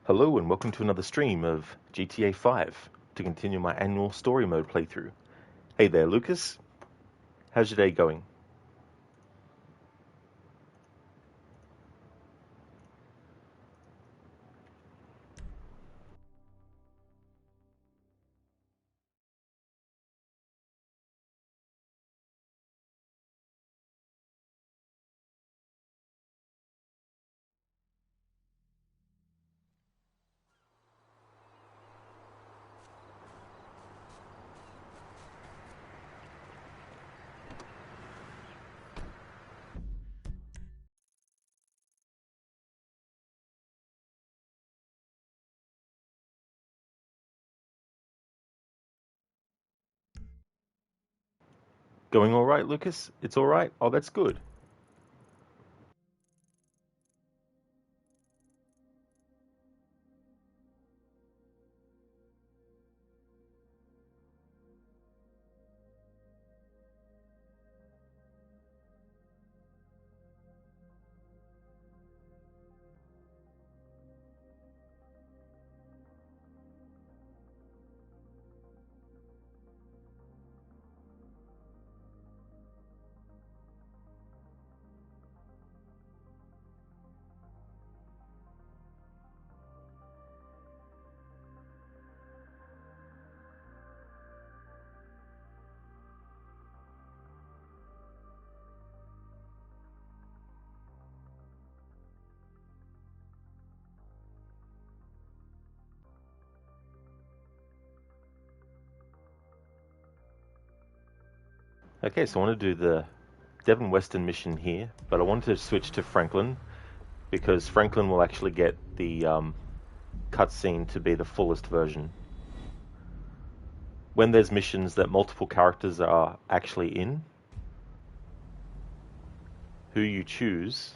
Hello and welcome to another stream of GTA 5 to continue my annual story mode playthrough. Hey there, Lucas. How's your day going? Going all right, Lucas? It's all right? Oh, that's good. Okay, so I want to do the Devon Weston mission here, but I wanted to switch to Franklin because Franklin will actually get the cutscene to be the fullest version. When there's missions that multiple characters are actually in, who you choose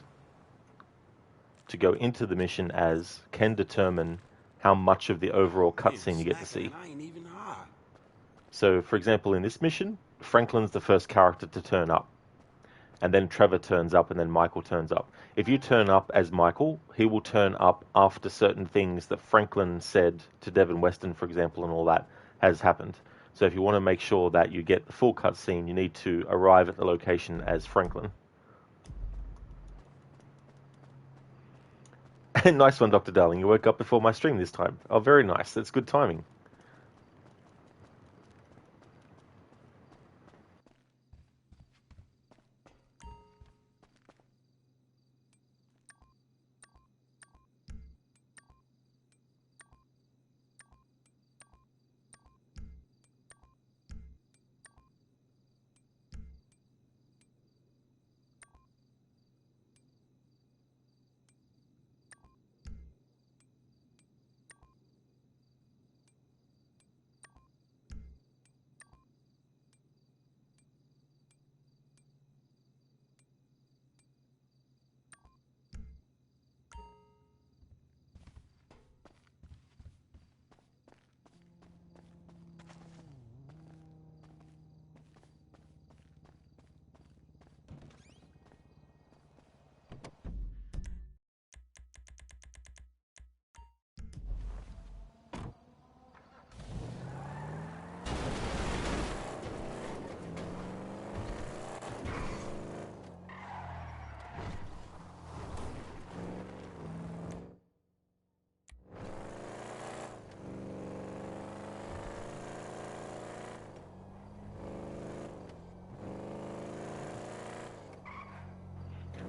to go into the mission as can determine how much of the overall cutscene you get to see. So, for example, in this mission, Franklin's the first character to turn up, and then Trevor turns up, and then Michael turns up. If you turn up as Michael, he will turn up after certain things that Franklin said to Devon Weston, for example, and all that has happened. So if you want to make sure that you get the full cutscene, you need to arrive at the location as Franklin. Nice one, Dr. Darling. You woke up before my stream this time. Oh, very nice. That's good timing.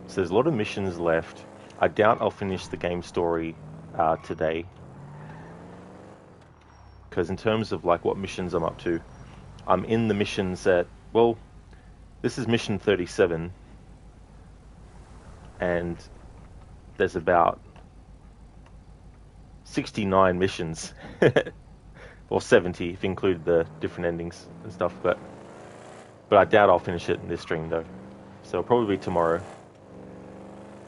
So there's a lot of missions left. I doubt I'll finish the game story today, because in terms of like what missions I'm up to, I'm in the missions that, well, this is mission 37, and there's about 69 missions, or 70 if you include the different endings and stuff. But I doubt I'll finish it in this stream though. So it'll probably be tomorrow.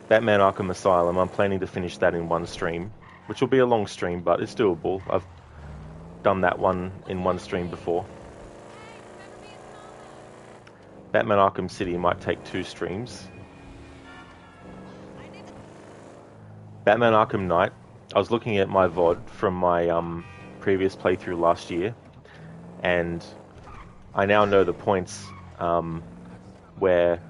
Batman Arkham Asylum, I'm planning to finish that in one stream, which will be a long stream, but it's doable. I've done that one in one stream before. Batman Arkham City might take 2 streams. Batman Arkham Knight, I was looking at my VOD from my previous playthrough last year, and I now know the points where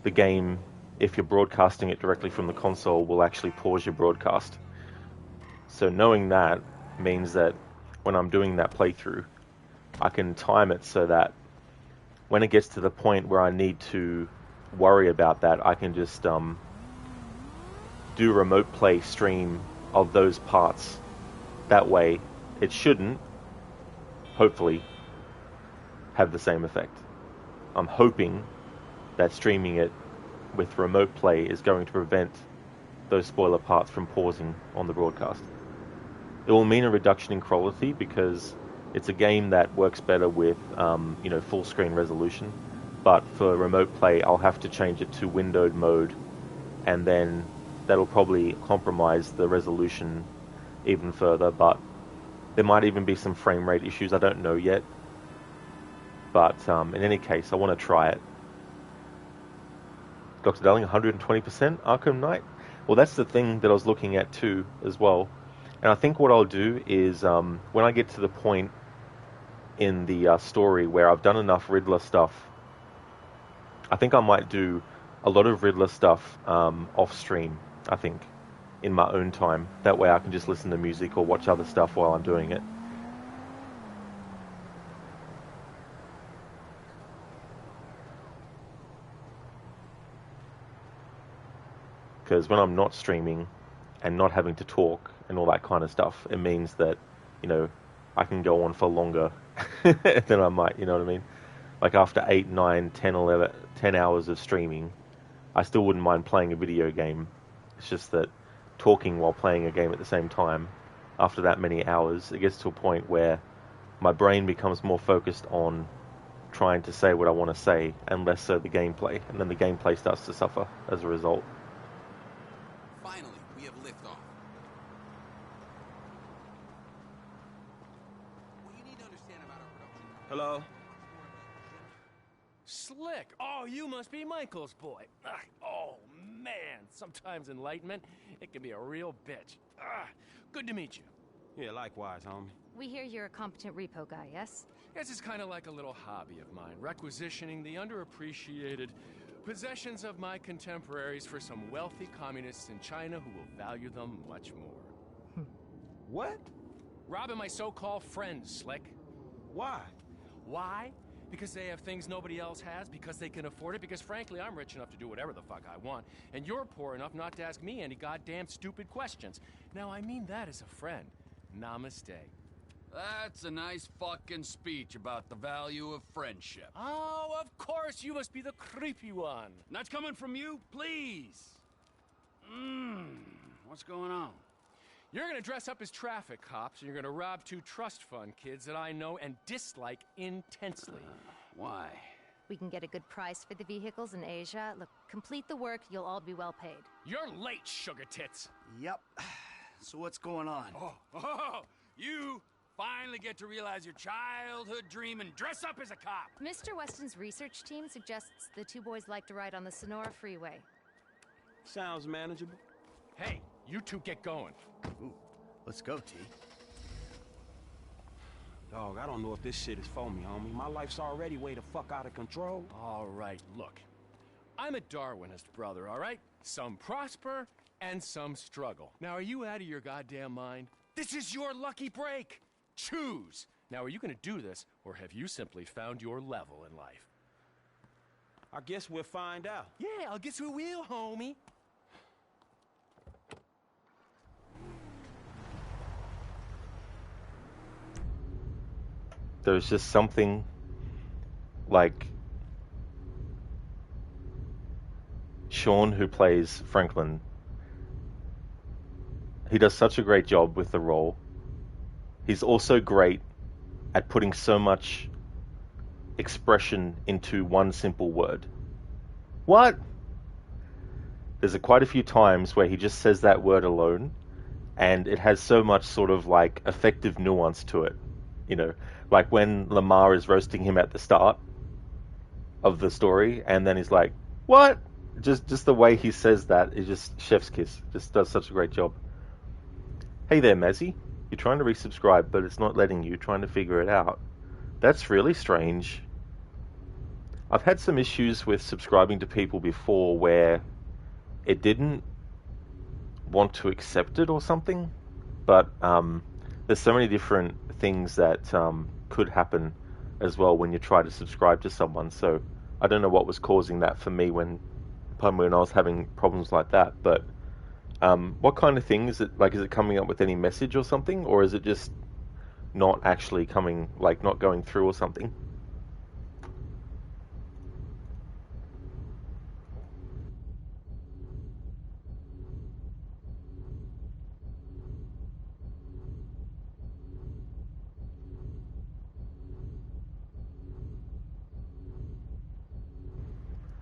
the game, if you're broadcasting it directly from the console, will actually pause your broadcast. So knowing that means that when I'm doing that playthrough, I can time it so that when it gets to the point where I need to worry about that, I can just do remote play stream of those parts. That way, it shouldn't, hopefully, have the same effect. I'm hoping that streaming it with remote play is going to prevent those spoiler parts from pausing on the broadcast. It will mean a reduction in quality because it's a game that works better with full screen resolution, but for remote play I'll have to change it to windowed mode, and then that'll probably compromise the resolution even further, but there might even be some frame rate issues, I don't know yet. But in any case, I want to try it. Dr. Darling, 120% Arkham Knight? Well, that's the thing that I was looking at too, as well. And I think what I'll do is, when I get to the point in the story where I've done enough Riddler stuff, I think I might do a lot of Riddler stuff off stream, I think, in my own time. That way I can just listen to music or watch other stuff while I'm doing it. Because when I'm not streaming and not having to talk and all that kind of stuff, it means that, I can go on for longer than I might, you know what I mean? Like after 8, 9, 10, 11, 10 hours of streaming, I still wouldn't mind playing a video game. It's just that talking while playing a game at the same time, after that many hours, it gets to a point where my brain becomes more focused on trying to say what I want to say and less so the gameplay, and then the gameplay starts to suffer as a result. Finally, we have liftoff. What you need to understand about our production. Hello? Slick! Oh, you must be Michael's boy. Oh, man. Sometimes enlightenment, it can be a real bitch. Good to meet you. Yeah, likewise, homie. We hear you're a competent repo guy, yes? This is kind of like a little hobby of mine, requisitioning the underappreciated possessions of my contemporaries for some wealthy communists in China who will value them much more. What? Robbing my so-called friends, Slick. Why? Why? Because they have things nobody else has, because they can afford it, because frankly, I'm rich enough to do whatever the fuck I want, and you're poor enough not to ask me any goddamn stupid questions. Now, I mean that as a friend. Namaste. That's a nice fucking speech about the value of friendship. Oh, of course, you must be the creepy one. And that's coming from you? Please. What's going on? You're gonna dress up as traffic cops, and you're gonna rob 2 trust fund kids that I know and dislike intensely. Why? We can get a good price for the vehicles in Asia. Look, complete the work, you'll all be well paid. You're late, sugar tits. Yep. So what's going on? Oh, you finally get to realize your childhood dream and dress up as a cop. Mr. Weston's research team suggests the 2 boys like to ride on the Sonora Freeway. Sounds manageable. Hey, you 2 get going. Ooh, let's go, T. Dog, I don't know if this shit is for me, homie. My life's already way the fuck out of control. All right, look. I'm a Darwinist, brother, all right? Some prosper and some struggle. Now, are you out of your goddamn mind? This is your lucky break. Choose. Now, are you gonna do this, or have you simply found your level in life? I guess we'll find out. Yeah, I'll guess we will, homie. There's just something like Sean, who plays Franklin, he does such a great job with the role. He's also great at putting so much expression into one simple word. What? There's quite a few times where he just says that word alone, and it has so much sort of like effective nuance to it. Like when Lamar is roasting him at the start of the story, and then he's like, what? Just the way he says that is just chef's kiss. Just does such a great job. Hey there, Mazzy. You're trying to resubscribe, but it's not letting you. Trying to figure it out. That's really strange. I've had some issues with subscribing to people before where it didn't want to accept it or something, but there's so many different things that could happen as well when you try to subscribe to someone. So I don't know what was causing that for me when I was having problems like that. But what kind of thing is it? Like, is it coming up with any message or something, or is it just not actually coming, like not going through or something?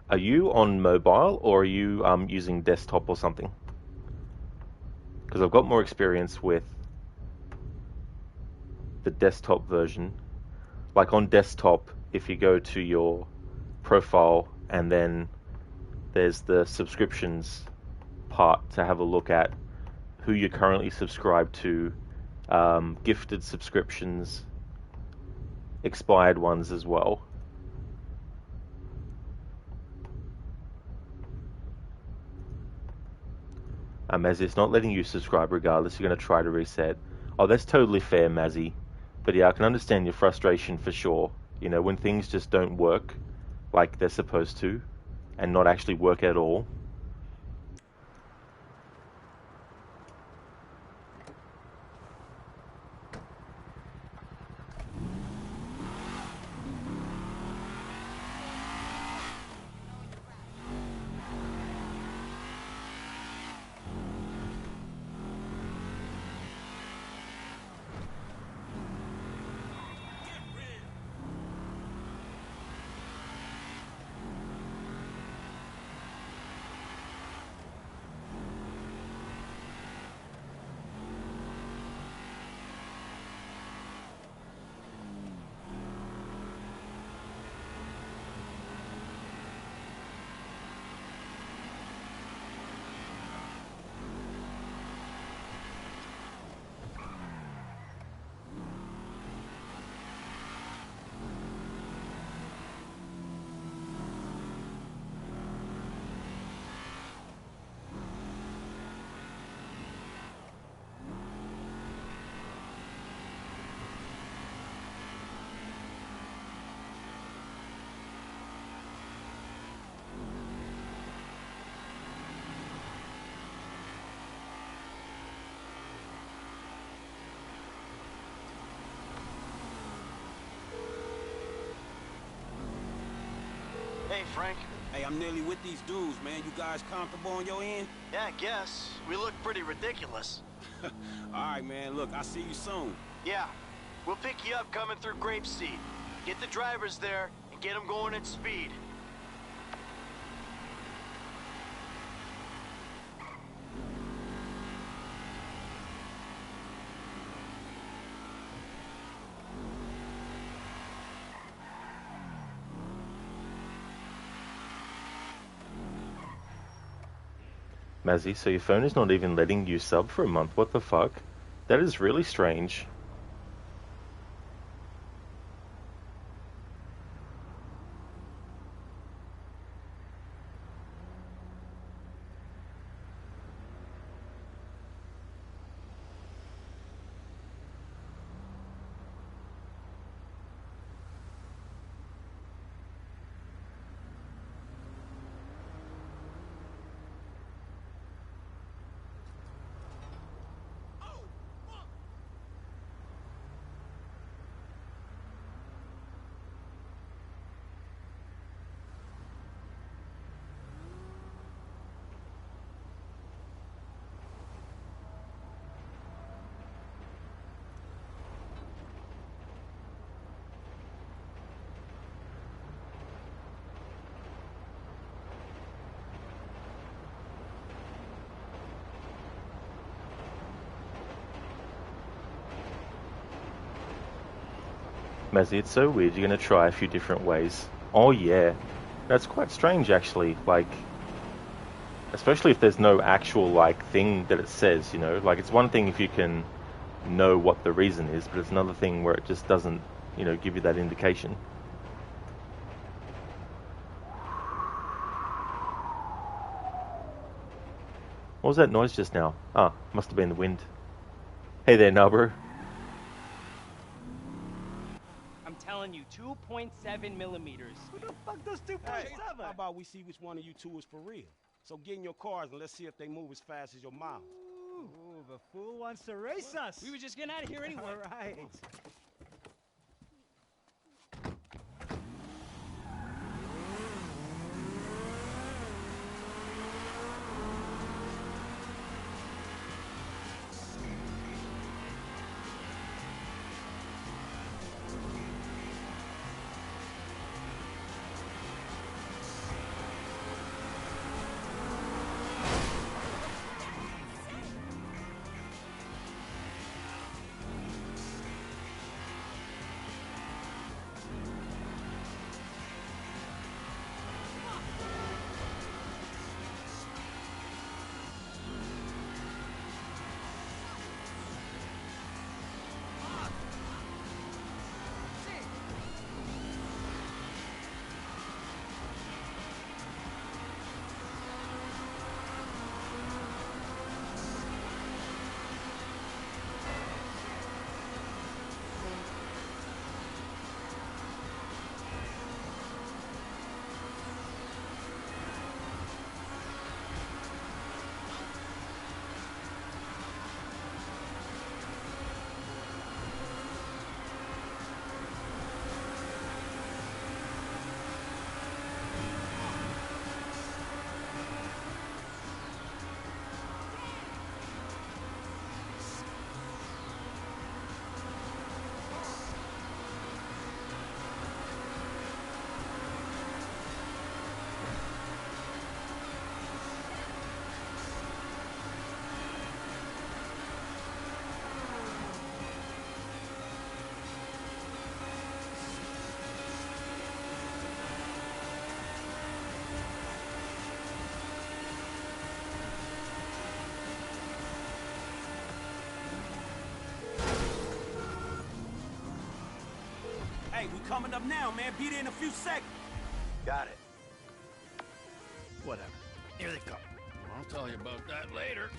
Are you on mobile or are you using desktop or something? Because I've got more experience with the desktop version. Like on desktop, if you go to your profile and then there's the subscriptions part to have a look at who you're currently subscribed to, gifted subscriptions, expired ones as well. Mazzy, it's not letting you subscribe regardless. You're going to try to reset. Oh, that's totally fair, Mazzy. But yeah, I can understand your frustration for sure. You know, when things just don't work like they're supposed to and not actually work at all. Hey, Frank. Hey, I'm nearly with these dudes, man. You guys comfortable on your end? Yeah, I guess. We look pretty ridiculous. All right, man. Look, I'll see you soon. Yeah. We'll pick you up coming through Grapeseed. Get the drivers there and get them going at speed. Mazzy, so your phone is not even letting you sub for a month? What the fuck? That is really strange. Mazzy, it's so weird. You're going to try a few different ways. Oh, yeah. That's quite strange, actually. Like, Especially if there's no actual like thing that it says, you know. Like it's one thing if you can know what the reason is, but it's another thing where it just doesn't, you know, give you that indication. What was that noise just now? Ah, must have been the wind. Hey there, Narborough. I'm telling you, 2.7 millimeters. What the fuck does 2.7? Hey, how about we see which one of you two is for real? So get in your cars and let's see if they move as fast as your mouth. Ooh, the fool wants to race us. We were just getting out of here anyway. All right. Hey, we coming up now, man. Be there in a few seconds. Got it. Whatever. Here they come. I'll tell you about that later.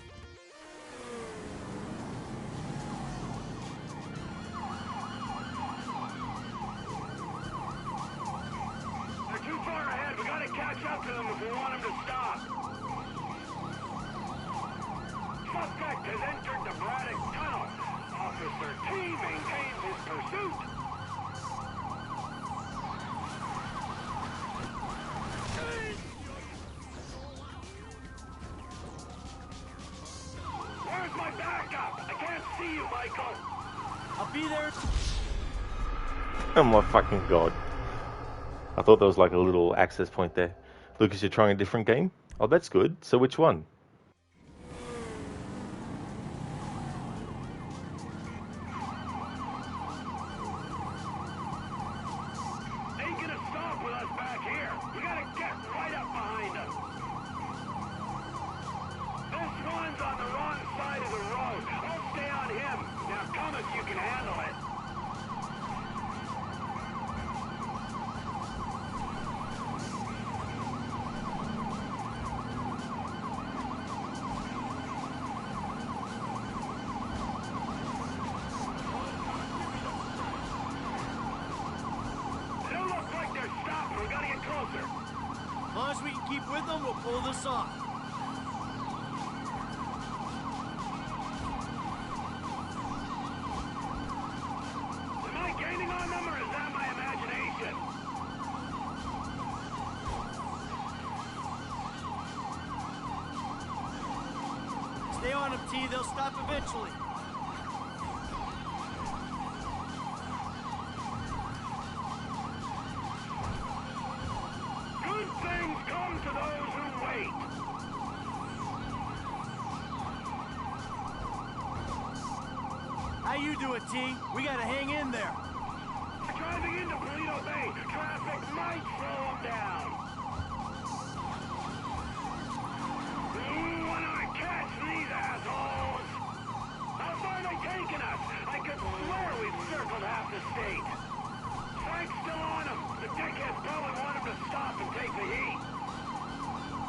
They're too far ahead. We gotta catch up to them if we want them to stop. Suspect has entered the Braddock Tunnel. Officer T maintains his pursuit. Where's my backup? I can't see you, Michael. I'll be there. Oh my fucking god. I thought there was like a little access point there. Lucas, you're trying a different game? Oh, that's good. So which one? Ain't gonna stop with us back here. We gotta get right up behind them. This one's on the wrong side of the road. I'll stay on him. Now come if you can handle it. They don't look like they're stopping. We gotta get closer. As long as we can keep with them, we'll pull this off. Am I gaining on them or is that my imagination? Stay on them, T. They'll stop eventually. Good things come to those who wait. How you doing, T? We gotta hang in there. We're driving into Paleto Bay. Traffic might slow them down. wanna catch these assholes? How far are they taking us? I could swear we've circled half the state. Frank's still on them. The dickheads probably want him to stop and take the heat.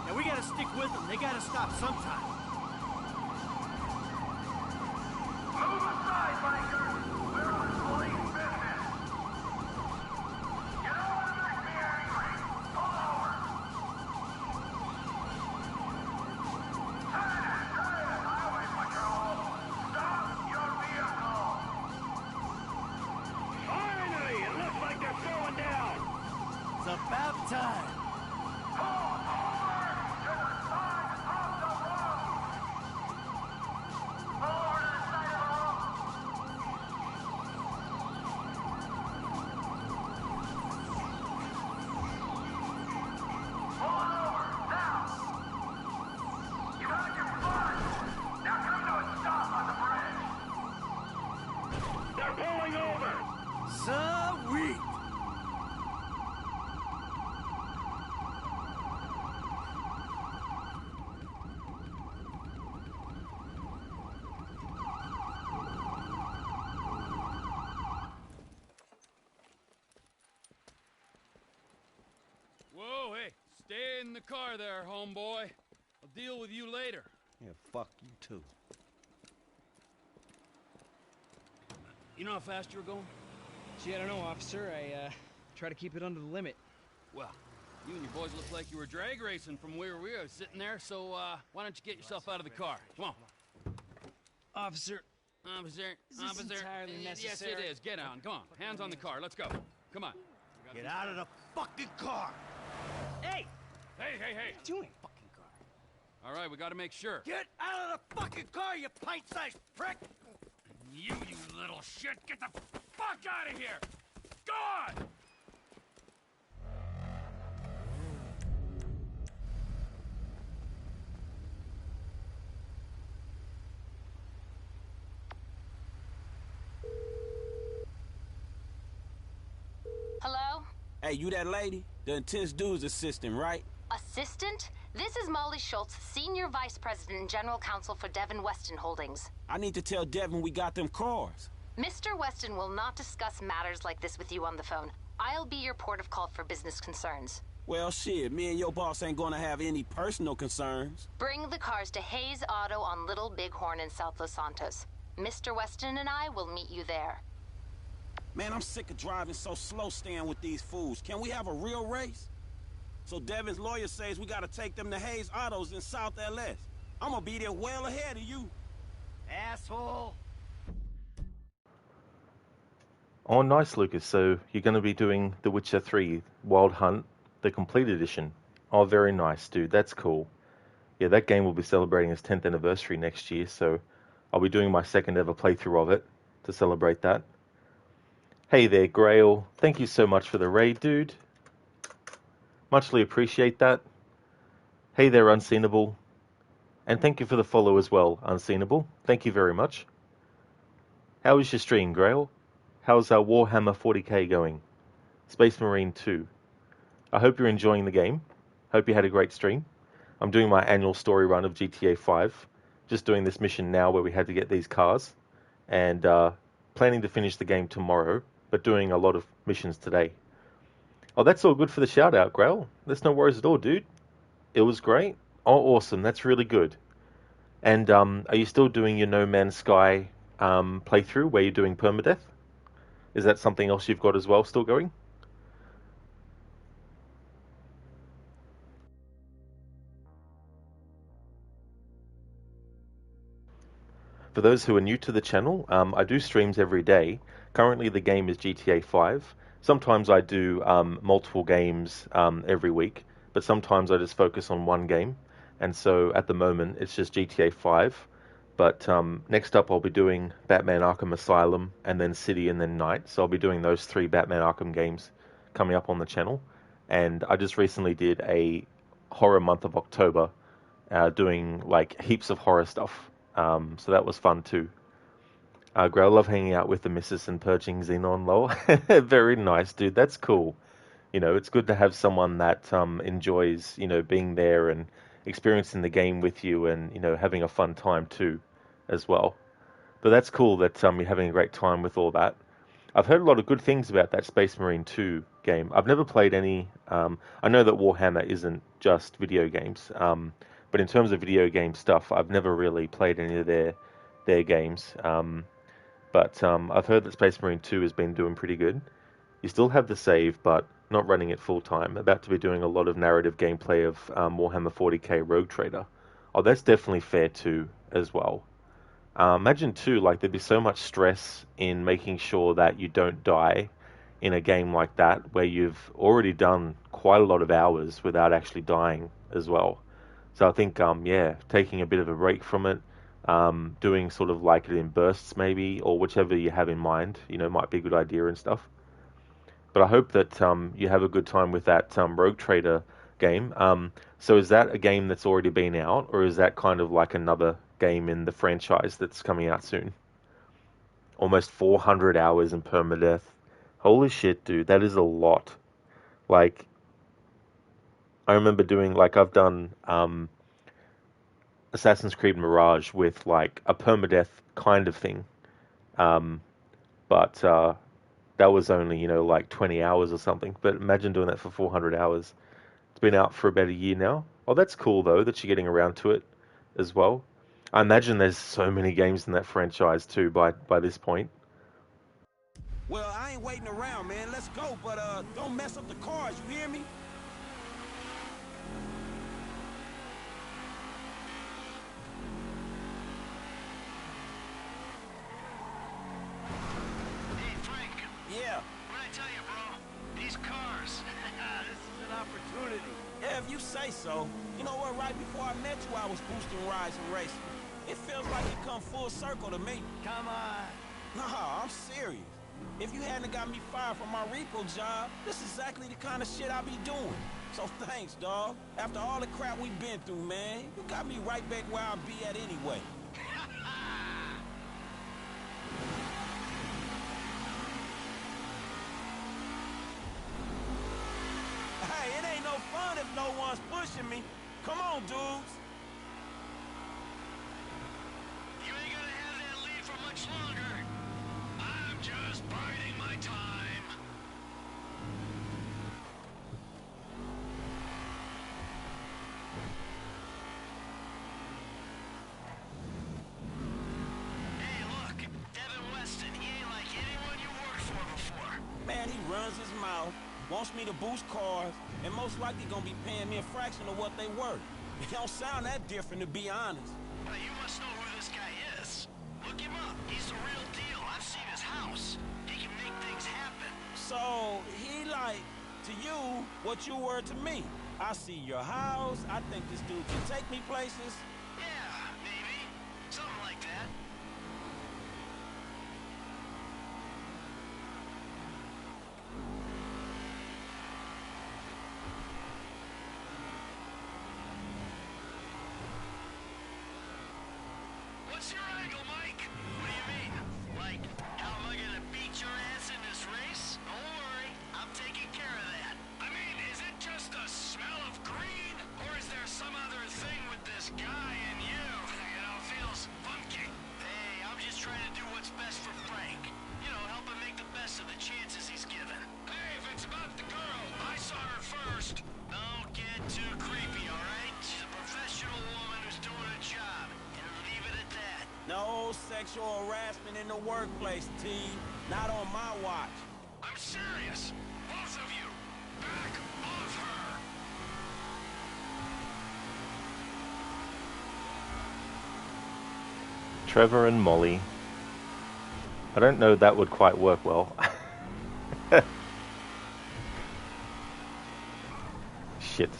And we gotta stick with them. They gotta stop sometime. Move aside, bikers. We're on police business. You don't want to make me angry. Pull over. Hey, highway patrol. Stop your vehicle. Finally, it looks like they're slowing down. It's about time. Pull over to the side of the road. Pull over to the side of the road. Pull over, now! You got your fun! Now come to a stop on the bridge! They're pulling over! Sweet. Whoa, hey, stay in the car there, homeboy. I'll deal with you later. Yeah, fuck you too. You know how fast you were going? Gee, I don't know, officer. I try to keep it under the limit. Well, you and your boys look like you were drag racing from where we were sitting there, so why don't you get yourself out of the car? Come on. Officer, Officer, is this officer. entirely Yes, necessary? it is. Get on. Come on. Hands on the car. Let's go. Come on. Get out of the fucking car. hey! Hey, hey, hey. What are you doing, fucking car? All right, we got to make sure. Get out of the fucking car, you pint-sized prick. You little shit. Get the fuck out of here. Gone. Hello? Hey, you that lady? The intense dude's assistant, right? Assistant? This is Molly Schultz, Senior Vice President and General Counsel for Devin Weston Holdings. I need to tell Devin we got them cars. Mr. Weston will not discuss matters like this with you on the phone. I'll be your port of call for business concerns. Well, shit, me and your boss ain't gonna have any personal concerns. Bring the cars to Hayes Auto on Little Bighorn in South Los Santos. Mr. Weston and I will meet you there. Man, I'm sick of driving so slow staying with these fools. Can we have a real race? So Devin's lawyer says we gotta take them to Hayes Autos in South LS. I'm gonna be there well ahead of you. Asshole. Oh, nice, Lucas. So you're going to be doing The Witcher 3 Wild Hunt, the complete edition. Oh, very nice, dude. That's cool. Yeah, that game will be celebrating its 10th anniversary next year, so I'll be doing my second ever playthrough of it to celebrate that. Hey there, Grail. Thank you so much for the raid, dude. Muchly appreciate that. Hey there, Unseenable. And thank you for the follow as well, Unseenable. Thank you very much. How was your stream, Grail? How's Warhammer 40k going? Space Marine 2. I hope you're enjoying the game. Hope you had a great stream. I'm doing my annual story run of GTA 5. Just doing this mission now where we had to get these cars. And planning to finish the game tomorrow, but doing a lot of missions today. Oh, that's all good for the shout out, Grail. There's no worries at all, dude. It was great. Oh, awesome. That's really good. And are you still doing your No Man's Sky playthrough where you're doing permadeath? Is that something else you've got as well still going? For those who are new to the channel, I do streams every day. Currently the game is GTA 5. Sometimes I do multiple games every week, but sometimes I just focus on one game. And so at the moment it's just GTA 5. But next up I'll be doing Batman Arkham Asylum, and then City, and then Night. So I'll be doing those 3 Batman Arkham games coming up on the channel. And I just recently did a horror month of October, doing like heaps of horror stuff. So that was fun too. Gray, I love hanging out with the missus and purging Xenon, lol. Very nice, dude. That's cool. You know, it's good to have someone that enjoys, you know, being there and experiencing the game with you and, you know, having a fun time too as well. But that's cool that you're having a great time with all that. I've heard a lot of good things about that Space Marine 2 game. I've never played any. I know that Warhammer isn't just video games, but in terms of video game stuff, I've never really played any of their games. But I've heard that Space Marine 2 has been doing pretty good. You still have the save, but not running it full time. About to be doing a lot of narrative gameplay of Warhammer 40k Rogue Trader. Oh, that's definitely fair too, as well. Imagine too, like there'd be so much stress in making sure that you don't die in a game like that, where you've already done quite a lot of hours without actually dying as well. So I think, yeah, taking a bit of a break from it, doing sort of like it in bursts maybe, or whichever you have in mind, you know, might be a good idea and stuff. But I hope that you have a good time with that Rogue Trader game. So is that a game that's already been out, or is that kind of like another game in the franchise that's coming out soon? Almost 400 hours in permadeath. Holy shit, dude, that is a lot. Like, I remember doing, like, I've done Assassin's Creed Mirage with, like, a permadeath kind of thing. But that was only, you know, like 20 hours or something. But imagine doing that for 400 hours. It's been out for about a year now. Oh, that's cool, though, that you're getting around to it as well. I imagine there's so many games in that franchise, too, by this point. Well, I ain't waiting around, man. Let's go, but don't mess up the cars, you hear me? Hey, Frank. Yeah. What'd I tell you, bro? These cars. This is an opportunity. Yeah, if you say so. You know what, right before I met you, I was boosting rides and racing. It feels like it come full circle to me. Come on. Nah, I'm serious. If you hadn't got me fired from my repo job, this is exactly the kind of shit I be doing. So thanks, dawg. After all the crap we've been through, man, you got me right back where I'll be at anyway. Hey, it ain't no fun if no one's pushing me. Come on, dudes. You ain't gonna have that lead for much longer. I'm just biding my time. Hey, look, Devin Weston, he ain't like anyone you worked for before. Man, he runs his mouth, wants me to boost cars, and most likely gonna be paying me a fraction of what they worth. It don't sound that different, to be honest. Well, you must know who this guy is. Look him up. He's the real deal. I've seen his house. He can make things happen. So, he like, to you, what you were to me. I see your house, I think this dude can take me places. Yeah, maybe. Something like that. What's your angle, Mike? What do you mean? Like, how am I gonna beat your ass in this race? Don't worry, I'm taking care of that. I mean, is it just the smell of green? Or is there some other thing with this guy and you? You know, feels funky. Hey, I'm just trying to do what's best for Frank. You know, help him make the best of the chances he's given. Hey, if it's about the girl, I saw her first. Don't get too creepy, alright? She's a professional woman who's doing a job. And leave it at that. No sexual harassment in the workplace, T. Not on my watch. I'm serious. Both of you. Back off her. Trevor and Molly. I don't know that would quite work well. Shit.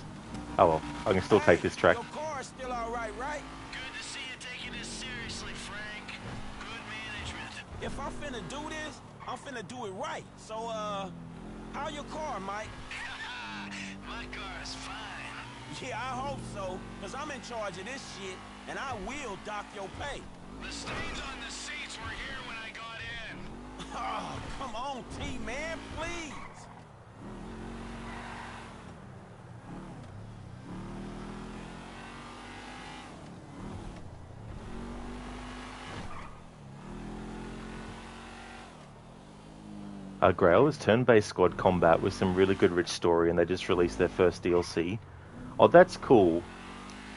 Oh well, I can still take this track. Your car's still all right, right? Good to see you taking this seriously, Frank. Good management. If I'm finna do this, I'm finna do it right. So, how your car, Mike? My car's fine. Yeah, I hope so, because I'm in charge of this shit, and I will dock your pay. The stains on the seats were here when I got in. Oh, come on, T, man, please. Grail is turn-based squad combat with some really good rich story, and they just released their first DLC. Oh, that's cool.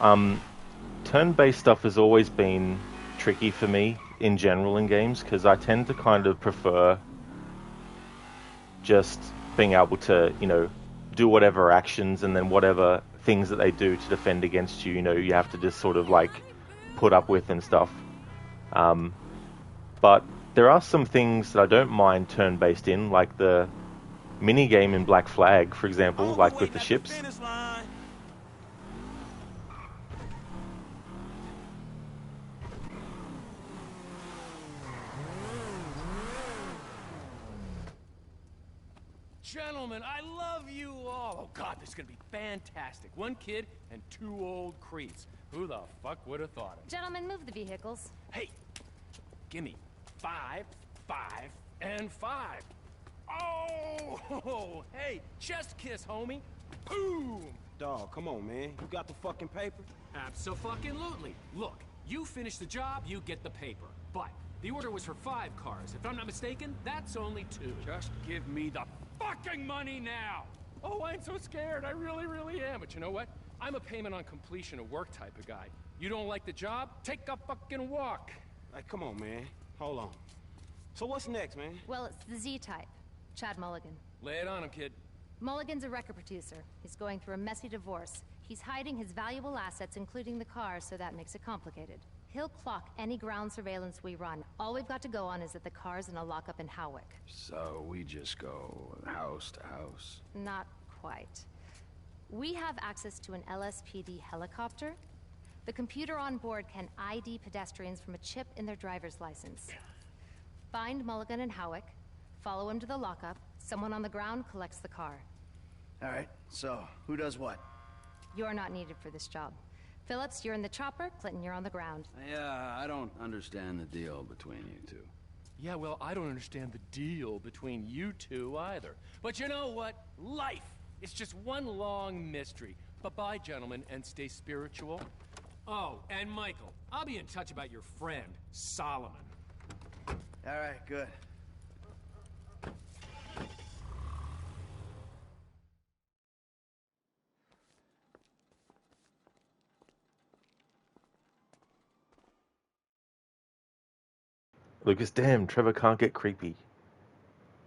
Turn-based stuff has always been tricky for me in general in games, because I tend to kind of prefer just being able to, you know, do whatever actions and then whatever things that they do to defend against you, you know, you have to just sort of like put up with and stuff. But there are some things that I don't mind turn-based in, like the mini-game in Black Flag, for example, like with the ships. Gentlemen, I love you all. Oh, God, this is going to be fantastic. One kid and 2 old creeps. Who the fuck would have thought it? Gentlemen, move the vehicles. Hey, gimme 5, 5, and 5. Oh, hey, chest kiss, homie. Boom. Dog, come on, man. You got the fucking paper? Abso-fucking-lutely. Look, you finish the job, you get the paper. But the order was for 5 cars. If I'm not mistaken, that's only 2. Just give me the fucking money now! Oh, I'm so scared. I really, really am. But you know what? I'm a payment on completion of work type of guy. You don't like the job? Take a fucking walk. Like, come on, man. Hold on. So what's next, man? Well, it's the Z-type. Chad Mulligan. Lay it on him, kid. Mulligan's a record producer. He's going through a messy divorce. He's hiding his valuable assets, including the car, so that makes it complicated. He'll clock any ground surveillance we run. All we've got to go on is that the car's in a lockup in Howick. So we just go house to house? Not quite. We have access to an LSPD helicopter. The computer on board can ID pedestrians from a chip in their driver's license. Find Mulligan in Howick, follow him to the lockup, someone on the ground collects the car. Alright, so, who does what? You're not needed for this job. Phillips, you're in the chopper. Clinton, you're on the ground. Yeah, I don't understand the deal between you two. Yeah, well, I don't understand the deal between you two either. But you know what? Life is just one long mystery. Bye-bye, gentlemen, and stay spiritual. Oh, and Michael, I'll be in touch about your friend, Solomon. Alright, good. Lucas, damn, Trevor can't get creepy.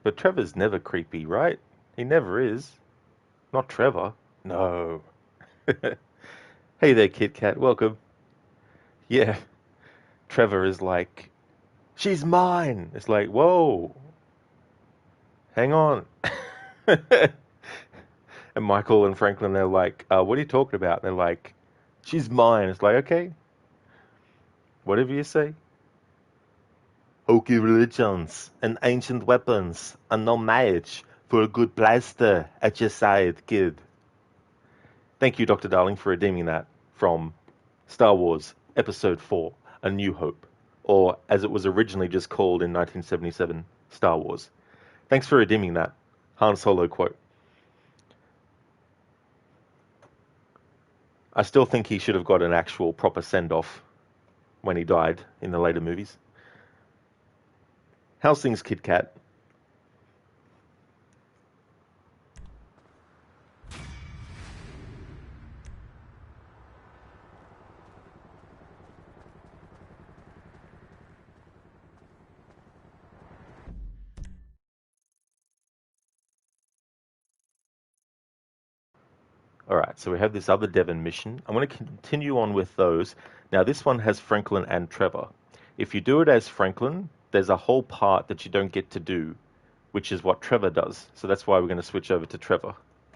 But Trevor's never creepy, right? He never is. Not Trevor. No. Hey there, Kit Kat. Welcome. Yeah. Trevor is like, she's mine. It's like, whoa. Hang on. And Michael and Franklin, they're like, what are you talking about? And they're like, she's mine. It's like, okay. Whatever you say. Hokey religions and ancient weapons are no match for a good blaster at your side, kid. Thank you, Dr. Darling, for redeeming that from Star Wars Episode 4, A New Hope, or as it was originally just called in 1977, Star Wars. Thanks for redeeming that Han Solo quote. I still think he should have got an actual proper send-off when he died in the later movies. How's things, Kit Kat? Alright, so we have this other Devon mission. I'm going to continue on with those. Now this one has Franklin and Trevor. If you do it as Franklin, there's a whole part that you don't get to do, which is what Trevor does. So that's why we're going to switch over to Trevor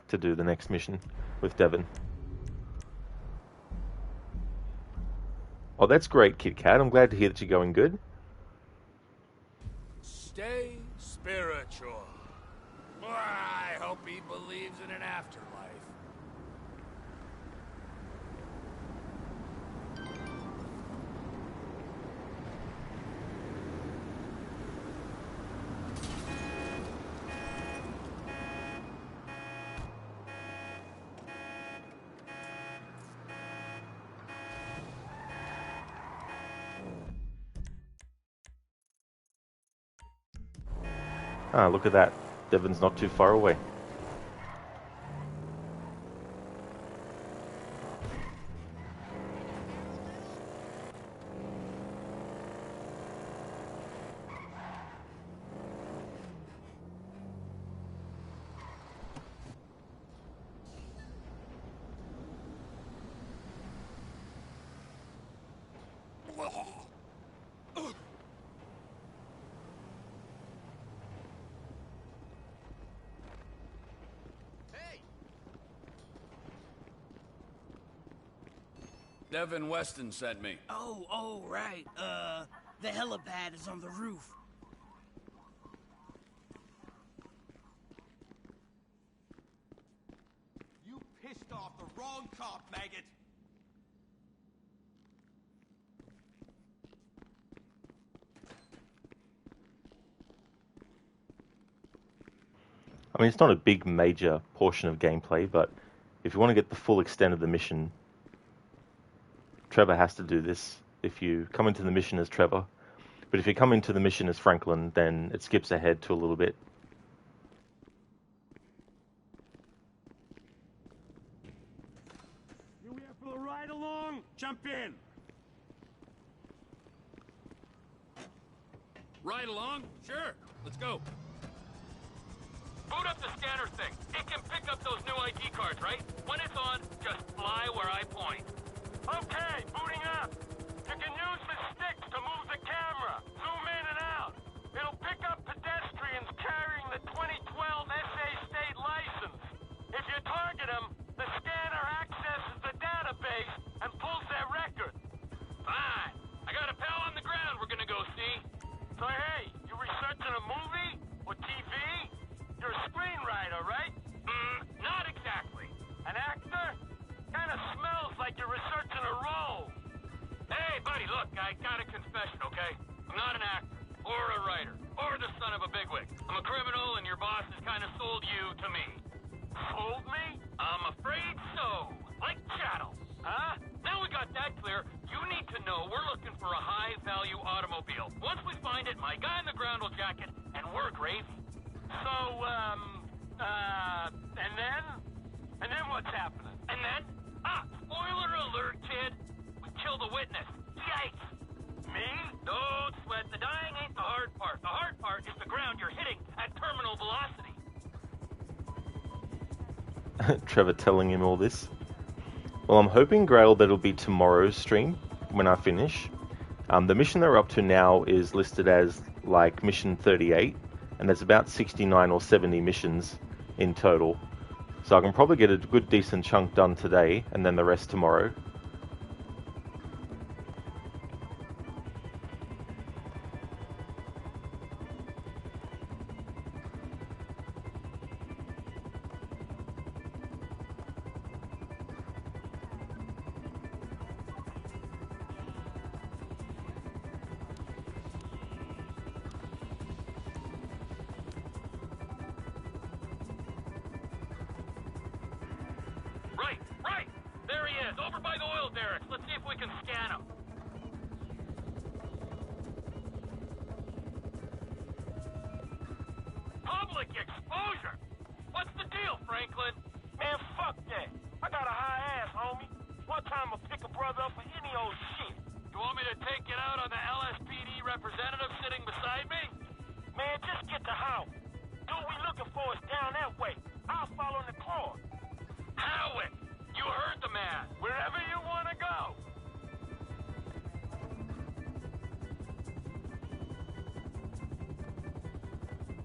to do the next mission with Devon. Oh, that's great, Kit Kat. I'm glad to hear that you're going good. Stay spiritual. I hope he believes in an afterlife. Ah, look at that. Devon's not too far away. Devin Weston sent me. Oh, right. The helipad is on the roof. You pissed off the wrong cop, maggot. I mean, it's not a big major portion of gameplay, but if you want to get the full extent of the mission, Trevor has to do this. If you come into the mission as Trevor, but if you come into the mission as Franklin, then it skips ahead to a little bit. You here for the ride along? Jump in. Ride along? Sure. Let's go. Boot up the scanner thing. It can pick up those new ID cards, right? When it's on, just fly where I point. Okay, booting up. You can use the sticks to move the camera. Zoom in and out. It'll pick up pedestrians carrying the 2012 SA state license. If you target them, the scanner accesses the database and pulls their record. Fine. I got a pal on the ground we're gonna go see. So hey, you researching a movie? Or TV? You're a screenwriter, right? Not exactly. An actor? Kinda smells like you're researching a role. Hey, buddy, look, I got a confession, okay? I'm not an actor, or a writer, or the son of a bigwig. I'm a criminal, and your boss has kind of sold you to me. Sold me? I'm afraid so. Like chattel. Huh? Now we got that clear, you need to know we're looking for a high-value automobile. Once we find it, my guy in the ground will jack it, and we're gravy. So, and then? And then what's happening? And then? Spoiler alert, kid. We kill the witness. Yikes! Me? Don't sweat. The dying ain't the hard part. The hard part is the ground you're hitting at terminal velocity. Trevor telling him all this. Well, I'm hoping, Grail, that it'll be tomorrow's stream when I finish. The mission they're up to now is listed as, like, mission 38, and there's about 69 or 70 missions in total. So I can probably get a good decent chunk done today, and then the rest tomorrow. Right! There he is, over by the oil derricks. Let's see if we can scan him. Public exposure! What's the deal, Franklin? Man, fuck that. I got a high ass, homie. One time I'll pick a brother up for any old shit. You want me to take it out on the LSPD representative sitting beside me? Man, just get to Howard. Dude we looking for is down that way. I'll follow in the car. Howard! You heard the man. Wherever you want to go.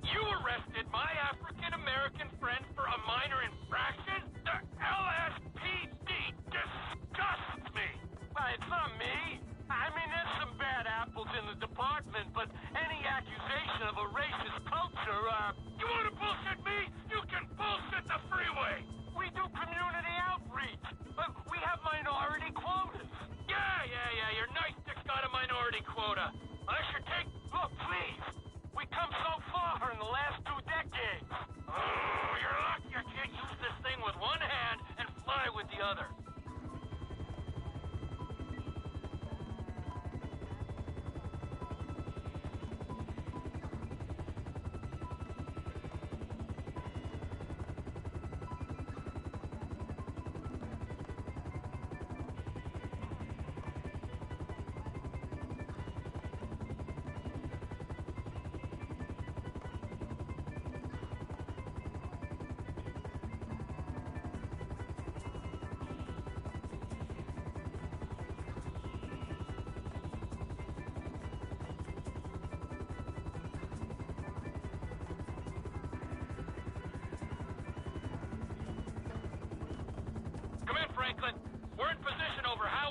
You arrested my African-American friend for a minor infraction? The LSPD disgusts me! Well, it's not me. I mean, there's some bad apples in the department, but any accusation of a racist culture, You wanna bullshit me? You can bullshit the freeway! We do community outreach, but we have minority quotas. Yeah, your nightstick's got a minority quota. I should take... Look, please. We come so far in the last 2 decades. Oh, you're lucky you can't use this thing with one hand and fly with the other.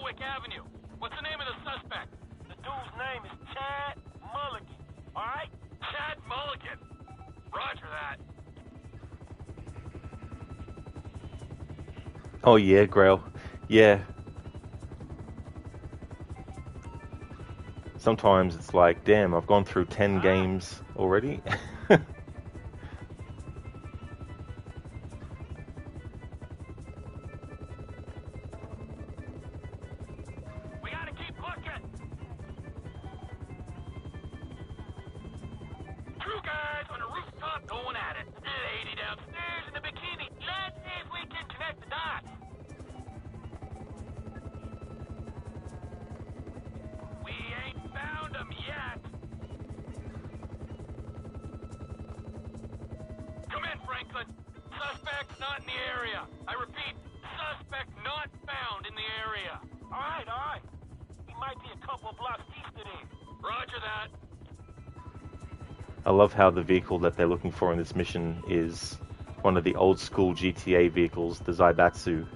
Warwick Avenue. What's the name of the suspect? The dude's name is Chad Mulligan. All right? Chad Mulligan. Roger that. Oh yeah, Grail. Yeah. Sometimes it's like, damn, I've gone through 10 games already. We gotta keep looking. Two guys on a rooftop going at it. Lady downstairs in the bikini. Let's see if we can connect the dots. We ain't found them yet. Come in, Franklin. Suspect not in the area. I repeat, suspect not found in the area. All right. He might be a couple blocks east of there. Roger that. I love how the vehicle that they're looking for in this mission is one of the old school GTA vehicles, the Zaibatsu.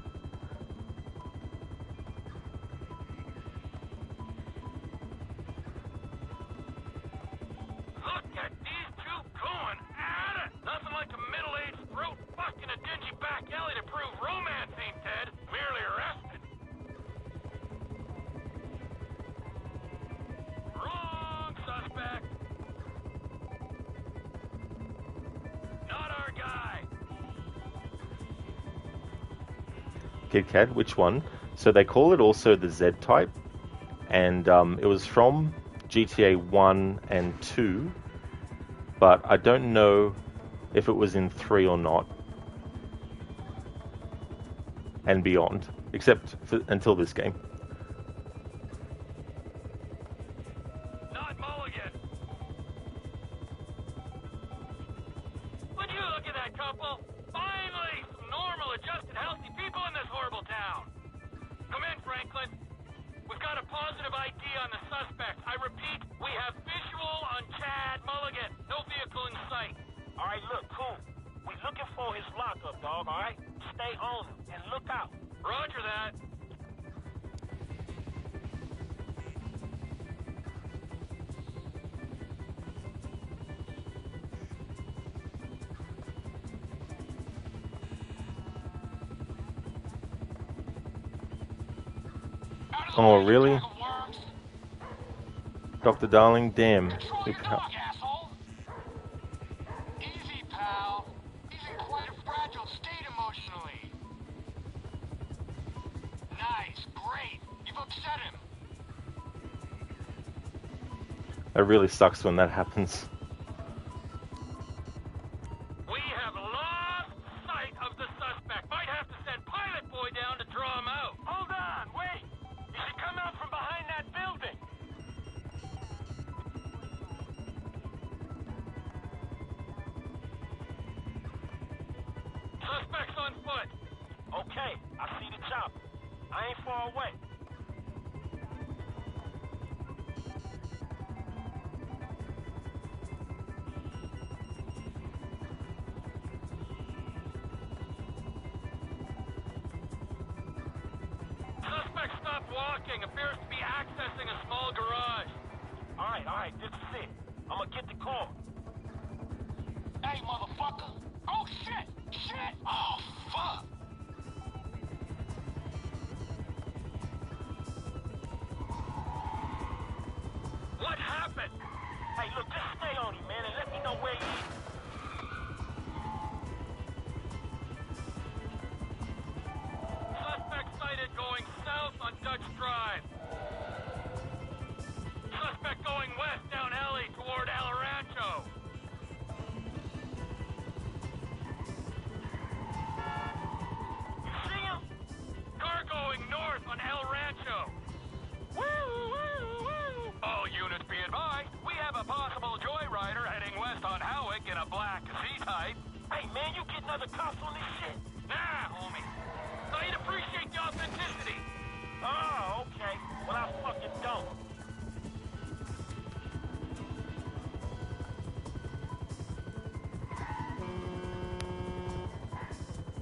Look at these two going at it. Nothing like a middle-aged throat fuck in a dingy back alley to prove romance ain't dead, merely arrested. Wrong suspect. Not our guy. Kid Kat, which one? So they call it also the Z-Type, and it was from GTA 1 and 2, but I don't know if it was in 3 or not, and beyond, except until this game. Not Mulligan. Would you look at that couple? Finally, some normal, adjusted, healthy people in this horrible town. Come in, Franklin. We've got a positive ID on the suspect. I repeat, we have visual on Chad Mulligan. No vehicle in sight. All right, look, cool. We looking for his lockup, dog, all right? Stay on him and look out. Roger that. Oh, really? Dr. Darling, damn. Big help. Easy, pal. He's in quite a fragile state emotionally. Nice, great. You've upset him. It really sucks when that happens. We have lost sight of the suspect. Might have to send Pilot Boy down to draw him out. Hold on, wait. He should come out from behind that building. Suspect's on foot. Okay, I see the chopper. I ain't far away. Suspect stopped walking. Appears to be accessing a small garage. All right, this is it. I'm gonna get the call. Hey, motherfucker. Oh, shit. Shit. Oh, fuck. What happened? Hey, look, just stay on him, man, and let me know where he is. Suspect sighted going south on Dutch Drive. Suspect going west down alley toward El Rancho. You see him? Car going north on El Rancho. All units be advised, we have a possible joyrider heading west on Howick in a black Z-Type. Hey, man, you getting other cops on this shit? Nah, homie. I'd appreciate the authenticity. Oh, okay. Well, I fucking don't.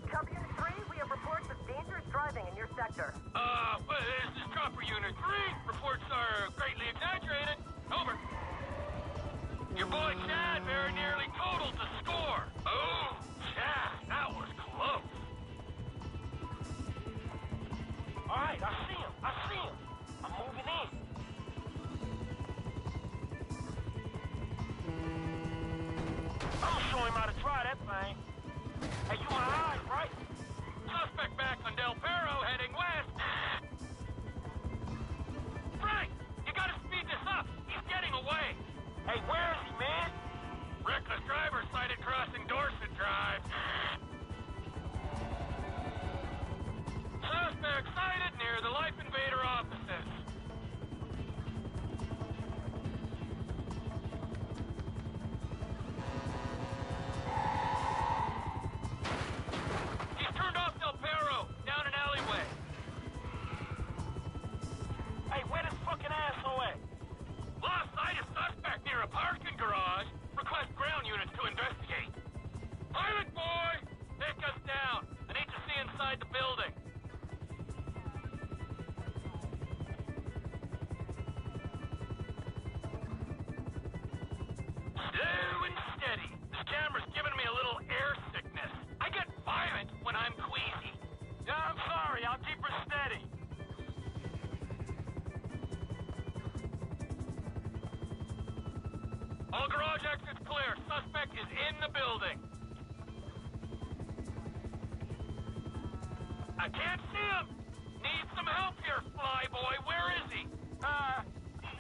W3, we have reports of dangerous driving in your sector. This is All garage exits clear. Suspect is in the building. I can't see him. Need some help here, flyboy. Where is he?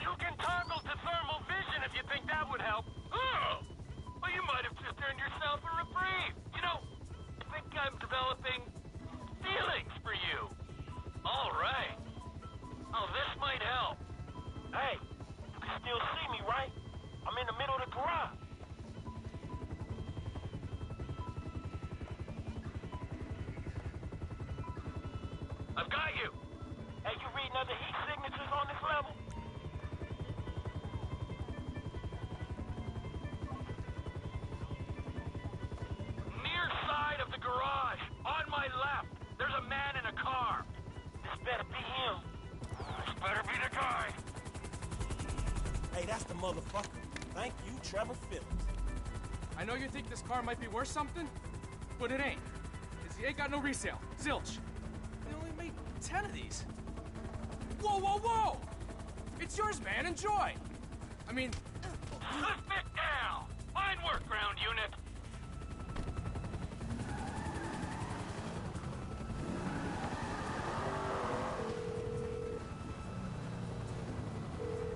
You can toggle to thermal vision if you think that would help. Oh! Well, you might have just earned yourself a reprieve. You know, I think I'm developing feelings for you. All right. Oh, this might help. Hey, you can still see me, right? I'm in the middle of the garage. I've got you. Hey, you reading other heat signatures on this level? Near side of the garage, on my left. There's a man in a car. This better be him. This better be the guy. Hey, that's the motherfucker. Thank you, Trevor Phillips. I know you think this car might be worth something, but it ain't. 'Cause it ain't got no resale. Zilch. They only made 10 of these. Whoa, whoa, whoa! It's yours, man. Enjoy. I mean... Suspect down! Fine work, ground unit.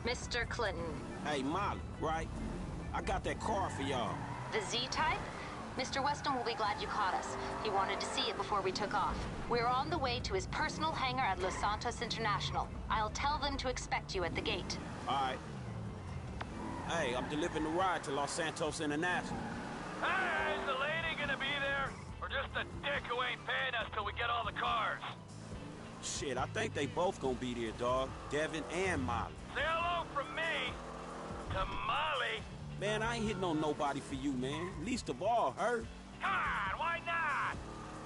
Mr. Clinton. Hey, Molly, right? I got that car for y'all. The Z-Type? Mr. Weston will be glad you caught us. He wanted to see it before we took off. We're on the way to his personal hangar at Los Santos International. I'll tell them to expect you at the gate. All right. Hey, I'm delivering the ride to Los Santos International. Hey, is the lady gonna be there? Or just a dick who ain't paying us till we get all the cars? Shit, I think they both gonna be there, dog. Devin and Molly. Say hello from me to Molly. Man, I ain't hitting on nobody for you, man. Least of all, her. Come on, why not?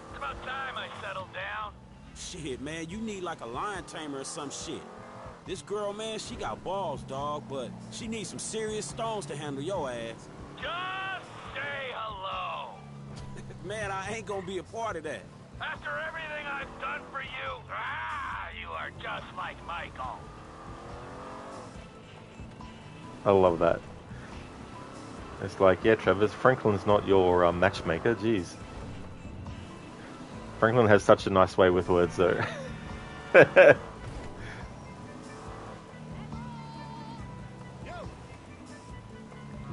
It's about time I settled down. Shit, man, you need like a lion tamer or some shit. This girl, man, she got balls, dog, but she needs some serious stones to handle your ass. Just say hello. Man, I ain't gonna be a part of that. After everything I've done for you, you are just like Michael. I love that. It's like, yeah, Travis, Franklin's not your matchmaker. Jeez. Franklin has such a nice way with words, though.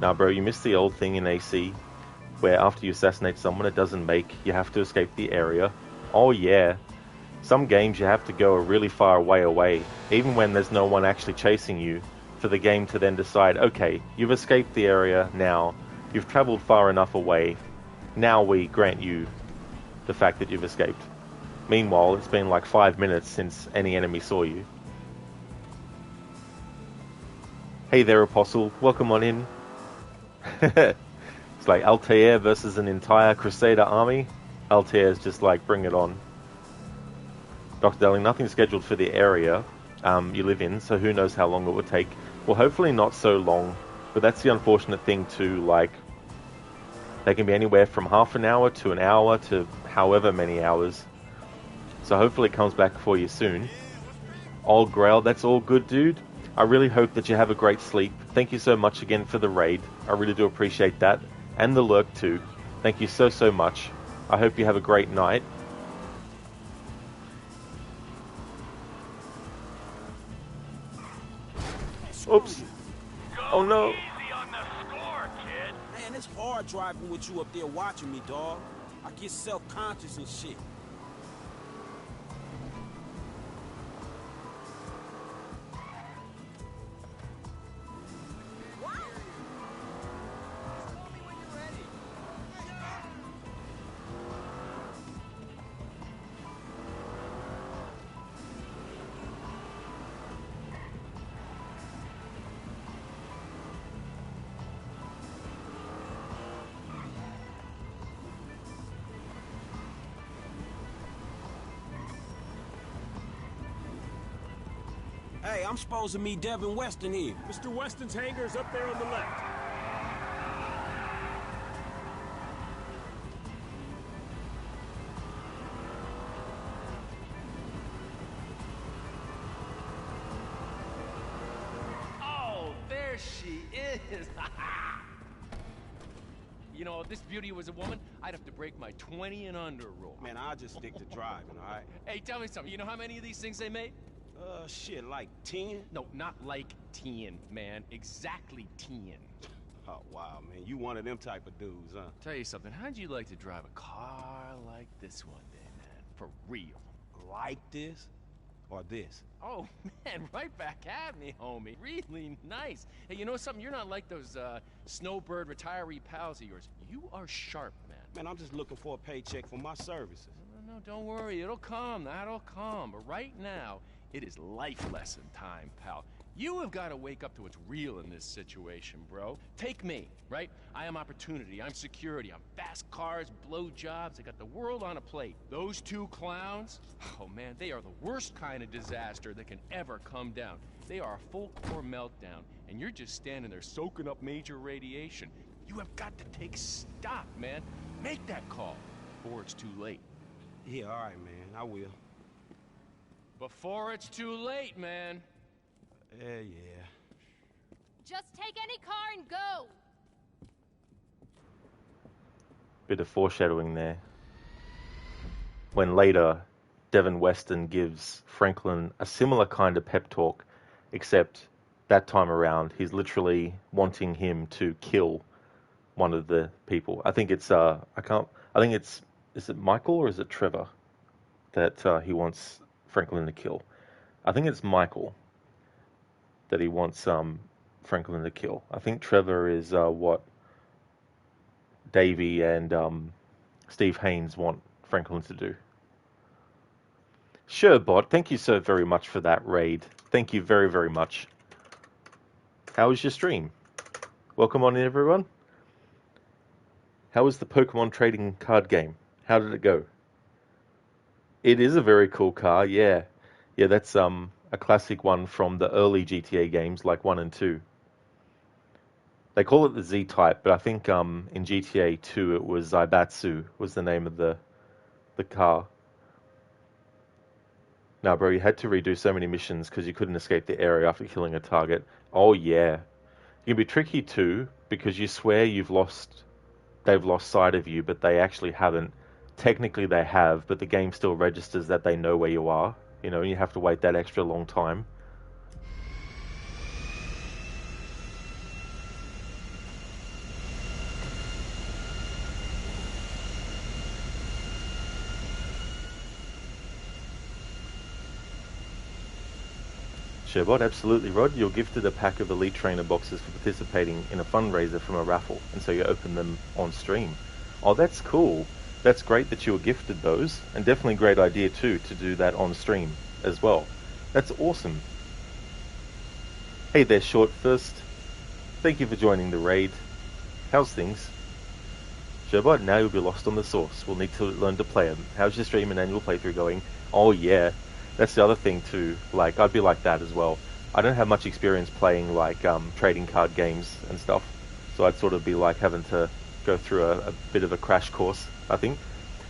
Nah, bro, you missed the old thing in AC, where after you assassinate someone it doesn't make, you have to escape the area. Oh yeah. Some games you have to go a really far way away, even when there's no one actually chasing you, for the game to then decide, okay, you've escaped the area now, you've traveled far enough away, now we grant you the fact that you've escaped. Meanwhile, it's been like 5 minutes since any enemy saw you. Hey there, Apostle, welcome on in. It's like Altair versus an entire Crusader army. Altair's just like, bring it on. Dr. Darling, nothing scheduled for the area you live in, so who knows how long it would take. Well, hopefully not so long, but that's the unfortunate thing too, like, they can be anywhere from half an hour to an hour to however many hours. So hopefully it comes back for you soon. Old Grail, that's all good, dude. I really hope that you have a great sleep. Thank you so much again for the raid. I really do appreciate that. And the lurk too. Thank you so, so much. I hope you have a great night. Oops. Oh no. Easy on the score, kid. Man, it's hard driving with you up there watching me, dog. I get self-conscious and shit. Hey, I'm supposed to meet Devin Weston here. Mr. Weston's hangar's up there on the left. Oh, there she is. You know, if this beauty was a woman, I'd have to break my 20 and under rule. Man, I'll just stick to driving, all right? Hey, tell me something. You know how many of these things they made? Shit, like 10? No, not like 10, man. Exactly 10. Oh, wow, man. You one of them type of dudes, huh? Tell you something. How'd you like to drive a car like this one day, man? For real. Like this? Or this? Oh, man, right back at me, homie. Really nice. Hey, you know something? You're not like those snowbird retiree pals of yours. You are sharp, man. Man, I'm just looking for a paycheck for my services. No, don't worry. It'll come. That'll come. But right now, it is life lesson time, pal. You have got to wake up to what's real in this situation, bro. Take me, right? I am opportunity. I'm security. I'm fast cars, blow jobs. I got the world on a plate. Those two clowns, oh man, they are the worst kind of disaster that can ever come down. They are a full core meltdown, and you're just standing there soaking up major radiation. You have got to take stock, man. Make that call before it's too late. Yeah, all right, man. I will. Before it's too late, man. Yeah. Just take any car and go. Bit of foreshadowing there. When later, Devin Weston gives Franklin a similar kind of pep talk, except that time around, he's literally wanting him to kill one of the people. I think it's, is it Michael or is it Trevor that he wants Franklin to kill? I think it's Michael that he wants Franklin to kill. I think Trevor is what Davey and Steve Haynes want Franklin to do. Sure, Bot. Thank you so very much for that raid. Thank you very, very much. How was your stream? Welcome on in, everyone. How was the Pokemon trading card game? How did it go? It is a very cool car, yeah. Yeah, that's a classic one from the early GTA games, like 1 and 2. They call it the Z-Type, but I think in GTA 2 it was Zaibatsu was the name of the car. Now, bro, you had to redo so many missions because you couldn't escape the area after killing a target. Oh, yeah. It can be tricky too, because you swear they've lost sight of you, but they actually haven't. Technically they have, but the game still registers that they know where you are. You know, and you have to wait that extra long time. Sherbot, absolutely, Rod. You're gifted a pack of Elite Trainer boxes for participating in a fundraiser from a raffle, and so you open them on stream. Oh, that's cool. That's great that you were gifted those, and definitely a great idea too to do that on stream as well. That's awesome. Hey there, Short First. Thank you for joining the raid. How's things? Sherbot, now you'll be lost on the source. We'll need to learn to play them. How's your stream and annual playthrough going? Oh yeah, that's the other thing too. Like, I'd be like that as well. I don't have much experience playing like trading card games and stuff, so I'd sort of be like having to go through a bit of a crash course, I think.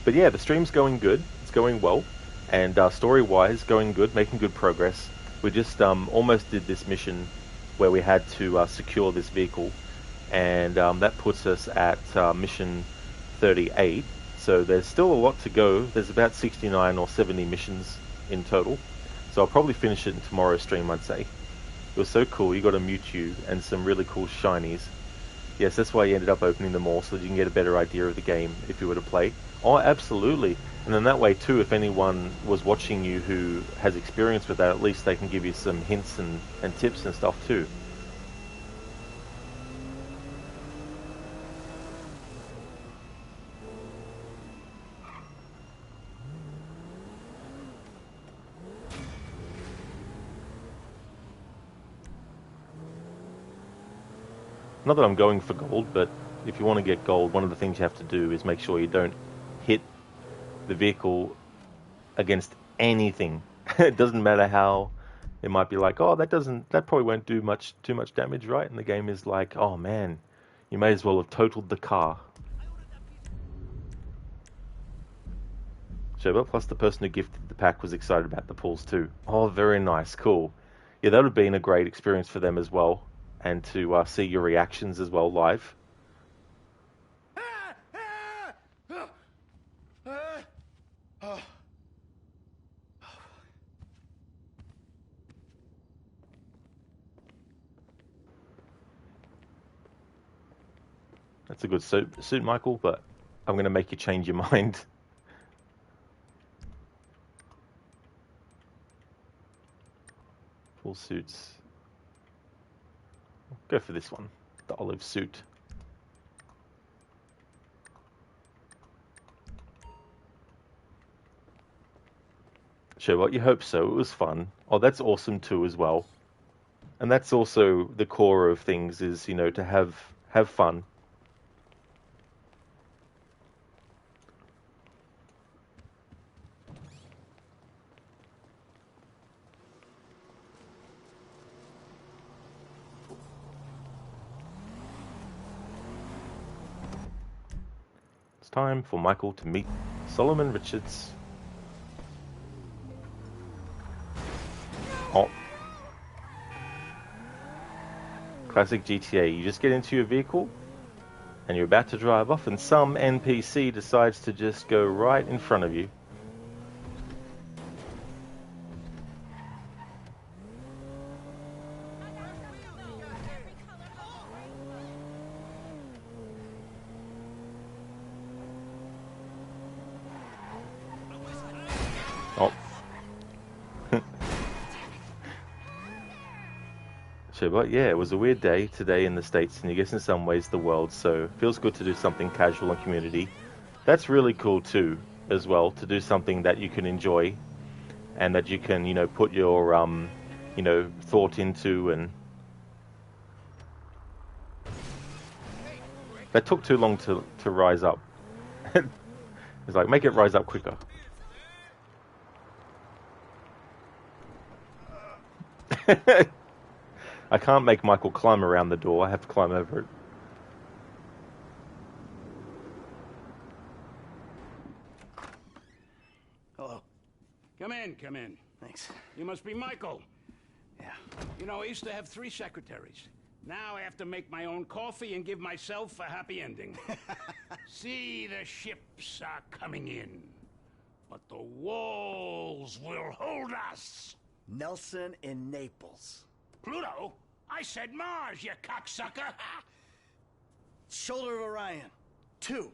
But yeah, the stream's going good. It's going well. And story-wise, going good, making good progress. We just almost did this mission where we had to secure this vehicle. And that puts us at mission 38. So there's still a lot to go. There's about 69 or 70 missions in total. So I'll probably finish it in tomorrow's stream, I'd say. It was so cool. You got a Mewtwo and some really cool shinies. Yes, that's why you ended up opening them all, so that you can get a better idea of the game if you were to play. Oh, absolutely. And then that way too, if anyone was watching you who has experience with that, at least they can give you some hints and tips and stuff too. Not that I'm going for gold, but if you want to get gold, one of the things you have to do is make sure you don't hit the vehicle against anything. It doesn't matter how. It might be like, oh, that probably won't do too much damage, right? And the game is like, oh man, you may as well have totaled the car. Sherbert, plus the person who gifted the pack was excited about the pools too. Oh, very nice, cool. Yeah, that would have been a great experience for them as well. and to see your reactions as well live. That's a good suit, Michael, but I'm going to make you change your mind. Full suits. Go for this one, the olive suit. Sure, well, you hope so. It was fun. Oh, that's awesome too as well. And that's also the core of things is, you know, to have fun. Time for Michael to meet Solomon Richards. Oh. Classic GTA. You just get into your vehicle and you're about to drive off and some NPC decides to just go right in front of you. But yeah, it was a weird day today in the States, and I guess in some ways the world, so it feels good to do something casual and community. That's really cool too, as well, to do something that you can enjoy and that you can, you know, put your, you know, thought into. And that took too long to rise up. It's like, make it rise up quicker. I can't make Michael climb around the door. I have to climb over it. Hello. Come in. Thanks. You must be Michael. Yeah. You know, I used to have 3 secretaries. Now I have to make my own coffee and give myself a happy ending. See, the ships are coming in, but the walls will hold us. Nelson in Naples. Pluto? I said Mars, you cocksucker! Shoulder of Orion. 2.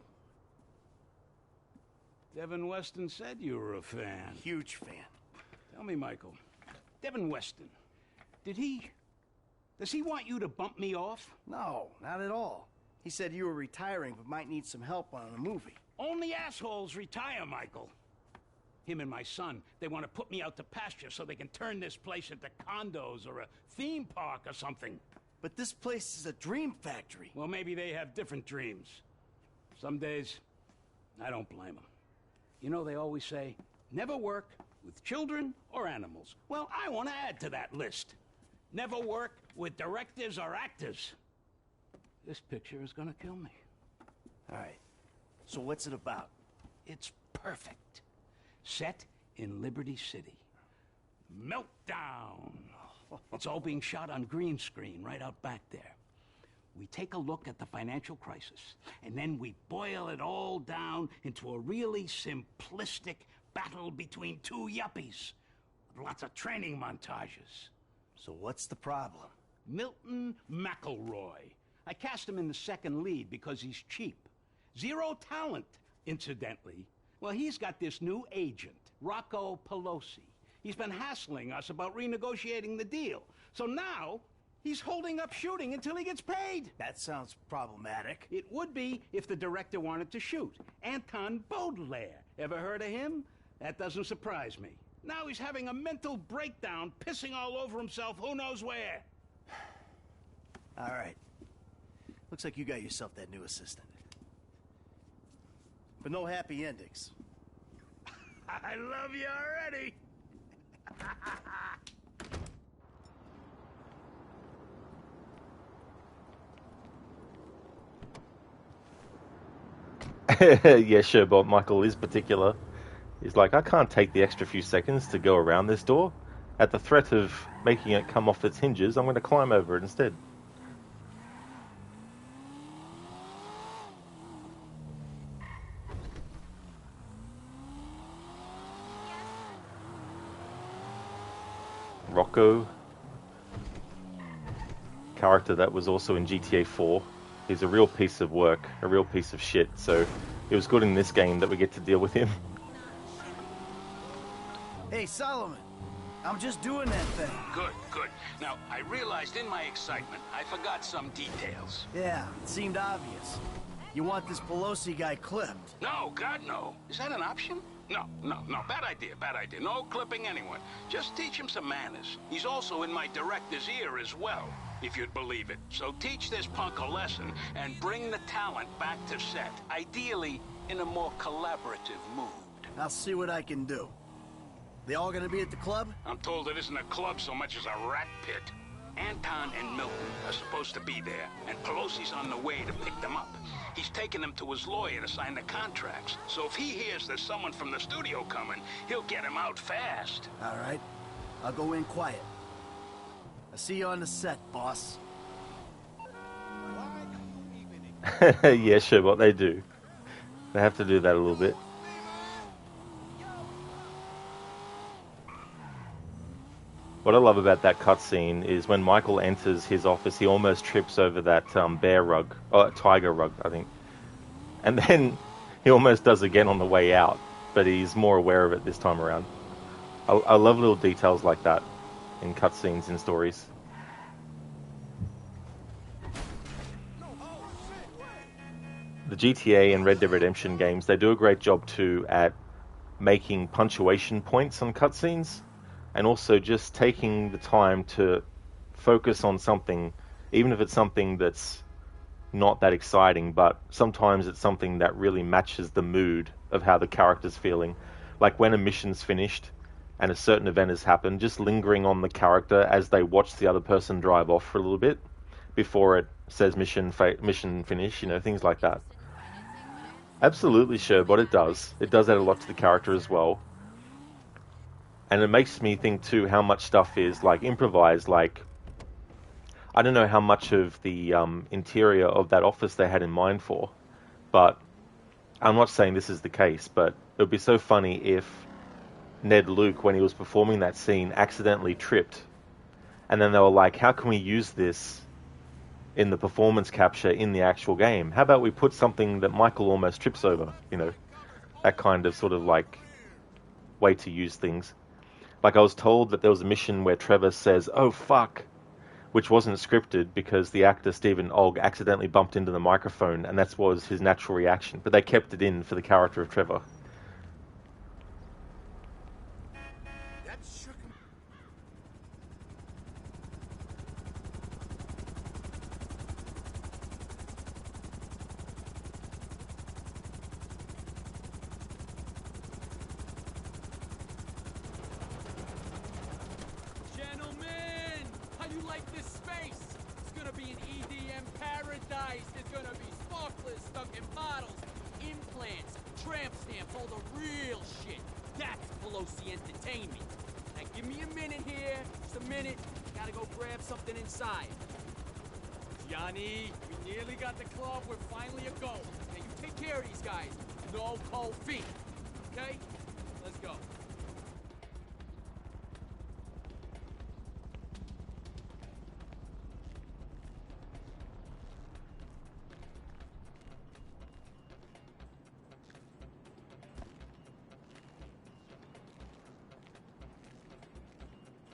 Devin Weston said you were a fan. Huge fan. Tell me, Michael, Devin Weston, does he want you to bump me off? No, not at all. He said you were retiring but might need some help on a movie. Only assholes retire, Michael. Him and my son, they want to put me out to pasture so they can turn this place into condos or a theme park or something. But this place is a dream factory. Well, maybe they have different dreams. Some days, I don't blame them. You know, they always say, never work with children or animals. Well, I want to add to that list. Never work with directors or actors. This picture is gonna kill me. All right, so what's it about? It's perfect. Set in Liberty City. Meltdown. It's all being shot on green screen right out back there. We take a look at the financial crisis, and then we boil it all down into a really simplistic battle between 2 yuppies with lots of training montages. So what's the problem? Milton McElroy. I cast him in the second lead because he's cheap. 0 talent, incidentally. Well, he's got this new agent, Rocco Pelosi. He's been hassling us about renegotiating the deal. So now, he's holding up shooting until he gets paid. That sounds problematic. It would be if the director wanted to shoot. Anton Baudelaire. Ever heard of him? That doesn't surprise me. Now he's having a mental breakdown, pissing all over himself who knows where. All right. Looks like you got yourself that new assistant. But no happy endings. I love you already. Yeah, sure, but Michael is particular. He's like, I can't take the extra few seconds to go around this door. At the threat of making it come off its hinges, I'm going to climb over it instead. Rocco character that was also in GTA 4. He's a real piece of work, a real piece of shit, so it was good in this game that we get to deal with him. Hey, Solomon. I'm just doing that thing. Good, good. Now, I realized in my excitement, I forgot some details. Yeah, it seemed obvious. You want this Pelosi guy clipped? No, God, no. Is that an option? No. Bad idea, bad idea. No clipping anyone. Just teach him some manners. He's also in my director's ear as well, if you'd believe it. So teach this punk a lesson and bring the talent back to set. Ideally, in a more collaborative mood. I'll see what I can do. They all gonna be at the club? I'm told it isn't a club so much as a rat pit. Anton and Milton are supposed to be there, and Pelosi's on the way to pick them up. He's taking them to his lawyer to sign the contracts. So if he hears there's someone from the studio coming, he'll get him out fast. All right. I'll go in quiet. I'll see you on the set, boss. Yeah, sure, what they do. They have to do that a little bit. What I love about that cutscene is when Michael enters his office, he almost trips over that tiger rug, I think. And then he almost does again on the way out, but he's more aware of it this time around. I love little details like that in cutscenes in stories. The GTA and Red Dead Redemption games, they do a great job too at making punctuation points on cutscenes. And also just taking the time to focus on something, even if it's something that's not that exciting, but sometimes it's something that really matches the mood of how the character's feeling. Like when a mission's finished and a certain event has happened, just lingering on the character as they watch the other person drive off for a little bit before it says mission finish, things like that. Absolutely sure, but it does. It does add a lot to the character as well. And it makes me think too how much stuff is like improvised. Like, I don't know how much of the interior of that office they had in mind for, but I'm not saying this is the case, but it would be so funny if Ned Luke, when he was performing that scene, accidentally tripped. And then they were like, how can we use this in the performance capture in the actual game? How about we put something that Michael almost trips over? That kind of sort of like way to use things. Like I was told that there was a mission where Trevor says, "Oh fuck," which wasn't scripted because the actor Stephen Ogg accidentally bumped into the microphone and that was his natural reaction. But they kept it in for the character of Trevor. Johnny, we nearly got the club. We're finally a go. Now you take care of these guys. No cold feet. Okay? Let's go.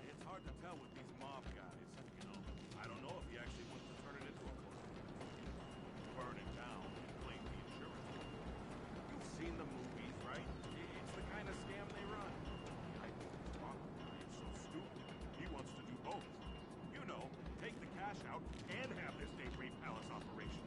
It's hard to tell with these mob guys, I don't know if he actually wants to turn it into a burn it down and claim the insurance. You've seen the movies, right? It's the kind of scam they run. I think Rocco guy is so stupid. He wants to do both. Take the cash out and have this Daybreak Palace operation.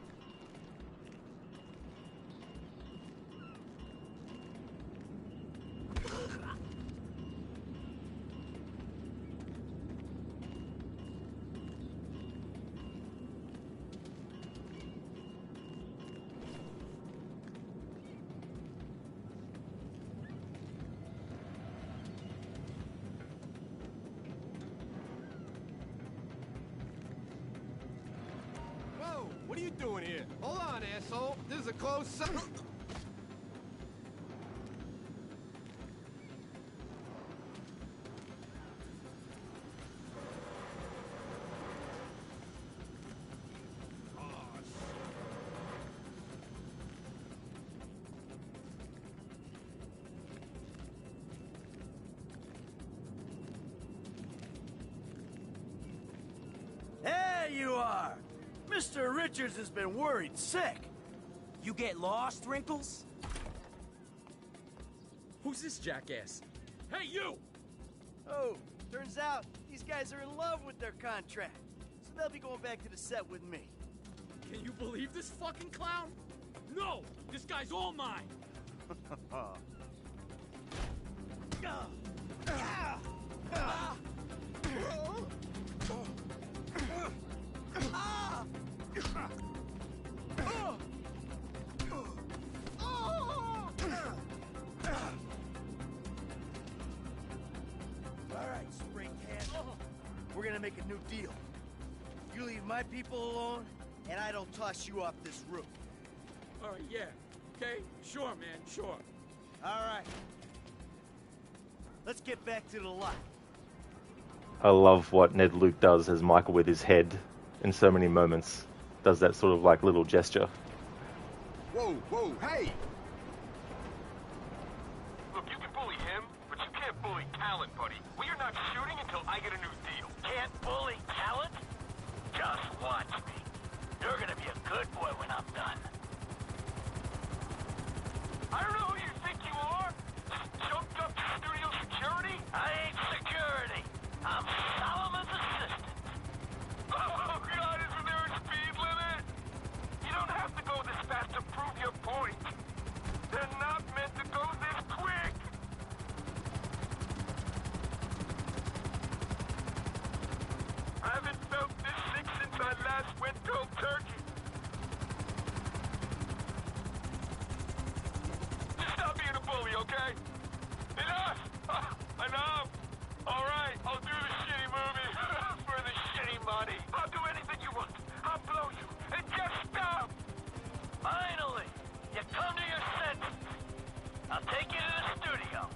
What are you doing here? Hold on, asshole. This is a closed site. Mr. Richards has been worried sick. You get lost, Wrinkles? Who's this jackass? Hey, you! Oh, turns out these guys are in love with their contract. So they'll be going back to the set with me. Can you believe this fucking clown? No! This guy's all mine! Alright, spray can. We're gonna make a new deal. You leave my people alone, and I don't toss you off this roof. Alright, yeah. Okay? Sure, man, sure. Alright. Let's get back to the lot. I love what Ned Luke does as Michael with his head in so many moments. Does that sort of like little gesture. Whoa, whoa, hey! Look, you can bully him, but you can't bully talent, buddy. We are not shooting until I get a new deal. Can't bully talent? Just watch me. You're gonna be a good boy when I'm done. I don't know who you think you are. Just jumped up to studio security? I ain't security. I'm Solomon's assistant. Oh, God, isn't there a speed limit? You don't have to go this fast to prove your point. They're not meant to go this quick. I haven't felt this sick since I last went cold turkey. Just stop being a bully, okay? Enough! Enough! All right, I'll do the shitty movie for the shitty money. I'll do anything you want. I'll blow you. And just stop! Finally, you come to your senses. I'll take you to the studio.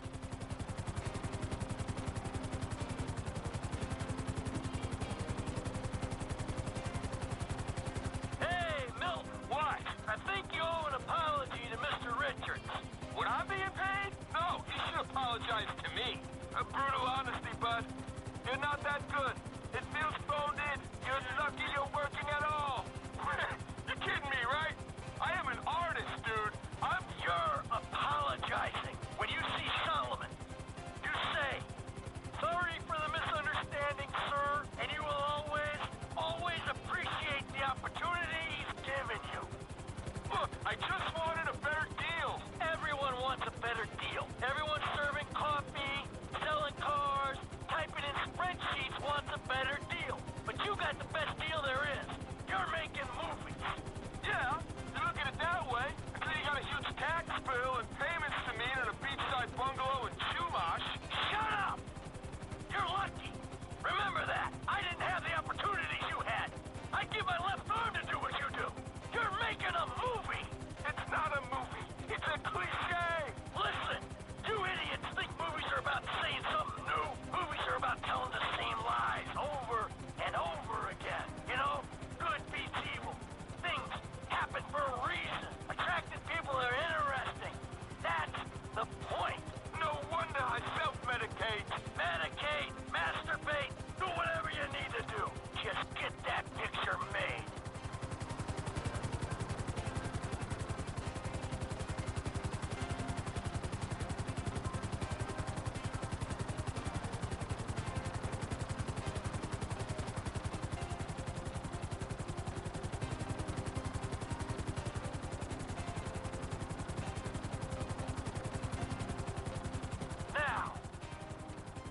Hey, Milton. What? I think you owe an apology to Mr. Richards. Would I be paid? No, you should apologize to me. Brutal honesty, bud. You're not that good. It feels phoned in. You're lucky you're working at all. You're kidding me, right? I am an artist, dude. You're apologizing. When you see Solomon, you say, "Sorry for the misunderstanding, sir," and you will always appreciate the opportunity he's given you. Look, I just wanted a better deal. Everyone wants a better deal. Everyone serving coffee, selling cars, typing in spreadsheets wants a better deal. But you got the best deal there is. You're making movies. Yeah, you look at it that way. And then you got a huge tax bill and payments to meet at a beachside bungalow in Chumash. Shut up! You're lucky. Remember that. I didn't have the opportunities you had. I give my left arm to do what you do. You're making a movie. It's not a movie. It's a cliche. Listen, you idiots think movies are about saying something new. Movies are about telling the same lies over and over again. You know, good beats evil. Things happen for a reason. Attractive people are interesting. That's the point. No wonder I self-medicate. Medicate, masturbate, do whatever you need to do. Just get that picture made. Now,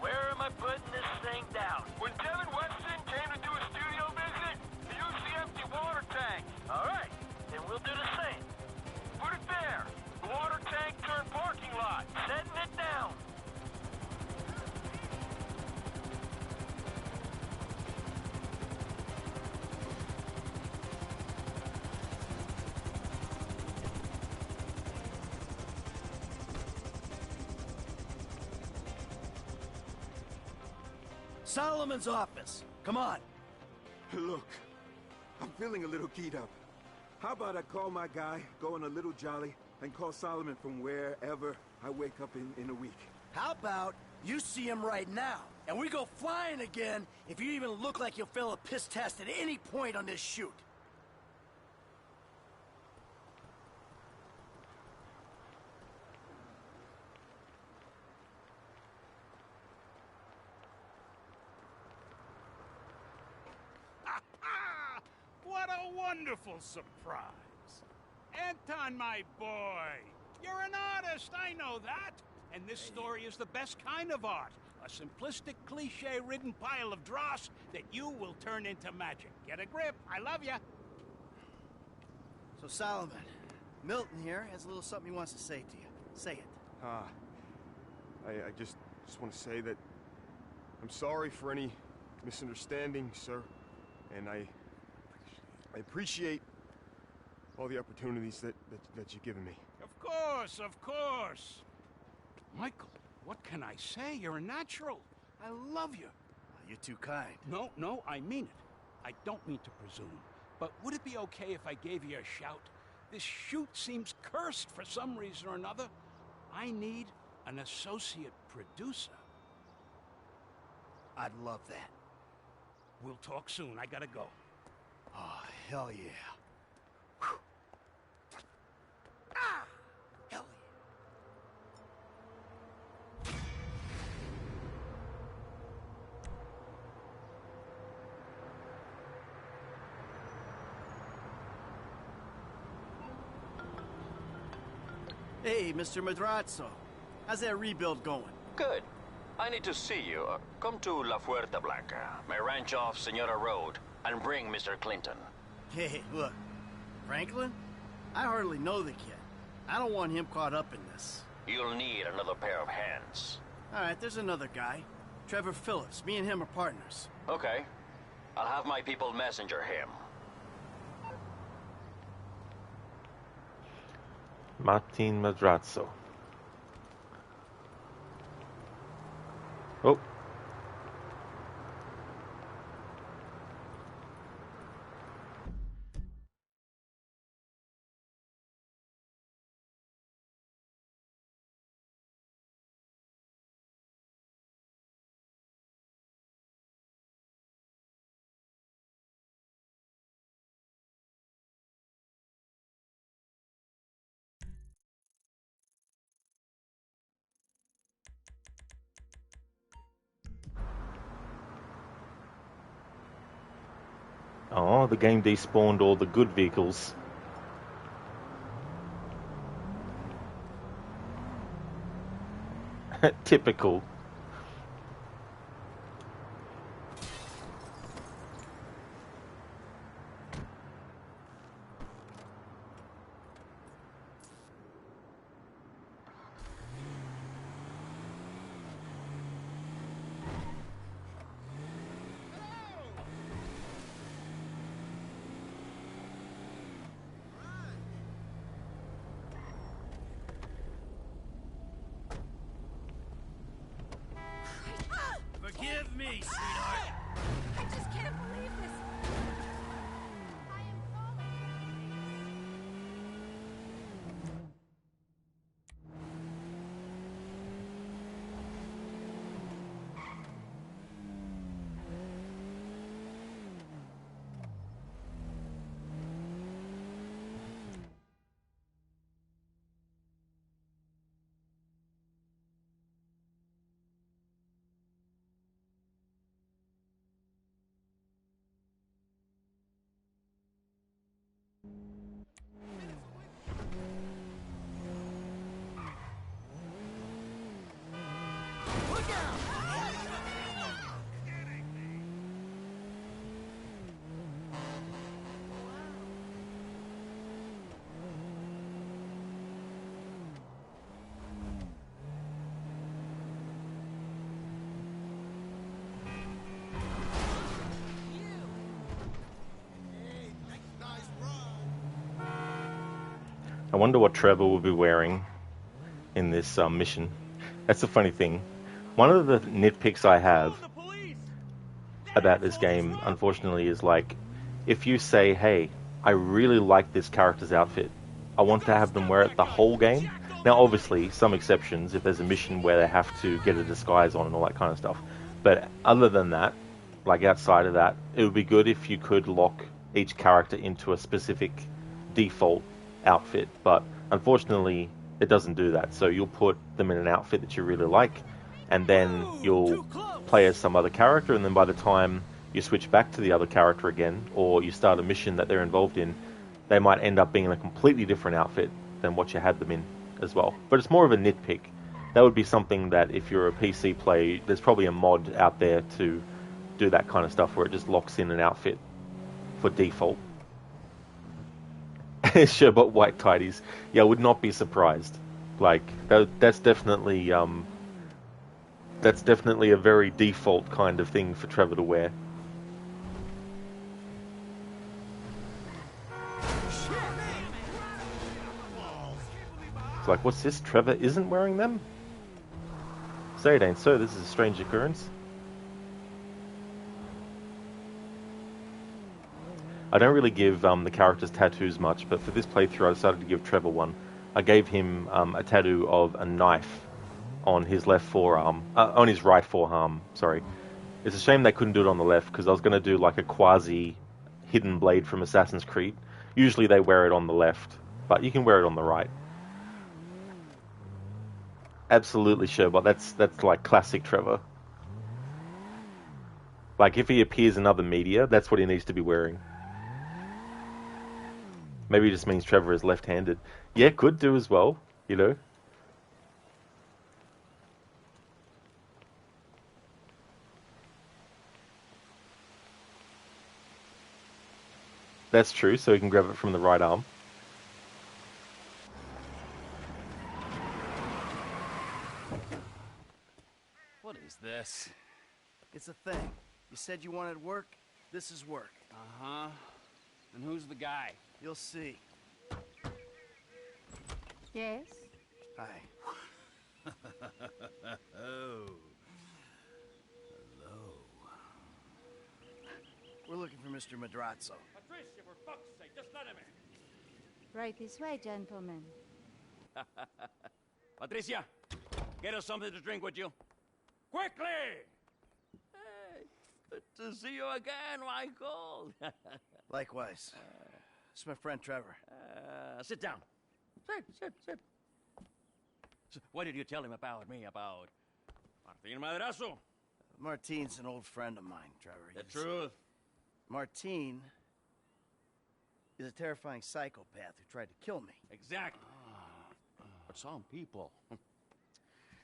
where am I putting this thing down? When Devin Weston came to do a studio visit, he used the empty water tank. All right, then we'll do the same. Put it there. The water tank turned parking lot. Setting it down. Solomon's office. Come on. Look, I'm feeling a little keyed up. How about I call my guy, go on a little jolly, and call Solomon from wherever I wake up in a week? How about you see him right now, and we go flying again if you even look like you'll fail a piss test at any point on this shoot? wonderful surprise. Anton, my boy, you're an artist, I know that. And this story is the best kind of art. A simplistic, cliche-ridden pile of dross that you will turn into magic. Get a grip, I love ya. So, Solomon, Milton here has a little something he wants to say to you. Say it. I just want to say that I'm sorry for any misunderstanding, sir. And I appreciate all the opportunities that you've given me. Of course, of course. Michael, what can I say? You're a natural. I love you. You're too kind. No, I mean it. I don't mean to presume. But would it be okay if I gave you a shout? This shoot seems cursed for some reason or another. I need an associate producer. I'd love that. We'll talk soon. I gotta go. Oh, hell yeah. Hell yeah. Hey, Mr. Madrazo. How's that rebuild going? Good. I need to see you. Come to La Fuerta Blanca, my ranch off Senora Road, and bring Mr. Clinton. Hey, look. Franklin? I hardly know the kid. I don't want him caught up in this. You'll need another pair of hands. All right, there's another guy. Trevor Phillips. Me and him are partners. Okay. I'll have my people messenger him. Martin Madrazo. Oh. Oh, the game despawned all the good vehicles. Typical. Forgive me, sweetheart. I just can't believe this. I am I wonder what Trevor will be wearing in this mission. That's the funny thing. One of the nitpicks I have about this game, unfortunately, is like, if you say, hey, I really like this character's outfit, I want to have them wear it the whole game. Now, obviously, some exceptions, if there's a mission where they have to get a disguise on and all that kind of stuff. But other than that, like outside of that, it would be good if you could lock each character into a specific default outfit, but unfortunately it doesn't do that. So you'll put them in an outfit that you really like, and then you'll play as some other character, and then by the time you switch back to the other character again, or you start a mission that they're involved in, they might end up being in a completely different outfit than what you had them in as well. But it's more of a nitpick. That would be something that if you're a PC player, there's probably a mod out there to do that kind of stuff where it just locks in an outfit for default. Sherbot white tidies. Yeah, I would not be surprised. Like, that's definitely a very default kind of thing for Trevor to wear. It's like, what's this? Trevor isn't wearing them? Say it ain't so, this is a strange occurrence. I don't really give the characters tattoos much, but for this playthrough I decided to give Trevor one. I gave him a tattoo of a knife on his left forearm, on his right forearm, sorry. It's a shame they couldn't do it on the left, because I was going to do like a quasi hidden blade from Assassin's Creed. Usually they wear it on the left, but you can wear it on the right. Absolutely, Sherbot. That's like classic Trevor. Like, if he appears in other media, that's what he needs to be wearing. Maybe it just means Trevor is left-handed. Yeah, could do as well, you know. That's true, so he can grab it from the right arm. What is this? It's a thing. You said you wanted work. This is work. Uh-huh. And who's the guy? You'll see. Yes? Hi. Oh. Hello. We're looking for Mr. Madrazo. Patricia, for fuck's sake, just let him in. Right this way, gentlemen. Patricia, get us something to drink, would you? Quickly! Hey, good to see you again, Michael. Likewise. It's my friend Trevor. Sit down. Sit. So what did you tell him about me, about Martin Madrazo? Martin's an old friend of mine, Trevor. The truth. Martin is a terrifying psychopath who tried to kill me. Exactly. But some people,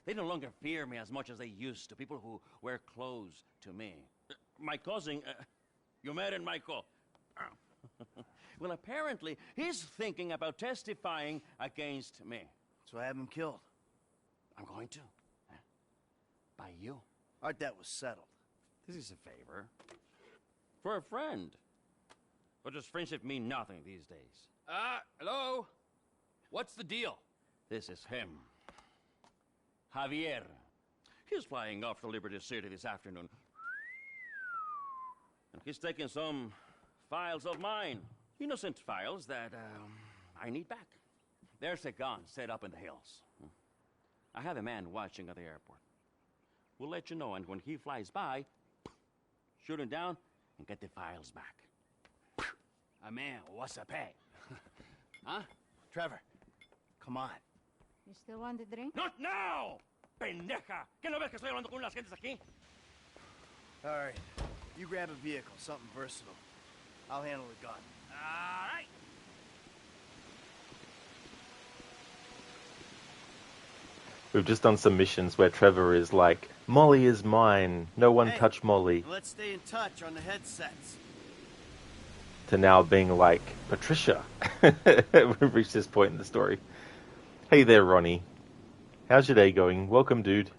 they no longer fear me as much as they used to. People who wear clothes to me. My cousin, you met him, Michael. Well, apparently, he's thinking about testifying against me. So I have him killed. I'm going to. By you. Our debt was settled. This is a favor. For a friend. But does friendship mean nothing these days? Hello? What's the deal? This is him. Javier. He's flying off to Liberty City this afternoon. And he's taking some files of mine. Innocent files that, I need back. There's a gun set up in the hills. I have a man watching at the airport. We'll let you know, and when he flies by, shoot him down and get the files back. A man, what's a pay? Huh? Trevor, come on. You still want the drink? Not now! Pendeja! ¿Qué no ves que estoy hablando con las gentes aquí? All right. You grab a vehicle, something versatile. I'll handle the gun. All right. We've just done some missions where Trevor is like, Molly is mine, no one touch Molly. Let's stay in touch on the headsets. To now being like, Patricia. We've reached this point in the story. Hey there, Ronnie. How's your day going? Welcome, dude.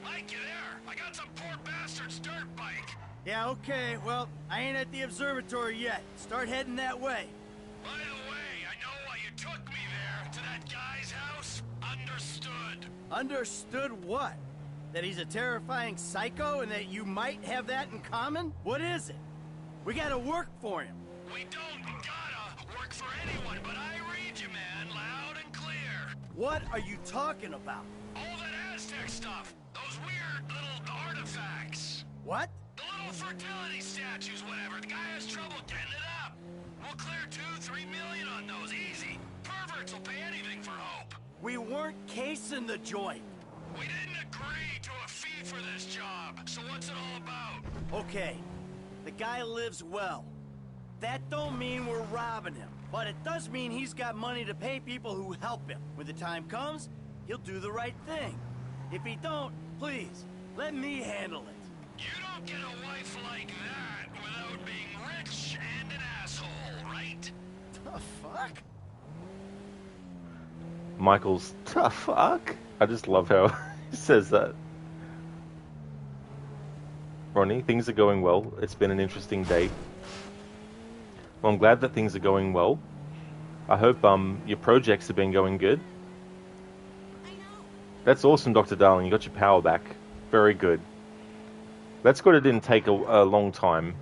Mike, you there? I got some poor bastard's dirt bike. Yeah, okay. Well, I ain't at the observatory yet. Start heading that way. By the way, I know why you took me there, to that guy's house. Understood. Understood what? That he's a terrifying psycho and that you might have that in common? What is it? We gotta work for him. We don't gotta work for anyone, but I read you, man, loud and clear. What are you talking about? All that Aztec stuff. Those weird little artifacts. What? The little fertility statues, whatever. The guy has trouble getting it up. We'll clear 2-3 million on those, easy. Perverts will pay anything for hope. We weren't casing the joint. We didn't agree to a fee for this job, so what's it all about? Okay, the guy lives well. That don't mean we're robbing him, but it does mean he's got money to pay people who help him. When the time comes, he'll do the right thing. If he don't, please, let me handle it. You don't get a wife like that without being rich and an asshole, right? The fuck? Michael's tough fuck. I just love how he says that. Ronnie, things are going well. It's been an interesting day. Well, I'm glad that things are going well. I hope your projects have been going good. That's awesome, Dr. Darling. You got your power back. Very good. That's good it didn't take a long time.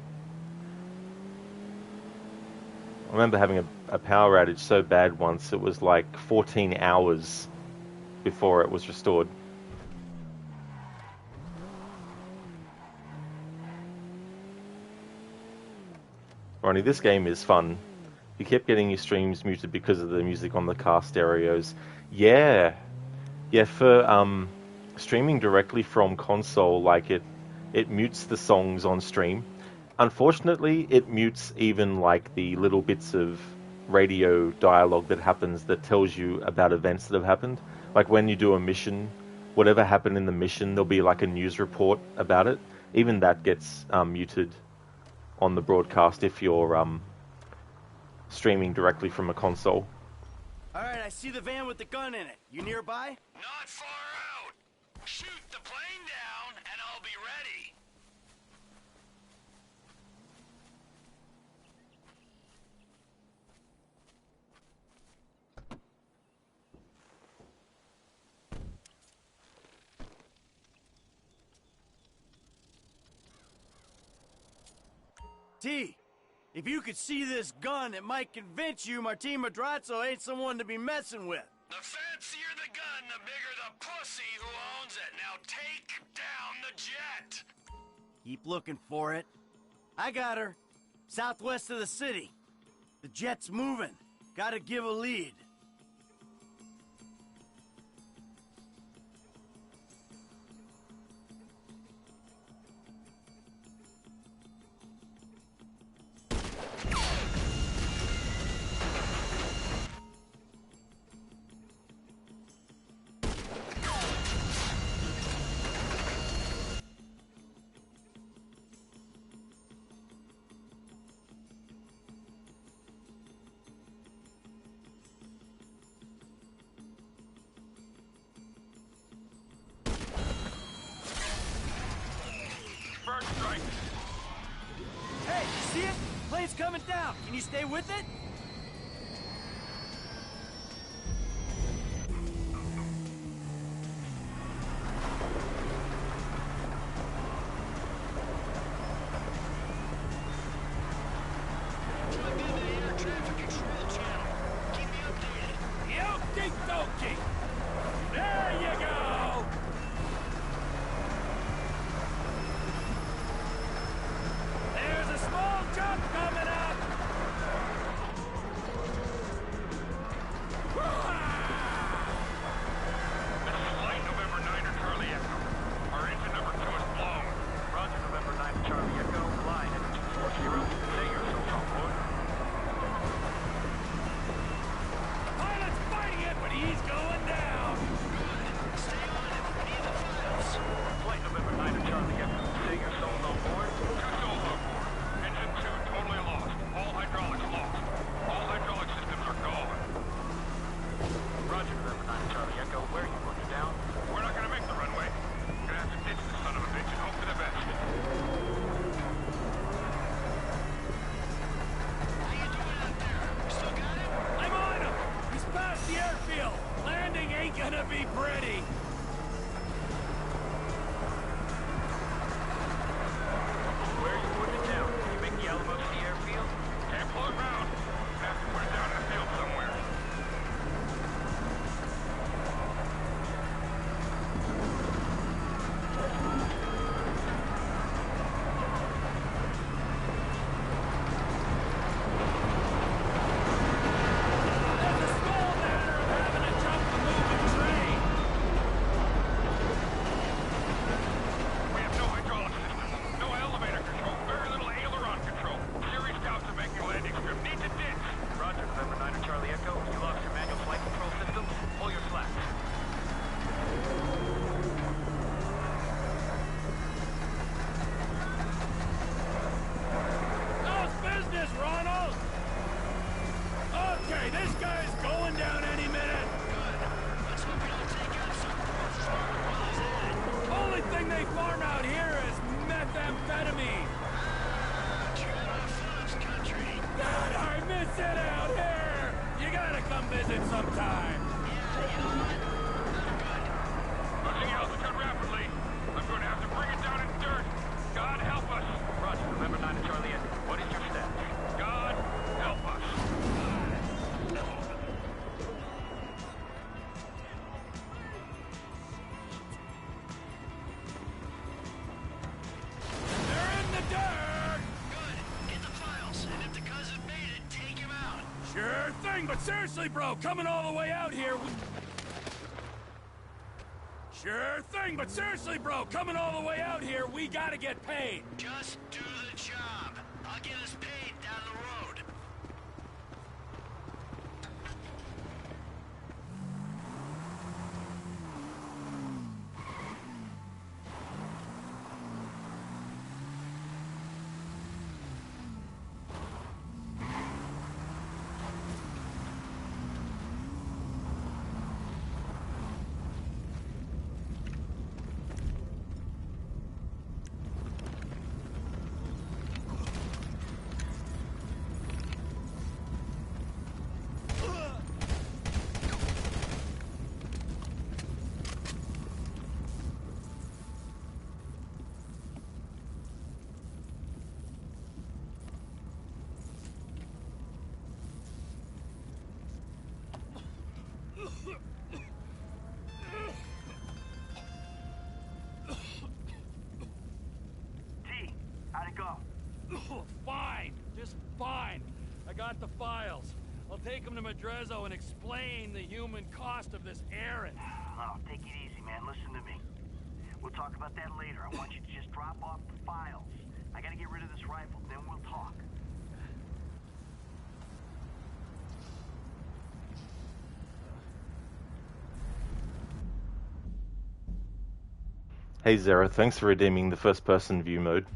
I remember having a power outage so bad once, it was like 14 hours before it was restored. Ronnie, this game is fun. You kept getting your streams muted because of the music on the car stereos. Yeah, for streaming directly from console, like it mutes the songs on stream. Unfortunately, it mutes even like the little bits of radio dialogue that happens that tells you about events that have happened. Like when you do a mission, whatever happened in the mission, there'll be like a news report about it. Even that gets muted on the broadcast if you're streaming directly from a console. Alright, I see the van with the gun in it. You nearby? Not far out. Shoot the plane down and I'll be ready. T, if you could see this gun, it might convince you Martin Madrazo ain't someone to be messing with. The fancier the gun, the bigger the pussy who owns it. Now take down the jet. Keep looking for it. I got her. Southwest of the city. The jet's moving. Gotta give a lead. Hey, see it? Plane's coming down. Can you stay with it? There you go! There's a small jump coming up! thing, but seriously, bro, coming all the way out here... Sure thing, but seriously, bro, coming all the way out here, we gotta get paid. Just do the job. I'll get us paid down the road. Fine, just fine. I got the files. I'll take them to Madrazo and explain the human cost of this errand. Oh, take it easy, man. Listen to me. We'll talk about that later. I want you to just drop off the files. I gotta get rid of this rifle, then we'll talk. Hey Zera, thanks for redeeming the first-person view mode.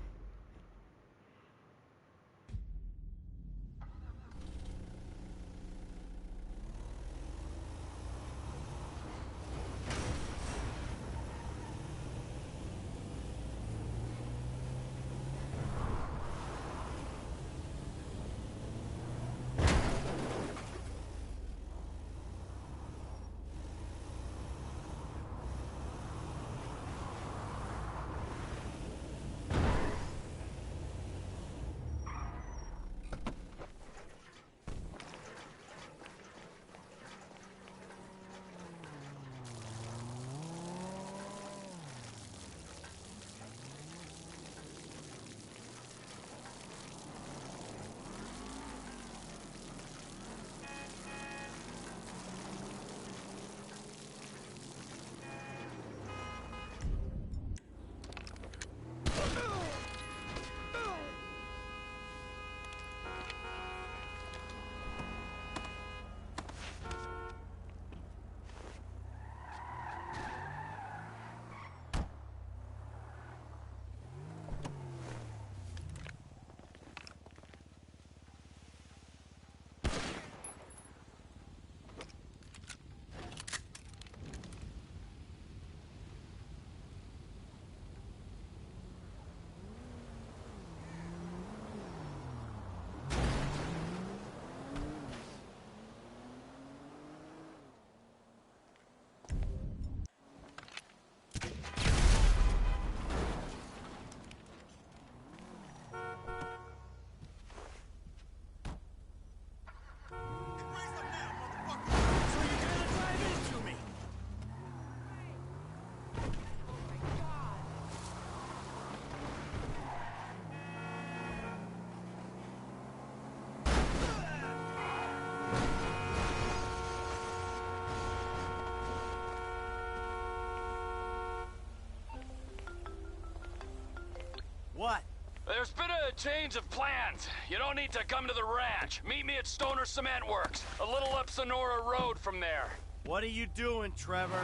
What? There's been a change of plans. You don't need to come to the ranch. Meet me at Stoner Cement Works, a little up Sonora Road from there. What are you doing, Trevor?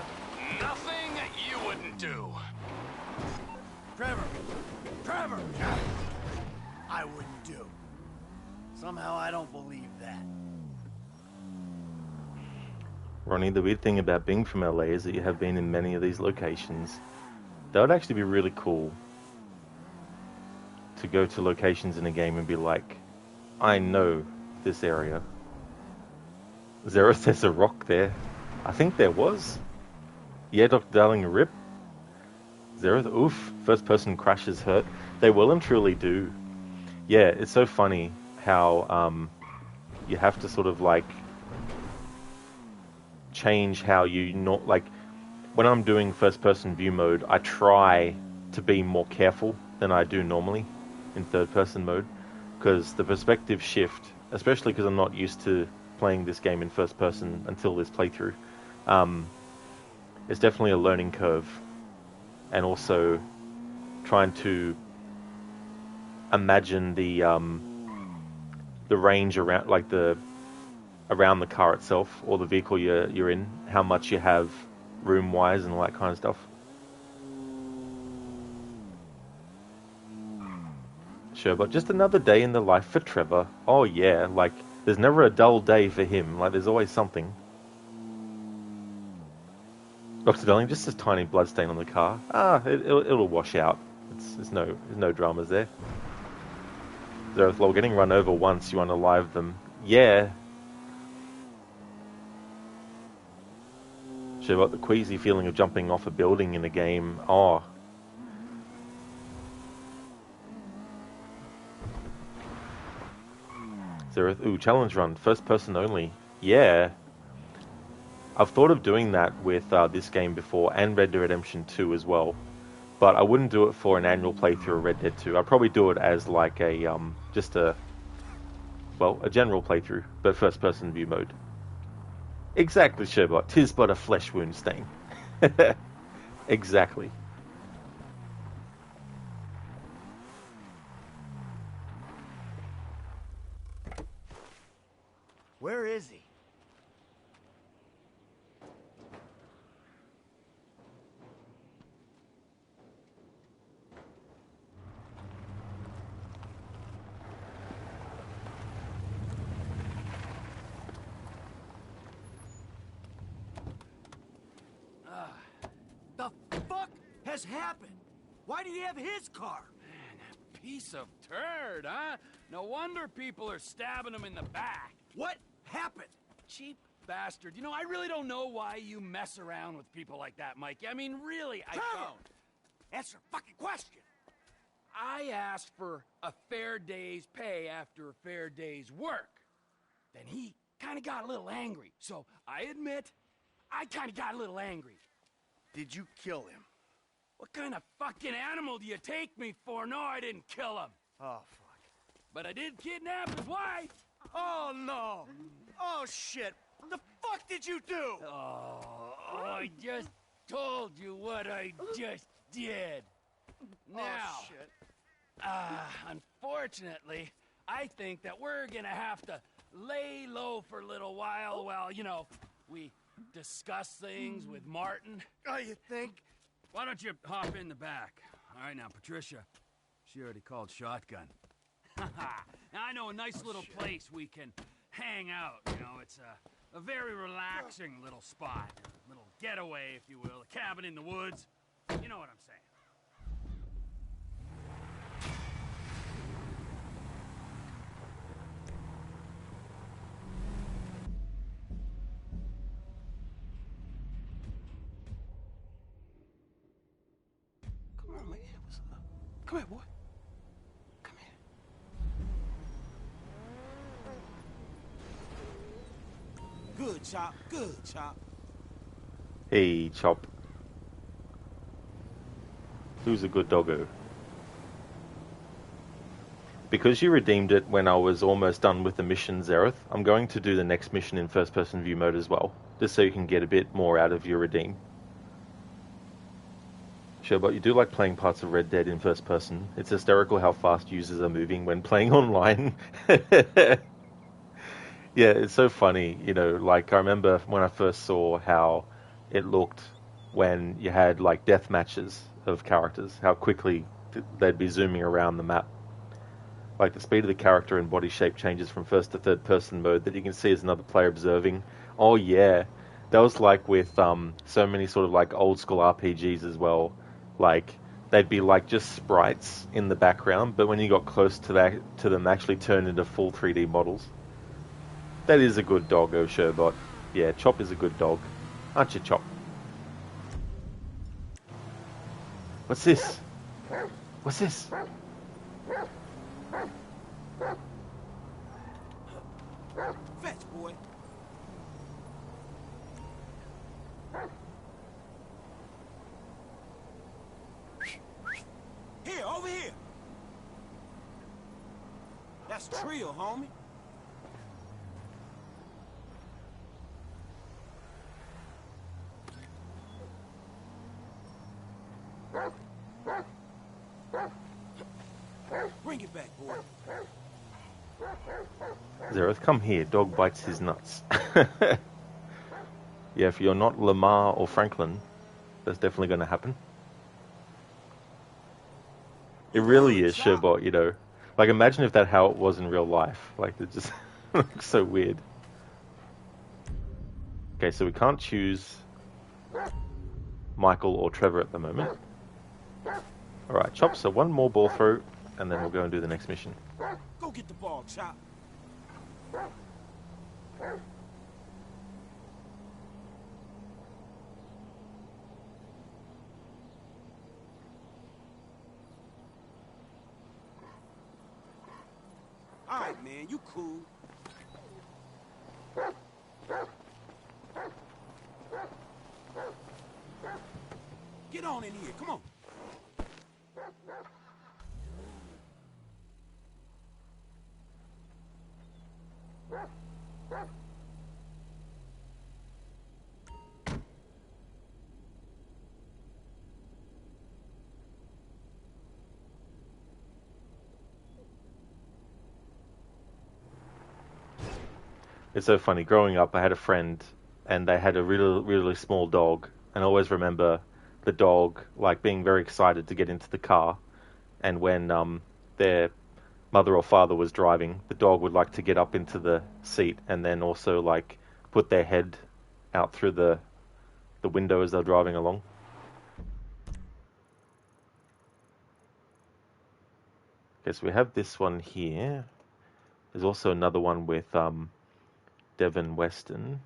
Nothing you wouldn't do. Trevor! Trevor! I wouldn't do. Somehow I don't believe that. Ronnie, the weird thing about being from LA is that you have been in many of these locations. That would actually be really cool to go to locations in a game and be like, I know this area. Zereth, there's a rock there. I think there was. Yeah, Dr. Darling, rip. Zereth, oof, first person crashes hurt. They well and truly do. Yeah, it's so funny how you have to sort of like change how you not like when I'm doing first person view mode, I try to be more careful than I do normally in third person mode, because the perspective shift, especially because I'm not used to playing this game in first person until this playthrough. It's definitely a learning curve, and also trying to imagine the range around, like around the car itself or the vehicle you're in, how much you have room wise and all that kind of stuff. Sure, but just another day in the life for Trevor. Oh yeah, like there's never a dull day for him. Like there's always something. Dr. Darling, just a tiny bloodstain on the car. It'll wash out. There's no dramas there. We're getting run over once. You unalive them. Yeah. Sure, but the queasy feeling of jumping off a building in a game. Oh. Ooh, challenge run, first person only. Yeah. I've thought of doing that with this game before, and Red Dead Redemption 2 as well. But I wouldn't do it for an annual playthrough of Red Dead 2. I'd probably do it as like a, a general playthrough, but first person view mode. Exactly, Sherbot. 'Tis but a flesh wound stain. Exactly. Where is he? The fuck has happened? Why do you have his car? Man, that piece of turd, huh? No wonder people are stabbing him in the back. What happened? Cheap bastard. You know, I really don't know why you mess around with people like that, Mikey. I mean, really, I don't. Answer a fucking question. I asked for a fair day's pay after a fair day's work. Then he kind of got a little angry. So I admit, I kind of got a little angry. Did you kill him? What kind of fucking animal do you take me for? No, I didn't kill him. Oh, fuck. But I did kidnap his wife. Oh, no. Oh, shit. What the fuck did you do? Oh, I just told you what I just did. Now, oh, shit. Unfortunately, I think that we're gonna have to lay low for a little while you know, we discuss things with Martin. Oh, you think? Why don't you hop in the back? All right, now, Patricia, she already called shotgun. Now, I know a nice little place we can hang out, you know, it's a very relaxing little spot. A little getaway, if you will, a cabin in the woods. You know what I'm saying. Come on, man. What's up? Come here, boy. Come here. Good, Chop. Good, Chop. Hey, Chop. Who's a good doggo? Because you redeemed it when I was almost done with the mission, Zereth, I'm going to do the next mission in first-person view mode as well, just so you can get a bit more out of your redeem. Sure, but you do like playing parts of Red Dead in first person. It's hysterical how fast users are moving when playing online. Yeah, it's so funny, you know, like I remember when I first saw how it looked when you had like death matches of characters, how quickly they'd be zooming around the map. Like the speed of the character and body shape changes from first to third person mode that you can see as another player observing. Oh yeah, that was like with so many sort of like old school RPGs as well. Like they'd be like just sprites in the background, but when you got close to them actually turn into full 3D models. That is a good dog, oh Sherbot. Yeah, Chop is a good dog. Aren't you, Chop? What's this? What's this? Fetch, boy. Here, over here. That's Trio, homie. Zeroth, come here. Dog bites his nuts. Yeah, if you're not Lamar or Franklin, that's definitely going to happen. It really is, Sherbot, you know. Like, imagine if that's how it was in real life. Like, it just looks so weird. Okay, so we can't choose Michael or Trevor at the moment. Alright, Chop, so one more ball throw, and then we'll go and do the next mission. Go get the ball, Chop. All right, man, you cool. Get on in here, come on. It's so funny. Growing up, I had a friend, and they had a really, really small dog. And I always remember the dog, like, being very excited to get into the car. And when their mother or father was driving, the dog would like to get up into the seat and then also, like, put their head out through the window as they're driving along. Okay, so we have this one here. There's also another one with Devin Weston.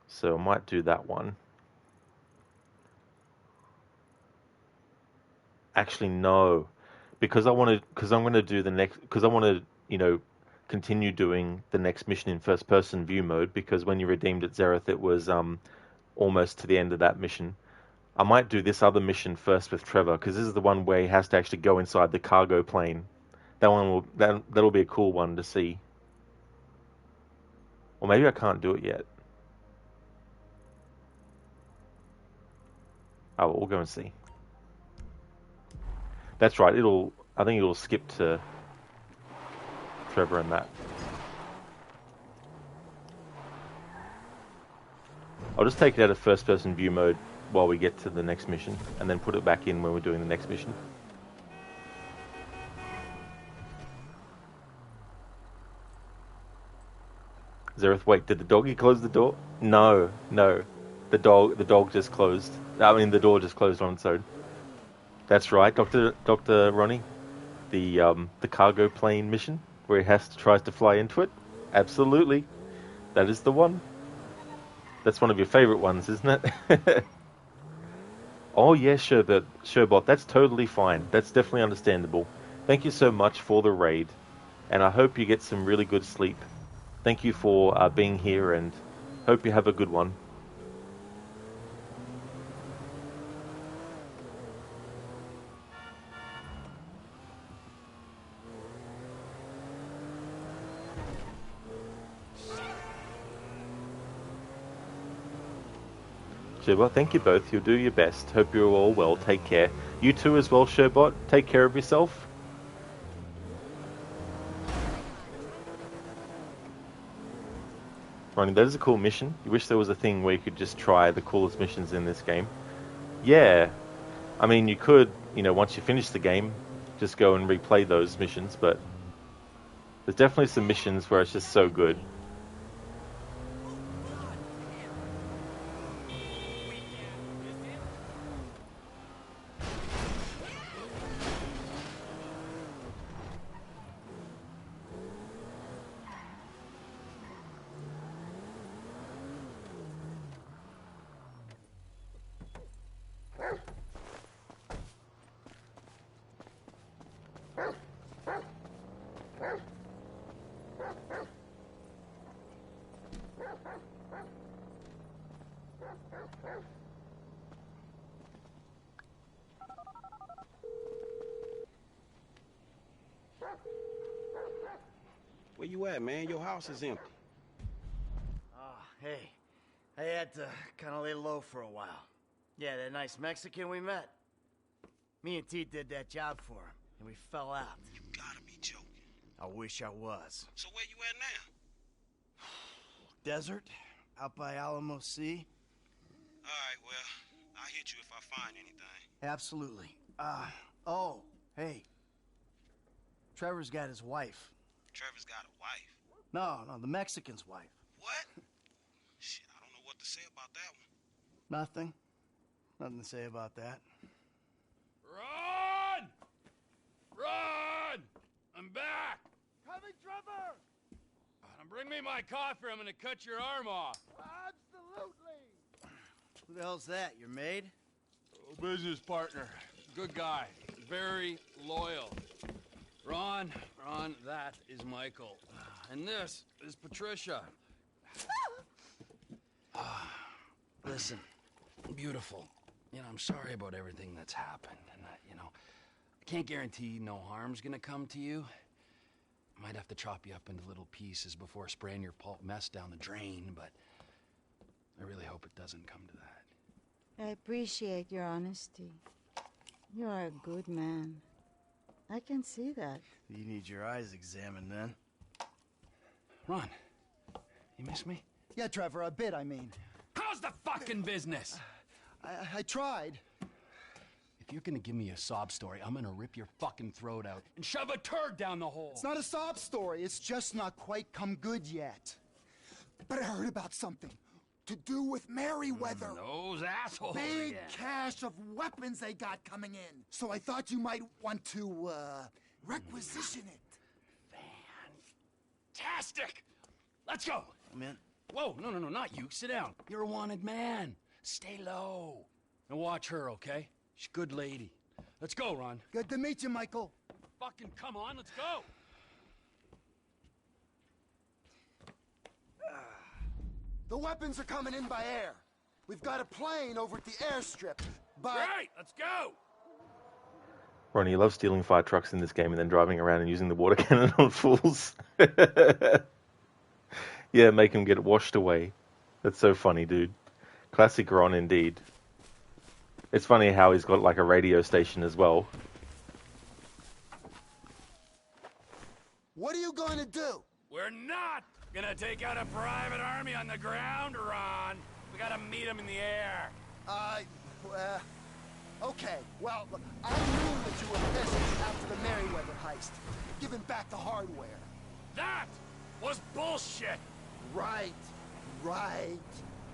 So I might do that one. Actually, no, because I'm going to do the next, because I want to, you know, continue doing the next mission in first-person view mode, because when you redeemed at Zereth, it was almost to the end of that mission. I might do this other mission first with Trevor, because this is the one where he has to actually go inside the cargo plane. That one will, that'll be a cool one to see. Or maybe I can't do it yet. Oh, we'll go and see. That's right, I think it'll skip to Trevor and that. I'll just take it out of first person view mode while we get to the next mission, and then put it back in when we're doing the next mission. Zereth, wait, did the doggy close the door? No. The dog just closed. I mean, the door just closed on its own. That's right, Dr. Ronnie. The cargo plane mission, where he tries to fly into it. Absolutely. That is the one. That's one of your favorite ones, isn't it? Oh, yeah, Sherbot, that's totally fine. That's definitely understandable. Thank you so much for the raid, and I hope you get some really good sleep. Thank you for being here, and hope you have a good one. Sherbot, thank you both. You'll do your best. Hope you're all well. Take care. You too as well, Sherbot. Take care of yourself. Ronnie, that is a cool mission. You wish there was a thing where you could just try the coolest missions in this game. Yeah. I mean, you could, you know, once you finish the game, just go and replay those missions, but there's definitely some missions where it's just so good. Where you at, man? Your house is empty. Hey. I had to kind of lay low for a while. Yeah, that nice Mexican we met. Me and T did that job for him, and we fell out. You gotta be joking. I wish I was. So where you at now? Desert, out by Alamo Sea. All right, well, I'll hit you if I find anything. Absolutely. Oh, hey. Trevor's got his wife. Trevor's got a wife? No, the Mexican's wife. What? Shit, I don't know what to say about that one. Nothing. Nothing to say about that. Run! Run! I'm back! Coming, Trevor! Bring me my coffee. I'm gonna cut your arm off. Absolutely! Who the hell's that? Your maid? Business partner. Good guy. Very loyal. Ron, that is Michael. And this is Patricia. Listen, beautiful. You know, I'm sorry about everything that's happened. And, I can't guarantee no harm's gonna come to you. I might have to chop you up into little pieces before spraying your pulp mess down the drain, but I really hope it doesn't come to that. I appreciate your honesty. You are a good man. I can see that. You need your eyes examined, then. Ron, you miss me? Yeah, Trevor, a bit, I mean. How's the fucking business? I tried. If you're gonna give me a sob story, I'm gonna rip your fucking throat out and shove a turd down the hole. It's not a sob story. It's just not quite come good yet. But I heard about something to do with Merryweather. Those assholes. Big cache of weapons they got coming in. So I thought you might want to, requisition it. Fantastic! Let's go! I'm in. Whoa, no, not you. Sit down. You're a wanted man. Stay low. And watch her, okay? She's a good lady. Let's go, Ron. Good to meet you, Michael. Fucking come on, let's go! The weapons are coming in by air. We've got a plane over at the airstrip, but... Right, let's go! Ronnie, you love stealing fire trucks in this game and then driving around and using the water cannon on fools. Yeah, make him get washed away. That's so funny, dude. Classic Ron indeed. It's funny how he's got like a radio station as well. What are you going to do? We're not gonna take out a private army on the ground, Ron. We gotta meet them in the air. Okay. Well, look, I knew that you were pissed after the Merryweather heist, giving back the hardware. That was bullshit! Right.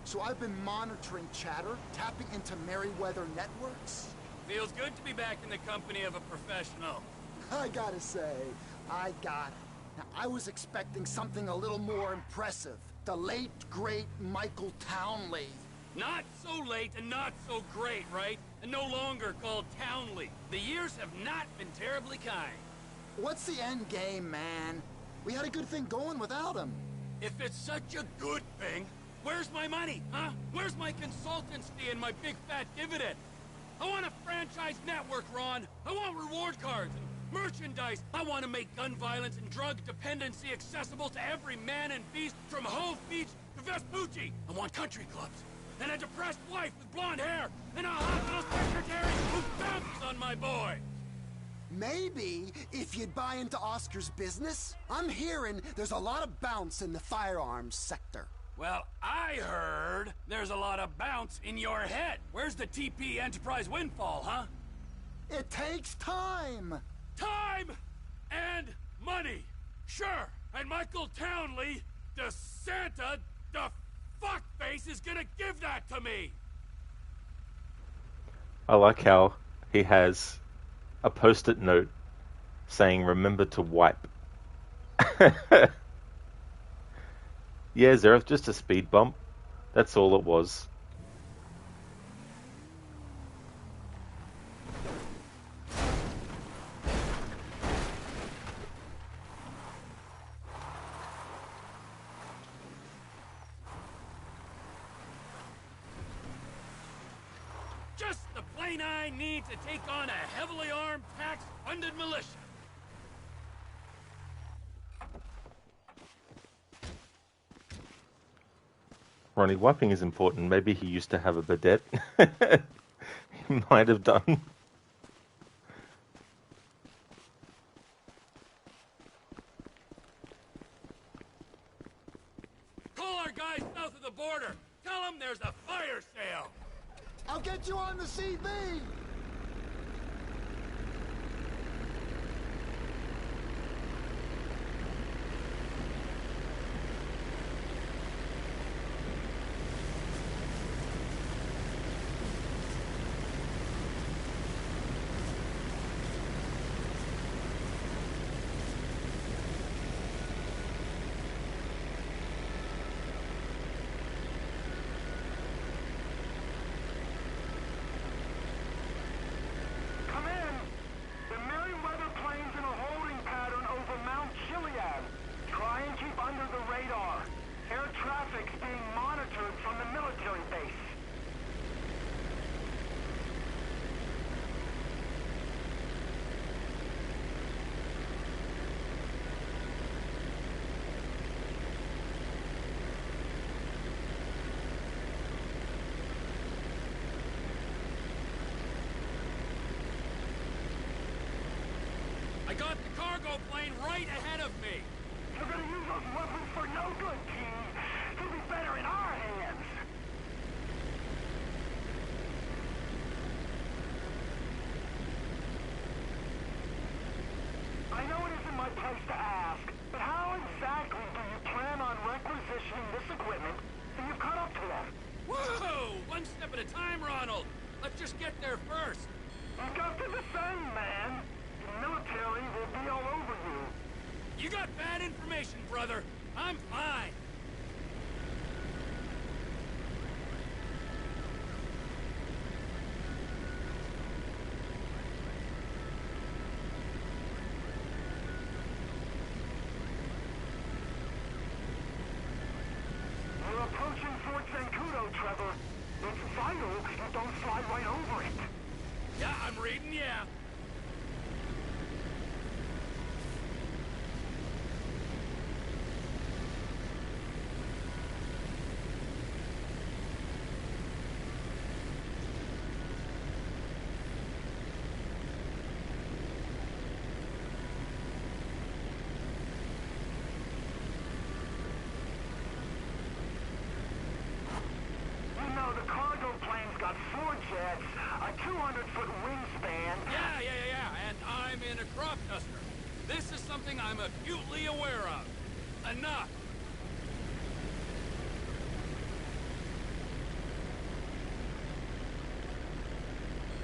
So I've been monitoring chatter, tapping into Merryweather networks. Feels good to be back in the company of a professional. I gotta say, I got it. Now, I was expecting something a little more impressive. The late, great Michael Townley. Not so late and not so great, right? And no longer called Townley. The years have not been terribly kind. What's the end game, man? We had a good thing going without him. If it's such a good thing, where's my money, huh? Where's my consultants fee and my big fat dividend? I want a franchise network, Ron. I want reward cards and merchandise. I want to make gun violence and drug dependency accessible to every man and beast from Hove Beach to Vespucci. I want country clubs and a depressed wife with blonde hair and a hospital secretary who bounces on my boy. Maybe if you'd buy into Oscar's business. I'm hearing there's a lot of bounce in the firearms sector. Well, I heard there's a lot of bounce in your head. Where's the TP Enterprise windfall, huh? It takes time. Time and money. Sure, and Michael Townley, the Santa, the fuckface, is gonna give that to me. I like how he has a post-it note saying, remember to wipe. Yeah, Zereth, just a speed bump. That's all it was. Just the plane I need to take on a heavily armed, tax-funded militia. Ronnie, wiping is important. Maybe he used to have a bidet. He might have done. guys south of the border. Tell them there's a fire sale. I'll get you on the CV. I got the cargo plane right ahead of me. You're gonna use those weapons for no good, King. He'll be better in our hands. I know it isn't my place to ask, but how exactly do you plan on requisitioning this equipment so you've caught up to them? Whoa! One step at a time, Ronald. Let's just get there first. You got to the same, man. The military will be all over you. You got bad information, brother. I'm fine. We're approaching Fort Zancudo, Trevor. It's vital you don't fly right over it. Yeah, I'm reading, yeah. You know, the cargo plane's got 4 jets, a 200-foot wingspan. Yeah, and I'm in a crop duster. This is something I'm acutely aware of. Enough.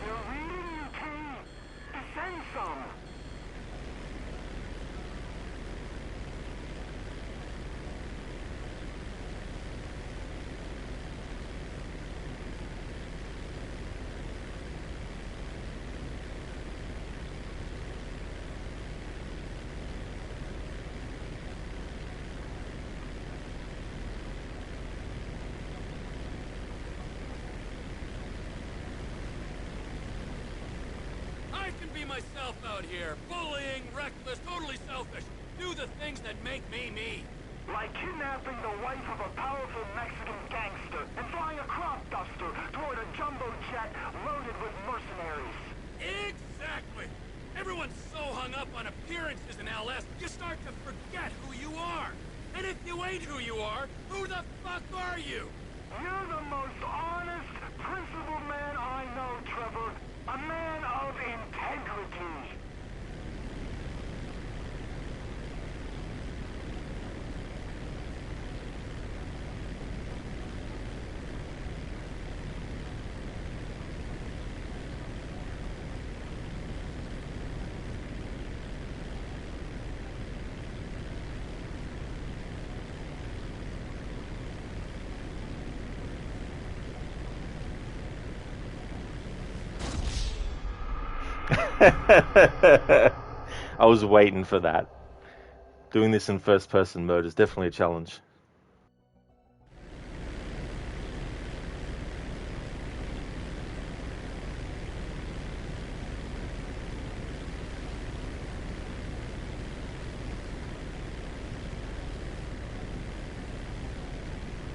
You're reading, you King. Descend some. I can be myself out here. Bullying, reckless, totally selfish. Do the things that make me me. Like kidnapping the wife of a powerful Mexican gangster and flying a crop duster toward a jumbo jet loaded with mercenaries. Exactly. Everyone's so hung up on appearances in LS, you start to forget who you are. And if you ain't who you are, who the fuck are you? You're the most honest, principled man I know, Trevor. A man of integrity. I was waiting for that. Doing this in first-person mode is definitely a challenge.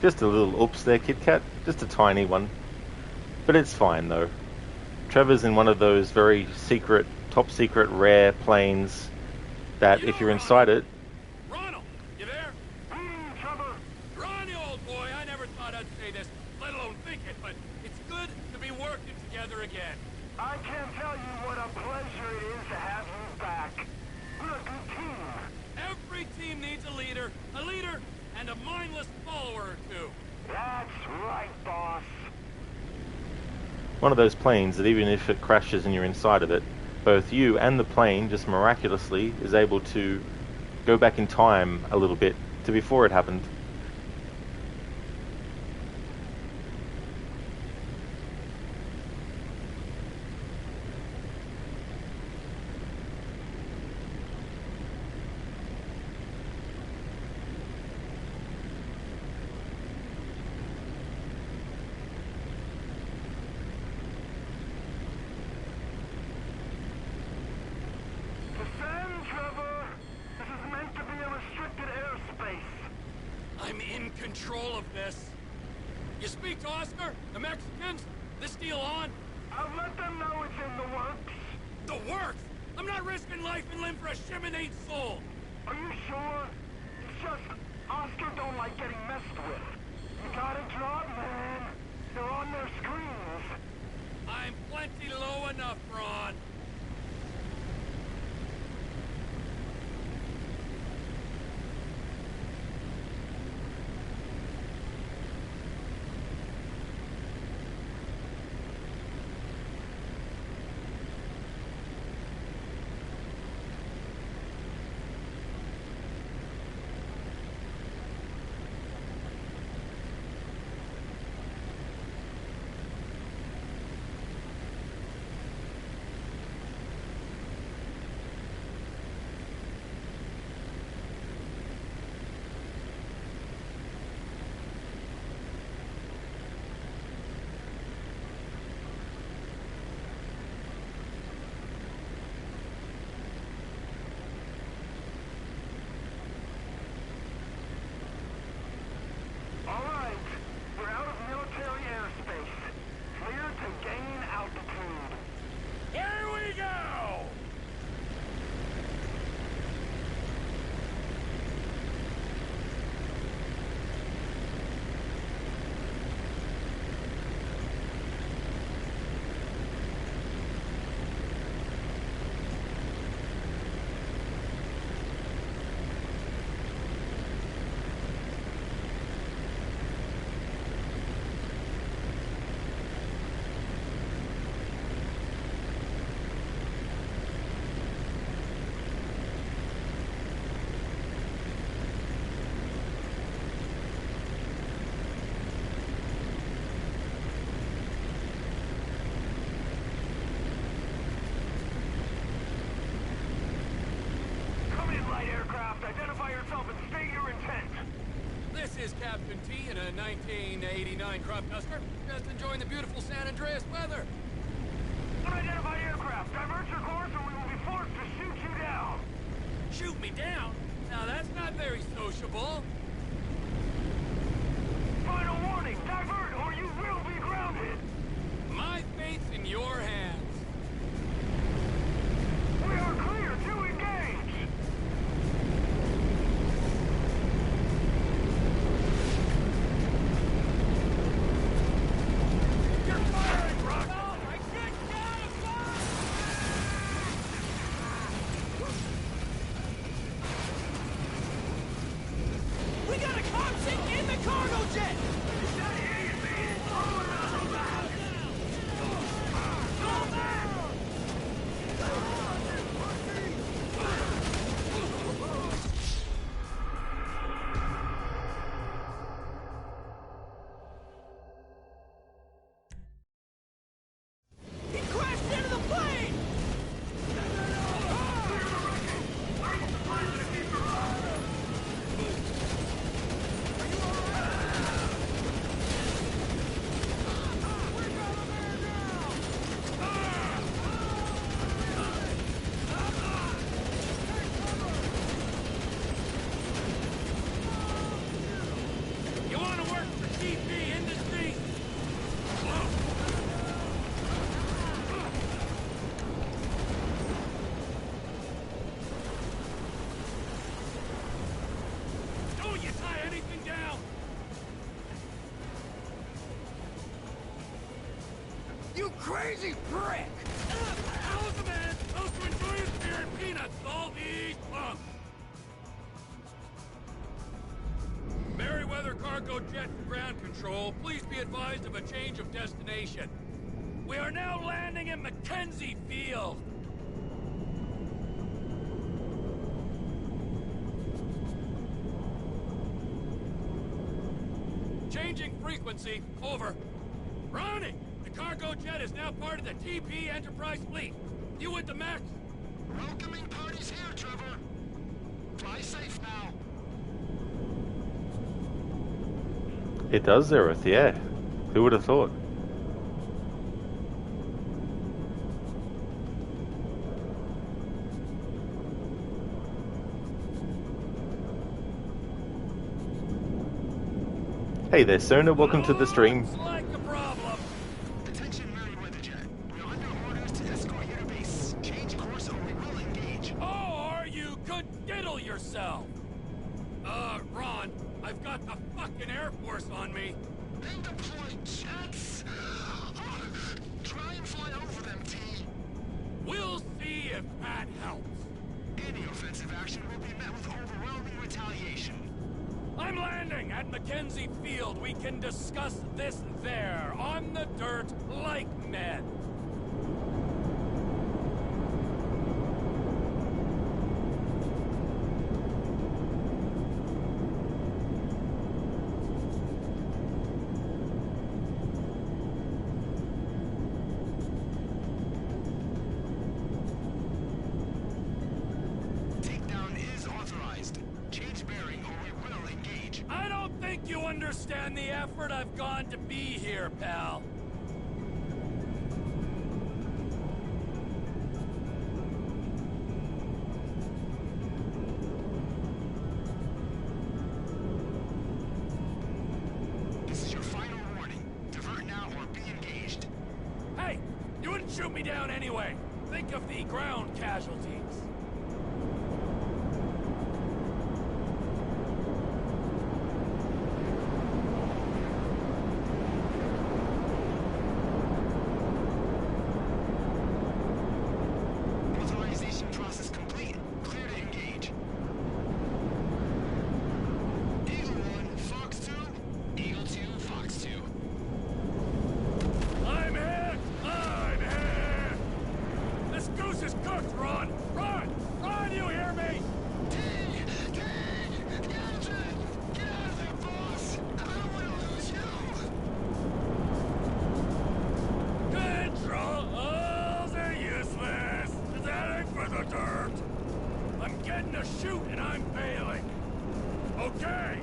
Just a little oops there, Kit Kat. Just a tiny one. But it's fine, though. Trevor's in one of those very secret, top secret, rare planes that if you're inside it... Ronald, you there? Trevor. Ronnie, old pleasure it is to have you back. We're a good team. Every team needs a leader, and a mindless follower or two. That's right, boss. One of those planes that even if it crashes and you're inside of it, both you and the plane just miraculously is able to go back in time a little bit to before it happened. I'm in control of this. You speak to Oscar? The Mexicans? This deal on? I'll let them know it's in the works. The works? I'm not risking life and limb for a Cheminade soul. Are you sure? It's just, Oscar don't like getting messed with. You gotta drop, man. They're on their screens. I'm plenty low enough, Ron. Identify yourself and state your intent. This is Captain T in a 1989 crop duster. Just enjoying the beautiful San Andreas weather. Unidentified aircraft. Divert your course or we will be forced to shoot you down. Shoot me down? Now that's not very sociable. Final warning. Divert or you will be grounded. My fate's in your hands. We are clear to engage. We got a cockpit in the cargo jet! He crashed into the plane! You want to work for TP Industries? Don't you tie anything down! You crazy prick! How's the man? cargo jet to ground control. Please be advised of a change of destination. We are now landing in Mackenzie Field. Changing frequency. Over. Ronnie! The cargo jet is now part of the TP Enterprise fleet. You with the mech? Welcoming parties here, Trevor. Fly safe now. It does, Zereth, yeah. Who would have thought? Hey there, Sona. Welcome to the stream. Like a problem. Attention, Merryweather Jet. We are under orders to escort you to base. Change course or we will engage. Oh, are you? Could diddle yourself. Ron, I've got the fucking Air Force on me. They deploy jets. Try and fly over them, T. We'll see if that helps. Any offensive action will be met with overwhelming retaliation. I'm landing at Mackenzie Field. We can discuss this there, on the dirt, like men. Takedown is authorized. Change bearing or we will engage. I don't think you understand the effort I've gone to be here, pal. This is your final warning. Divert now or be engaged. Hey, you wouldn't shoot me down anyway. Think of the ground casualties. Authorization process complete. Clear to engage. Eagle 1, Fox 2. Eagle 2, Fox 2. I'm hit! I'm hit! This goose is cooked, Ron! Ron! Ron, you hear me? T! T! The engine! Get out of there, boss! I don't want to lose you! Controls are useless! It's heading for the dirt! I'm getting a shoot and I'm failing! Okay!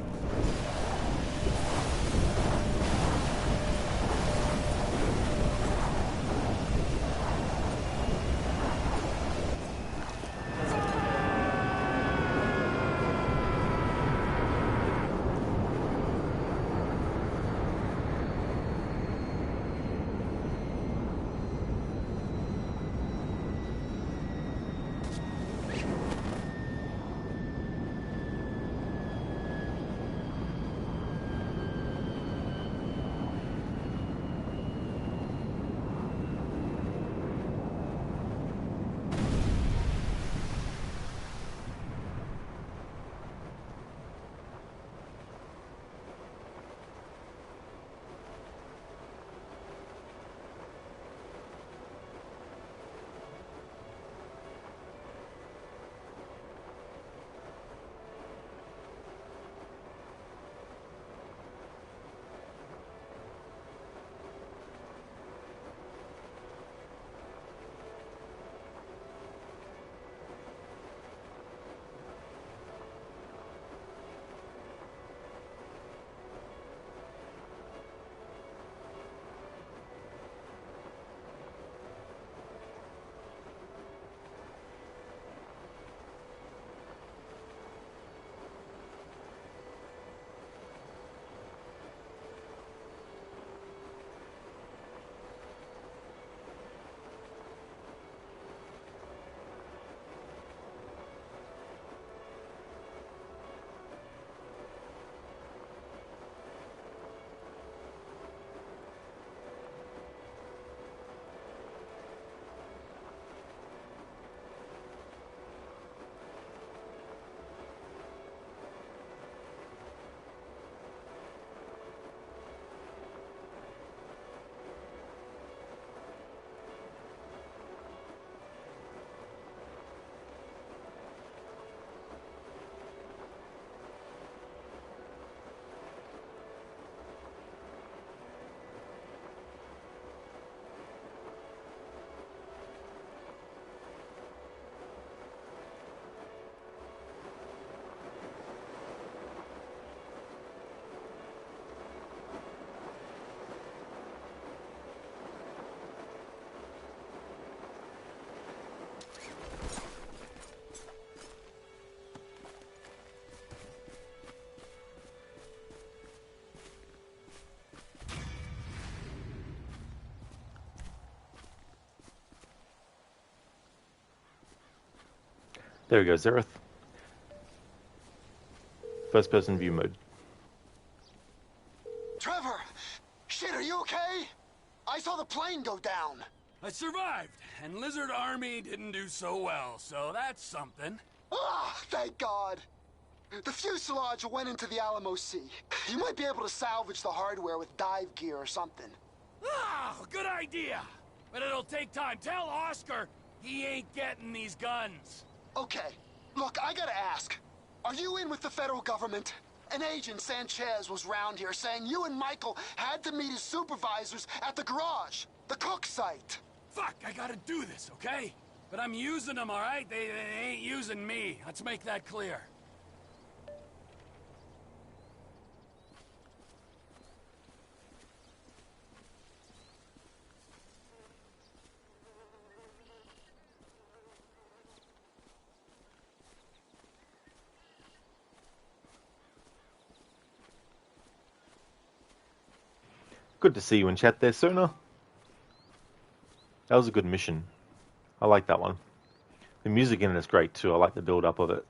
There we go, Zereth. First person view mode. Trevor! Shit, are you okay? I saw the plane go down. I survived, and Lizard Army didn't do so well, so that's something. Ah, thank God. The fuselage went into the Alamo Sea. You might be able to salvage the hardware with dive gear or something. Ah, good idea. But it'll take time. Tell Oscar he ain't getting these guns. Okay. Look, I gotta ask. Are you in with the federal government? An agent, Sanchez, was round here saying you and Michael had to meet his supervisors at the garage, the Cook site. Fuck, I gotta do this, okay? But I'm using them, all right? They ain't using me. Let's make that clear. Good to see you in chat there, Sona. That was a good mission. I like that one. The music in it is great too. I like the build-up of it.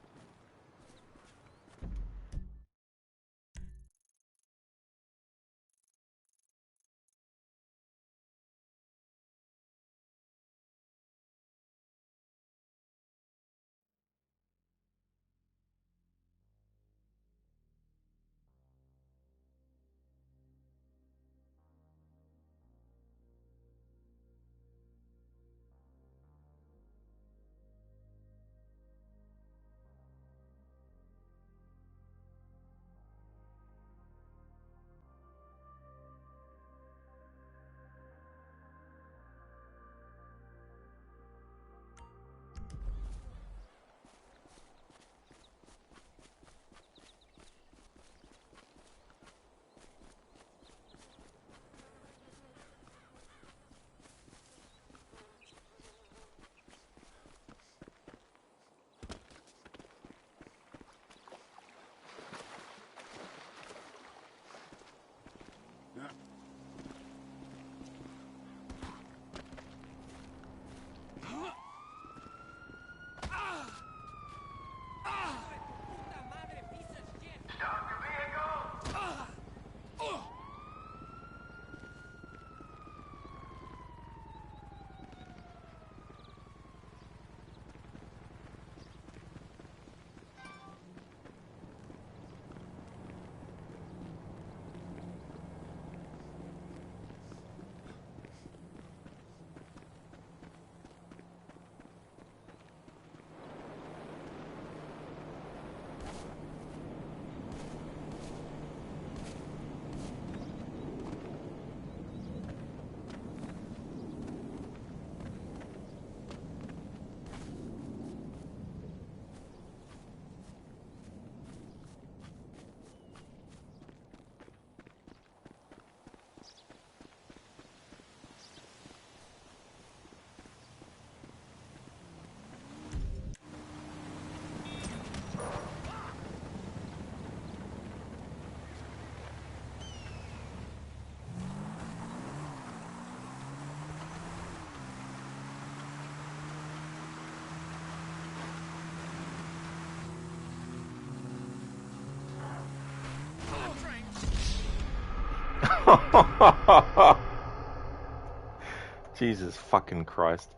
Jesus fucking Christ.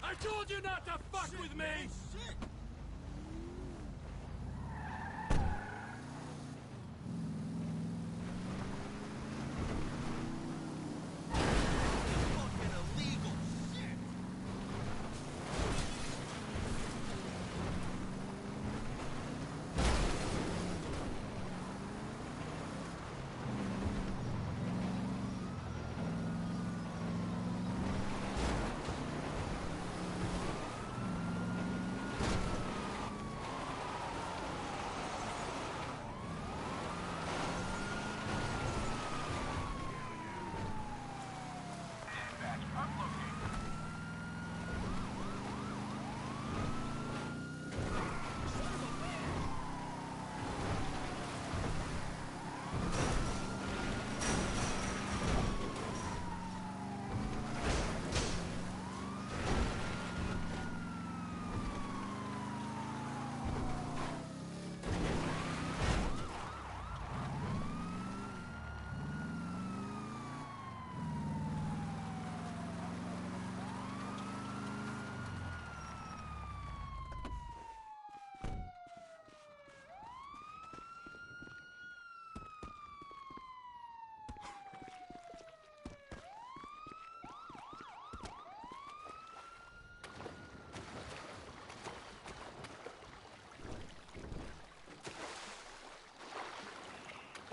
I told you not to fuck with me!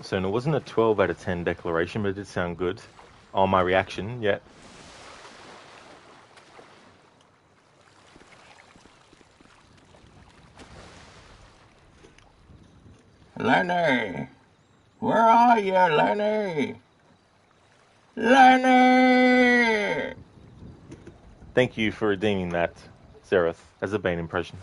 So it wasn't a 12 out of 10 declaration, but it did sound good. Oh, my reaction, yeah. Lenny! Where are you, Lenny? Lenny! Thank you for redeeming that, Seraph, as a Bane impression.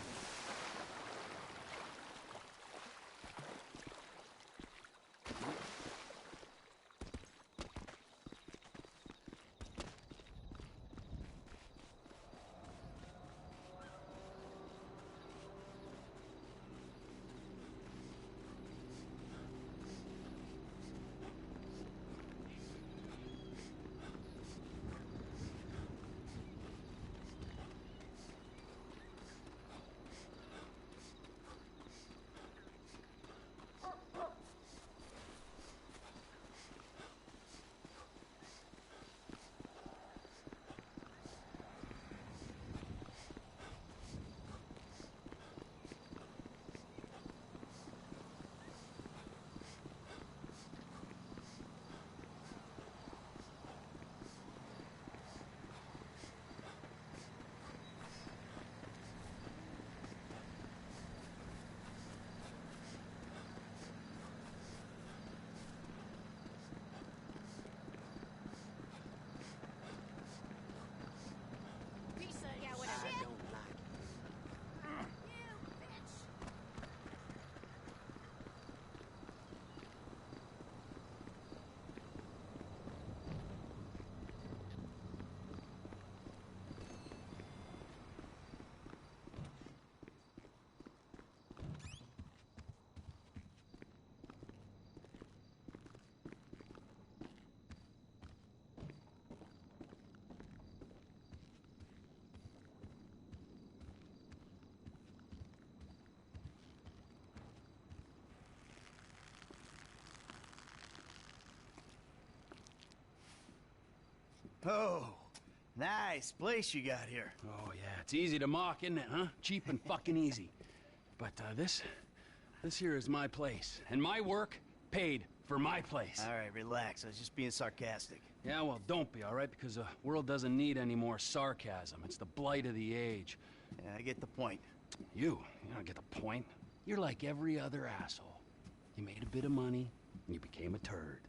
Oh, nice place you got here. Oh, yeah, it's easy to mock, isn't it, huh? Cheap and fucking easy. But this here is my place, and my work paid for my place. All right, relax. I was just being sarcastic. Yeah, well, don't be, all right? Because the world doesn't need any more sarcasm. It's the blight of the age. Yeah, I get the point. You don't get the point. You're like every other asshole. You made a bit of money, and you became a turd.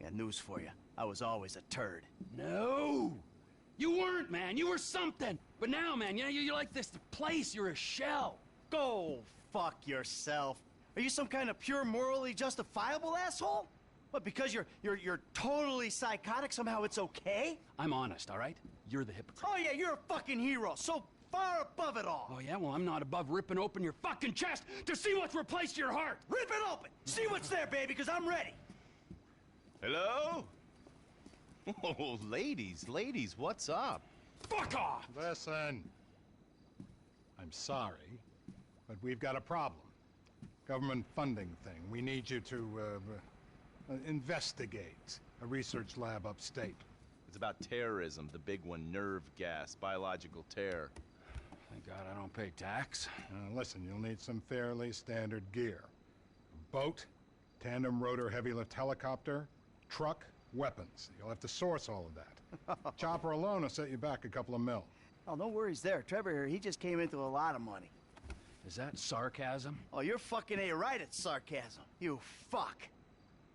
Got news for you. I was always a turd. No! You weren't, man. You were something. But now, man, you're like this place. You're a shell. Go fuck yourself. Are you some kind of pure morally justifiable asshole? What, because you're totally psychotic, somehow it's okay? I'm honest, all right? You're the hypocrite. Oh yeah, you're a fucking hero. So far above it all. Oh yeah? Well, I'm not above ripping open your fucking chest to see what's replaced your heart. Rip it open. See what's there, baby, because I'm ready. Hello? Oh, ladies, what's up? Fuck off! Listen. I'm sorry, but we've got a problem. Government funding thing. We need you to, investigate a research lab upstate. It's about terrorism, the big one, nerve gas, biological terror. Thank God I don't pay tax. Listen, you'll need some fairly standard gear. Boat, tandem rotor heavy lift helicopter, truck, weapons. You'll have to source all of that. Chopper alone will set you back a couple of mil. Oh, no worries there. Trevor here, he just came into a lot of money. Is that sarcasm? Oh, you're fucking right at sarcasm. You fuck.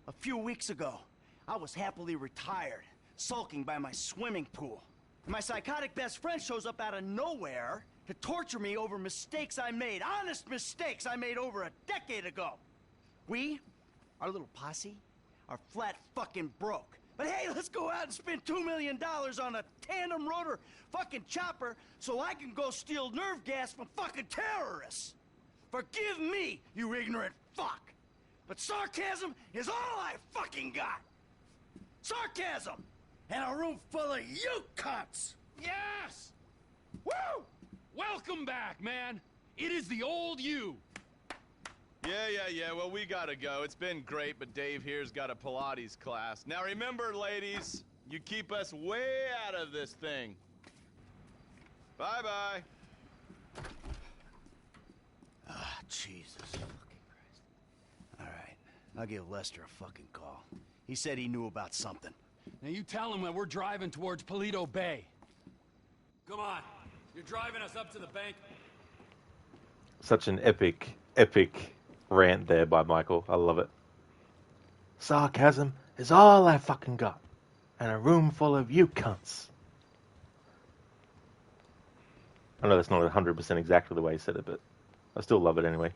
A few weeks ago, I was happily retired, sulking by my swimming pool. And my psychotic best friend shows up out of nowhere to torture me over mistakes I made. Honest mistakes I made over a decade ago. We, our little posse, are flat fucking broke. But hey, let's go out and spend $2 million on a tandem rotor fucking chopper so I can go steal nerve gas from fucking terrorists. Forgive me, you ignorant fuck. But sarcasm is all I fucking got. Sarcasm! And a room full of you cunts! Yes! Woo! Welcome back, man. It is the old you. Yeah, well, we gotta go. It's been great, but Dave here's got a Pilates class. Now remember, ladies, you keep us way out of this thing. Bye-bye. Ah, Jesus fucking Christ. All right. I'll give Lester a fucking call. He said he knew about something. Now you tell him that we're driving towards Paleto Bay. Come on. You're driving us up to the bank. Such an epic rant there by Michael. I love it. Sarcasm is all I fucking got. And a room full of you cunts. I know that's not 100% exactly the way he said it, but I still love it anyway.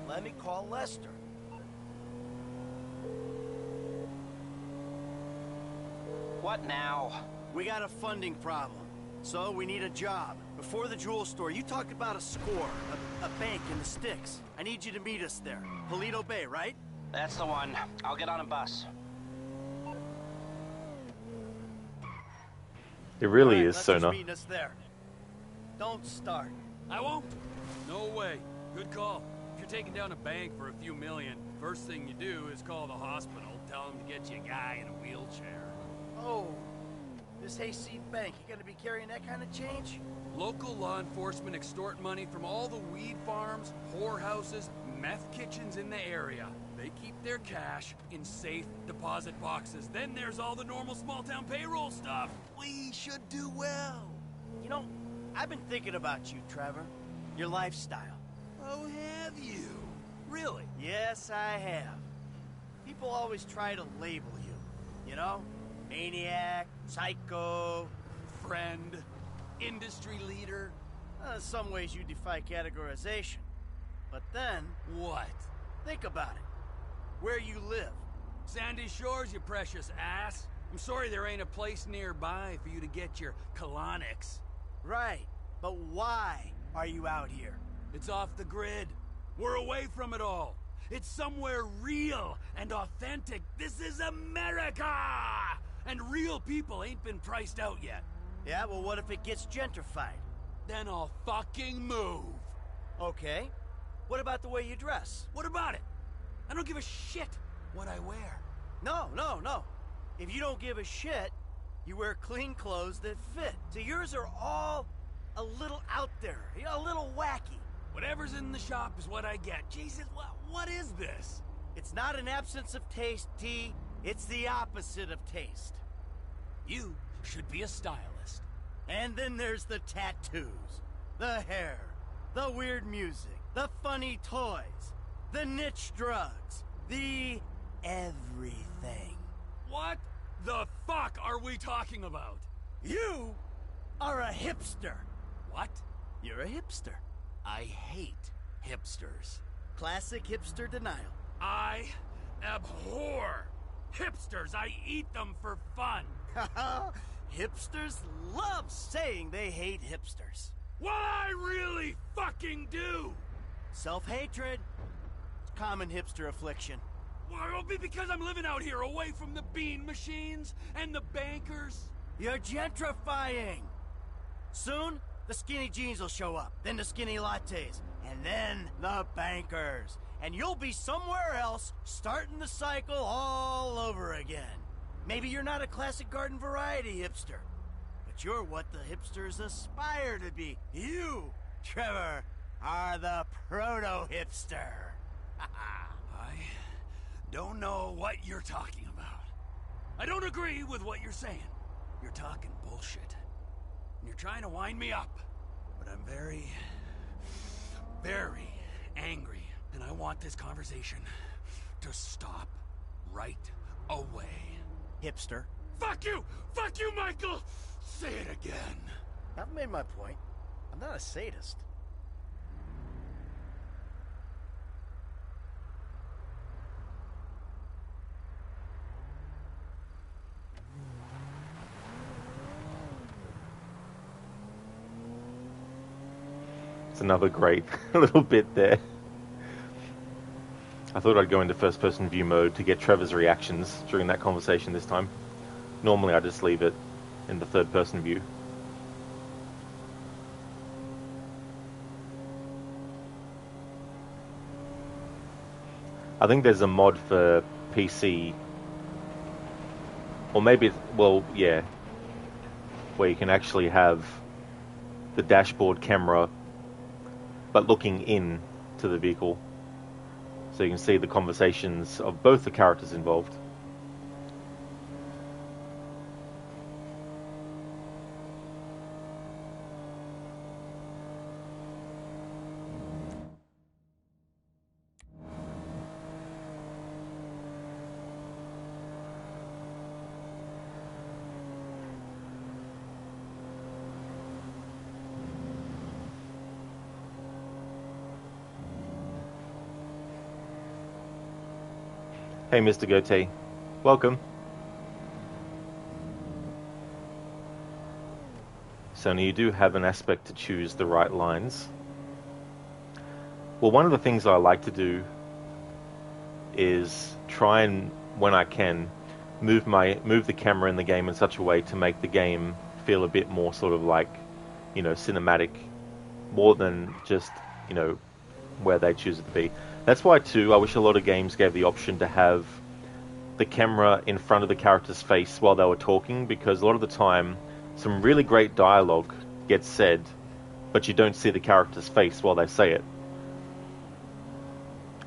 Let me call Lester. What now? We got a funding problem, so we need a job. Before the jewel store, you talked about a score, a bank in the sticks. I need you to meet us there. Paleto Bay, right? That's the one. I'll get on a bus. It really All right, is Lester's Sona. meeting us there. Don't start. I won't. No way. Good call. If you're taking down a bank for a few million, first thing you do is call the hospital, tell them to get you a guy in a wheelchair. Oh, this hayseed bank, you gonna be carrying that kind of change? Local law enforcement extort money from all the weed farms, whorehouses, meth kitchens in the area. They keep their cash in safe deposit boxes. Then there's all the normal small-town payroll stuff. We should do well. You know, I've been thinking about you, Trevor. Your lifestyle. Oh, have you? Really? Yes, I have. People always try to label you. You know? Maniac, psycho, friend, industry leader. In some ways you defy categorization. But then... What? Think about it. Where you live. Sandy Shores, you precious ass. I'm sorry there ain't a place nearby for you to get your colonics. Right. But why are you out here? It's off the grid. We're away from it all. It's somewhere real and authentic. This is America! And real people ain't been priced out yet. Yeah, well, what if it gets gentrified? Then I'll fucking move. Okay. What about the way you dress? What about it? I don't give a shit what I wear. No. If you don't give a shit, you wear clean clothes that fit. So yours are all a little out there, you know, a little wacky. Whatever's in the shop is what I get. Jesus, what is this? It's not an absence of taste, T. It's the opposite of taste. You should be a stylist. And then there's the tattoos, the hair, the weird music, the funny toys, the niche drugs, the everything. What the fuck are we talking about? You are a hipster. What? You're a hipster. I hate hipsters. Classic hipster denial. I abhor hipsters. I eat them for fun. Hipsters love saying they hate hipsters. What I really fucking do. Self-hatred. It's common hipster affliction. Why, it'll be because I'm living out here away from the bean machines and the bankers. You're gentrifying. Soon, the skinny jeans will show up, then the skinny lattes, and then the bankers. And you'll be somewhere else, starting the cycle all over again. Maybe you're not a classic garden variety hipster, but you're what the hipsters aspire to be. You, Trevor, are the proto-hipster. I don't know what you're talking about. I don't agree with what you're saying. You're talking bullshit. And you're trying to wind me up. But I'm very, very angry. And I want this conversation to stop right away. Hipster. Fuck you! Fuck you, Michael! Say it again. I've made my point. I'm not a sadist. It's another great little bit there. I thought I'd go into first-person view mode to get Trevor's reactions during that conversation this time. Normally I just leave it in the third-person view. I think there's a mod for PC Or maybe it's, well, yeah, where you can actually have the dashboard camera but looking in to the vehicle, so you can see the conversations of both the characters involved. Hey, Mr. Goatee. Welcome. So now you do have an aspect to choose the right lines. Well, one of the things I like to do is try and, when I can, move the camera in the game in such a way to make the game feel a bit more sort of like, you know, cinematic, more than just, you know, where they choose it to be. That's why, too, I wish a lot of games gave the option to have the camera in front of the character's face while they were talking, because a lot of the time, some really great dialogue gets said, but you don't see the character's face while they say it.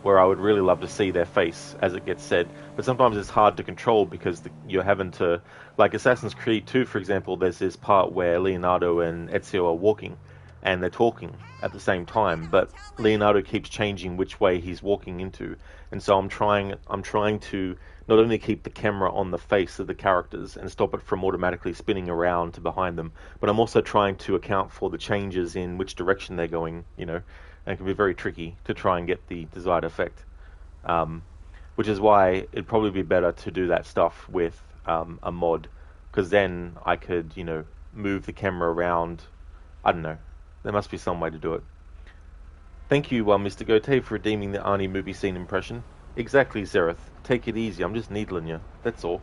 Where I would really love to see their face as it gets said, but sometimes it's hard to control because you're having to... Like Assassin's Creed 2, for example, there's this part where Leonardo and Ezio are walking, and they're talking at the same time, but Leonardo keeps changing which way he's walking into, and so I'm trying to not only keep the camera on the face of the characters and stop it from automatically spinning around to behind them, but I'm also trying to account for the changes in which direction they're going, you know, and it can be very tricky to try and get the desired effect, which is why it'd probably be better to do that stuff with a mod, because then I could, you know, move the camera around. I don't know. There must be some way to do it. Thank you, Mr. Goatee, for redeeming the Arnie movie scene impression. Exactly, Zereth. Take it easy. I'm just needling you. That's all.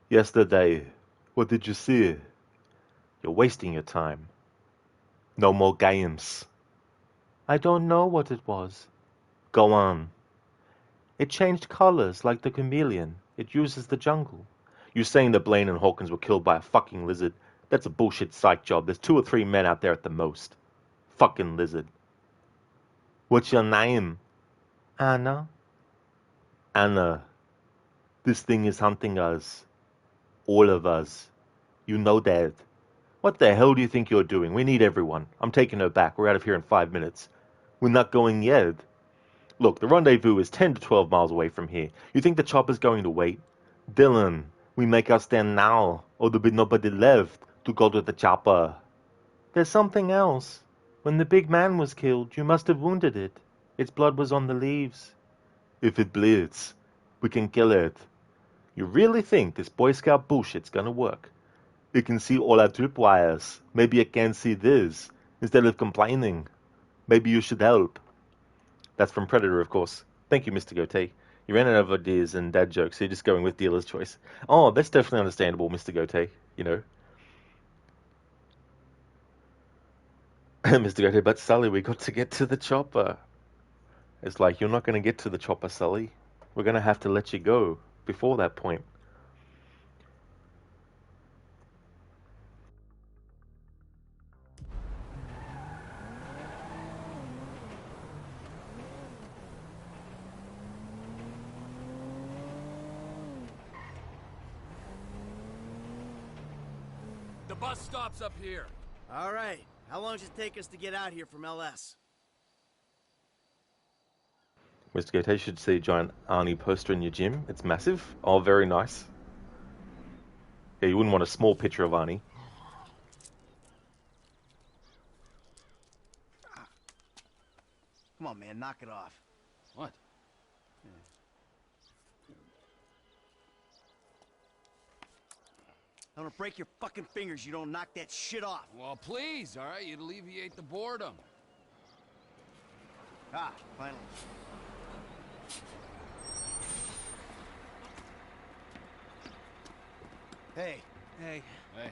Yesterday, what did you see? You're wasting your time. No more games. I don't know what it was. Go on. It changed colors like the chameleon. It uses the jungle. You saying that Blaine and Hawkins were killed by a fucking lizard? That's a bullshit psych job. There's 2 or 3 men out there at the most. Fucking lizard. What's your name? Anna. Anna. This thing is hunting us. All of us. You know that. What the hell do you think you're doing? We need everyone. I'm taking her back. We're out of here in 5 minutes. We're not going yet. Look, the rendezvous is 10 to 12 miles away from here. You think the chopper's going to wait? Dylan, we make our stand now, or there'll be nobody left to go to the chopper. There's something else. When the big man was killed, you must have wounded it. Its blood was on the leaves. If it bleeds, we can kill it. You really think this Boy Scout bullshit's gonna work? It can see all our tripwires. Maybe it can see this, instead of complaining. Maybe you should help. That's from Predator, of course. Thank you, Mr. Goatee. You ran out of ideas and dad jokes, so you're just going with dealer's choice. Oh, that's definitely understandable, Mr. Goatee, you know. Mr. Goatee, but Sully, we got to get to the chopper. It's like, you're not going to get to the chopper, Sully. We're going to have to let you go before that point. The bus stops up here. All right. How long does it take us to get out here from LS? Mr. Goatee should see a giant Arnie poster in your gym. It's massive. Oh, very nice. Yeah, you wouldn't want a small picture of Arnie. Come on, man. Knock it off. What? I'm gonna break your fucking fingers. You don't knock that shit off. Well, please, all right? You'd alleviate the boredom. Ah, finally. Hey. Hey. Hey.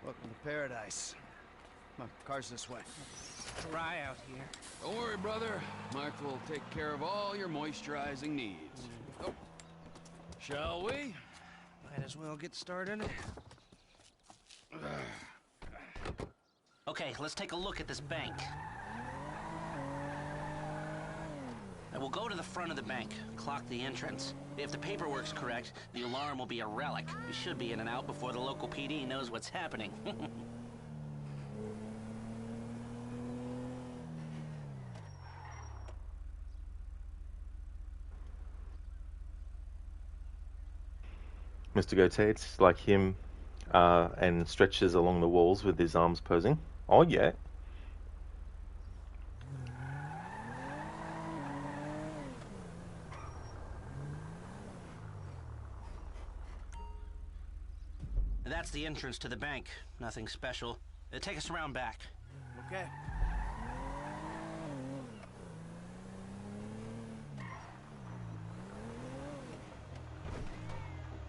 Welcome to paradise. Come on, car's this way. Dry out here. Don't worry, brother. Mark will take care of all your moisturizing needs. Oh. Shall we? Might as well get started. Okay, let's take a look at this bank. I will go to the front of the bank, clock the entrance. If the paperwork's correct, the alarm will be a relic. We should be in and out before the local PD knows what's happening. Mr. Goethe, like him, and stretches along the walls with his arms posing. Oh, yeah. That's the entrance to the bank. Nothing special. Take us around back. Okay.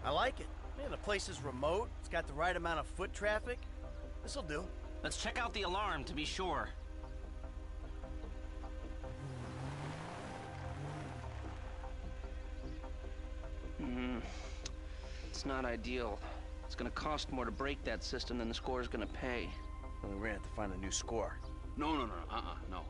I like it. Man, the place is remote. It's got the right amount of foot traffic. This'll do. Let's check out the alarm to be sure. It's not ideal. It's gonna cost more to break that system than the score's gonna pay. Well, we're gonna have to find a new score. No.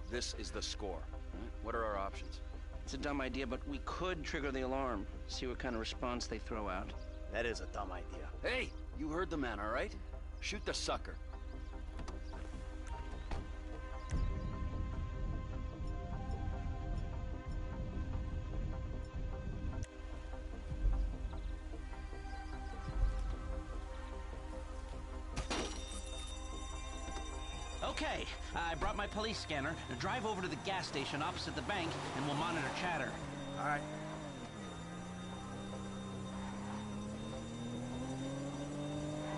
This is the score. Right? What are our options? It's a dumb idea, but we could trigger the alarm. See what kind of response they throw out. That is a dumb idea. Hey, you heard the man, all right? Shoot the sucker. Okay, I brought my police scanner. Drive over to the gas station opposite the bank, and we'll monitor chatter. All right.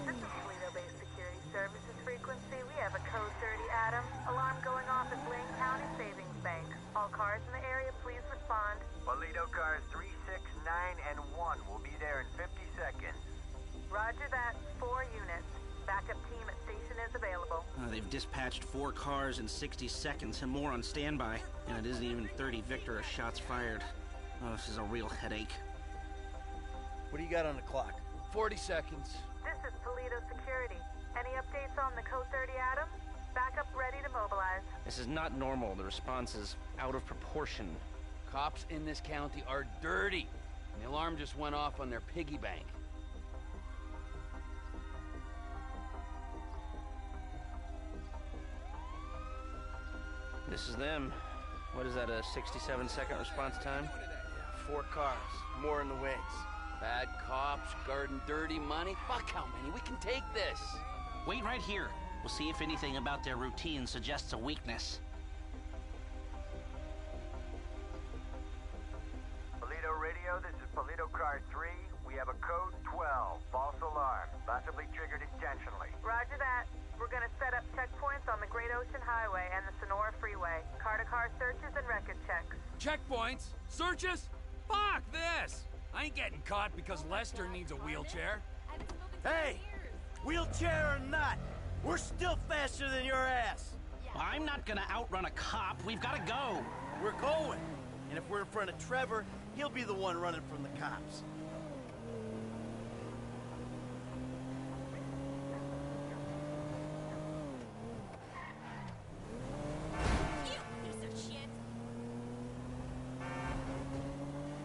This is Toledo-based security services frequency. We have a code 30 Adam. Alarm going off at Blaine County Savings Bank. All cars in the area, please respond. Toledo cars 3, 6, 9, and 1 will be there in 50 seconds. Roger that. 4 units. Backup team at station is available. They've dispatched 4 cars in 60 seconds and more on standby. And it isn't even 30 Victor shots fired. Oh, this is a real headache. What do you got on the clock? 40 seconds. This is Toledo Security. Any updates on the code 30 Adam? Backup ready to mobilize. This is not normal. The response is out of proportion. Cops in this county are dirty. And the alarm just went off on their piggy bank. This is them. What is that, a 67-second response time? 4 cars. More in the wings. Bad cops, guarding dirty money. Fuck how many? We can take this. Wait right here. We'll see if anything about their routine suggests a weakness. Toledo Radio, this is Toledo car 3. We have a code 12, false alarm, possibly triggered intentionally. Roger that. We're gonna set up checkpoints on the Great Ocean Highway and the Sonora Freeway. Car-to-car searches and record checks. Checkpoints? Searches? Fuck this! I ain't getting caught because Lester needs a wheelchair. Hey! Wheelchair or not, we're still faster than your ass! I'm not gonna outrun a cop. We've gotta go. We're going. And if we're in front of Trevor, he'll be the one running from the cops.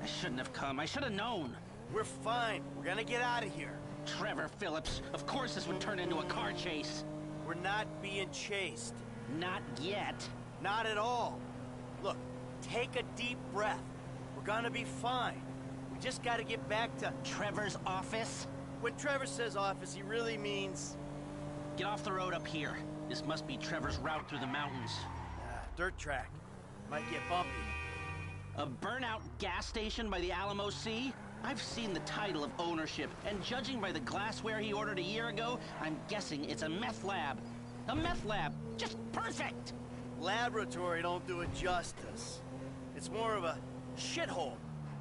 I shouldn't have come. I should have known. We're fine. We're gonna get out of here. Trevor Phillips. Of course this would turn into a car chase. We're not being chased. Not yet. Not at all. Look, take a deep breath. We're gonna be fine. We just gotta get back to Trevor's office. When Trevor says office, he really means... Get off the road up here. This must be Trevor's route through the mountains. Dirt track. Might get bumpy. A burnout gas station by the Alamo Sea? I've seen the title of ownership, and judging by the glassware he ordered a year ago, I'm guessing it's a meth lab. A meth lab. Just perfect! Laboratory don't do it justice. It's more of a shithole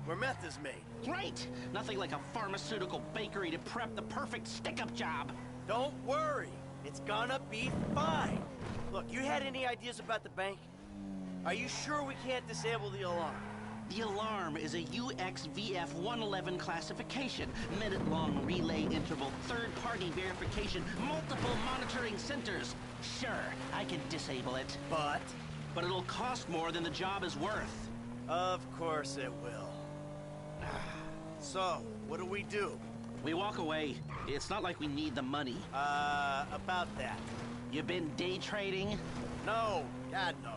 where meth is made. Great! Nothing like a pharmaceutical bakery to prep the perfect stick-up job. Don't worry. It's gonna be fine. Look, you had any ideas about the bank? Are you sure we can't disable the alarm? The alarm is a UXVF 111 classification, minute-long relay interval, third-party verification, multiple monitoring centers. Sure, I can disable it. But it'll cost more than the job is worth. Of course it will. So, what do? We walk away. It's not like we need the money. About that. You been day trading? No, God, no.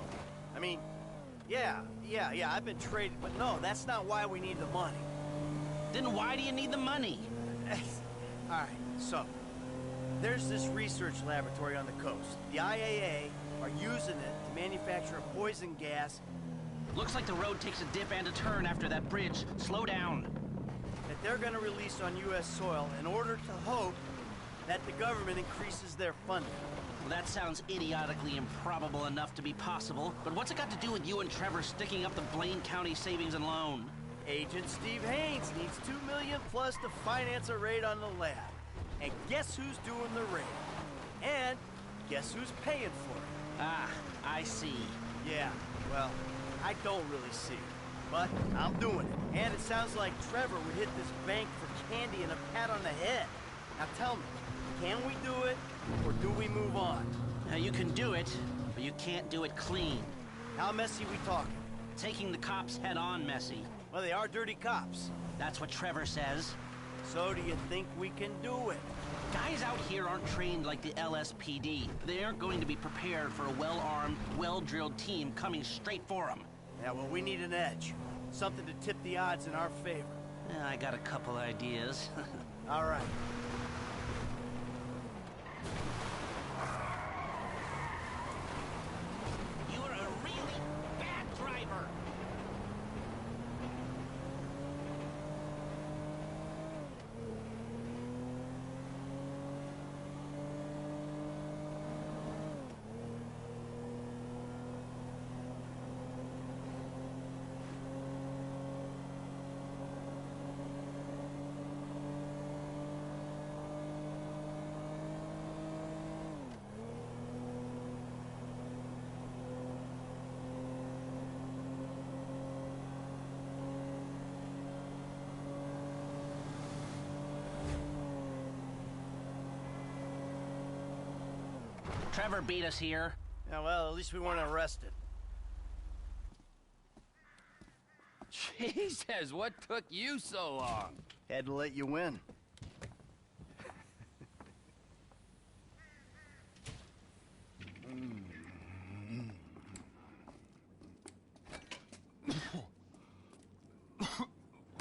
I mean, yeah, I've been trading, but no, that's not why we need the money. Then why do you need the money? All right, so, there's this research laboratory on the coast. The IAA are using it to manufacture a poison gas. Looks like the road takes a dip and a turn after that bridge. Slow down. That they're gonna release on U.S. soil in order to hope that the government increases their funding. Well, that sounds idiotically improbable enough to be possible, but what's it got to do with you and Trevor sticking up the Blaine County Savings and Loan? Agent Steve Haynes needs $2 million plus to finance a raid on the lab. And guess who's doing the raid? And guess who's paying for it? Ah, I see. Yeah, well, I don't really see. But I'm doing it. And it sounds like Trevor would hit this bank for candy and a pat on the head. Now tell me, can we do it, or do we move on? Now you can do it, but you can't do it clean. How messy we talking? Taking the cops head on messy. Well, they are dirty cops. That's what Trevor says. So do you think we can do it? Guys out here aren't trained like the LSPD. They aren't going to be prepared for a well-armed, well-drilled team coming straight for them. Yeah, well, we need an edge. Something to tip the odds in our favor. Yeah, I got a couple ideas. All right. You're a really bad driver. Trevor beat us here. Yeah, well, at least we weren't arrested. Jesus, what took you so long? Had to let you win.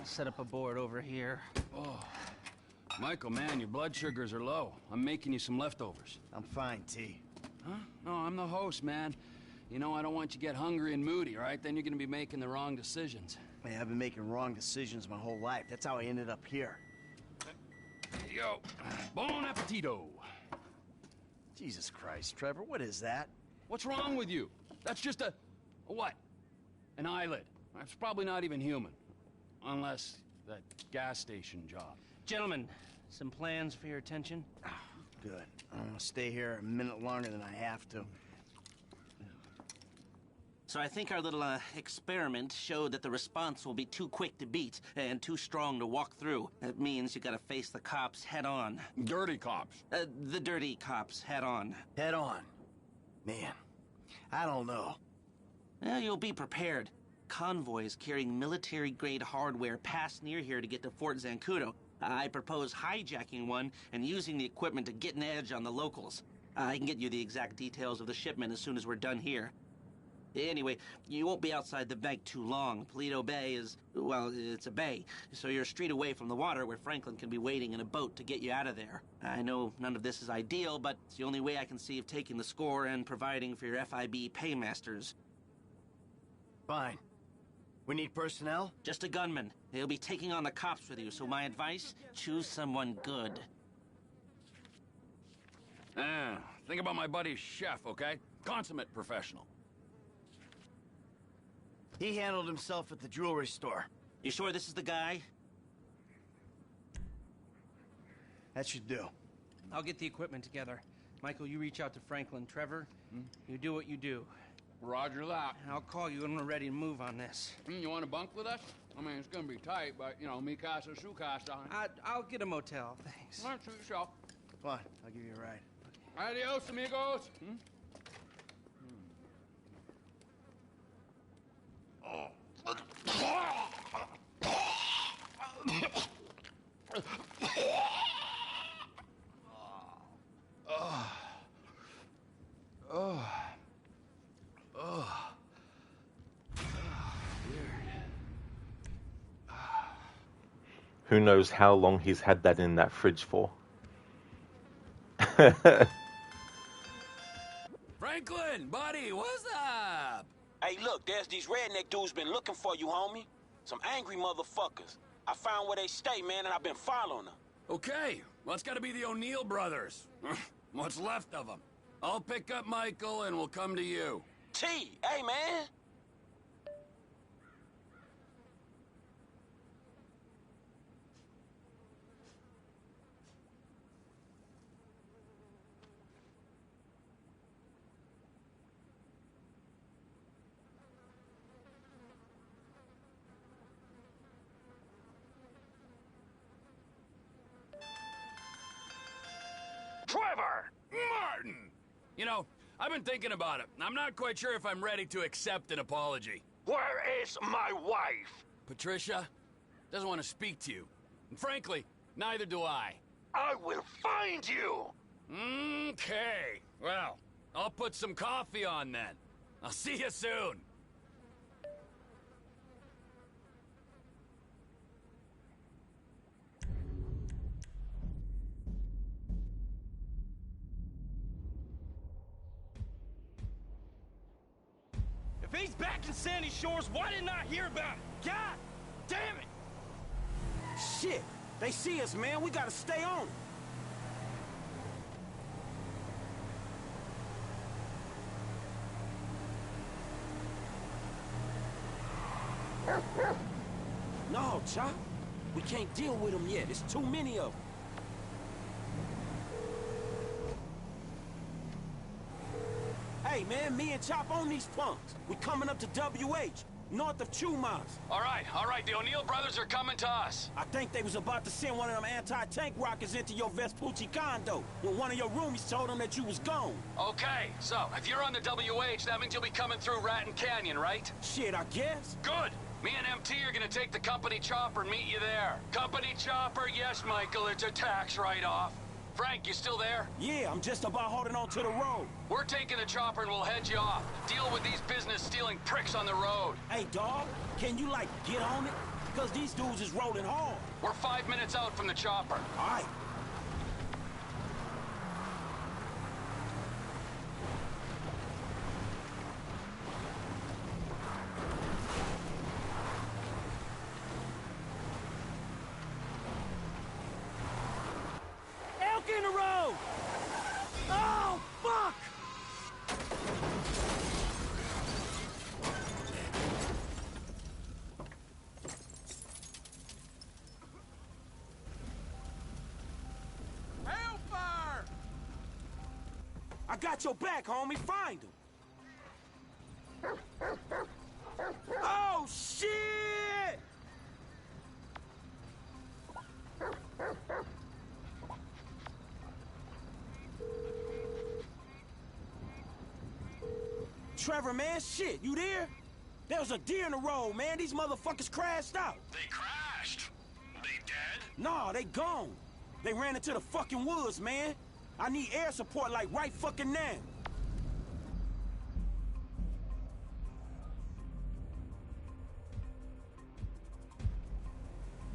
Set up a board over here. Oh, Michael, man, your blood sugars are low. I'm making you some leftovers. I'm fine, T. Huh? No, I'm the host, man. You know, I don't want you to get hungry and moody, all right? Then you're gonna be making the wrong decisions. Man, I've been making wrong decisions my whole life. That's how I ended up here. There you go. Bon appetito. Jesus Christ, Trevor, what is that? What's wrong with you? That's just a what? An eyelid. That's probably not even human. Unless that gas station job. Gentlemen, some plans for your attention? Good. I'm gonna stay here a minute longer than I have to. So I think our little experiment showed that the response will be too quick to beat and too strong to walk through. That means you gotta face the cops head on. Dirty cops. The dirty cops head on. Head on? Man, I don't know. Well, you'll be prepared. Convoys carrying military-grade hardware pass near here to get to Fort Zancudo. I propose hijacking one and using the equipment to get an edge on the locals. I can get you the exact details of the shipment as soon as we're done here. Anyway, you won't be outside the bank too long. Paleto Bay is, well, it's a bay, so you're a street away from the water where Franklin can be waiting in a boat to get you out of there. I know none of this is ideal, but it's the only way I can see of taking the score and providing for your FIB paymasters. Fine. We need personnel? Just a gunman. They'll be taking on the cops with you, so my advice, choose someone good. Think about my buddy Chef, okay? Consummate professional. He handled himself at the jewelry store. You sure this is the guy? That should do. I'll get the equipment together. Michael, you reach out to Franklin. Trevor, you do what you do. Roger that. I'll call you when we're ready to move on this. You want to bunk with us? I mean, it's gonna be tight, but, you know, mi casa, su casa. I'll get a motel, thanks. All right, suit yourself. Come on, I'll give you a ride. Adios, amigos. Who knows how long he's had that in that fridge for? Franklin, buddy, what's up? Hey, look, there's these redneck dudes been looking for you, homie. Some angry motherfuckers. I found where they stay, man, and I've been following them. Okay, well, it's gotta be the O'Neill brothers. What's left of them. I'll pick up Michael and we'll come to you. T, hey, man. Trevor! Martin! You know, I've been thinking about it. I'm not quite sure if I'm ready to accept an apology. Where is my wife? Patricia doesn't want to speak to you. And frankly, neither do I. I will find you! Okay. Well, I'll put some coffee on then. I'll see you soon. If he's back in Sandy Shores, why didn't I hear about it? God damn it! Shit, they see us, man. We gotta stay on. No, Chop. We can't deal with them yet. It's too many of them. Hey, man, me and Chop on these punks. We coming up to WH, north of Chumas. All right. The O'Neill brothers are coming to us. I think they was about to send one of them anti-tank rockets into your Vespucci condo when one of your roomies told them that you was gone. Okay, so if you're on the WH, that means you'll be coming through Raton Canyon, right? Shit, I guess. Good. Me and MT are gonna take the company chopper and meet you there. Company chopper, yes, Michael, it's a tax write-off. Frank, you still there? Yeah, I'm just about holding on to the road. We're taking the chopper and we'll head you off. Deal with these business-stealing pricks on the road. Hey, dawg, can you, like, get on it? Because these dudes is rolling hard. We're 5 minutes out from the chopper. All right. Elk in the road! Oh, fuck! Hellfire! I got your back, homie. Find him. Oh, shit! Trevor, man, shit, you there? There was a deer in the road, man. These motherfuckers crashed out. They crashed? They dead? Nah, they gone. They ran into the fucking woods, man. I need air support like right fucking now.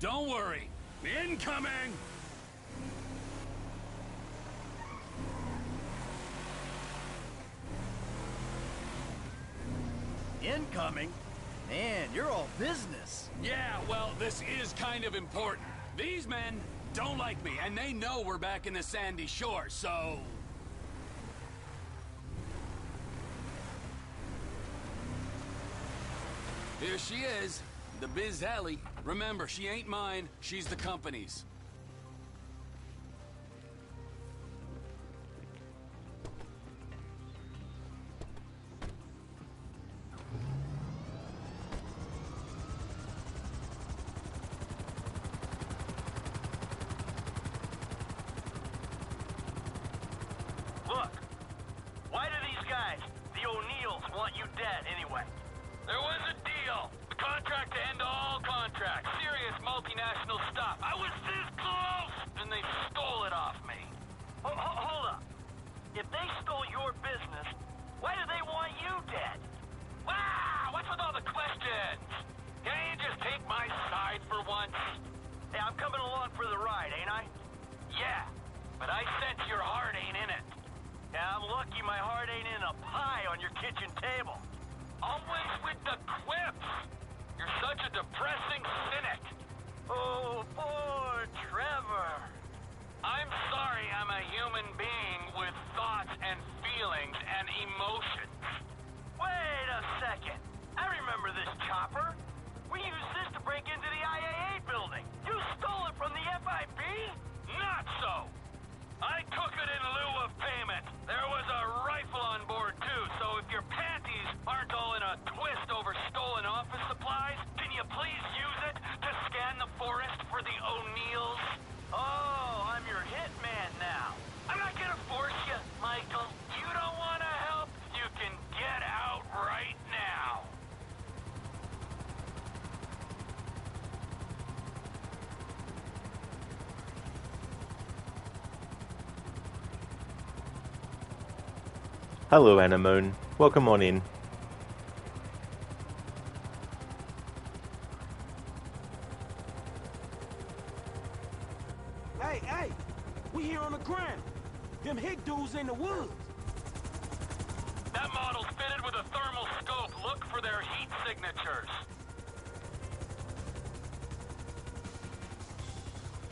Don't worry. Incoming! Incoming? Man, you're all business. Yeah, well, this is kind of important. These men don't like me, and they know we're back in the Sandy Shore, so... Here she is, the Biz Alley. Remember, she ain't mine, she's the company's. Look, why do these guys, the O'Neills, want you dead anyway? There was a deal. The contract to end all contracts. Serious multinational stuff. I was this close, and they stole it off me. Hold up. If they stole your business, why do they want you dead? Wow, what's with all the questions? Can't you just take my side for once? Hey, I'm coming along for the ride, ain't I? Yeah, but I sense your heart ain't in it. Yeah, I'm lucky my heart ain't in a pie on your kitchen table. Always with the quips. You're such a depressing cynic. Oh, poor Trevor. I'm sorry I'm a human being with thoughts and feelings and emotions. Wait a second. I remember this chopper. We used this to break into the IAA building. You stole it from the FIB? Not so. I took it in lieu of payment. There was a rifle on board, too, so if your panties aren't all in a twist over stolen office supplies, can you please use it to scan the forest for the O'Neills? Oh, I'm your hitman now. I'm not gonna force you, Michael. You don't want to help? You can get out right now. Hello, Anemone. Welcome on in. Hey, we here on the ground. Them hick dudes in the woods. That model's fitted with a thermal scope. Look for their heat signatures.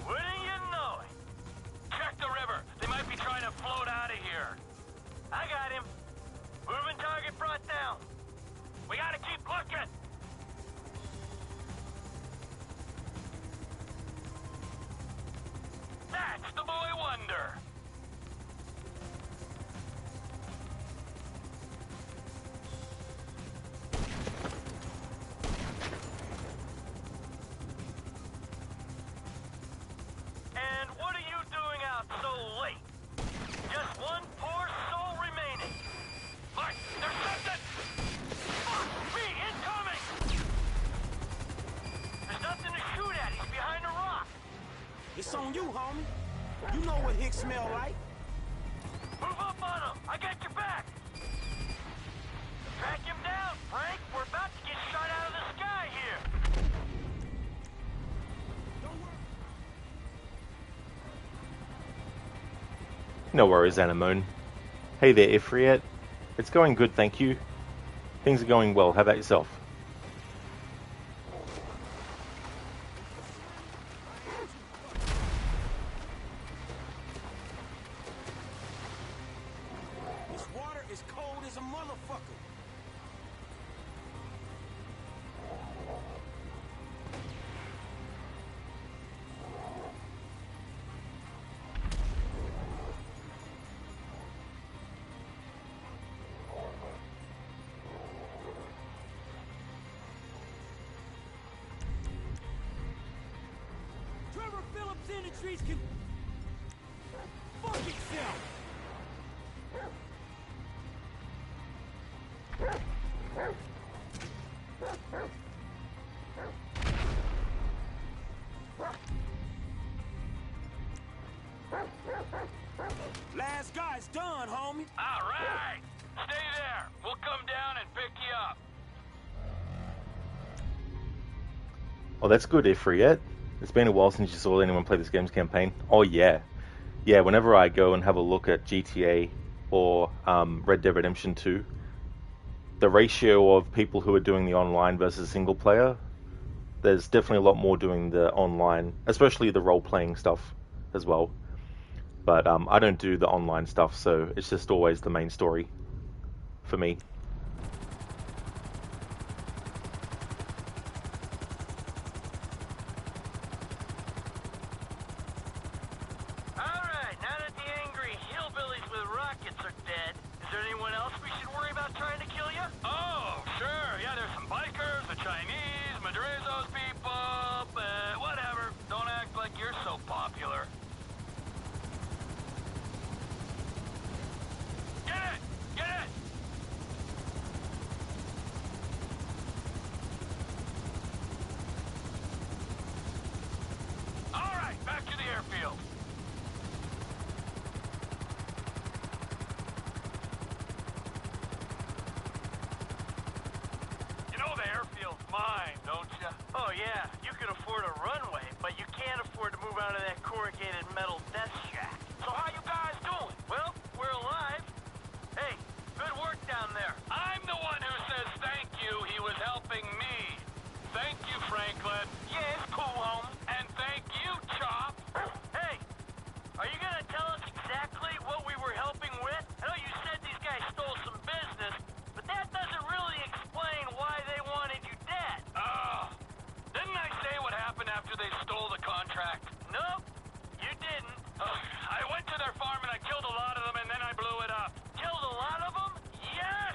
Wouldn't you know it? Check the river. They might be trying to float out of here. I got him. Moving target brought down. We gotta keep looking. That's the boy wonder. And what are you doing out so late? Just one poor soul remaining. Mike, there's something! Fuck me, incoming! There's nothing to shoot at. He's behind a rock. It's on you, homie. You know what hick smell like. Move up on him. I got your back. Track him down, Frank. We're about to get shot out of the sky here. No worries, Anemone. Hey there, Ifriet. It's going good, thank you. Things are going well. How about yourself? This water is cold as a motherfucker. Trevor Phillips Industries can fuck itself. Last guy's done, homie. All right. Stay there. We'll come down and pick you up. Oh, that's good, Ifriet. It's been a while since you saw anyone play this game's campaign. Oh, yeah. Yeah, whenever I go and have a look at GTA or Red Dead Redemption 2, the ratio of people who are doing the online versus single player, there's definitely a lot more doing the online, especially the role-playing stuff as well. But I don't do the online stuff, so it's just always the main story for me. dead. Is there anyone else we should worry about trying to kill you? Oh, sure. Yeah, there's some bikers, the Chinese, Madrizo's people, but whatever. Don't act like you're so popular. Get it! Get it! All right, back to the airfield. You know the airfield's mine, don't you? Oh yeah, you can afford a runway, but you can't afford to move out of that corrugated metal death shack. So how you guys doing? Well, we're alive. Hey, good work down there. I'm the one who says thank you. He was helping me. Thank you, Franklin. Yeah, it's cool, home. And thank you, Chop. Hey, are you gonna tell us exactly what we were helping with? I know you said these guys stole some business, but that doesn't really explain why they wanted you dead. Didn't I say what happened after they stole the contract? Nope, you didn't. I went to their farm and I killed a lot of them and then I blew it up. Killed a lot of them? Yes!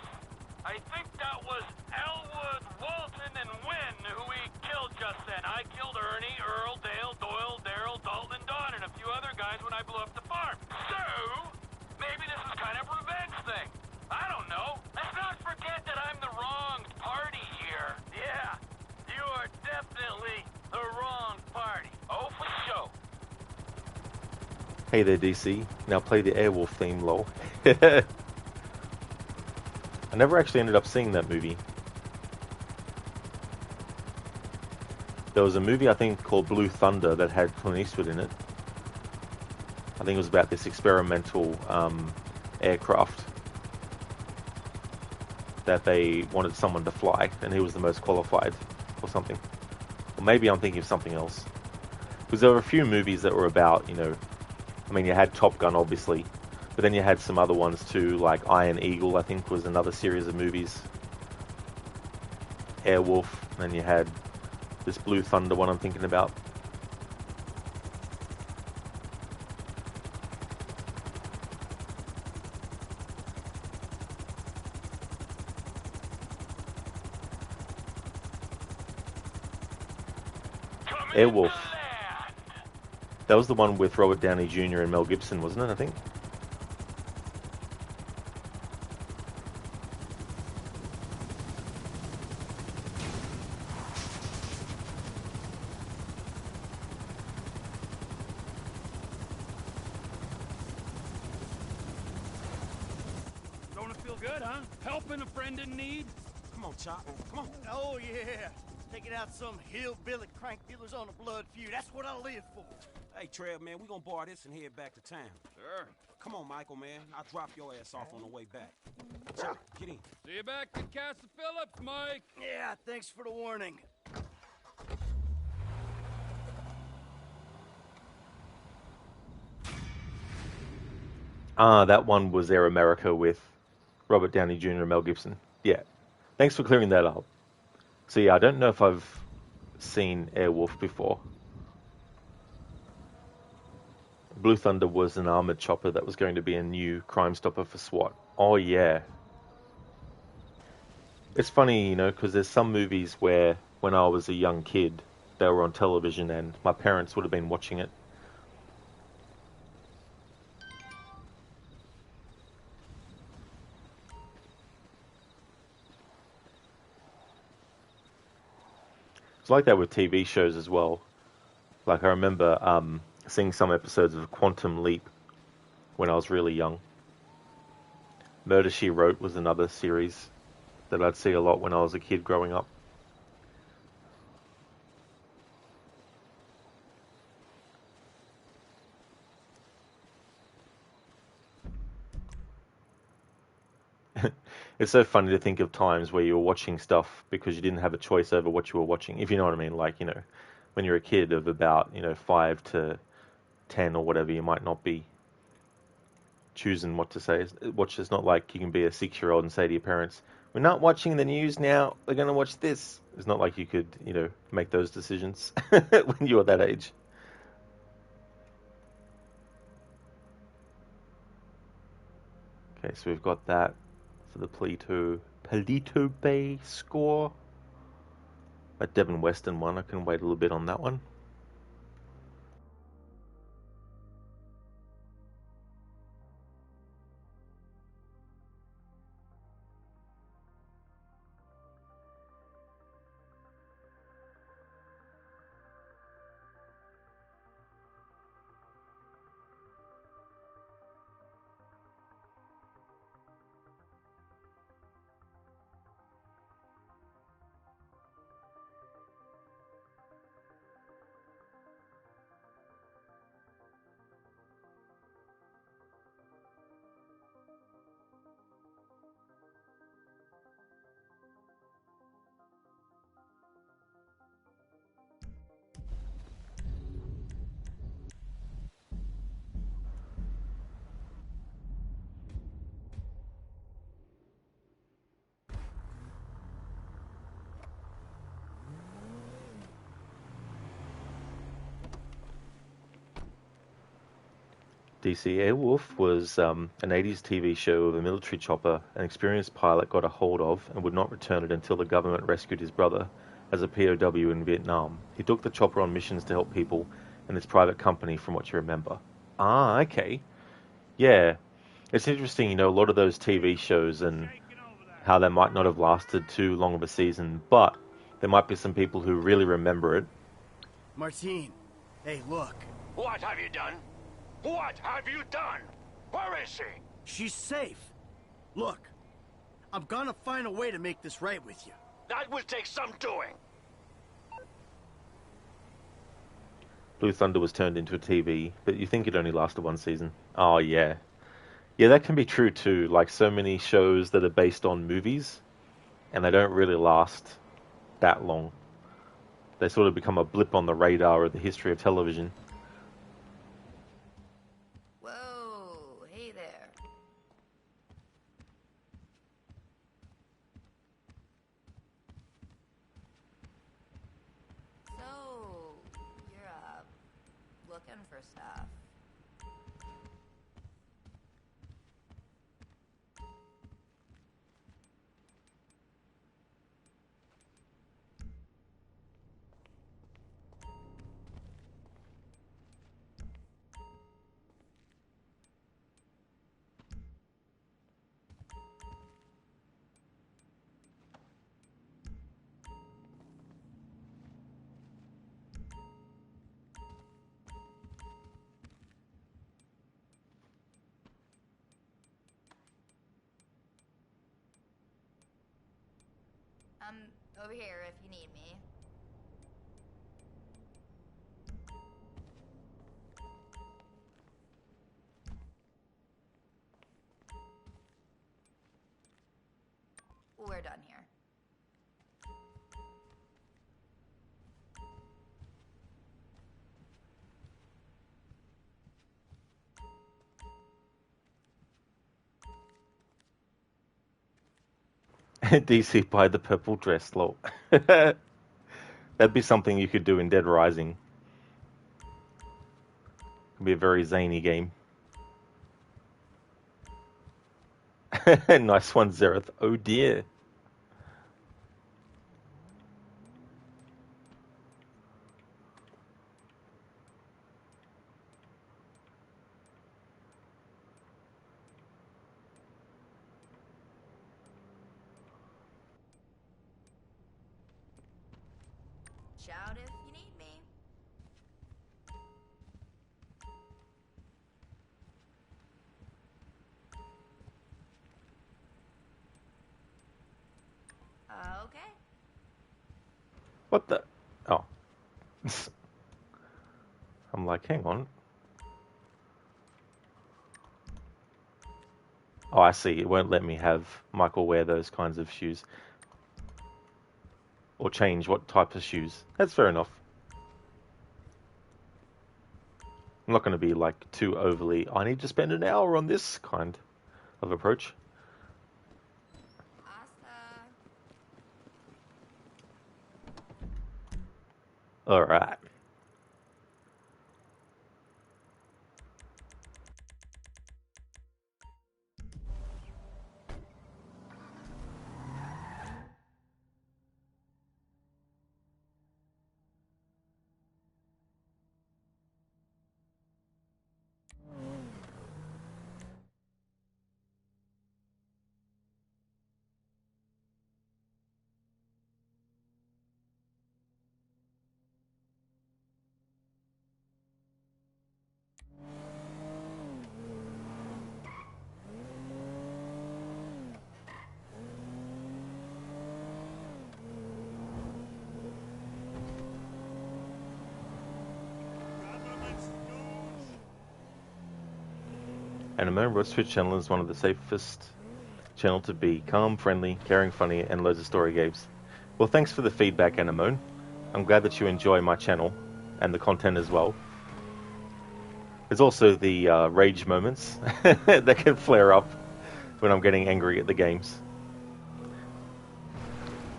I think that was Elwood, Walton, and Wynn who we killed just then. I killed Ernie, Earl, Dale, Doyle, Daryl, Dalton, and Don, and a few other guys when I blew up the farm. So, maybe this was kind of a revenge thing. I don't know. Let's not forget that I'm the wrong party here. Yeah, you are definitely the wrong party. Oh, for sure. Hey there, DC. Now play the Airwolf theme, lol. I never actually ended up seeing that movie. There was a movie, I think, called Blue Thunder that had Clint Eastwood in it. I think it was about this experimental aircraft that they wanted someone to fly, and he was the most qualified or something. Or maybe I'm thinking of something else. Because there were a few movies that were about, you know, I mean, you had Top Gun, obviously, but then you had some other ones too, like Iron Eagle, I think, was another series of movies. Airwolf, and then you had this Blue Thunder one I'm thinking about. Airwolf. That was the one with Robert Downey Jr. and Mel Gibson, wasn't it, I think? Don't it feel good, huh? Helping a friend in need? Come on, Chop. Come on. Oh, yeah. Taking out some hillbilly crank dealers on a blood feud. That's what I live for. Hey, Trev, man, we gonna bar this and head back to town. Sure. Come on, Michael, man. I'll drop your ass off on the way back. Chop, get in. See you back at Castle Phillips, Mike. Yeah, thanks for the warning. Ah, that one was Air America with Robert Downey Jr. and Mel Gibson. Yeah. Thanks for clearing that up. So yeah, I don't know if I've seen Airwolf before. Blue Thunder was an armored chopper that was going to be a new Crime Stopper for SWAT. Oh yeah. It's funny, you know, because there's some movies where when I was a young kid, they were on television and my parents would have been watching it. It's like that with TV shows as well. Like I remember seeing some episodes of Quantum Leap when I was really young. Murder, She Wrote was another series that I'd see a lot when I was a kid growing up. It's so funny to think of times where you were watching stuff because you didn't have a choice over what you were watching, if you know what I mean. Like, you know, when you're a kid of about, 5 to 10 or whatever, you might not be choosing what to say. It's not like you can be a 6-year-old and say to your parents, we're not watching the news now, we're going to watch this. It's not like you could, make those decisions when you were that age. Okay, so we've got that for the Palito Bay score. That Devin Weston one, I can wait a little bit on that one. DC Airwolf was an 80s TV show of a military chopper an experienced pilot got a hold of and would not return it until the government rescued his brother as a POW in Vietnam. He took the chopper on missions to help people in this private company, from what you remember. Ah, okay. Yeah. It's interesting, you know, a lot of those TV shows and how they might not have lasted too long of a season, but there might be some people who really remember it. Martine, hey, look. What have you done? What have you done? Where is she? She's safe. Look, I'm gonna find a way to make this right with you. That will take some doing. Blue Thunder was turned into a TV, but you think it only lasted one season. Oh, yeah. Yeah, that can be true too. Like so many shows that are based on movies, and they don't really last that long. They sort of become a blip on the radar of the history of television. Whoa, hey there. So, you're, looking for stuff. Over here if you need me. We're done here. DC buy the purple dress, lol. That'd be something you could do in Dead Rising. It'd be a very zany game. Nice one, Zereth. Oh dear. Shout if you need me. Okay. What the? Oh. I'm like, hang on. Oh, I see. It won't let me have Michael wear those kinds of shoes. Or change what type of shoes. That's fair enough. I'm not going to be like too overly, I need to spend an hour on this kind of approach. Alright. And Amon's Twitch channel is one of the safest channel to be. Calm, friendly, caring, funny, and loads of story games. Well, thanks for the feedback, Anamone. I'm glad that you enjoy my channel and the content as well. There's also the rage moments that can flare up when I'm getting angry at the games.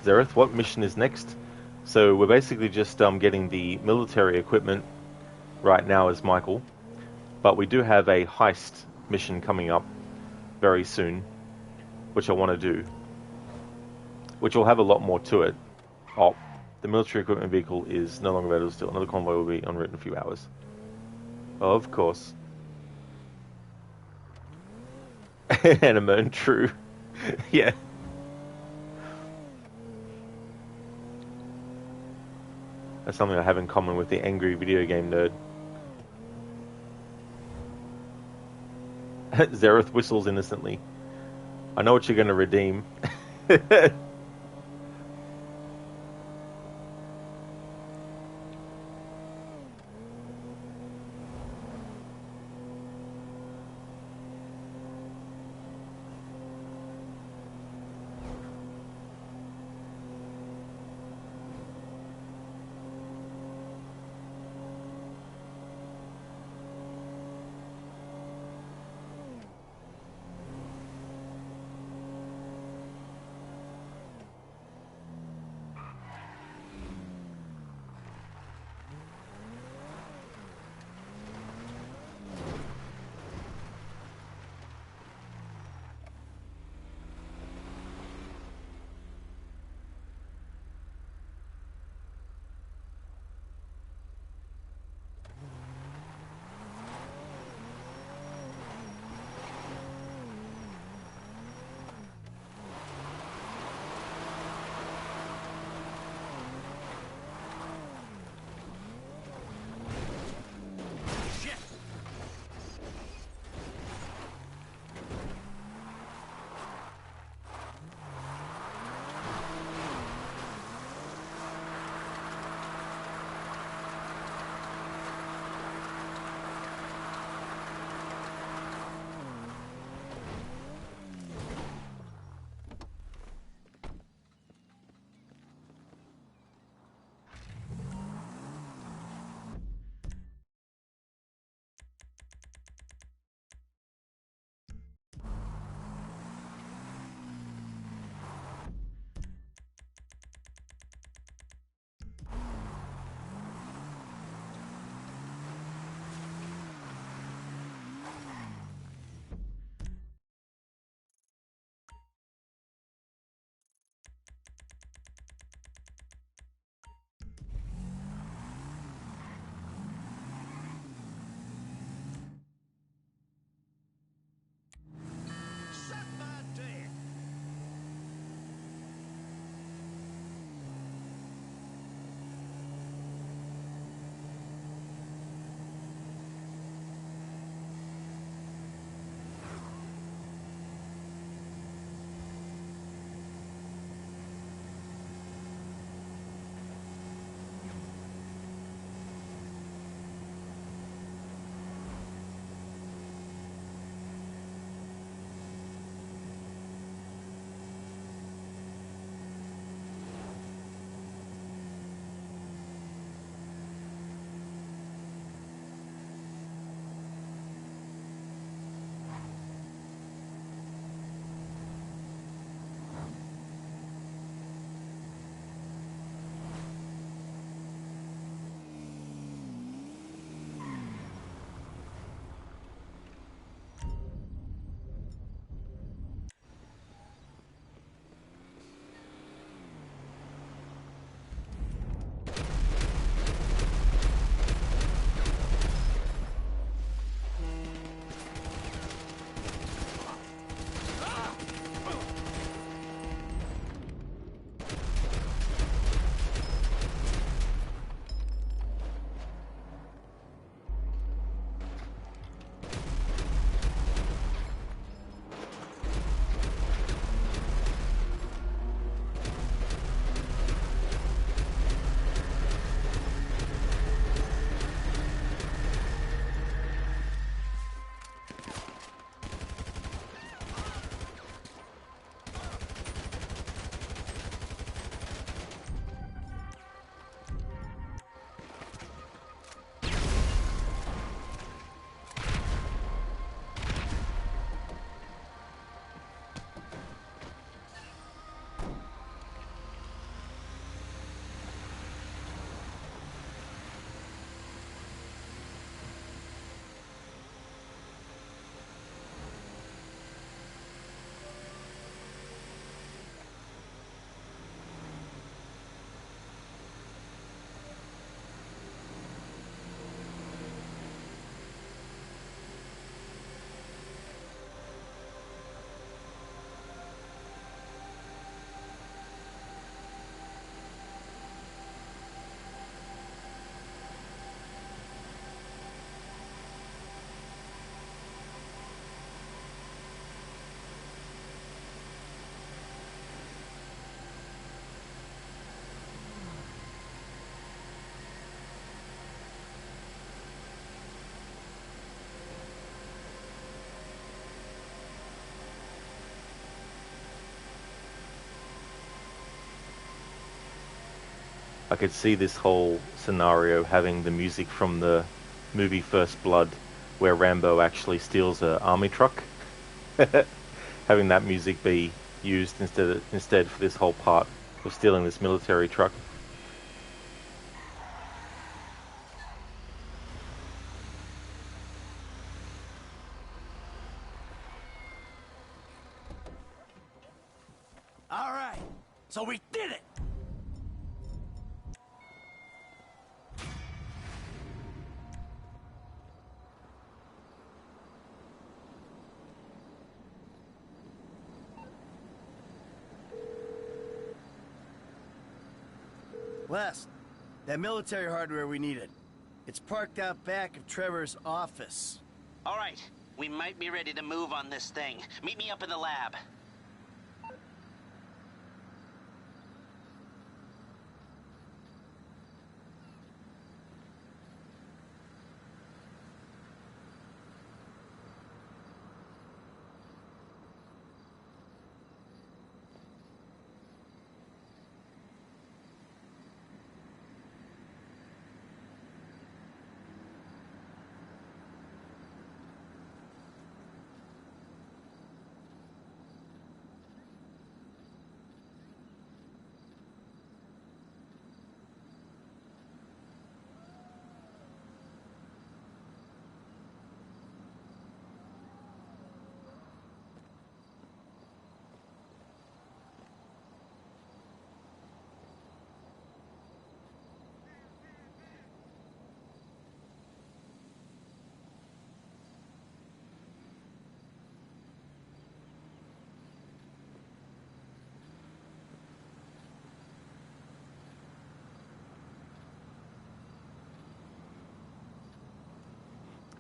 Zereth, what mission is next? So we're basically just getting the military equipment right now as Michael, but we do have a heist mission coming up very soon, which I want to do, which will have a lot more to it. Oh, the military equipment vehicle is no longer available still. Another convoy will be en route in a few hours. Of course. Anemone, true. Yeah. That's something I have in common with the angry video game nerd. Zereth whistles innocently. I know what you're going to redeem. I could see this whole scenario having the music from the movie First Blood, where Rambo actually steals an army truck. Having that music be used instead for this whole part of stealing this military truck. All right, so we did it! Wes, that military hardware we needed. It's parked out back of Trevor's office. All right, we might be ready to move on this thing. Meet me up in the lab.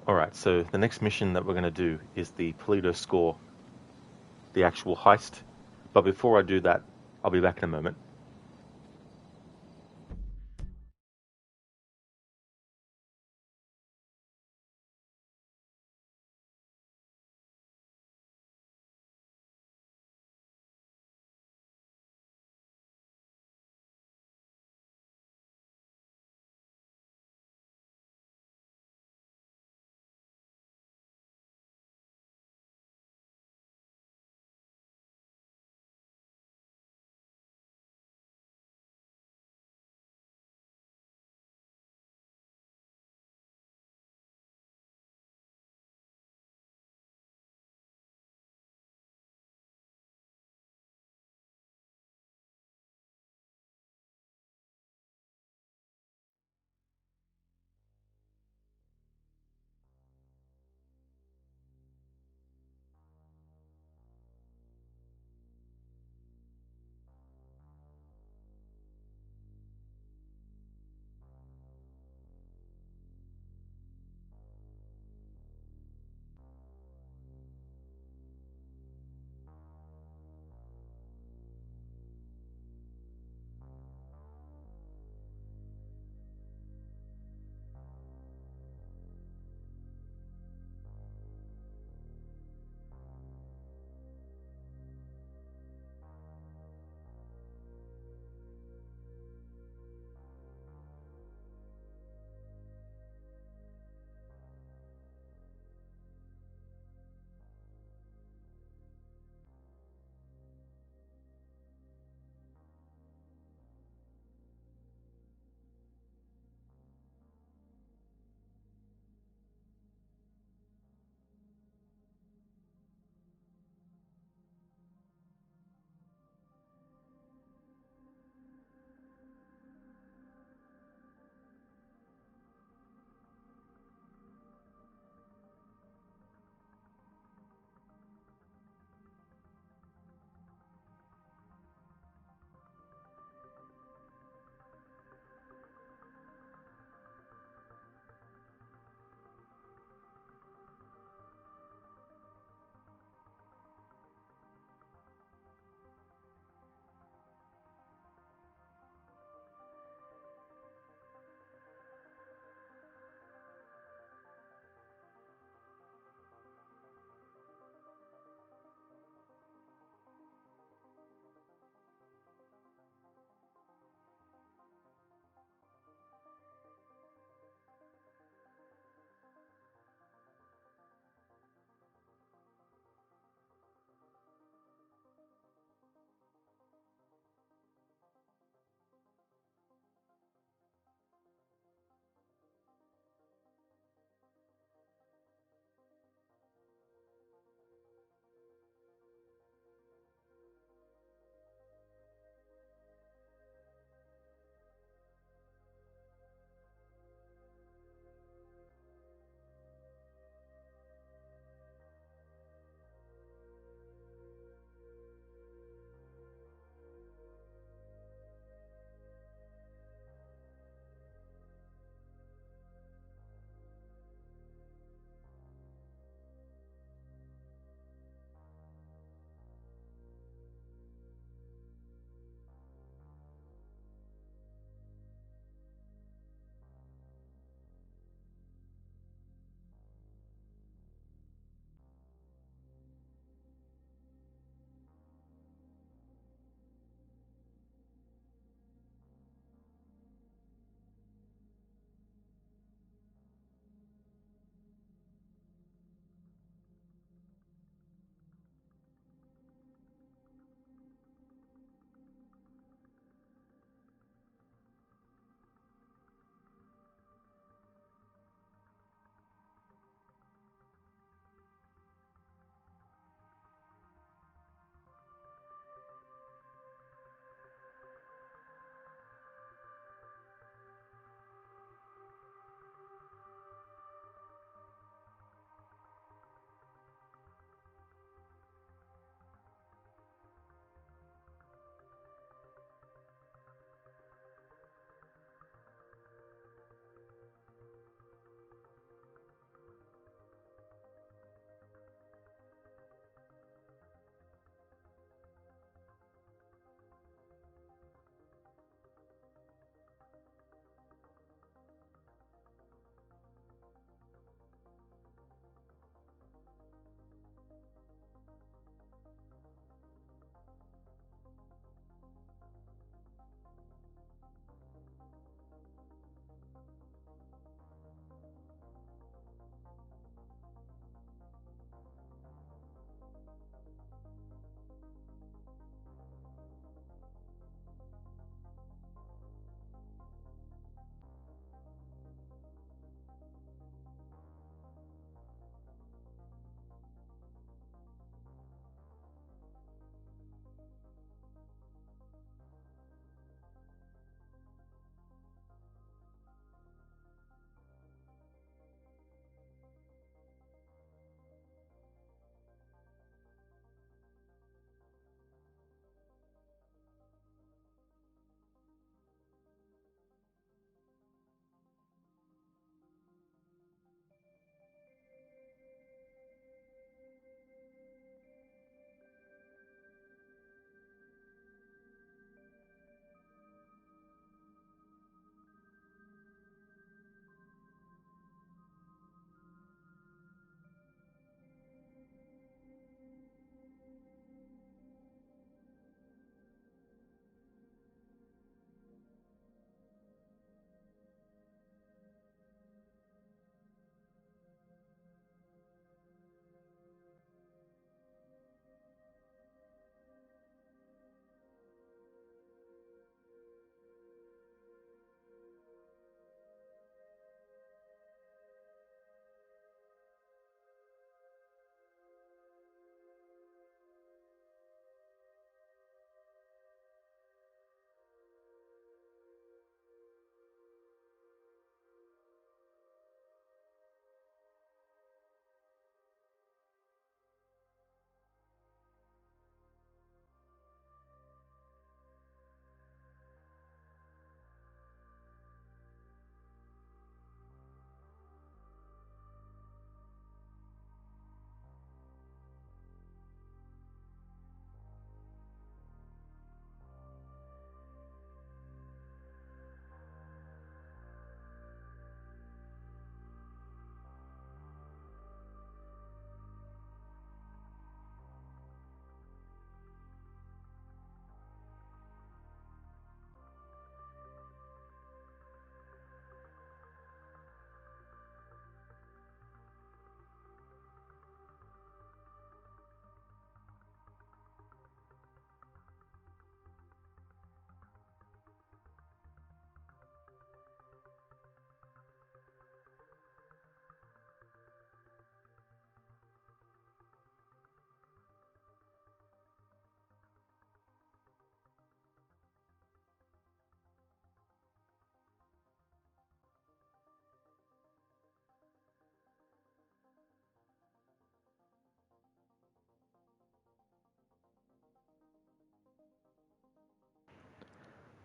Alright, so the next mission that we're going to do is the Paleto Score, the actual heist. But before I do that, I'll be back in a moment.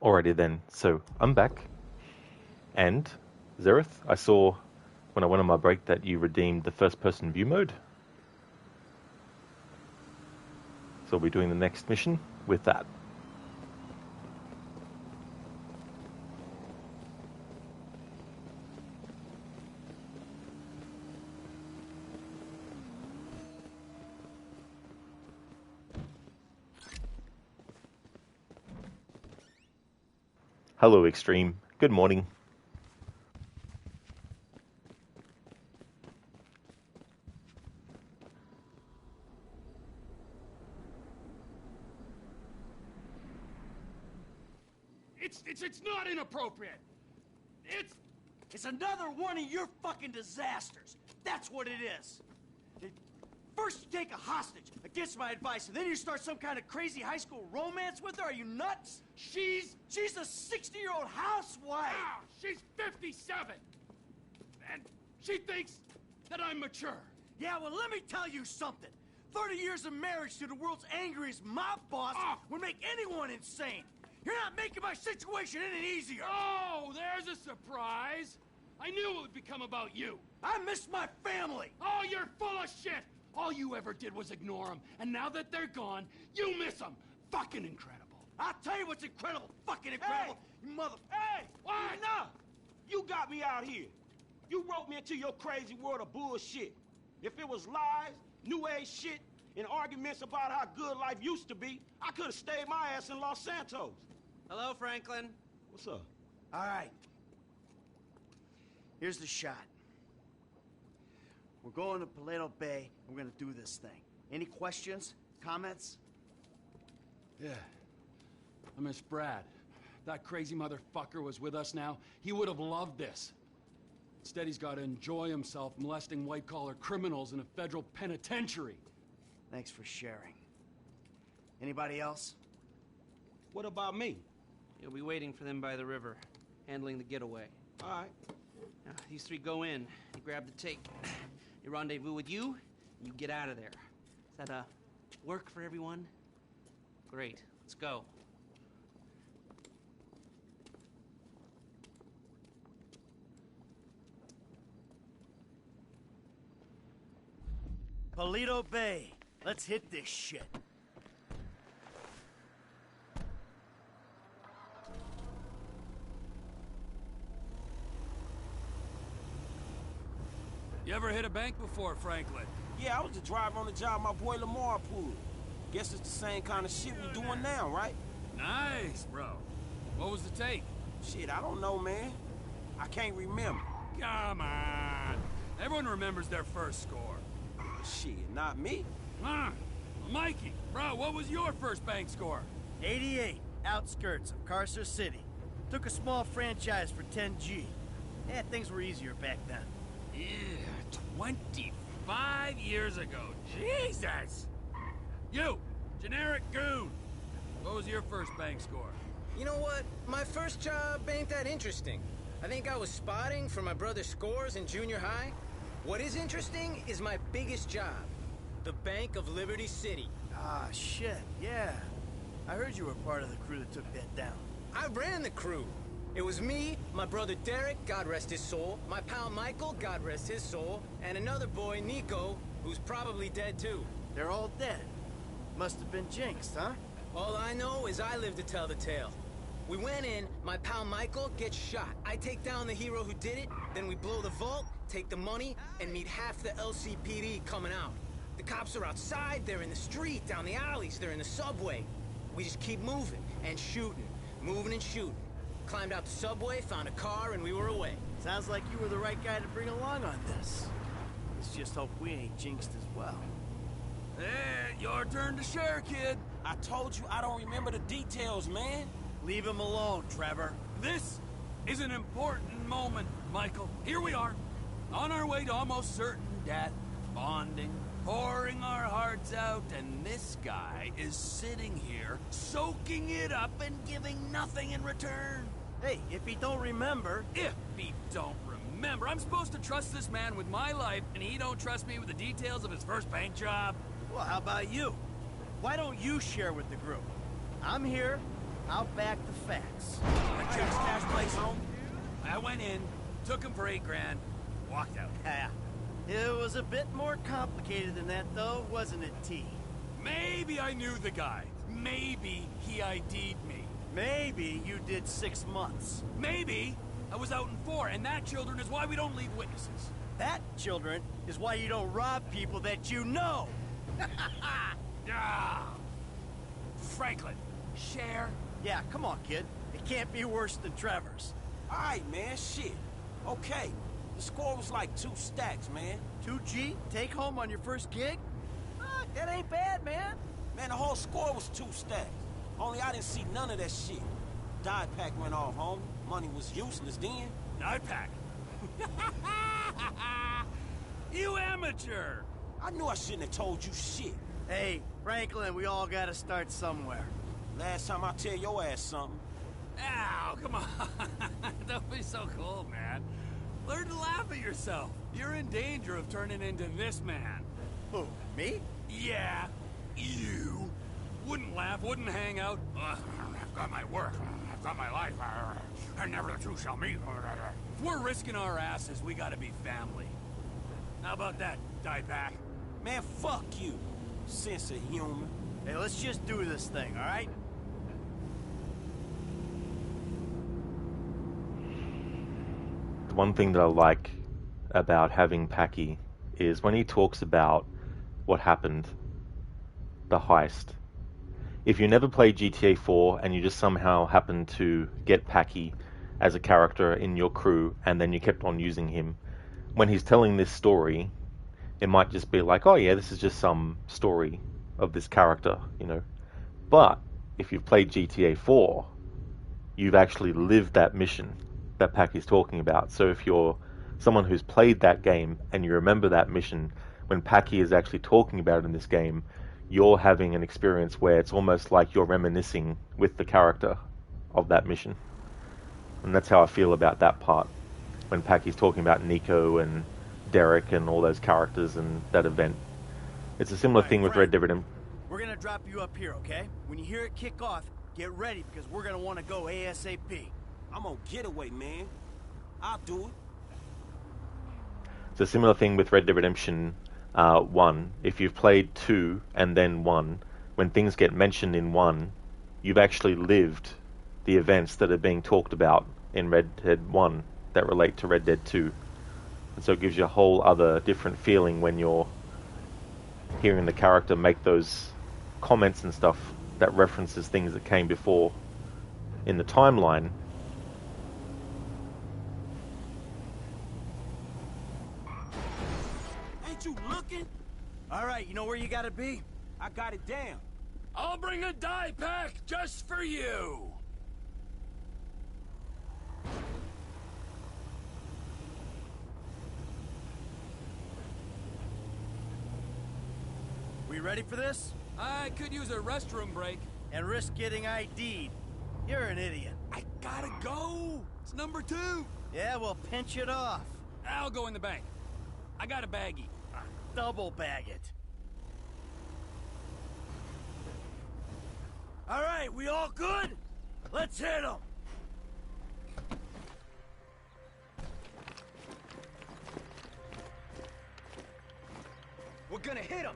Alrighty then, so I'm back. And, Zereth, I saw when I went on my break that you redeemed the first-person view mode. So we'll be doing the next mission with that. Hello, Extreme. Good morning. It's not inappropriate. It's another one of your fucking disasters. That's what it is. First you take a hostage against my advice, and then you start some kind of crazy high school romance with her? Are you nuts? She's a 60-year-old housewife. Wow, she's 57. And she thinks that I'm mature. Yeah, well, let me tell you something. 30 years of marriage to the world's angriest mob boss would make anyone insane. You're not making my situation any easier. Oh, there's a surprise. I knew it would become about you. I miss my family. Oh, you're full of shit. All you ever did was ignore them, and now that they're gone, you miss them. Fucking incredible. I'll tell you what's incredible. Fucking incredible. Hey! You mother... Hey! What? Enough! You got me out here. You roped me into your crazy world of bullshit. If it was lies, new age shit, and arguments about how good life used to be, I could have stayed my ass in Los Santos. Hello, Franklin. What's up? All right. Here's the shot. We're going to Paleto Bay, and we're gonna do this thing. Any questions? Comments? Yeah. I miss Brad. That crazy motherfucker was with us now. He would have loved this. Instead, he's got to enjoy himself molesting white-collar criminals in a federal penitentiary. Thanks for sharing. Anybody else? What about me? You'll be waiting for them by the river, handling the getaway. All right. Now, these three go in. You grab the take. They rendezvous with you, and you get out of there. Does that, work for everyone? Great. Let's go. Paleto Bay. Let's hit this shit. You ever hit a bank before, Franklin? Yeah, I was the driver on the job my boy Lamar pulled. Guess it's the same kind of shit we doing now, right? Nice, bro. What was the take? Shit, I don't know, man. I can't remember. Come on. Everyone remembers their first score. Shit, not me. Huh? Mikey, bro, what was your first bank score? 88, outskirts of Carcer City. Took a small franchise for 10G. Yeah, things were easier back then. Yeah, 25 years ago. Jesus! You, generic goon. What was your first bank score? You know what? My first job ain't that interesting. I think I was spotting for my brother's scores in junior high. What is interesting is my biggest job. The Bank of Liberty City. Ah, shit, yeah. I heard you were part of the crew that took that down. I ran the crew. It was me, my brother Derek, God rest his soul, my pal Michael, God rest his soul, and another boy, Nico, who's probably dead too. They're all dead. Must have been jinxed, huh? All I know is I live to tell the tale. We went in, my pal Michael gets shot. I take down the hero who did it, then we blow the vault, take the money, and meet half the LCPD coming out. The cops are outside, they're in the street, down the alleys, they're in the subway. We just keep moving and shooting, moving and shooting. Climbed out the subway, found a car, and we were away. Sounds like you were the right guy to bring along on this. Let's just hope we ain't jinxed as well. Hey, your turn to share, kid. I told you I don't remember the details, man. Leave him alone, Trevor. This is an important moment, Michael. Here we are, on our way to almost certain death, bonding, pouring our hearts out, and this guy is sitting here, soaking it up and giving nothing in return. Hey, if he don't remember... If he don't remember, I'm supposed to trust this man with my life, and he don't trust me with the details of his first bank job? Well, how about you? Why don't you share with the group? I'm here, I'll back the facts. That check's cash place home? I went in, took him for $8 grand, walked out. Yeah. It was a bit more complicated than that, though, wasn't it, T? Maybe I knew the guy. Maybe he ID'd me. Maybe you did 6 months. Maybe I was out in 4, and that, children, is why we don't leave witnesses. That, children, is why you don't rob people that you know. Ah. Franklin, share? Yeah, come on, kid. It can't be worse than Trevor's. All right, man, shit. Okay, the score was like 2 stacks, man. 2G? Take home on your first gig? That ain't bad, man. Man, the whole score was 2 stacks. Only I didn't see none of that shit. Die pack went off, homie. Money was useless then. Die pack? You amateur! I knew I shouldn't have told you shit. Hey, Franklin, we all gotta start somewhere. Last time I tell your ass something. Ow, come on. Don't be so cold, man. Learn to laugh at yourself. You're in danger of turning into this man. Who, me? Yeah, you. Wouldn't laugh, wouldn't hang out. I've got my work, I've got my life, and never the two shall meet. If we're risking our asses, we gotta be family. How about that, die pack? Man, fuck you, sense of humor. Hey, let's just do this thing, all right? The one thing that I like about having Packy is when he talks about what happened, the heist. If you never played GTA 4 and you just somehow happened to get Packy as a character in your crew and then you kept on using him, when he's telling this story, it might just be like, oh yeah, this is just some story of this character, you know. But if you've played GTA 4, you've actually lived that mission that Packy's talking about. So if you're someone who's played that game and you remember that mission, when Packy is actually talking about it in this game, you're having an experience where it's almost like you're reminiscing with the character of that mission. And that's how I feel about that part, when Packy's talking about Nico and Derek and all those characters and that event. It's a similar thing with Red Dead Redemption. We're gonna drop you up here, okay? When you hear it kick off, get ready, because we're gonna want to go ASAP. I'm on getaway, man. I'll do it. It's a similar thing with Red Dead Redemption 1. If you've played 2 and then 1, when things get mentioned in 1, you've actually lived the events that are being talked about in Red Dead 1 that relate to Red Dead 2. And so it gives you a whole other different feeling when you're hearing the character make those comments and stuff that references things that came before in the timeline. Ain't you looking? All right, you know where you gotta be? I got it down. I'll bring a die pack just for you. We ready for this? I could use a restroom break. And risk getting ID'd. You're an idiot. I gotta go. It's number 2. Yeah, well, pinch it off. I'll go in the bank. I got a baggie. Double bag it. All right, we all good? Let's hit them. We're gonna hit him.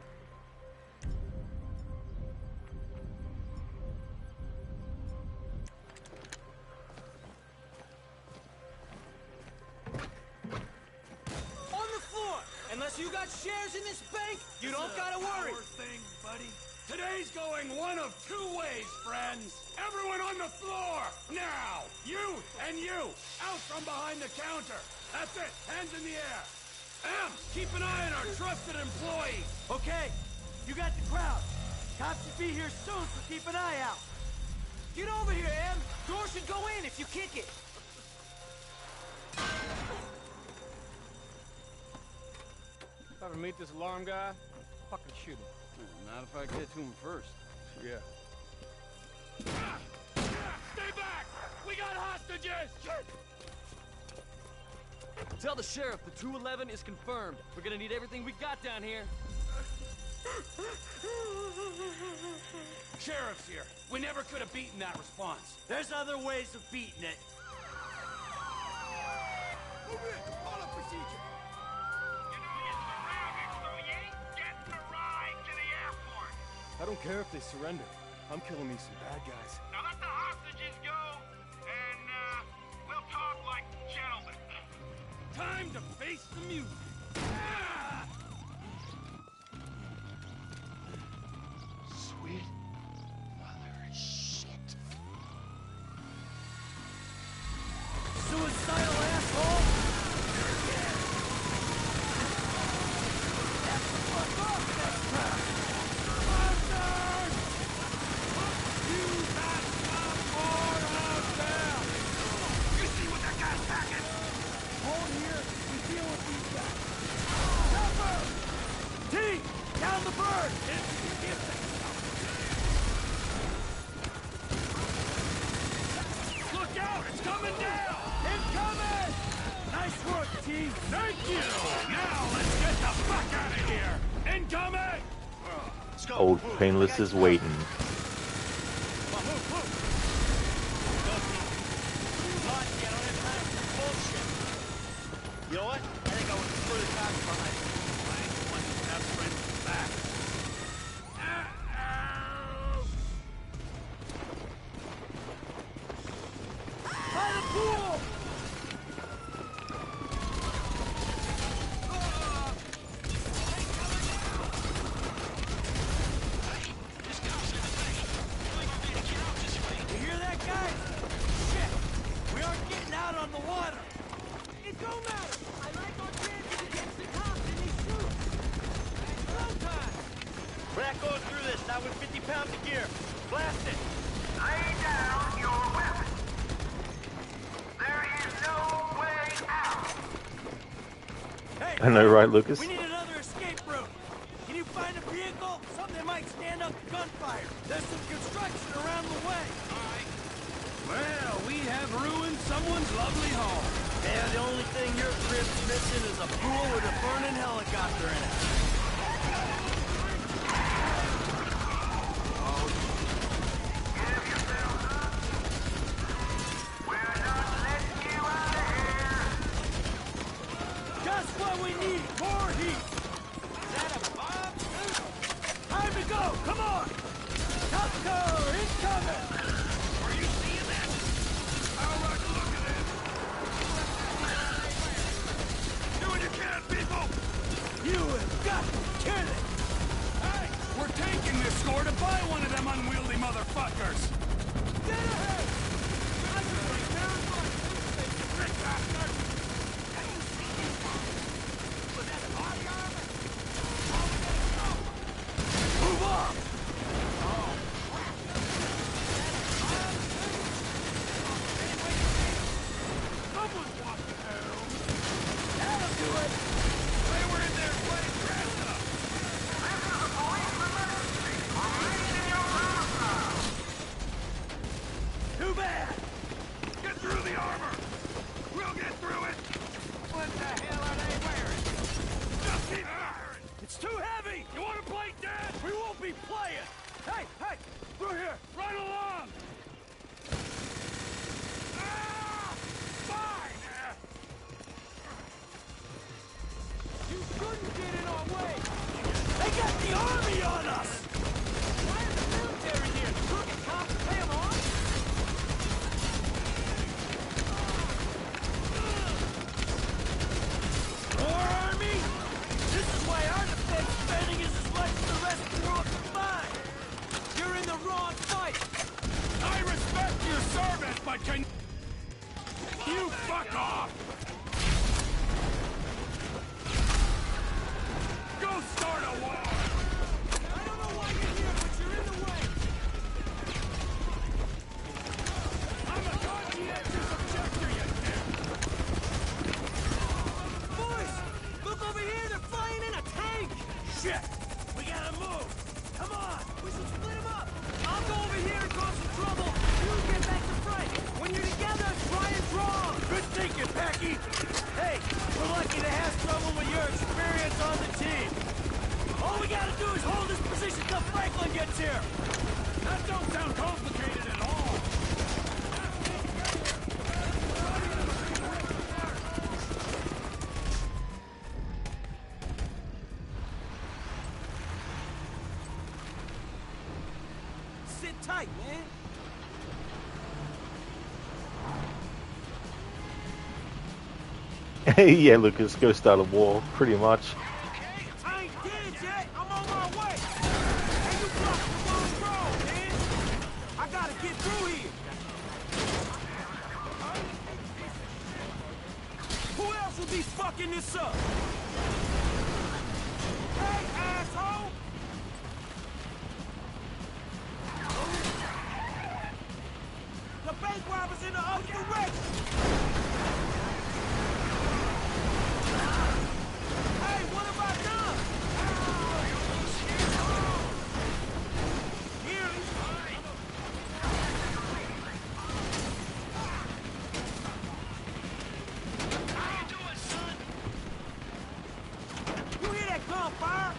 On the floor! Unless you got shares in this bank, you don't gotta worry. Power thing, buddy. Today's going one of 2 ways, friends. Everyone on the floor, now. You and you, out from behind the counter. That's it, hands in the air. Em, keep an eye on our trusted employee. Okay, you got the crowd. Cops should be here soon, so keep an eye out. Get over here, Em. Door should go in if you kick it. If I ever meet this alarm guy, I'll fucking shoot him. Not if I get to him first. Yeah. Stay back! We got hostages! Tell the sheriff the 211 is confirmed. We're gonna need everything we got down here. Sheriff's here. We never could have beaten that response. There's other ways of beating it. Move in! Follow procedure! I don't care if they surrender. I'm killing me some bad guys. Now let the hostages go, and, we'll talk like gentlemen. Time to face the music! Sweet mother of shit. Suicidal asshole! F the fuck off next time! You see what that guy's packing? Hold here, we deal with these guys. Chopper! T! Down the bird! Look out! It's coming down! Incoming! Nice work, T! Thank you! Now let's get the fuck out of here! Incoming! Old Painless is waiting. You know what? I think I would prefer the cops behind me. I ain't the one who has friends back. By the pool! You hear that, guys? Shit! We aren't getting out on the water! It don't matter! I like our chances against the cops and these shoots! Slow time! We're not going through this, not with 50 pounds of gear. Blast it! Lay down your weapon. There is no way out. Hey! I know, right, Lucas? We need another escape route! Can you find a vehicle? Something that might stand up to gunfire. There's some construction around the way. Well, we have ruined someone's lovely home. Yeah, the only thing your crib's missing is a pool with a burning helicopter in it. Just what we need! More heat! Is that a bomb? Time to go! Come on! Top cover incoming! Are you seeing that? I don't like the look of this. Do what you can, people! You have got to kill it! Hey, we're taking this score to buy one of them unwieldy motherfuckers. Get ahead! Move on! Someone's walking home. That'll do it! They were in there playing dress up. Too bad! Get through the armor! We'll get through it! What the hell are they wearing? Just keep firing! It's too heavy! You want to play dead? We won't be playing! Hey, hey! Through here! Right along! Ah! Fine! You shouldn't get in our way! They got the army on us! Why is the military here? The crooked cops pay them off? More army? This is why our defense spending is as much as the rest of the world combined! You're in the wrong fight! I respect your service, but can you fuck off? Go start a war! I don't know why you're here, but you're in the way! I'm a conscientious objector, you dick! Boys! Look over here! They're flying in a tank! Shit! We gotta move! Come on! We should split them up! I'll go over here and cause some trouble! You get back to front! When you're together, try and draw! Good thinking, Packy! Hey, we're lucky to have someone with your experience on the team! All we gotta do is hold this position till Franklin gets here. That don't sound complicated at all. Sit tight, man. Yeah, Lucas, go start a war, pretty much. I ain't dead yet. I'm on my way. Hey, you blocked the wrong road, man. I gotta get through here. Who else would be fucking this up? Hey, asshole! The bank robber's in the other direction. Hey, what have I done? Here. How you doing, son? You hear that gunfire?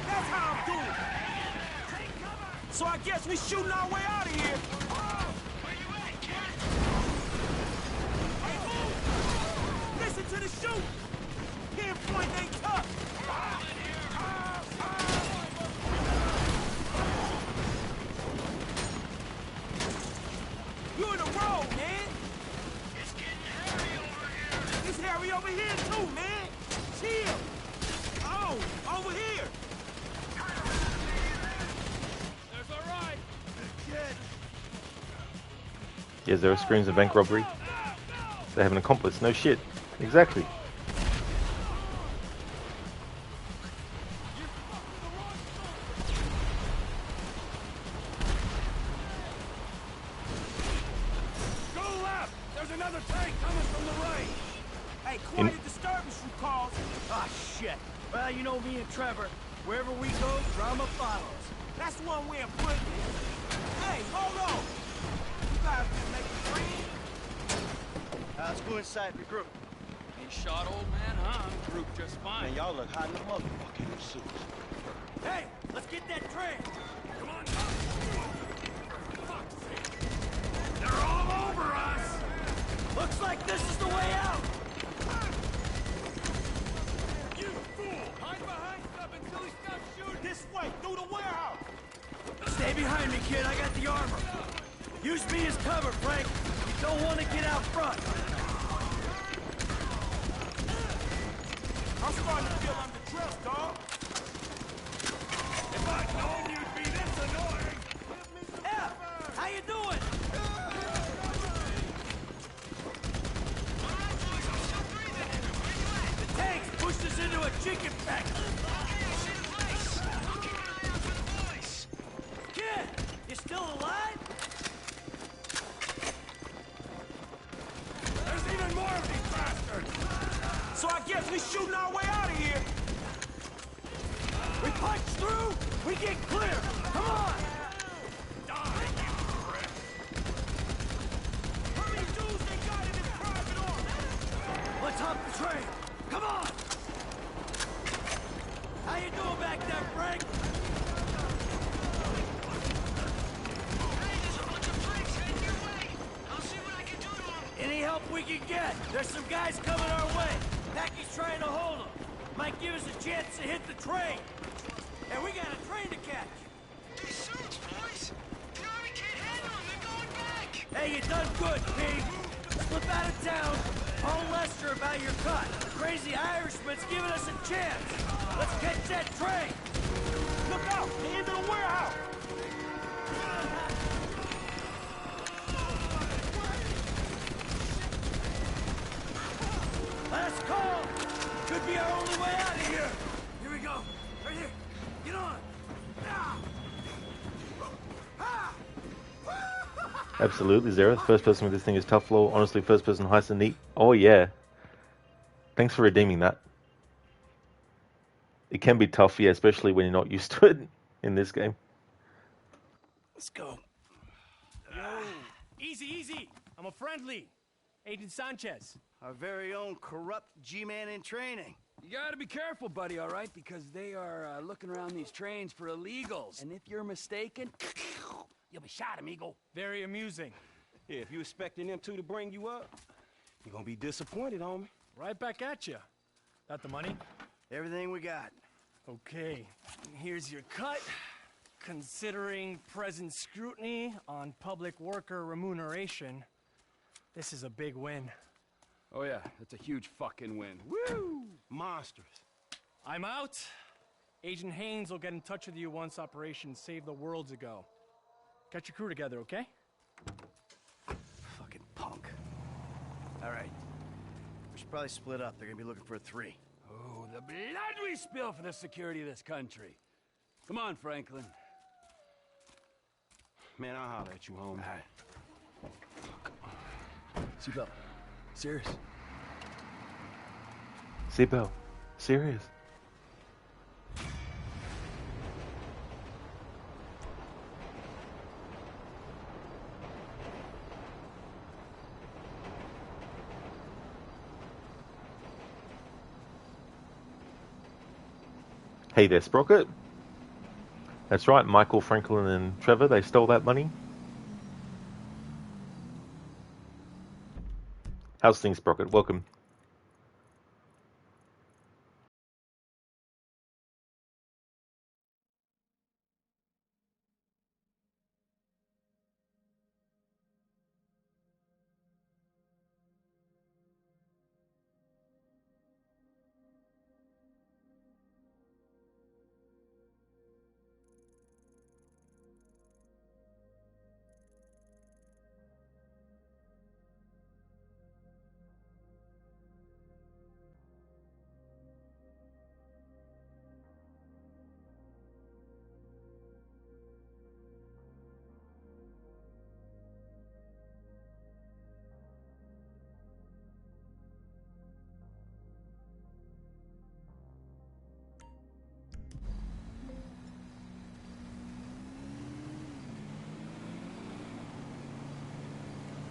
That's how I'm doing. So I guess we shooting our way out of here. Where you at, kid? Hey, move! Listen to the shoot! Pinpoint ain't tough! You in the road, man! It's getting hairy over here! It's hairy over here, too, man! Chill! Oh, over here! There's a ride. Kid! Yeah, there are screams of bank robbery. They have an accomplice. No shit. Exactly. Go left. There's another tank coming from the right. Hey, quiet disturbance you caused! Ah, shit. Well, you know me and Trevor. Wherever we go, drama follows. That's one way of putting it. Hey, hold on! You guys been making friends? Let's go inside the group. Ain't shot, old man, huh? Group just fine. Man, y'all look hot in the motherfucking in suits. Hey, let's get that train! Come on. Fuck's sake. They're all over us. Looks like this is the way out. You fool! Hide behind stuff until he stops shooting. This way, through the warehouse! Stay behind me, kid. I got the armor. Use me as cover, Frank. You don't want to get out front. I'm starting to feel under dressed, dog. If I'd known you'd be this annoying. Yeah, how you doing? The tanks pushed us into a chicken factory. Kid, you still alive? There's even more of these bastards. So I guess we shooting our way out of here. We punch through, we get clear. Come on. Die, you prick. How many dudes they got in this private army? Let's hop the train. Come on. How you doing back there, Frank? Hey, there's a bunch of freaks heading your way. I'll see what I can do to them. Any help we can get? There's some guys coming our way. Packy's trying to hold them. Might give us a chance to hit the train. And we got a train to catch. These suits, boys. The army can't handle them. They're going back. Hey, you done good, Pete. Slip out of town. Call Lester about your cut. The crazy Irishman's giving us a chance. Let's catch that train. Look out, they're into the warehouse. Last call. Could be our only way out of here. Here we go. Right here. Get on. Absolutely, Zero. First person with this thing is tough floor. Honestly, first person heist and neat. Oh yeah. Thanks for redeeming that. It can be tough, yeah, especially when you're not used to it in this game. Let's go. Yo, easy, easy. I'm a friendly. Agent Sanchez. Our very own corrupt G-man in training. You gotta be careful, buddy, all right? Because they are looking around these trains for illegals. And if you're mistaken, you'll be shot, amigo. Very amusing. Yeah, if you expecting them two to bring you up, you're gonna be disappointed, homie. Right back at you. Got the money? Everything we got. Okay, here's your cut. Considering present scrutiny on public worker remuneration, this is a big win. Oh yeah, that's a huge fucking win. Woo! Monsters. I'm out. Agent Haynes will get in touch with you once Operation Save the World's a go. Get your crew together, okay? Fucking punk. All right. We should probably split up. They're gonna be looking for a 3. Oh, the blood we spill for the security of this country. Come on, Franklin. Man, I'll holler at you, homie. All right. Seatbelt. Serious. Seatbelt. Serious. Hey there, Sprocket. That's right, Michael, Franklin, and Trevor, they stole that money. How's things, Sprocket? Welcome.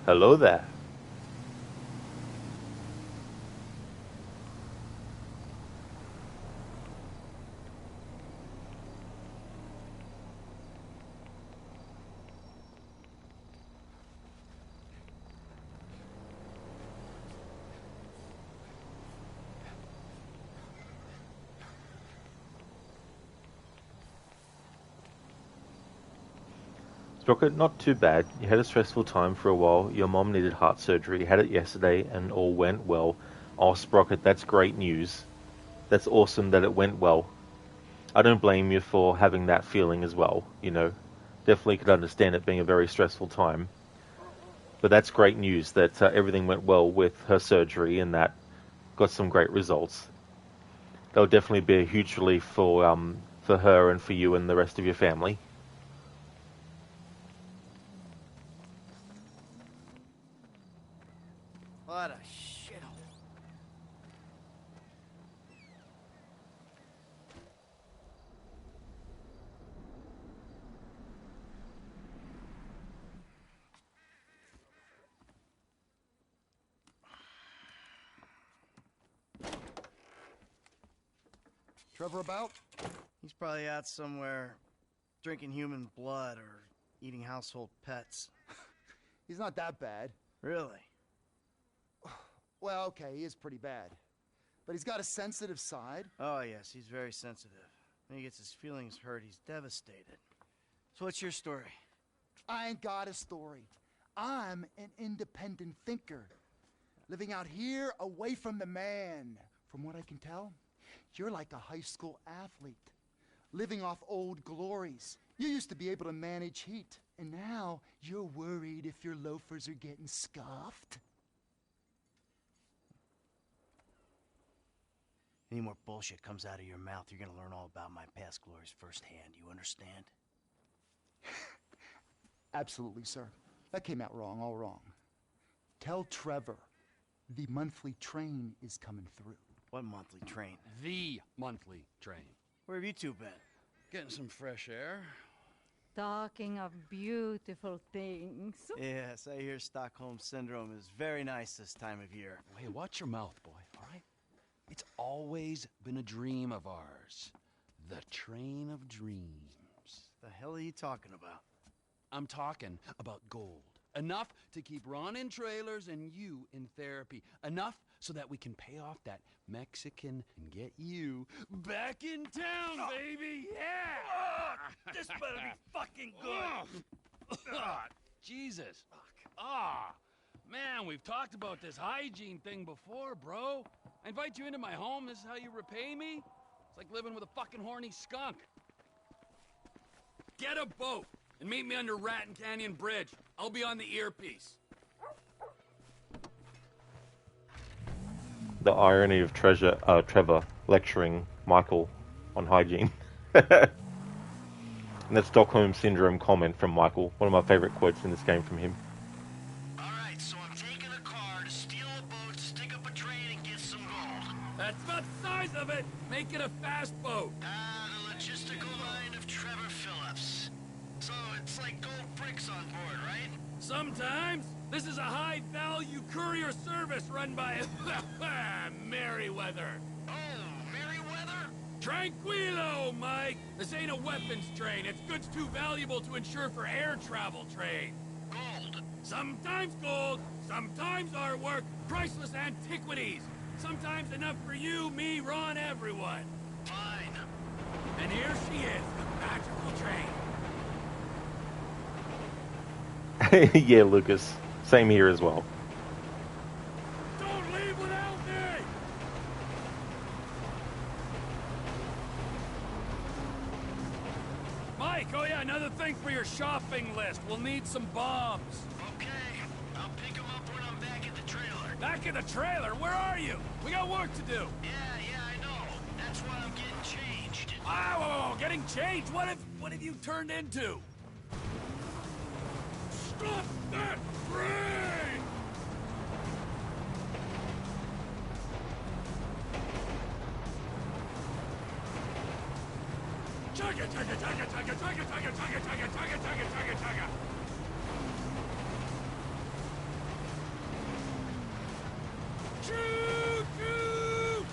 Hello there. Sprocket, not too bad. You had a stressful time for a while. Your mom needed heart surgery. Had it yesterday and all went well. Oh, Sprocket, that's great news. That's awesome that it went well. I don't blame you for having that feeling as well, you know. Definitely could understand it being a very stressful time. But that's great news that everything went well with her surgery and that got some great results. That'll definitely be a huge relief for her and for you and the rest of your family. What a shithole. Trevor about? He's probably out somewhere drinking human blood or eating household pets. He's not that bad. Really? Well, okay, he is pretty bad. But he's got a sensitive side. Oh, yes, he's very sensitive. When he gets his feelings hurt, he's devastated. So what's your story? I ain't got a story. I'm an independent thinker. Living out here away from the man. From what I can tell, you're like a high school athlete. Living off old glories. You used to be able to manage heat. And now you're worried if your loafers are getting scuffed. Any more bullshit comes out of your mouth, you're gonna learn all about my past glories firsthand. You understand? Absolutely, sir. That came out wrong, all wrong. Tell Trevor the monthly train is coming through. What monthly train? The monthly train. Where have you two been? Getting some fresh air. Talking of beautiful things. Yes, I hear Stockholm Syndrome is very nice this time of year. Hey, watch your mouth, boy, all right? It's always been a dream of ours. The train of dreams. The hell are you talking about? I'm talking about gold. Enough to keep Ron in trailers and you in therapy. Enough so that we can pay off that Mexican and get you back in town, baby! Yeah! This better be fucking good! Jesus. Man, we've talked about this hygiene thing before, bro. I invite you into my home, this is how you repay me? It's like living with a fucking horny skunk. Get a boat and meet me under Raton Canyon Bridge. I'll be on the earpiece. The irony of Trevor lecturing Michael on hygiene. And that Stockholm Syndrome comment from Michael. One of my favorite quotes in this game from him. Alright, so I'm taking a car to steal a boat, stick up a train, and get some gold. That's the size of it! Make it a fast boat! The logistical mind of Trevor Phillips. So it's like gold bricks on board, right? Sometimes. This is a high-value courier service run by Merryweather. Oh, Merryweather? Tranquilo, Mike! This ain't a weapons train. It's goods too valuable to insure for air travel trade. Gold. Sometimes gold, sometimes artwork, priceless antiquities. Sometimes enough for you, me, Ron, everyone. Fine. And here she is, the magical train. Yeah, Lucas. Same here as well. Don't leave without me! Mike, oh yeah, another thing for your shopping list. We'll need some bombs. Okay, I'll pick them up when I'm back at the trailer. Back at the trailer? Where are you? We got work to do. Yeah, I know. That's why I'm getting changed. Oh, getting changed? What have you turned into? Stop that train! Chugga, chugga, chugga, chugga, chugga, chugga, chugga, chugga, chugga, chugga, chugga, chugga. Choo-choo!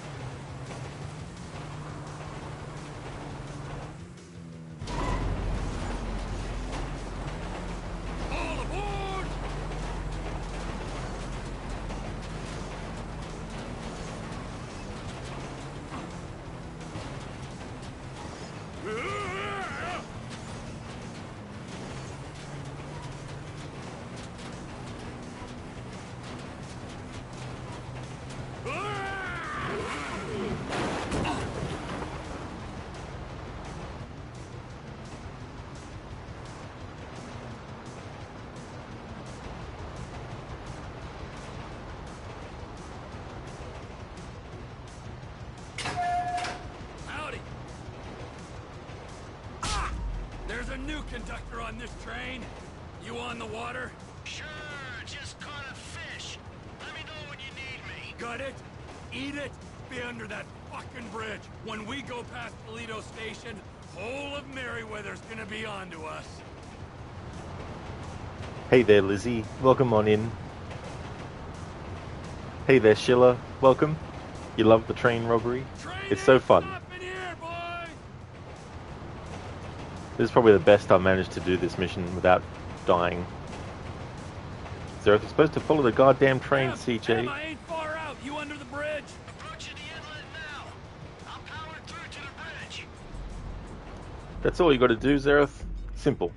All aboard! Howdy. There's a new conductor on this train. You on the water? Sure, just caught a fish. Let me know when you need me. Got it? Eat it? Be under that fucking bridge. When we go past Toledo Station, whole of Merryweather's gonna be onto us. Hey there, Lizzie. Welcome on in. Hey there, Sheila. Welcome. You love the train robbery? It's so fun. This is probably the best I've managed to do this mission without dying. Zereth, you're supposed to follow the goddamn train, CJ. I ain't far out. You under the bridge? Approaching the inlet now. I'll power through to the bridge. That's all you got to do, Zereth. Simple.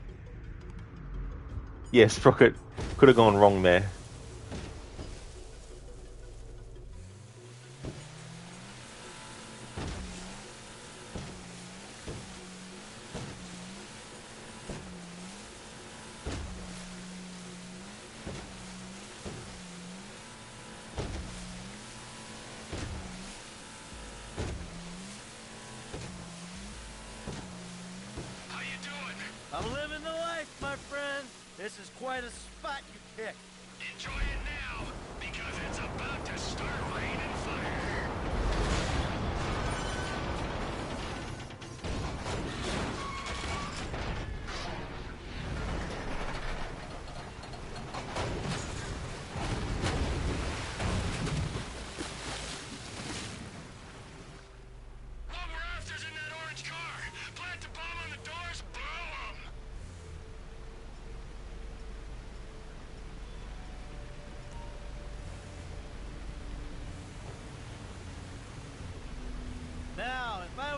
Yes, Sprocket could have gone wrong there. I'm living the life, my friend. This is quite a spot you picked. Enjoy it now, because it's about to start raining fire.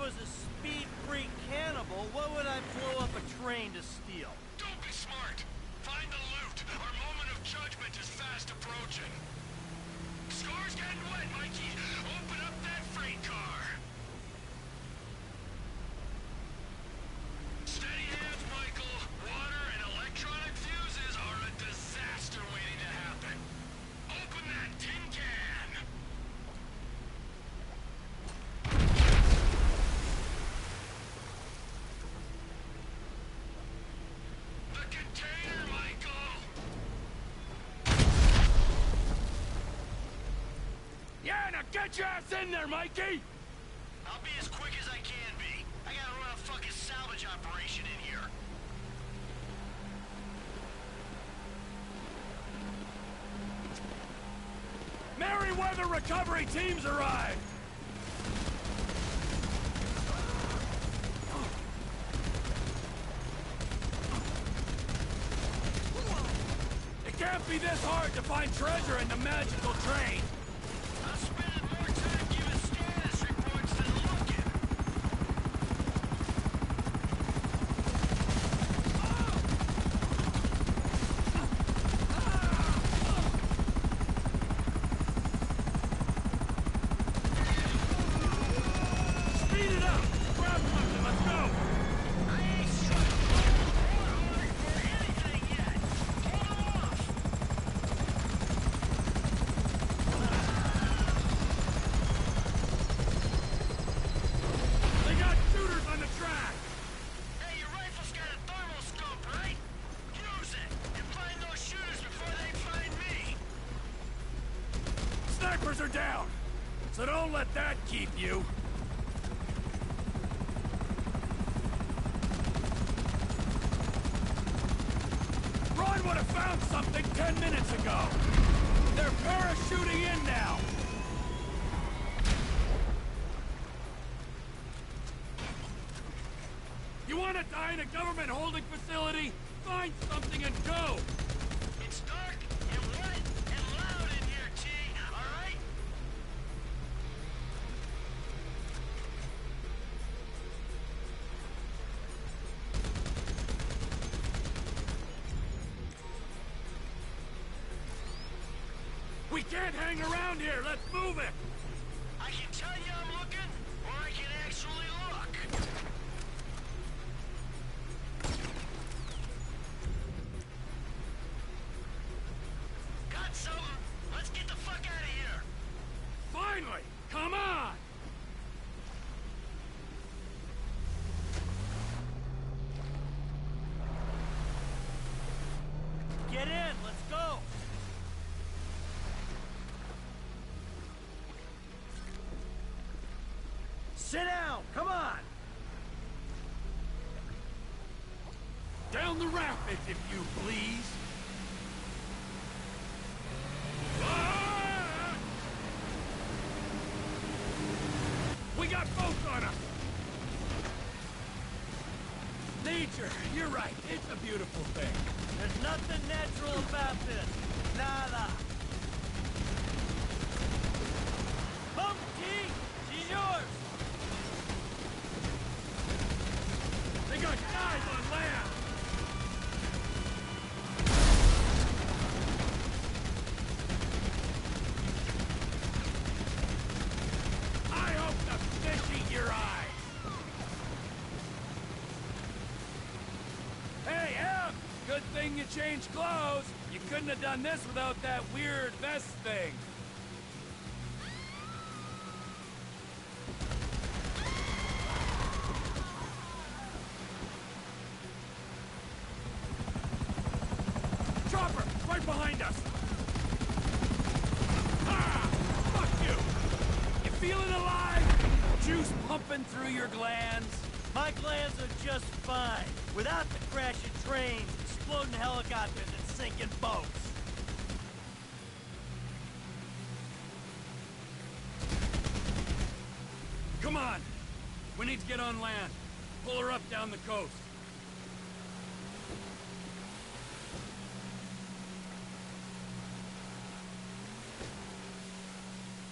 was a speed-free cannibal, what would I blow up a train to steal? Don't be smart. Find the loot. Our moment of judgment is fast approaching. Scar's getting wet, Mikey. Open up that freight car. Steady hands, Michael. Water and electronic fuses are a disaster waiting to happen. Open that tin can. The container, Michael. Yeah, now get your ass in there, Mikey! I'll be as quick as I can be. I gotta run a fucking salvage operation in here. Merryweather recovery teams arrived! It can't be this hard to find treasure in the magical train! I'm spending more time giving status reports than looking. Speed it up! Grab something, let's go! I ain't struck hard for anything yet. Hold 'em off. They got shooters on the track! Hey, your rifle's got a thermal scope, right? Use it and find those shooters before they find me. Snipers are down! So don't let that keep you! Ron would have found something 10 minutes ago! They're parachuting in now! You want to die in a government holding facility? Find something and go! It's dark and wet and loud in here, T, all right? We can't hang around here! Let's move it! I can tell you I'm looking, or I can actually look. Got something. Let's get the fuck out of here. Finally! Come on! Get in, let's go! Sit down, come on! Down the rapids, if you please! Ah! We got boats on us! Nature, you're right, it's a beautiful thing. There's nothing natural about this. Nada. Come, T! She's yours! They got guys on land! I hope the fish eat your eyes! Hey, Em! Good thing you changed clothes! You couldn't have done this without that weird vest thing! Chopper! Right behind us! Ah! Fuck you! You feeling alive? Juice pumping through your glands? My glands are just fine. Without the crashing trains, exploding helicopters, and sinking boats. Come on! We need to get on land. Pull her up down the coast.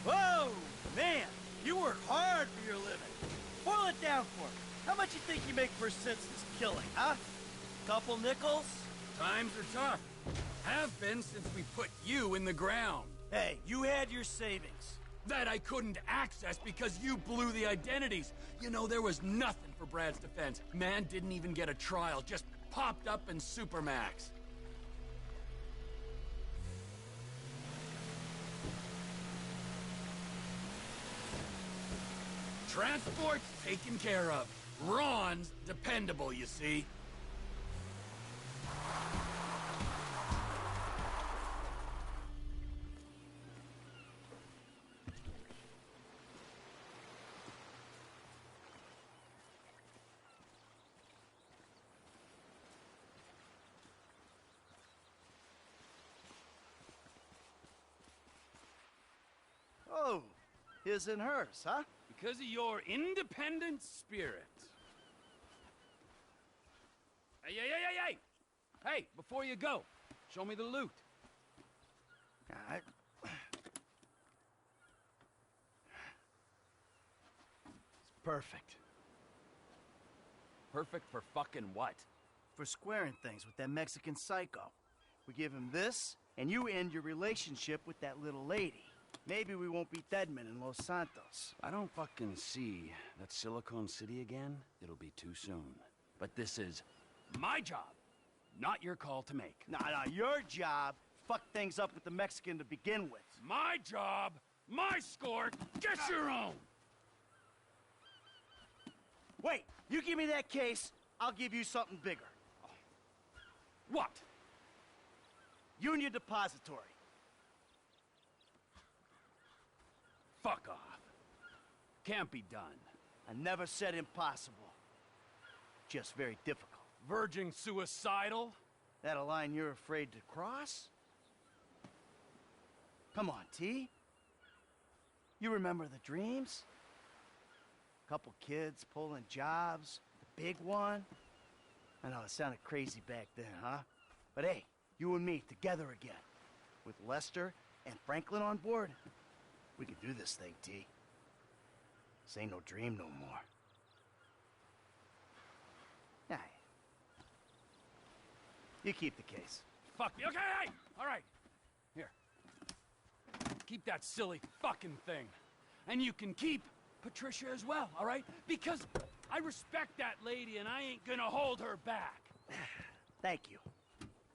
Whoa! Man, you work hard for your living. Boil it down for it. How much you think you make per senseless killing, huh? Couple nickels? Times are tough. Have been since we put you in the ground. Hey, you had your savings. That I couldn't access because you blew the identities. You know, there was nothing for Brad's defense. Man didn't even get a trial, just popped up in Supermax. Transport's taken care of. Ron's dependable, you see. Oh, his and hers, huh? Because of your independent spirit. Hey, hey, hey, hey, hey! Hey, before you go, show me the loot. It's perfect. Perfect for fucking what? For squaring things with that Mexican psycho. We give him this, and you end your relationship with that little lady. Maybe we won't beat Deadman in Los Santos. I don't fucking see that Silicon City again. It'll be too soon. But this is my job, not your call to make. Nah, your job. Fuck things up with the Mexican to begin with. My job, my score, get your own! Wait, you give me that case, I'll give you something bigger. What? Union Depository. Fuck off. Can't be done. I never said impossible. Just very difficult. Verging suicidal? That a line you're afraid to cross? Come on, T. You remember the dreams? Couple kids pulling jobs, the big one. I know it sounded crazy back then, huh? But hey, you and me together again. With Lester and Franklin on board. We can do this thing, T. This ain't no dream no more. Yeah. You keep the case. Fuck me. Okay, hey! All right. Here. Keep that silly fucking thing. And you can keep Patricia as well, all right? Because I respect that lady and I ain't gonna hold her back. Thank you.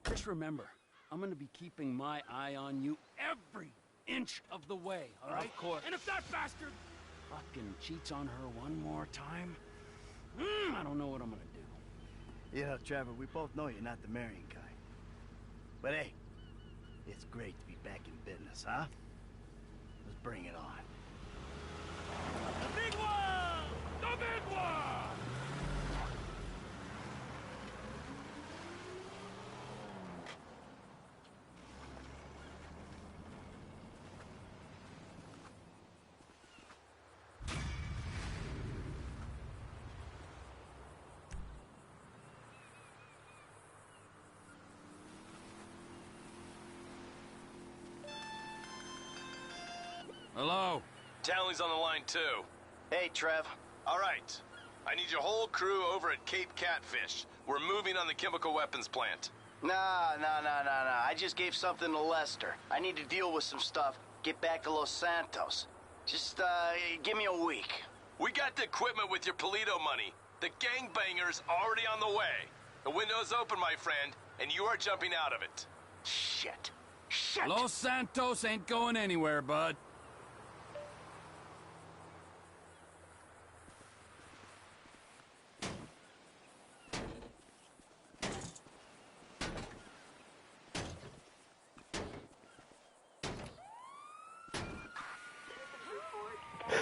Just remember, I'm gonna be keeping my eye on you every inch of the way, all right? Of course. And if that bastard fucking cheats on her one more time, I don't know what I'm gonna do. Yeah, Trevor, we both know you're not the marrying kind. But hey, it's great to be back in business, huh? Let's bring it on. The big one! The big one! Hello? Townley's on the line, too. Hey, Trev. All right. I need your whole crew over at Cape Catfish. We're moving on the chemical weapons plant. Nah. I just gave something to Lester. I need to deal with some stuff. Get back to Los Santos. Just, give me a week. We got the equipment with your Polito money. The gangbanger's already on the way. The window's open, my friend, and you are jumping out of it. Shit. Los Santos ain't going anywhere, bud.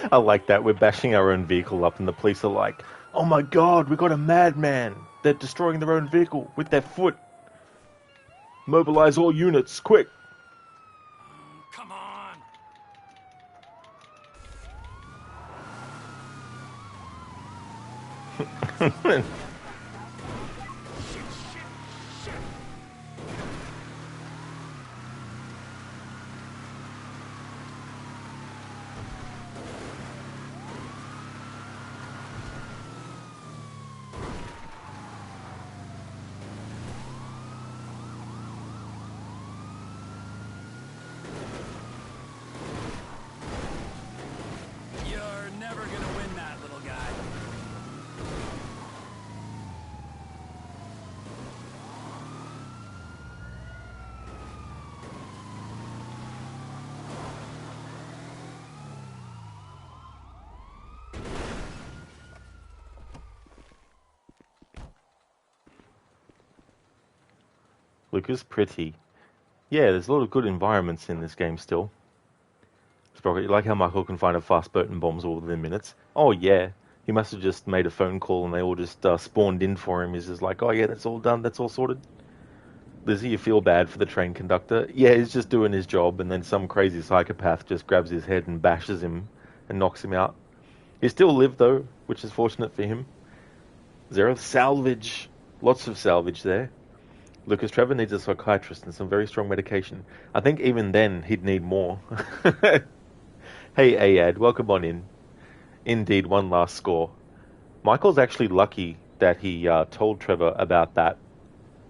I like that. We're bashing our own vehicle up and the police are like, oh my god, we got a madman. They're destroying their own vehicle with their foot. Mobilize all units, quick. Come on. Lucas, pretty. Yeah, there's a lot of good environments in this game still. Sprocket, you like how Michael can find a fast boat and bombs all within minutes? Oh yeah, he must have just made a phone call and they all just spawned in for him. He's just like, oh yeah, that's all done, that's all sorted. Lizzie, you feel bad for the train conductor? Yeah, he's just doing his job, and then some crazy psychopath just grabs his head and bashes him and knocks him out. He still lived, though, which is fortunate for him. Zero salvage. Lots of salvage there. Lucas, Trevor needs a psychiatrist and some very strong medication. I think even then he'd need more. Hey, Ayad, welcome on in. Indeed, one last score. Michael's actually lucky that he told Trevor about that,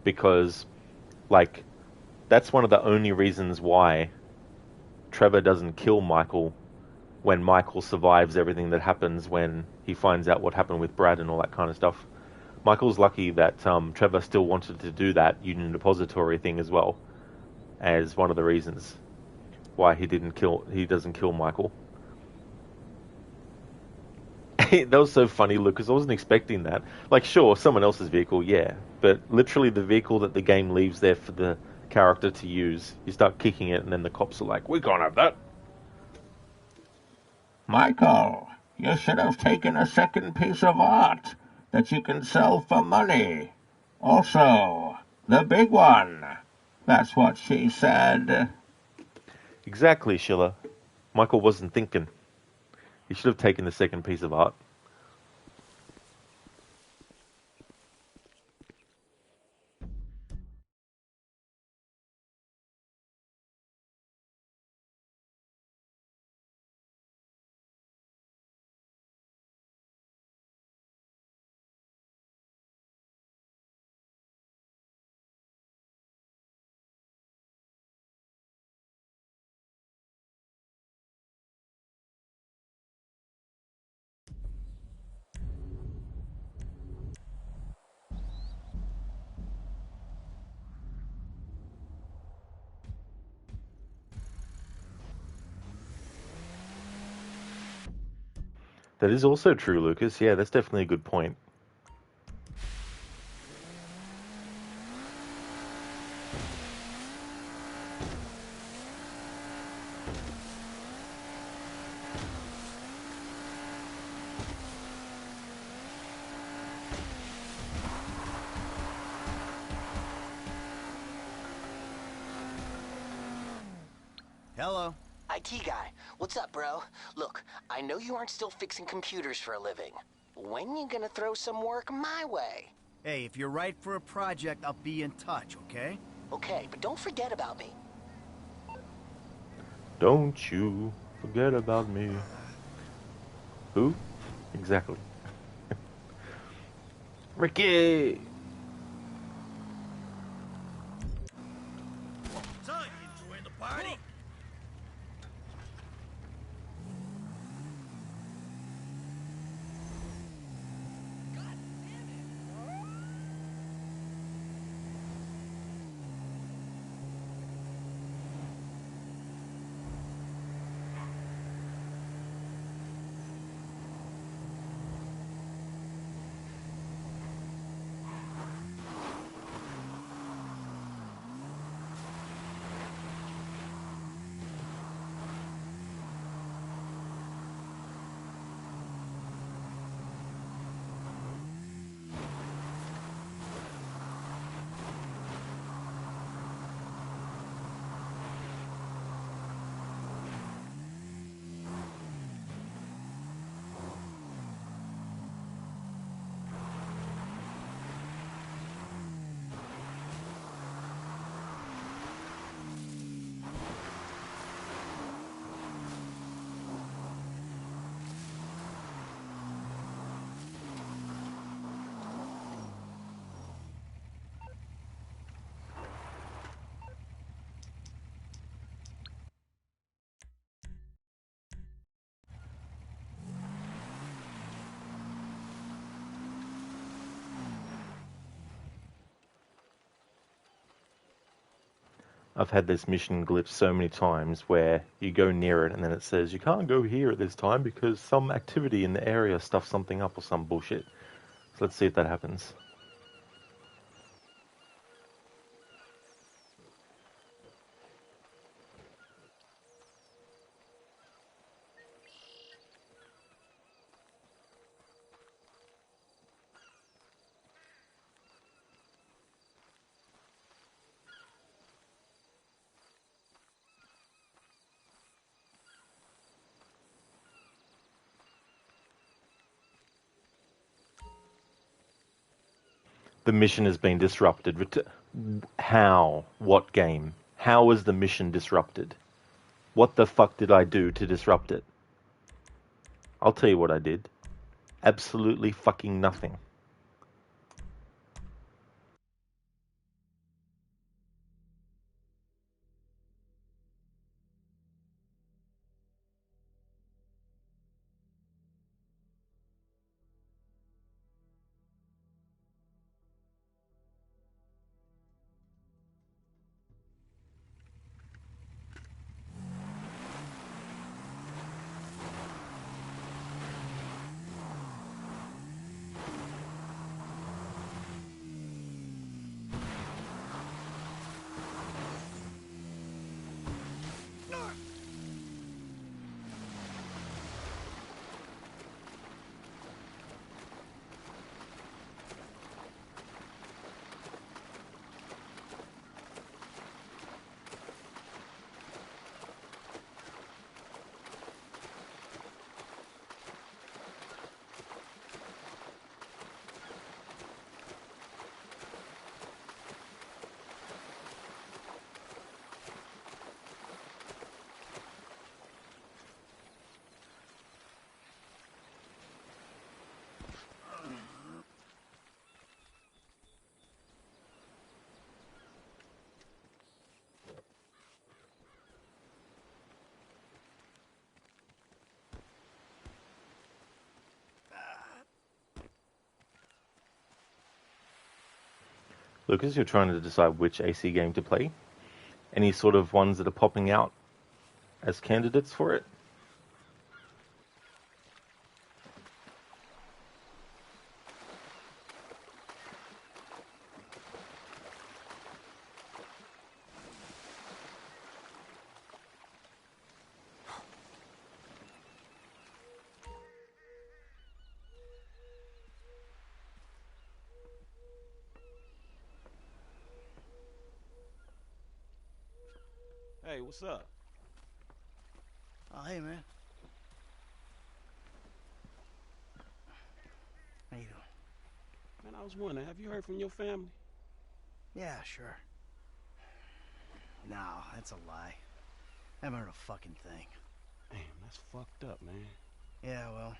because like, that's one of the only reasons why Trevor doesn't kill Michael when Michael survives everything that happens when he finds out what happened with Brad and all that kind of stuff. Michael's lucky that Trevor still wanted to do that Union Depository thing as well, as one of the reasons why he doesn't kill Michael. That was so funny, Lucas. I wasn't expecting that. Like, sure, someone else's vehicle, yeah. But literally the vehicle that the game leaves there for the character to use, you start kicking it and then the cops are like, we can't have that. Michael, you should have taken a second piece of art that you can sell for money. Also, the big one. That's what she said. Exactly, Schiller. Michael wasn't thinking. He should have taken the second piece of art. That is also true, Lucas. Yeah, that's definitely a good point. Hello. IT guy, what's up, bro? Look, I know you aren't still fixing computers for a living. When you gonna throw some work my way? Hey, if you're right for a project, I'll be in touch, okay? Okay, but don't forget about me. Don't you forget about me. Who? Exactly. Ricky! So, you enjoying the party? I've had this mission glitch so many times where you go near it and then it says you can't go here at this time because some activity in the area stuffed something up or some bullshit. So let's see if that happens. the mission has been disrupted. How? What game? How was the mission disrupted? What the fuck did I do to disrupt it? I'll tell you what I did. Absolutely fucking nothing. Lucas, you're trying to decide which AC game to play. Any sort of ones that are popping out as candidates for it? Hey, what's up? Oh, hey, man. How you doing? Man, I was wondering, have you heard from your family? Yeah, sure. No, that's a lie. I haven't heard a fucking thing. Damn, that's fucked up, man. Yeah, well,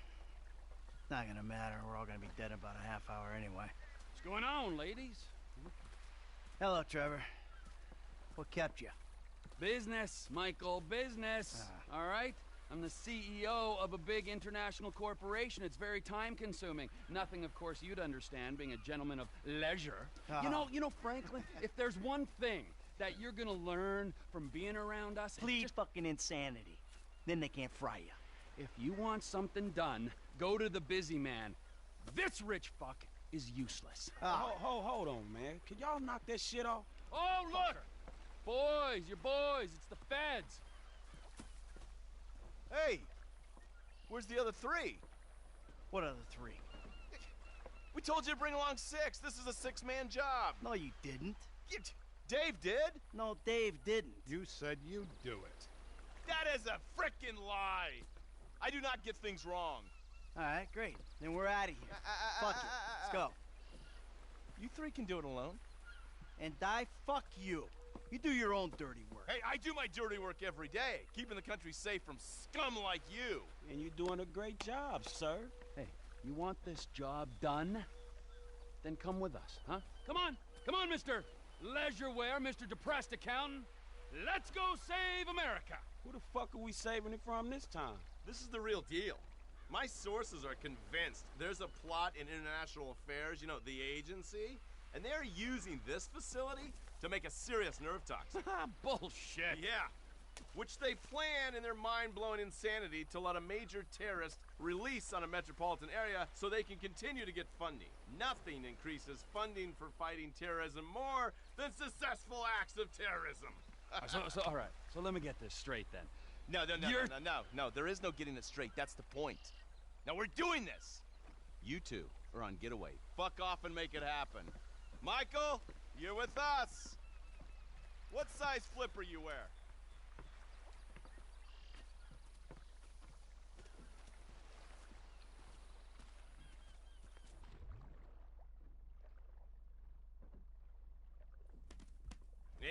not gonna matter. We're all gonna be dead in about a half hour anyway. What's going on, ladies? Hello, Trevor. What kept you? Business, Michael, business. All right? I'm the CEO of a big international corporation. It's very time-consuming. Nothing, of course, you'd understand, being a gentleman of leisure. You know, Franklin, if there's one thing that you're gonna learn from being around us... Please, fucking insanity. Then they can't fry you. If you want something done, go to the busy man. This rich fuck is useless. Hold on, man. Can y'all knock that shit off? Oh, look! Boys, you're boys. It's the feds. Hey, where's the other three? What other three? We told you to bring along 6. This is a 6-man job. No, you didn't. Dave did? No, Dave didn't. You said you'd do it. That is a frickin' lie. I do not get things wrong. All right, great. Then we're out of here. Fuck it. Let's go. You 3 can do it alone. And fuck you. You do your own dirty work. Hey, I do my dirty work every day, keeping the country safe from scum like you. And you're doing a great job, sir. Hey, you want this job done? Then come with us, huh? Come on, Mr. Leisureware, Mr. Depressed Accountant. Let's go save America. Who the fuck are we saving it from this time? This is the real deal. My sources are convinced there's a plot in international affairs, you know, the agency, and they're using this facility to make a serious nerve toxin. Bullshit. Yeah. Which they plan in their mind-blowing insanity to let a major terrorist release on a metropolitan area so they can continue to get funding. Nothing increases funding for fighting terrorism more than successful acts of terrorism. All right. So let me get this straight then. No. There is no getting it straight. That's the point. Now we're doing this. You 2 are on getaway. Fuck off and make it happen. Michael, you're with us. What size flipper you wear?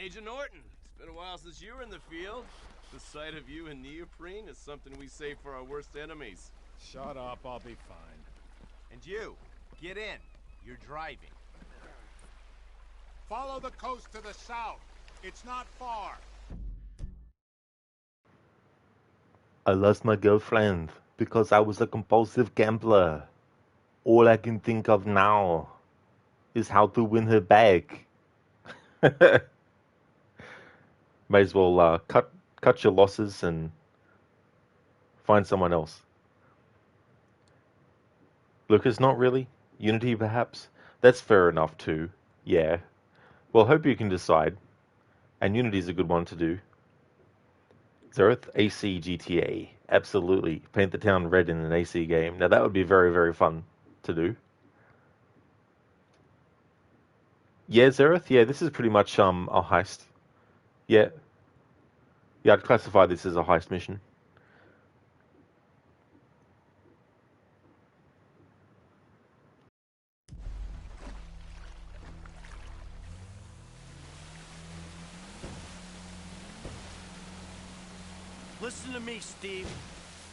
Agent Norton, it's been a while since you were in the field. The sight of you in neoprene is something we save for our worst enemies. Shut up, I'll be fine. And you, get in. You're driving. Follow the coast to the south. It's not far. I lost my girlfriend because I was a compulsive gambler. All I can think of now is how to win her back. May as well cut your losses and find someone else. Lucas, not really. Unity, perhaps? That's fair enough too. Yeah. Well, hope you can decide. And Unity's a good one to do. Zereth, AC GTA. Absolutely. Paint the town red in an AC game. Now that would be very, very fun to do. Yeah, Zereth? Yeah, this is pretty much a heist. Yeah. Yeah, I'd classify this as a heist mission. Listen to me, Steve.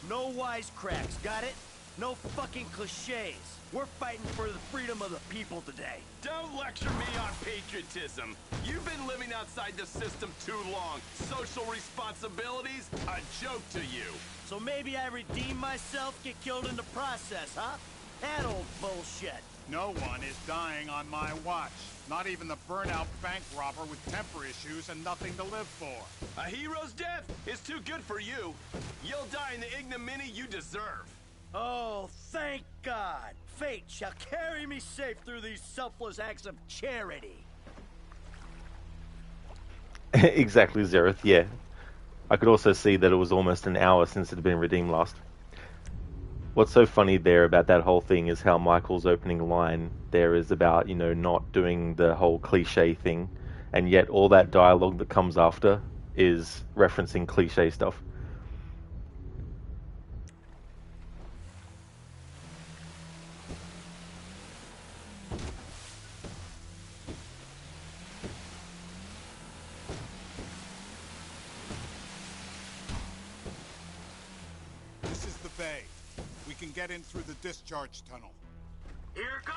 No wisecracks, got it? No fucking cliches. We're fighting for the freedom of the people today. Don't lecture me on patriotism. You've been living outside the system too long. Social responsibilities, a joke to you. So maybe I redeem myself, get killed in the process, huh? That old bullshit. No one is dying on my watch. Not even the burnout bank robber with temper issues and nothing to live for. A hero's death is too good for you. You'll die in the ignominy you deserve. Oh, thank God. Fate shall carry me safe through these selfless acts of charity. Exactly, Zereth, yeah. I could also see that it was almost an hour since it had been redeemed last. What's so funny there about that whole thing is how Michael's opening line there is about, you know, not doing the whole cliche thing, and yet all that dialogue that comes after is referencing cliche stuff. This is the bay. We can get in through the discharge tunnel. Here goes!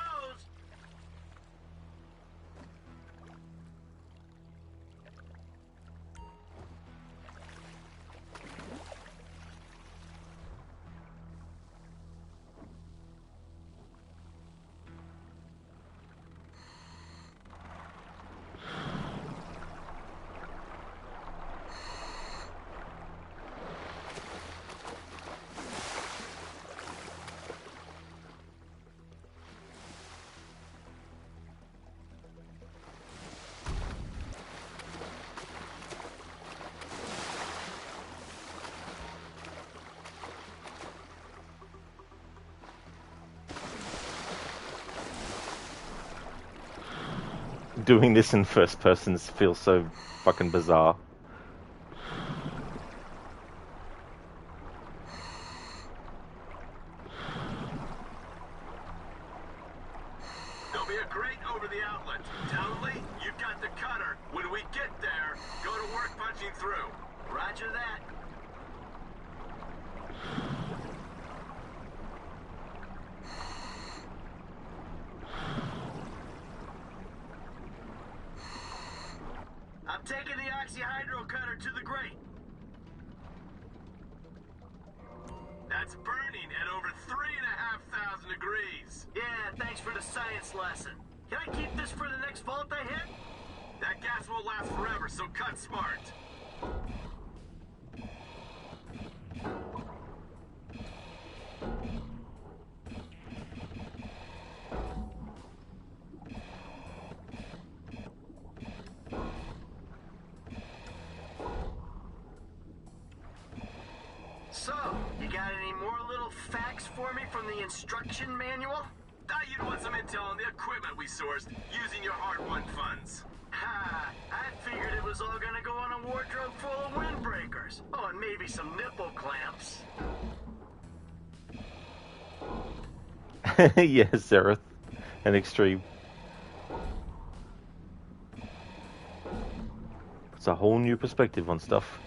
Doing this in first person feels so fucking bizarre. There'll be a grate over the outlet. Townley, you've got the cutter. When we get there, go to work punching through. Roger that. I'm taking the oxyhydro cutter to the grate. That's burning at over 3,500 degrees. Yeah, thanks for the science lesson. Can I keep this for the next vault I hit? That gas won't last forever, so cut smart. So, you got any more little facts for me from the instruction manual? Thought you'd want some intel on the equipment we sourced using your hard-won funds. Ha! I figured it was all gonna go on a wardrobe full of windbreakers. Oh, and maybe some nipple clamps. Yes, Zereth. An extreme. It's a whole new perspective on stuff.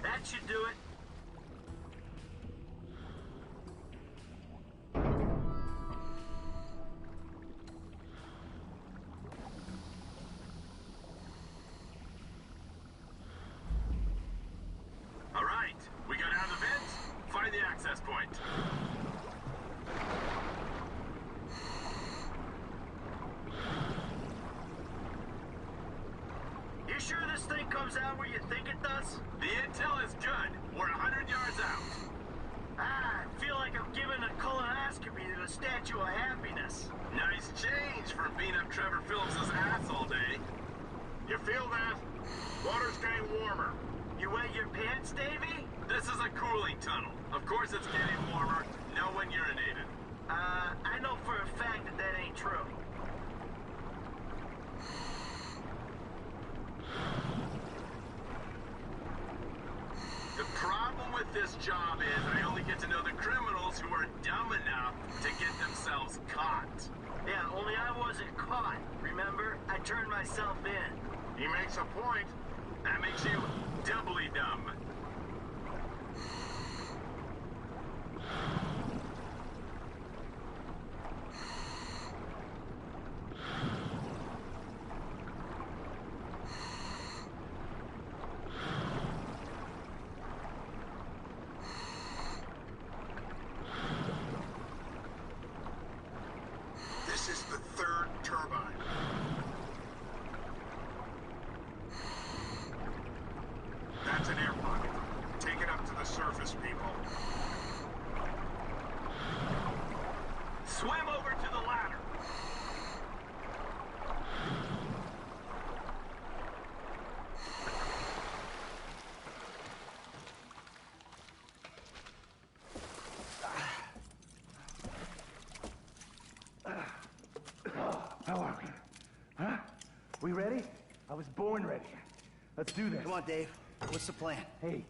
That should do it. All right, we got out of the vent. Find the access point. You sure this thing comes out where you think it does? The intel is good. We're 100 yards out. I feel like I'm giving a colonoscopy to the Statue of Happiness. Nice change from beating up Trevor Phillips' ass all day. You feel that? Water's getting warmer. You wet your pants, Davey? This is a cooling tunnel. Of course it's getting warmer. No one urinated. I know for a fact that that ain't true. The problem with this job is I only get to know the criminals who are dumb enough to get themselves caught. Yeah, only I wasn't caught. Remember? I turned myself in. He makes a point. That makes you doubly dumb. This is the third turbine. That's an air pocket. Take it up to the surface, people. Swim over to the ladder. How are we? Huh? We ready? I was born ready. Let's do this. Come on, Dave. What's the plan? Hey.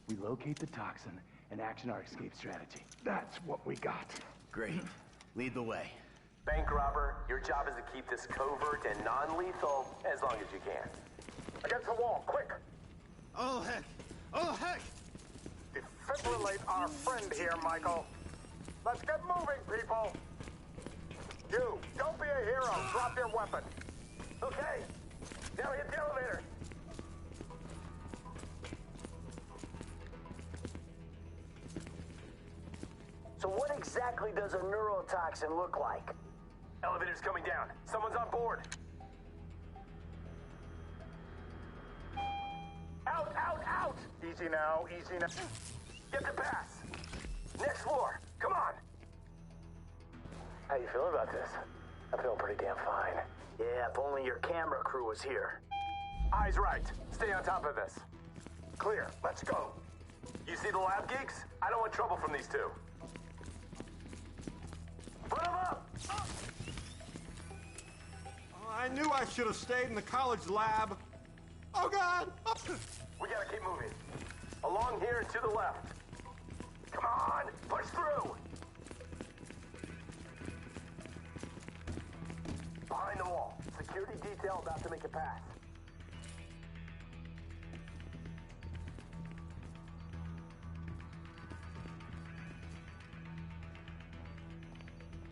We locate the toxin and action our escape strategy. That's what we got. Great. Lead the way. Bank robber, your job is to keep this covert and non-lethal as long as you can. Against the wall, quick! Oh, heck! Oh, heck! Defibrillate our friend here, Michael. Let's get moving, people. You, don't be a hero. Drop your weapon. Okay. Now hit the elevator. So what exactly does a neurotoxin look like? Elevator's coming down. Someone's on board. Out! Easy now, easy now. Get the pass. Next floor. Come on. How you feeling about this? I'm feeling pretty damn fine. Yeah, if only your camera crew was here. Eyes right. Stay on top of this. Clear, let's go. You see the lab geeks? I don't want trouble from these two. Put them up! I knew I should have stayed in the college lab. Oh, God! We gotta keep moving. Along here and to the left. Come on, push through! Behind the wall. Security detail about to make a pass.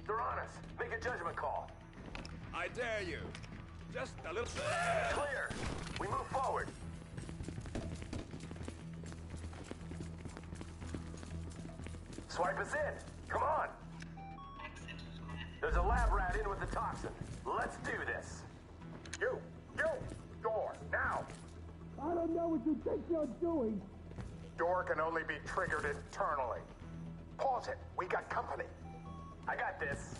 They're on us. Make a judgment call. I dare you. Just a little... Clear. We move forward. Swipe us in. Come on. There's a lab rat in with the toxin. Let's do this. You! Door, now! I don't know what you think you're doing. Door can only be triggered internally. Pause it. We got company. I got this.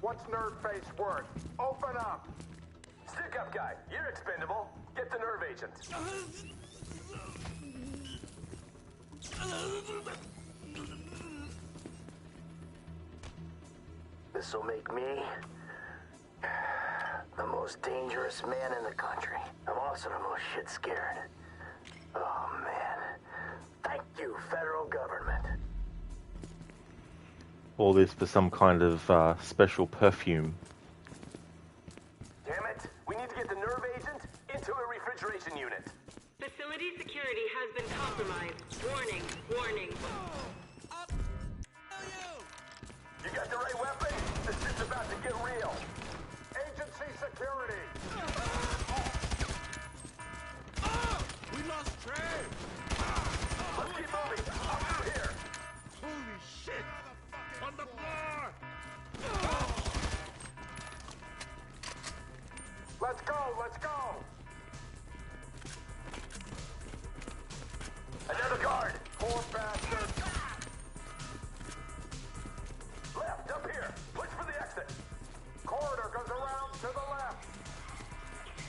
What's Nerdface worth? Open up! Stick up, guy. You're expendable. Get the nerve agent. This'll make me the most dangerous man in the country. I'm also the most shit scared. Oh, man. Thank you, federal government. All this for some kind of special perfume. Damn it! We need to get the nerve agent into a refrigeration unit. Facility security has been compromised. Warning, warning. You got the right weapon? This shit's about to get real. Agency security. We lost Trey. Let's keep moving. Up through here. Holy shit! On the floor! Let's go. Let's go. Another guard. Poor bastard. Left, up here. Push for the exit. Corridor goes around to the left.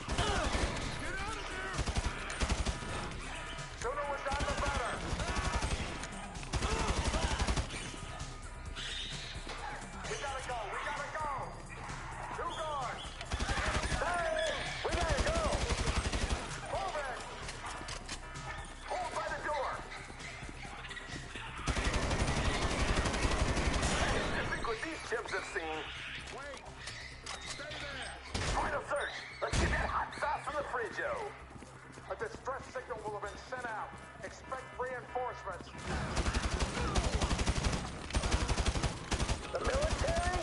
Get out of there! Sooner we're done, the better. We gotta go. We gotta go. Two guards. Hey, we gotta go. Move it. Hold by the door. Hey, I think what these chimps have seen. Wait! Stay there! Final search. Let's get that hot sauce from the fridge-o. A distress signal will have been sent out. Expect reinforcements. The military?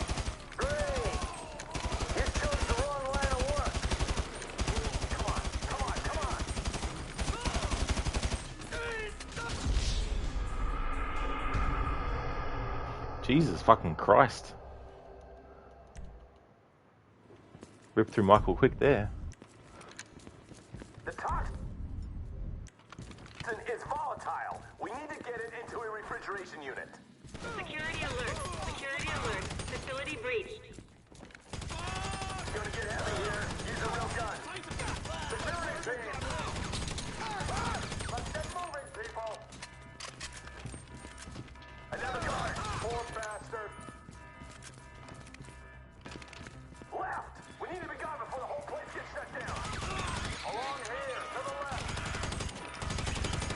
Great! You chose the wrong line of work. Come on, come on, come on. Jesus fucking Christ. Ripped through Michael quick there. The toxin is volatile. We need to get it into a refrigeration unit. Security alert. Security alert. Facility breached. It's gonna get heavy here. Use a real gun. Security team. Let's get moving, people. Another guard. Poor bastard. Left. We need to be gone before the whole place gets shut down. Along here, to the left.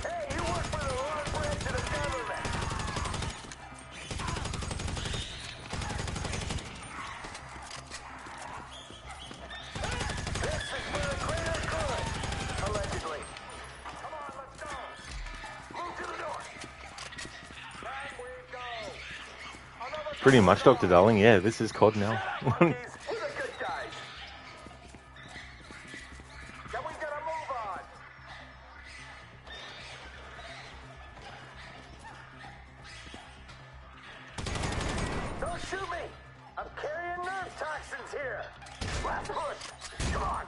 Hey, you work for the wrong branch of the government. This is for the greater good, allegedly. Come on, let's go. Move to the north. Back we go. Another Pretty much, Dr. Darling. Yeah, this is COD now. We're the good guys. Then we gotta move on. Don't shoot me! I'm carrying nerve toxins here. Last push. Come on.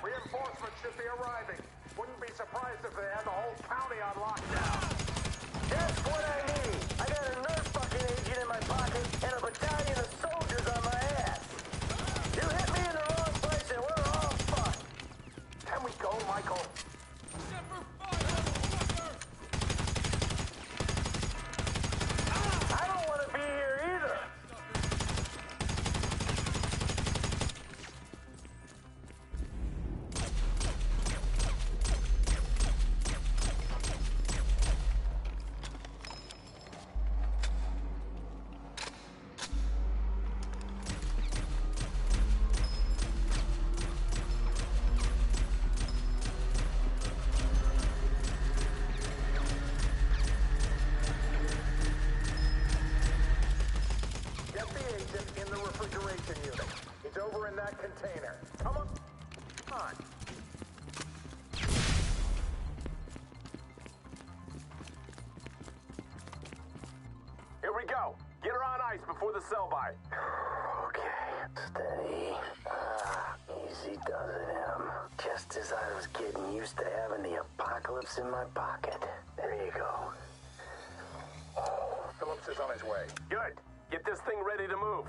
Reinforcements should be arriving. Wouldn't be surprised if they had the whole county on lockdown. That's what I need. I got a nerve fucking agent in my pocket and a battalion of soldiers on my ass. You hit me in the wrong place and we're all fucked. Can we go, Michael? I don't want to be here either. Get the agent in the refrigeration unit. It's over in that container. Come on. Come on. Here we go. Get her on ice before the sell-by. Okay, steady. Easy does it, Em. Just as I was getting used to having the apocalypse in my pocket. There you go. Phillips is on his way. Good. Get this thing ready to move.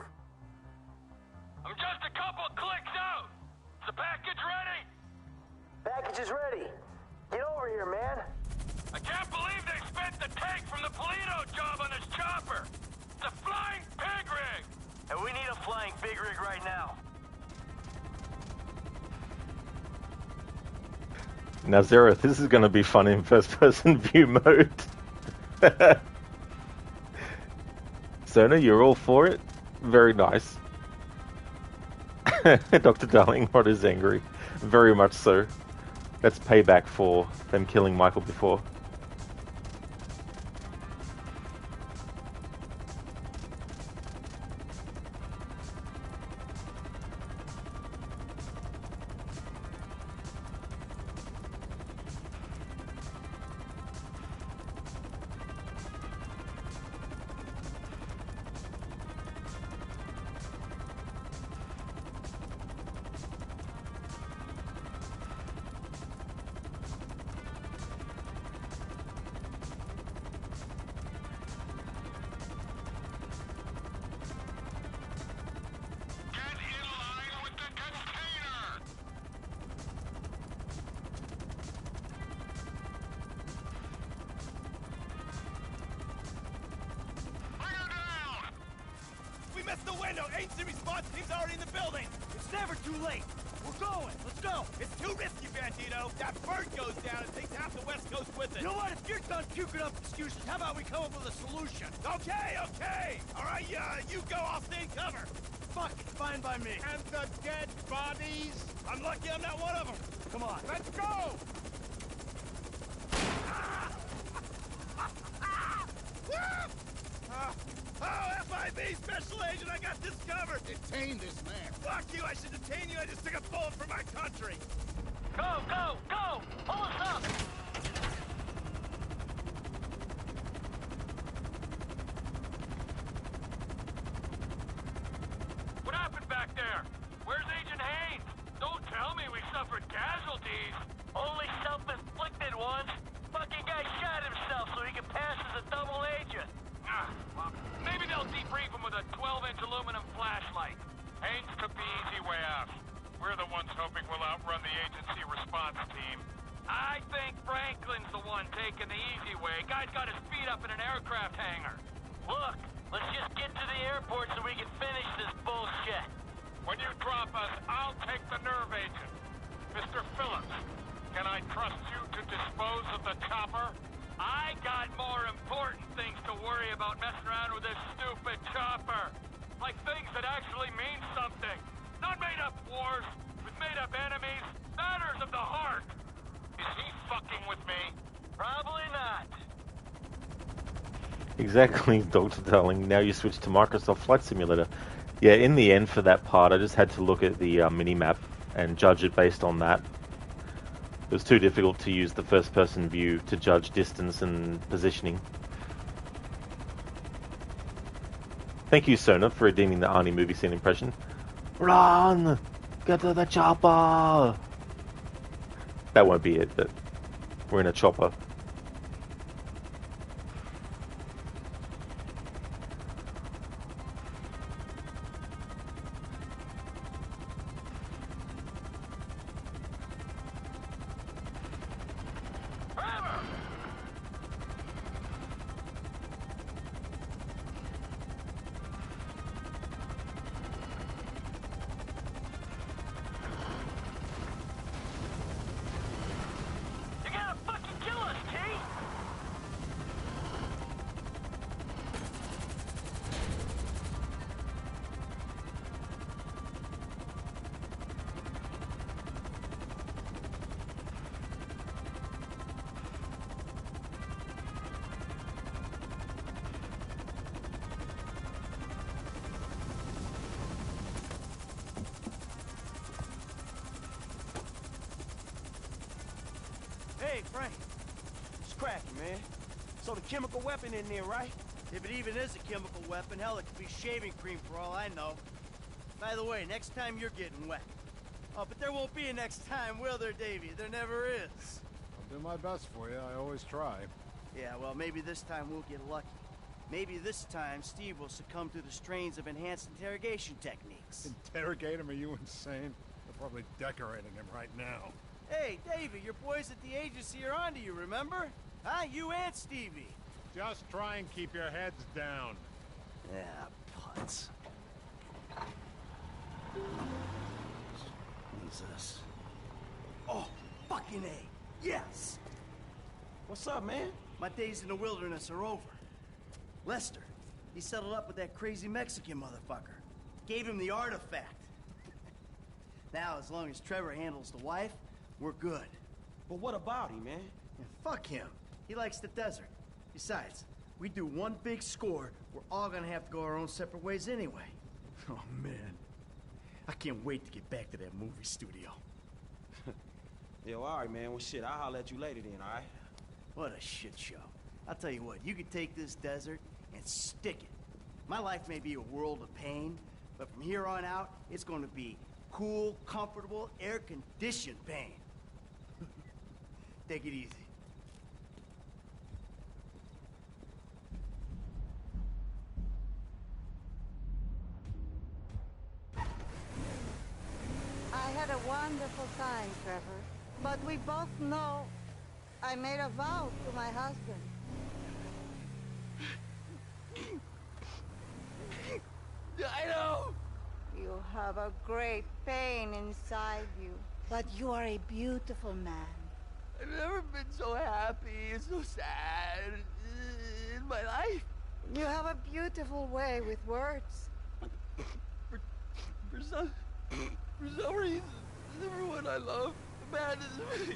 just a couple clicks out. Is the package ready? Package is ready. Get over here, man. I can't believe they spent the tank from the Polito job on this chopper. It's a flying pig rig. And we need a flying pig rig right now. Now, Zereth, this is going to be fun in first-person view mode. Sona, you're all for it? Very nice. Dr. Darlingrod is angry. Very much so. That's payback for them killing Michael before. missed the window! Agency response team's already in the building! It's never too late! We're going! Let's go! It's too risky, Bandito! That bird goes down and takes half the West Coast with it! You know what? If you're done puking up excuses, how about we come up with a solution? Okay, okay! Alright, you go, I'll stay in cover! Fuck, it's fine by me. And the dead bodies? I'm lucky I'm not one of them! Come on. Let's go! FIB Special Agent, I got this covered! Detain this man! Fuck you, I should detain you, I just took a bullet for my country! Go, go, go! Pull us up! What happened back there? Where's Agent Haynes? Don't tell me we suffered casualties! Only self-inflicted ones! Fucking guy shot himself so he could pass as a double agent! Well, maybe they'll debrief him with a 12-inch aluminum flashlight. Haynes took the easy way out. We're the ones hoping we'll outrun the agency response team. I think Franklin's the one taking the easy way. Guy's got his feet up in an aircraft hangar. Look, let's just get to the airport so we can finish this bullshit. When you drop us, I'll take the nerve agent. Mr. Phillips, can I trust you to dispose of the chopper? I got more important things to worry about messing around with this stupid chopper. Like things that actually mean something. Not made-up wars with made-up enemies. Matters of the heart. Is he fucking with me? Probably not. Exactly, Dr. Darling. Now you switch to Microsoft Flight Simulator. Yeah, in the end for that part, I just had to look at the mini-map and judge it based on that. It was too difficult to use the first-person view to judge distance and positioning. Thank you, Sona, for redeeming the Arnie movie scene impression. Run! Get to the chopper! That won't be it, but we're in a chopper. Hey, Frank. It's cracking, man. So the chemical weapon in there, right? If it even is a chemical weapon, hell, it could be shaving cream for all I know. By the way, next time you're getting wet. Oh, but there won't be a next time, will there, Davey? There never is. I'll do my best for you. I always try. Yeah, well, maybe this time we'll get lucky. Maybe this time Steve will succumb to the strains of enhanced interrogation techniques. Interrogate him? Are you insane? They're probably decorating him right now. Hey, David, your boys at the agency are onto you, remember? Huh? You and Stevie. Just try and keep your heads down. Yeah, putz. Jesus. Oh, fucking A. Yes! What's up, man? My days in the wilderness are over. Lester, he settled up with that crazy Mexican motherfucker. Gave him the artifact. Now, as long as Trevor handles the wife, we're good. But what about him, man? Yeah, fuck him. He likes the desert. Besides, we do one big score, we're all gonna have to go our own separate ways anyway. Oh, man. I can't wait to get back to that movie studio. Yo, all right, man. Well, shit, I'll holler at you later then, all right? What a shit show. I'll tell you what, you could take this desert and stick it. My life may be a world of pain, but from here on out, it's going to be cool, comfortable, air-conditioned pain. Take it easy. I had a wonderful time, Trevor. But we both know I made a vow to my husband. I know! You have a great pain inside you, but you are a beautiful man. I've never been so happy and so sad in my life. You have a beautiful way with words. For some reason, everyone I love abandons me.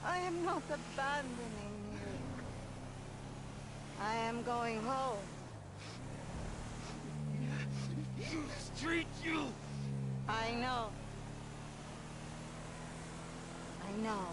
I am not abandoning you. I am going home. Street you! I know. I know.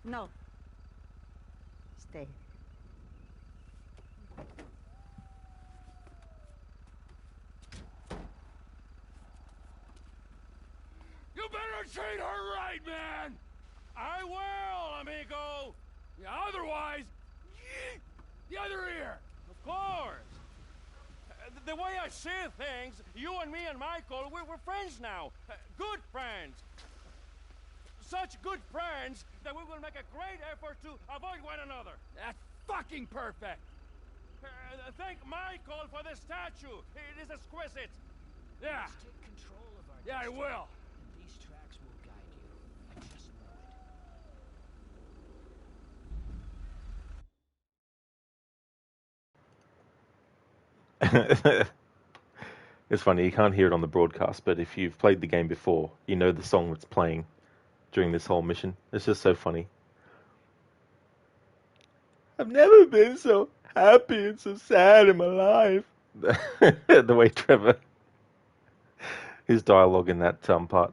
No. Stay. You better treat her right, man! I will, amigo! Otherwise, the other ear! Of course! The way I see things, you and me and Michael, we're friends now. Good friends. Such good friends that we will make a great effort to avoid one another. That's fucking perfect! Thank Michael for the statue. It is exquisite. Yeah. Just take control of our Yeah, I destiny. will. And these tracks will guide you. I just know It's funny, you can't hear it on the broadcast, but if you've played the game before, you know the song that's playing during this whole mission. It's just so funny. I've never been so happy and so sad in my life. The way Trevor, his dialogue in that part.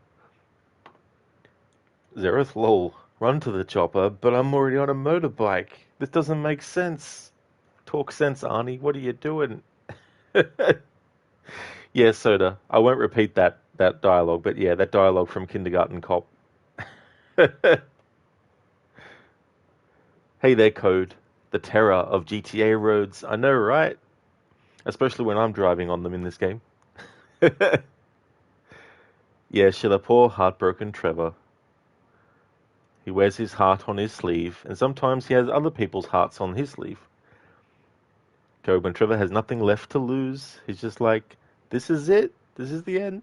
Zereth, lol. Run to the chopper, but I'm already on a motorbike. This doesn't make sense. Talk sense, Arnie. What are you doing? Yeah, Soda. I won't repeat that dialogue, but yeah, that dialogue from Kindergarten Cop. Hey there, Code. The terror of GTA roads. I know, right? Especially when I'm driving on them in this game. Yeah, shit, a poor, heartbroken Trevor. He wears his heart on his sleeve, and sometimes he has other people's hearts on his sleeve. Code, when Trevor has nothing left to lose, he's just like, this is it. This is the end.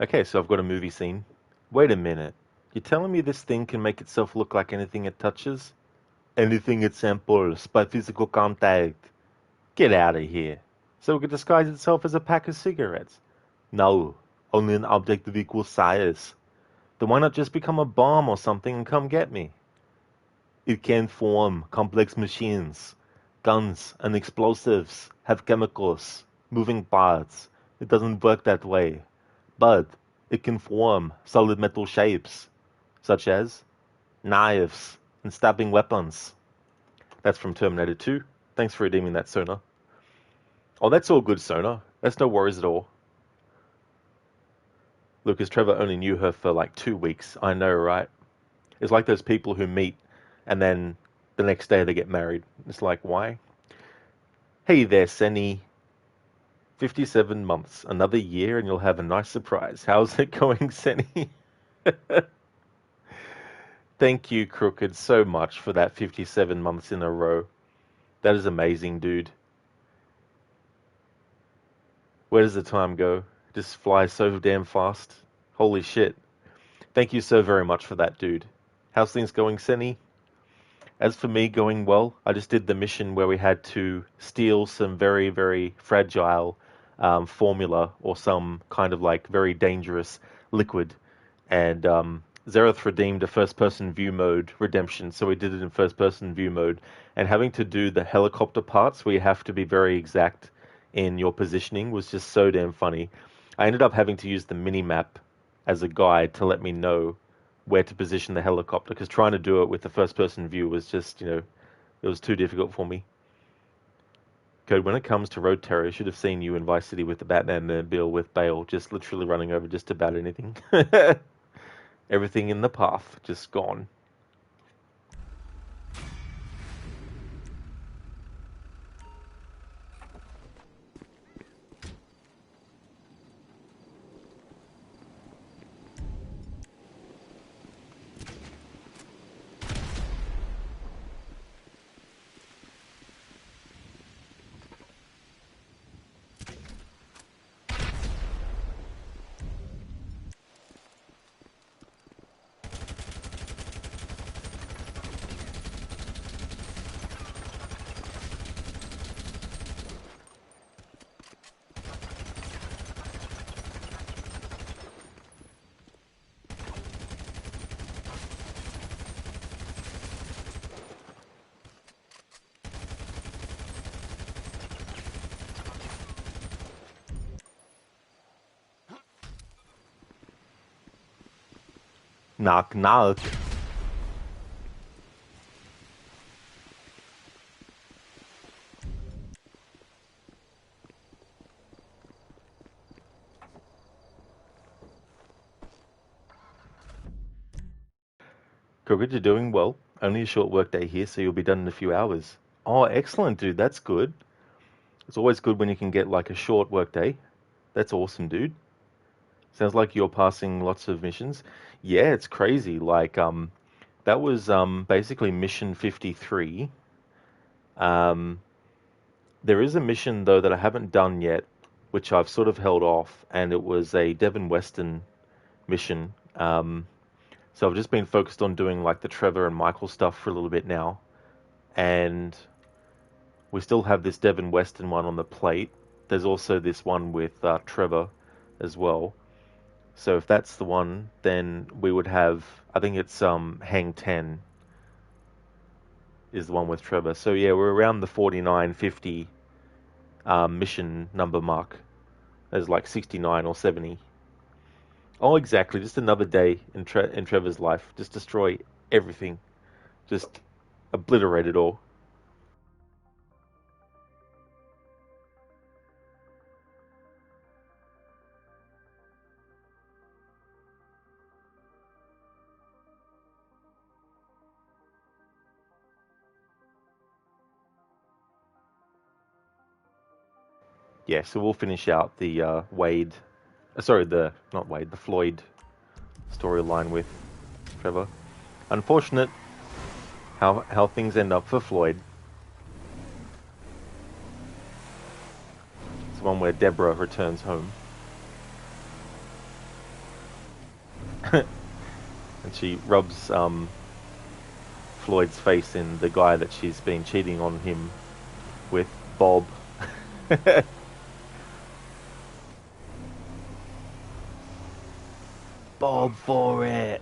Okay, so I've got a movie scene. Wait a minute. You're telling me this thing can make itself look like anything it touches? Anything it samples by physical contact. Get out of here. So it could disguise itself as a pack of cigarettes? No, only an object of equal size. Then why not just become a bomb or something and come get me? It can form complex machines. Guns and explosives have chemicals, moving parts. It doesn't work that way. But it can form solid metal shapes, such as knives and stabbing weapons. That's from Terminator 2. Thanks for redeeming that, Sona. Oh, that's all good, Sona. That's no worries at all. Lucas, Trevor only knew her for like 2 weeks. I know, right? It's like those people who meet and then the next day they get married. It's like, why? Hey there, Senny. 57 months, another year, and you'll have a nice surprise. How's it going, Senny? Thank you, Crooked, so much for that 57 months in a row. That is amazing, dude. Where does the time go? It just flies so damn fast. Holy shit. Thank you so very much for that, dude. How's things going, Senny? As for me, going well. I just did the mission where we had to steal some very, very fragile formula or some kind of like very dangerous liquid. And Zereth redeemed a first-person view mode redemption, so we did it in first-person view mode. And having to do the helicopter parts where you have to be very exact in your positioning was just so damn funny. I ended up having to use the mini-map as a guide to let me know where to position the helicopter, because trying to do it with the first-person view was just, it was too difficult for me. Code, when it comes to road terror, I should have seen you in Vice City with the Batman mobile with Bale, just literally running over just about anything. Everything in the path, just gone. Knock, knock. Crooked, you're doing well. Only a short workday here, so you'll be done in a few hours. Oh, excellent, dude. That's good. It's always good when you can get like a short workday. That's awesome, dude. Sounds like you're passing lots of missions. Yeah, it's crazy. Like, that was basically mission 53. There is a mission, though, that I haven't done yet, which I've sort of held off, and it was a Devin Weston mission. So I've just been focused on doing, like, the Trevor and Michael stuff for a little bit now. And We still have this Devin Weston one on the plate. There's also this one with Trevor as well. So if that's the one, then we would have, I think it's Hang 10 is the one with Trevor. So yeah, we're around the 49, 50 mission number mark. There's like 69 or 70. Oh, exactly. Just another day in Trevor's life. Just destroy everything. Just obliterate it all. Yeah, so we'll finish out the the Floyd storyline with Trevor. Unfortunate how things end up for Floyd. It's the one where Deborah returns home. And she rubs Floyd's face in the guy that she's been cheating on him with, Bob. Bob for it.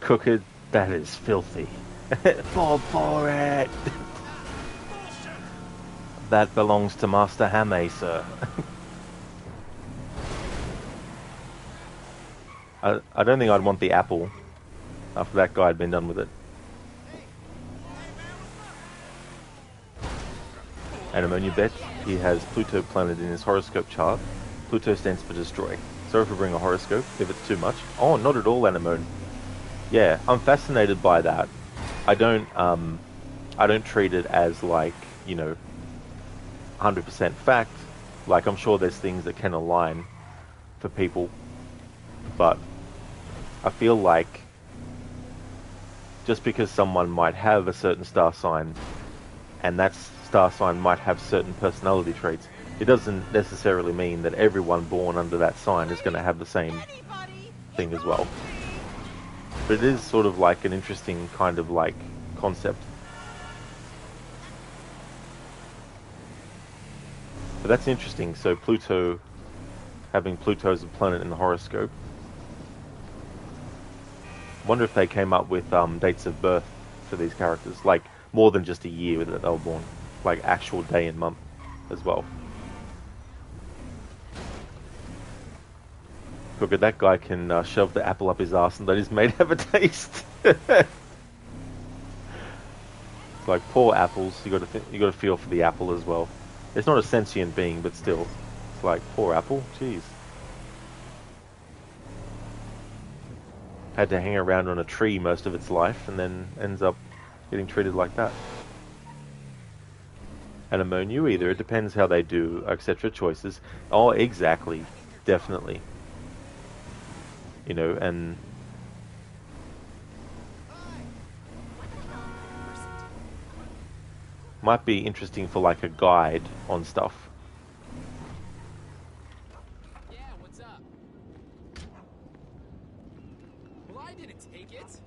Crooked, that is filthy. Bob for it. That belongs to Master Hame, sir. I don't think I'd want the apple after that guy had been done with it. And Ammonia bet he has Pluto planet in his horoscope chart. Pluto stands for destroy. Sorry for bringing a horoscope if it's too much. Oh, not at all, Anemone. Yeah, I'm fascinated by that. I don't treat it as like, 100% fact. Like, I'm sure there's things that can align for people, but I feel like just because someone might have a certain star sign, and that star sign might have certain personality traits, it doesn't necessarily mean that everyone born under that sign is going to have the same thing as well. But it is sort of like an interesting kind of like concept. But that's interesting. So Pluto, having Pluto as a planet in the horoscope. Wonder if they came up with dates of birth for these characters, like more than just a year that they were born, like actual day and month as well. Look at that guy can shove the apple up his ass and let his mate have a taste. It's like poor apples. You got to feel for the apple as well. It's not a sentient being, but still, it's like poor apple. Jeez. Had to hang around on a tree most of its life, and then ends up getting treated like that. And Ammonia either. It depends how they do, etc. Choices. Oh, exactly, definitely. And might be interesting for like a guide on stuff. Yeah, what's up? Well, I didn't take it.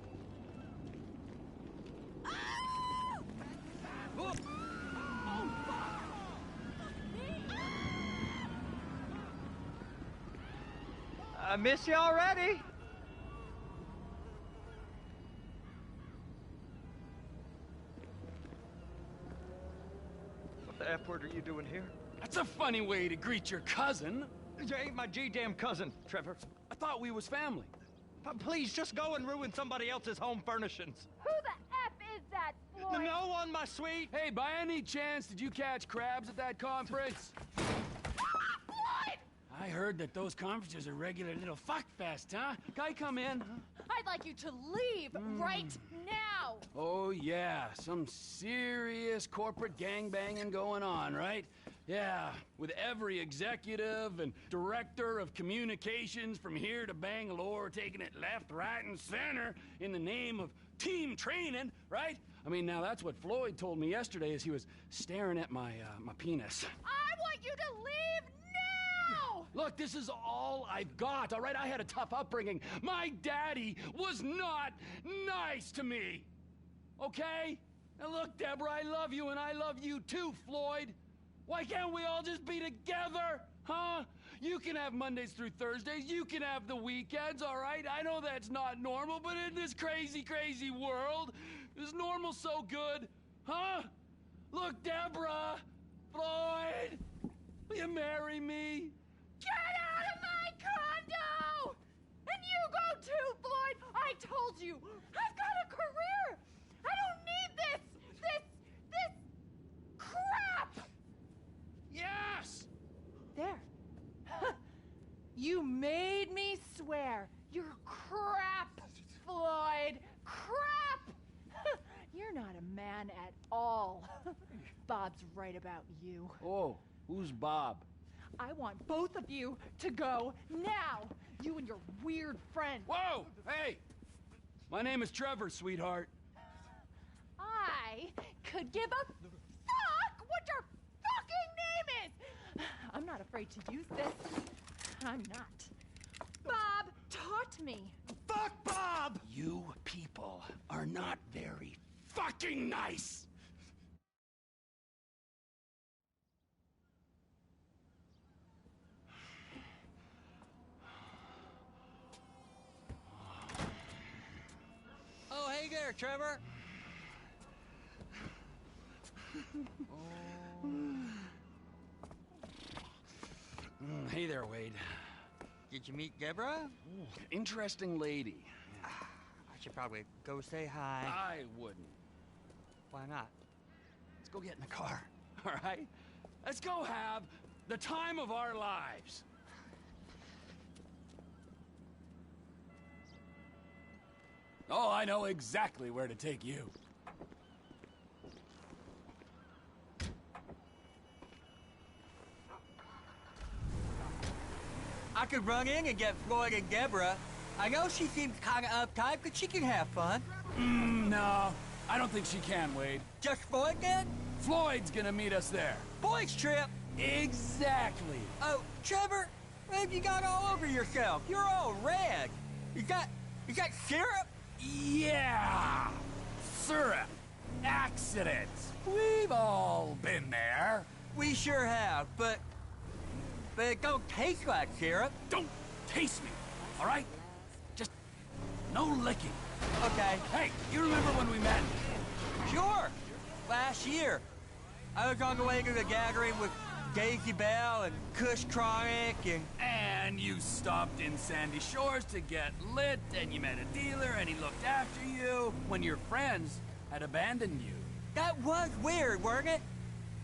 Oh, fuck. I miss you already. What the F word are you doing here? That's a funny way to greet your cousin. You ain't my G-damn cousin, Trevor. I thought we was family. Please, just go and ruin somebody else's home furnishings. Who the F is that, Floyd? No one, my sweet. Hey, by any chance, did you catch crabs at that conference? Floyd! I heard that those conferences are regular little fuck fest, huh? Guy, come in. I I'd like you to leave right now. Oh, yeah, some serious corporate gangbanging going on, right? Yeah, with every executive and director of communications from here to Bangalore taking it left, right, and center in the name of team training, right? I mean, now that's what Floyd told me yesterday as he was staring at my penis. I want you to leave now! Look, this is all I've got, all right? I had a tough upbringing. My daddy was not nice to me, okay? Now look, Deborah, I love you, and I love you too, Floyd. Why can't we all just be together, huh? You can have Mondays through Thursdays. You can have the weekends, all right? I know that's not normal, but in this crazy, crazy world, is normal so good, huh? Look, Deborah, Floyd, will you marry me? Get out of my condo! And you go too, Floyd! I told you, I've got a career! I don't need this crap! Yes! There. You made me swear. You're crap, Floyd. Crap! You're not a man at all. Bob's right about you. Oh, who's Bob? I want both of you to go now. You and your weird friend. Whoa! Hey! My name is Trevor, sweetheart. I could give a fuck what your fucking name is. I'm not afraid to use this. I'm not. Bob, talk to me. Fuck Bob! You people are not very fucking nice! Oh, hey there, Trevor. Hey there, Wade. Did you meet Deborah? Interesting lady. I should probably go say hi. I wouldn't. Why not? Let's go get in the car, all right? Let's go have the time of our lives. Oh, I know exactly where to take you. I could run in and get Floyd and Deborah. I know she seems kind of uptight, but she can have fun. No, I don't think she can, Wade. Just Floyd then? Floyd's gonna meet us there. Boys trip. Exactly. Oh, Trevor, what have you got all over yourself? You're all red. You got syrup? Yeah! Syrup. Accidents. We've all been there. We sure have, but it don't taste like syrup. Don't taste me, all right? Just no licking. Okay. Hey, you remember when we met? Sure. Last year. I was on the way to the gathering with Daisy Bell and Kush Chronic and you stopped in Sandy Shores to get lit, and you met a dealer, and he looked after you when your friends had abandoned you. That was weird, wasn't it?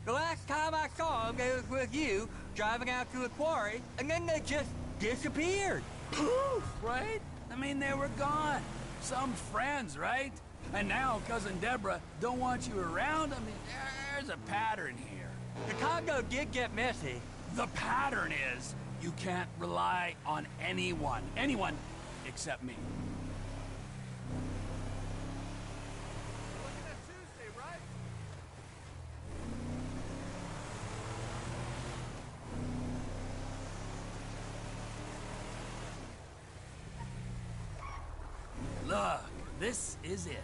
The last time I saw him, it was with you, driving out to the quarry, and then they just disappeared. Poof, right? I mean, they were gone. Some friends, right? And now Cousin Deborah don't want you around. I mean, there's a pattern here. The condo did get messy. The pattern is you can't rely on anyone. Anyone except me. Looking at Tuesday, right? Look, this is it.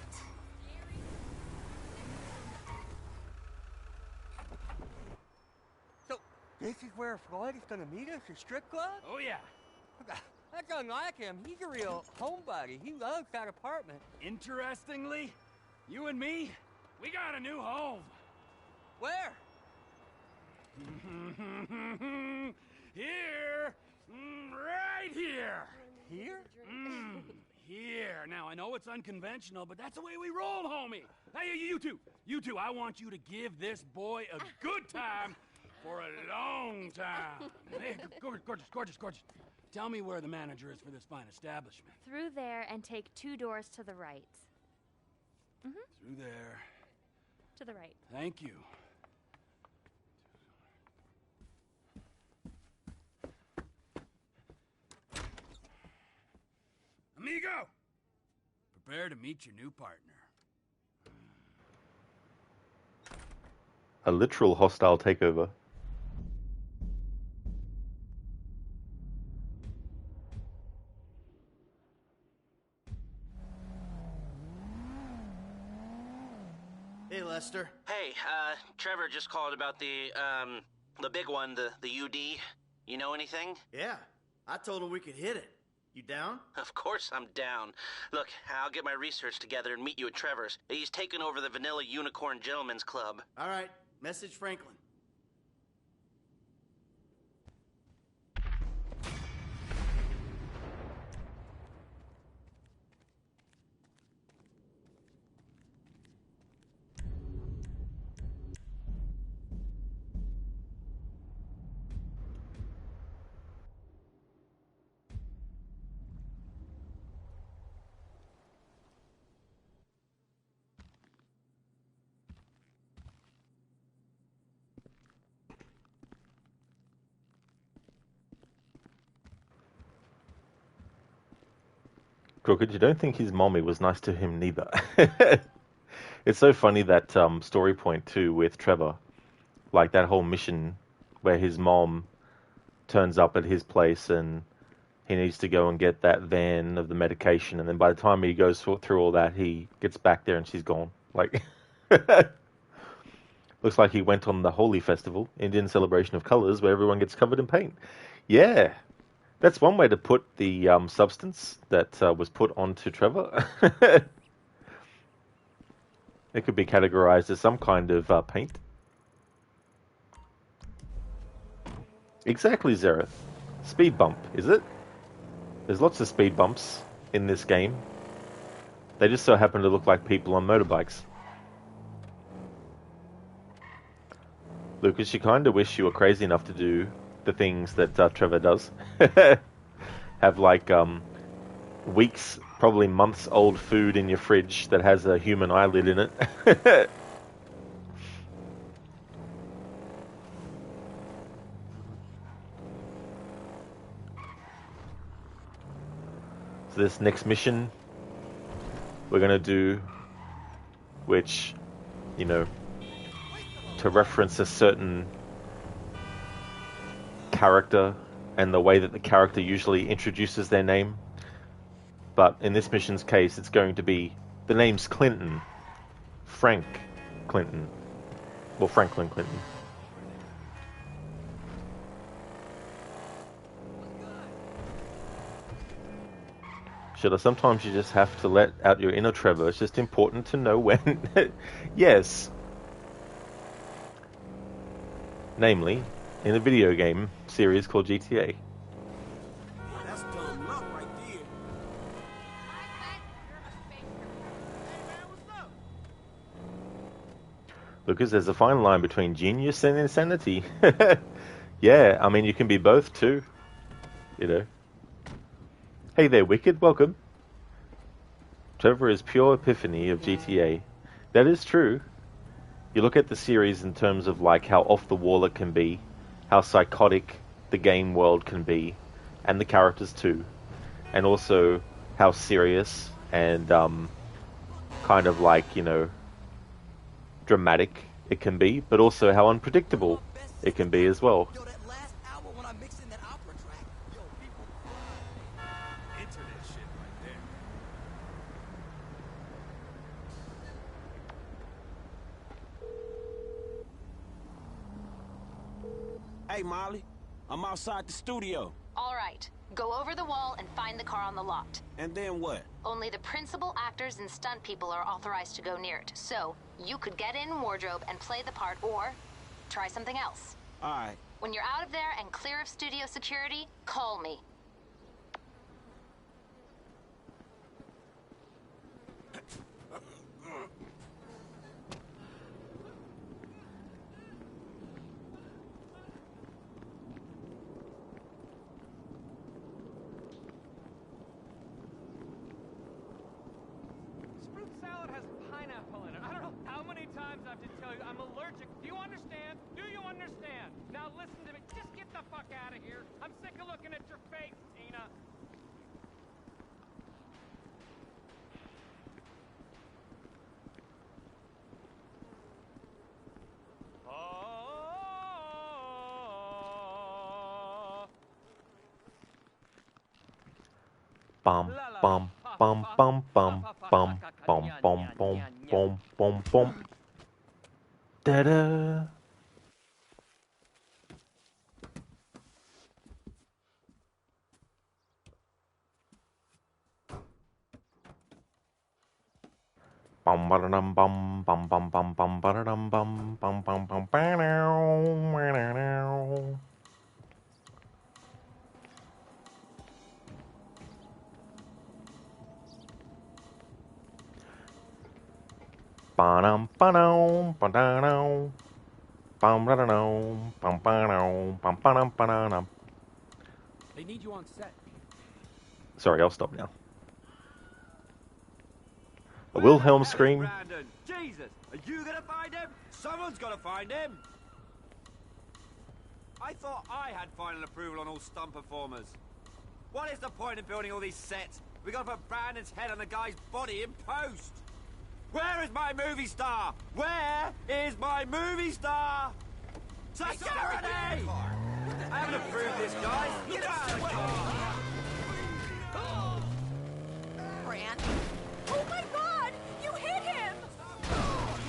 So, this is where Floyd is gonna meet us, a strip club? Oh, yeah. That's unlike him. He's a real homebody. He loves that apartment. Interestingly, you and me, we got a new home. Where? Here. Right here. Here? Here. Now, I know it's unconventional, but that's the way we roll, homie. Hey, you two, I want you to give this boy a good time for a long time. Hey, gorgeous. Tell me where the manager is for this fine establishment. Through there and take 2 doors to the right. Through there. To the right. Thank you. Amigo! Prepare to meet your new partner. A literal hostile takeover. Hey, Lester. Hey, Trevor just called about the big one, the UD. You know anything? Yeah, I told him we could hit it. You down? Of course I'm down. Look, I'll get my research together and meet you at Trevor's. He's taking over the Vanilla Unicorn Gentlemen's Club. All right, message Franklin. Crooked, you don't think his mommy was nice to him neither. It's so funny that story point too with Trevor. Like that whole mission where his mom turns up at his place and he needs to go and get that van of the medication, and then by the time he goes through all that, he gets back there and she's gone. Like, looks like he went on the Holi Festival, Indian celebration of colors, where everyone gets covered in paint. Yeah. That's one way to put the substance that was put onto Trevor. It could be categorized as some kind of paint. Exactly, Zereth. Speed bump, is it? There's lots of speed bumps in this game. They just so happen to look like people on motorbikes. Lucas, you kind of wish you were crazy enough to do the things that Trevor does. Have like weeks, probably months old food in your fridge that has a human eyelid in it. So this next mission we're going to do, which, you know, to reference a certain character and the way that the character usually introduces their name. But in this mission's case, it's going to be, the name's Clinton. Frank Clinton. Well, Franklin Clinton. Should I? Sometimes you just have to let out your inner Trevor. It's just important to know when. Yes. Namely, in a video game series called GTA. That's dumb luck right there. Lucas, there's a fine line between genius and insanity. Yeah, I mean, you can be both too. You know. Hey there, Wicked, welcome. Trevor is pure epiphany of GTA. That is true. You look at the series in terms of like how off the wall it can be, how psychotic the game world can be, and the characters too, and also how serious and kind of like, you know, dramatic it can be, but also how unpredictable it can be as well. Hey, Molly, I'm outside the studio. All right. Go over the wall and find the car on the lot. And then what? Only the principal actors and stunt people are authorized to go near it. So, you could get in wardrobe and play the part, or try something else. All right. When you're out of there and clear of studio security, call me. times I have to tell you I'm allergic? Do you understand? Do you understand? Now listen to me. Just get the fuck out of here. I'm sick of looking at your face, Tina. Bum bum bum bum bum bum bum bum bum bum bum bum. Da da. Bum ba-da-dum bum bum bum bum bum ba-da-dum bum bum bum bum ba-now. Ba-dum ba-dum ba-da-dum bum ba-da-dum bum ba-dum bum ba-dum ba-da-dum. They need you on set. Sorry, I'll stop now. A Wilhelm scream. Brandon, Jesus, are you gonna find him? Someone's gotta find him. I thought I had final approval on all stunt performers. What is the point of building all these sets? We gotta put Brandon's head on the guy's body in post. Where is my movie star? Where is my movie star? Security! I haven't approved this, guys. Get out of the car! Fran? Oh my god! You hit him!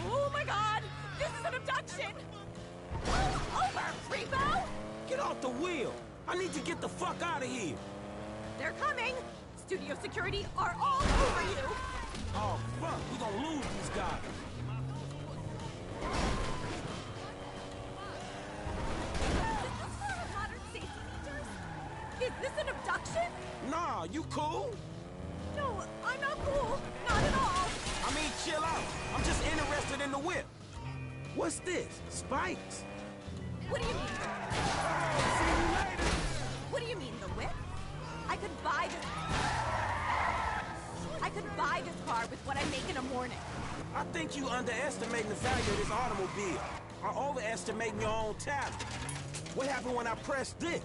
Oh my god! This is an abduction! Pull over, Repo! Get off the wheel! I need to get the fuck out of here! They're coming! Studio security are all over you! Oh, fuck! We gonna lose these guys! Is this an abduction? Nah, you cool? No, I'm not cool. Not at all. I mean, chill out. I'm just interested in the whip. What's this? Spikes? What do you mean? See you later. What do you mean, the whip? I could buy this... I could buy this car with what I make in a morning. I think you underestimating the value of this automobile. Or overestimating your own talent. What happened when I pressed this?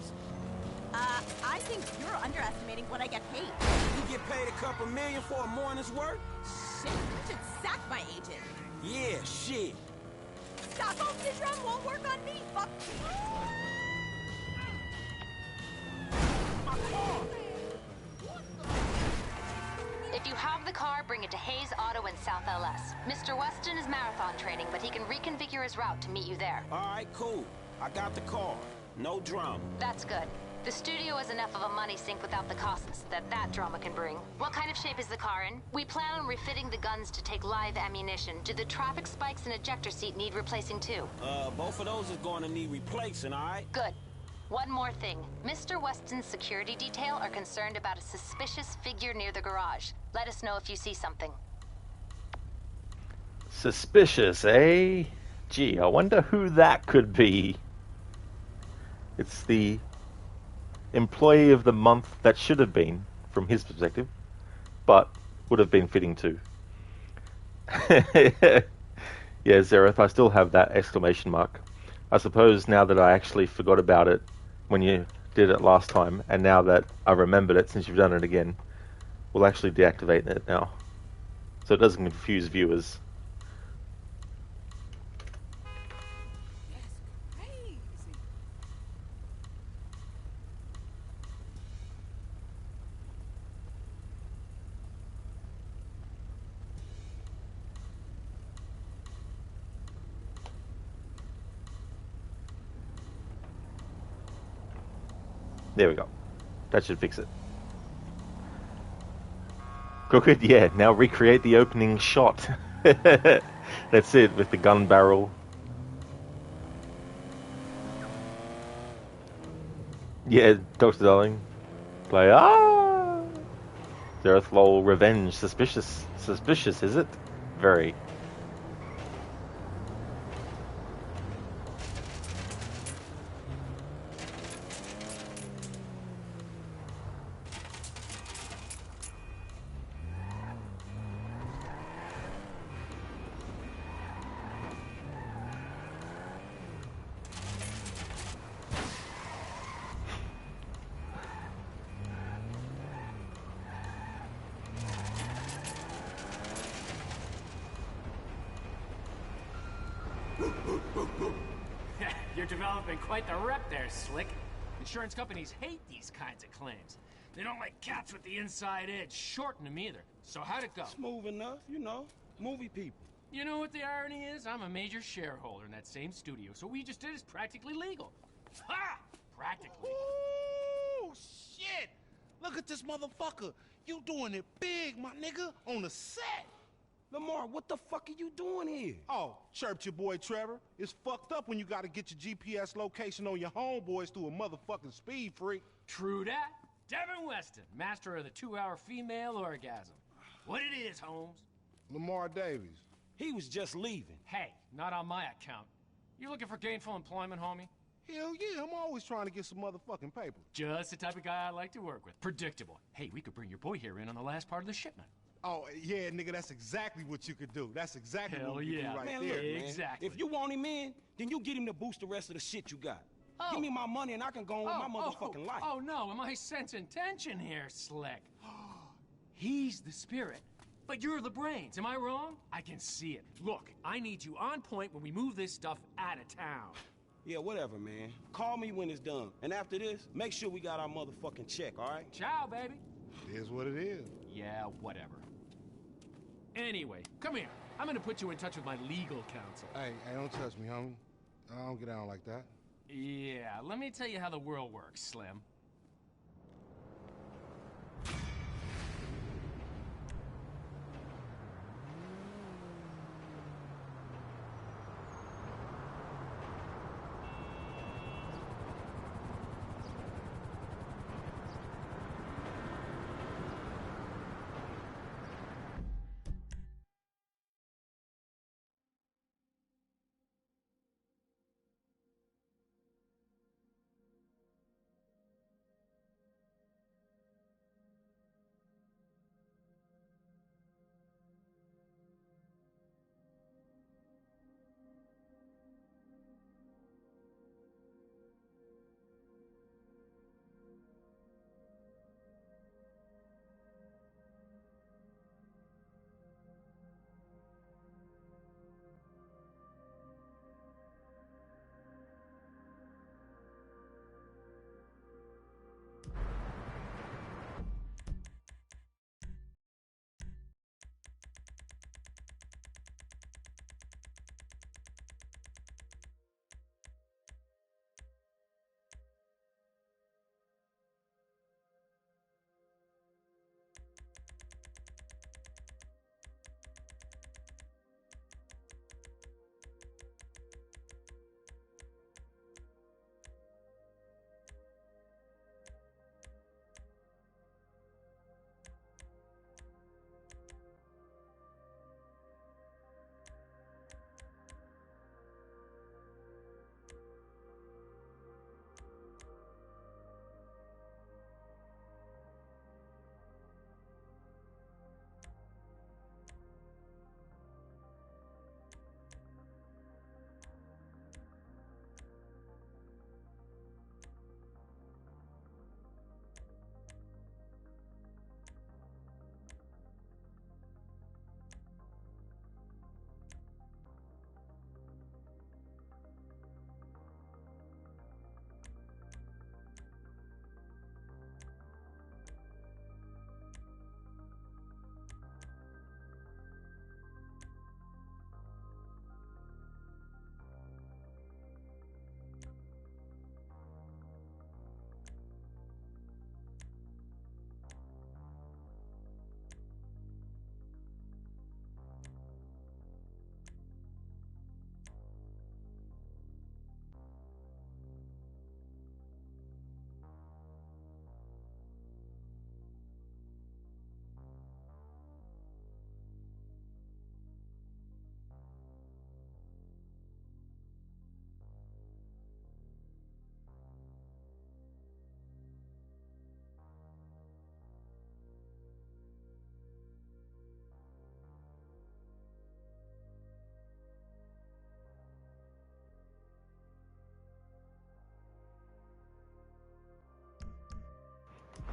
I think you're underestimating what I get paid. You get paid a couple million for a morning's work? Shit, you should sack my agent. Yeah, shit. Stockholm Syndrome won't work on me, fuck. If you have the car, bring it to Hayes Auto in South LS. Mr. Weston is marathon training, but he can reconfigure his route to meet you there. All right, cool. I got the car. No drama. That's good. The studio is enough of a money sink without the costs that drama can bring. What kind of shape is the car in? We plan on refitting the guns to take live ammunition. Do the traffic spikes and ejector seat need replacing too? Both of those is going to need replacing, all right? Good. One more thing. Mr. Weston's security detail are concerned about a suspicious figure near the garage. Let us know if you see something. Suspicious, eh? Gee, I wonder who that could be. It's the employee of the month that should have been, from his perspective, but would have been fitting too. Yeah, Zareth, I still have that exclamation mark. I suppose now that I actually forgot about it when you did it last time, and now that I remembered it since you've done it again, we'll actually deactivate it now, so it doesn't confuse viewers. There we go. That should fix it. Crooked, yeah, now recreate the opening shot. That's it, with the gun barrel. Yeah, Dr. Darling. Play, Zareth lol, revenge, suspicious. Suspicious, is it? Very. You're developing quite the rep there, Slick. Insurance companies hate these kinds of claims. They don't like cats with the inside edge, shorten them either. So how'd it go? Smooth enough, you know. Movie people. You know what the irony is? I'm a major shareholder in that same studio, so what we just did is practically legal. Ha! Practically. Ooh, shit! Look at this motherfucker. You doing it big, my nigga, on the set. Lamar, what the fuck are you doing here? Oh, chirped your boy Trevor. It's fucked up when you gotta get your GPS location on your homeboys through a motherfucking speed freak. True that. Devin Weston, master of the 2-hour female orgasm. What it is, Holmes? Lamar Davies. He was just leaving. Hey, not on my account. You looking for gainful employment, homie? Hell yeah, I'm always trying to get some motherfucking paper. Just the type of guy I like to work with. Predictable. Hey, we could bring your boy here in on the last part of the shipment. Oh, yeah, nigga, that's exactly what you could do. That's exactly what we do right man, there, look, man. Exactly. If you want him in, then you get him to boost the rest of the shit you got. Give me my money and I can go on with my motherfucking life. Oh, no, am I sensing tension here, Slick? He's the spirit, but you're the brains. Am I wrong? I can see it. Look, I need you on point when we move this stuff out of town. Yeah, whatever, man. Call me when it's done. And after this, make sure we got our motherfucking check, all right? Ciao, baby. It is what it is. Yeah, whatever. Anyway, come here. I'm gonna put you in touch with my legal counsel. Hey, don't touch me, homie. I don't get down like that. Yeah, let me tell you how the world works, Slim.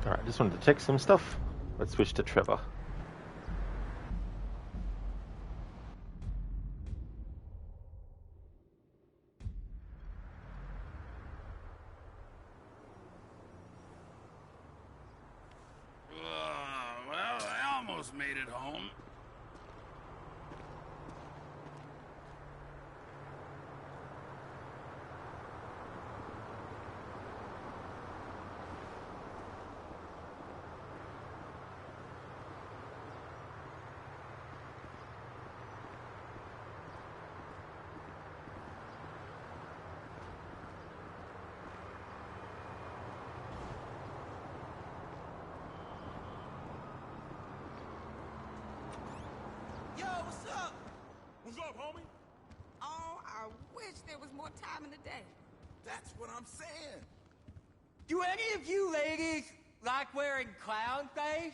Alright, just wanted to check some stuff. Let's switch to Trevor. almost made it home. Yo, what's up? What's up, homie? Oh, I wish there was more time in the day. That's what I'm saying. Do any of you ladies like wearing clown face?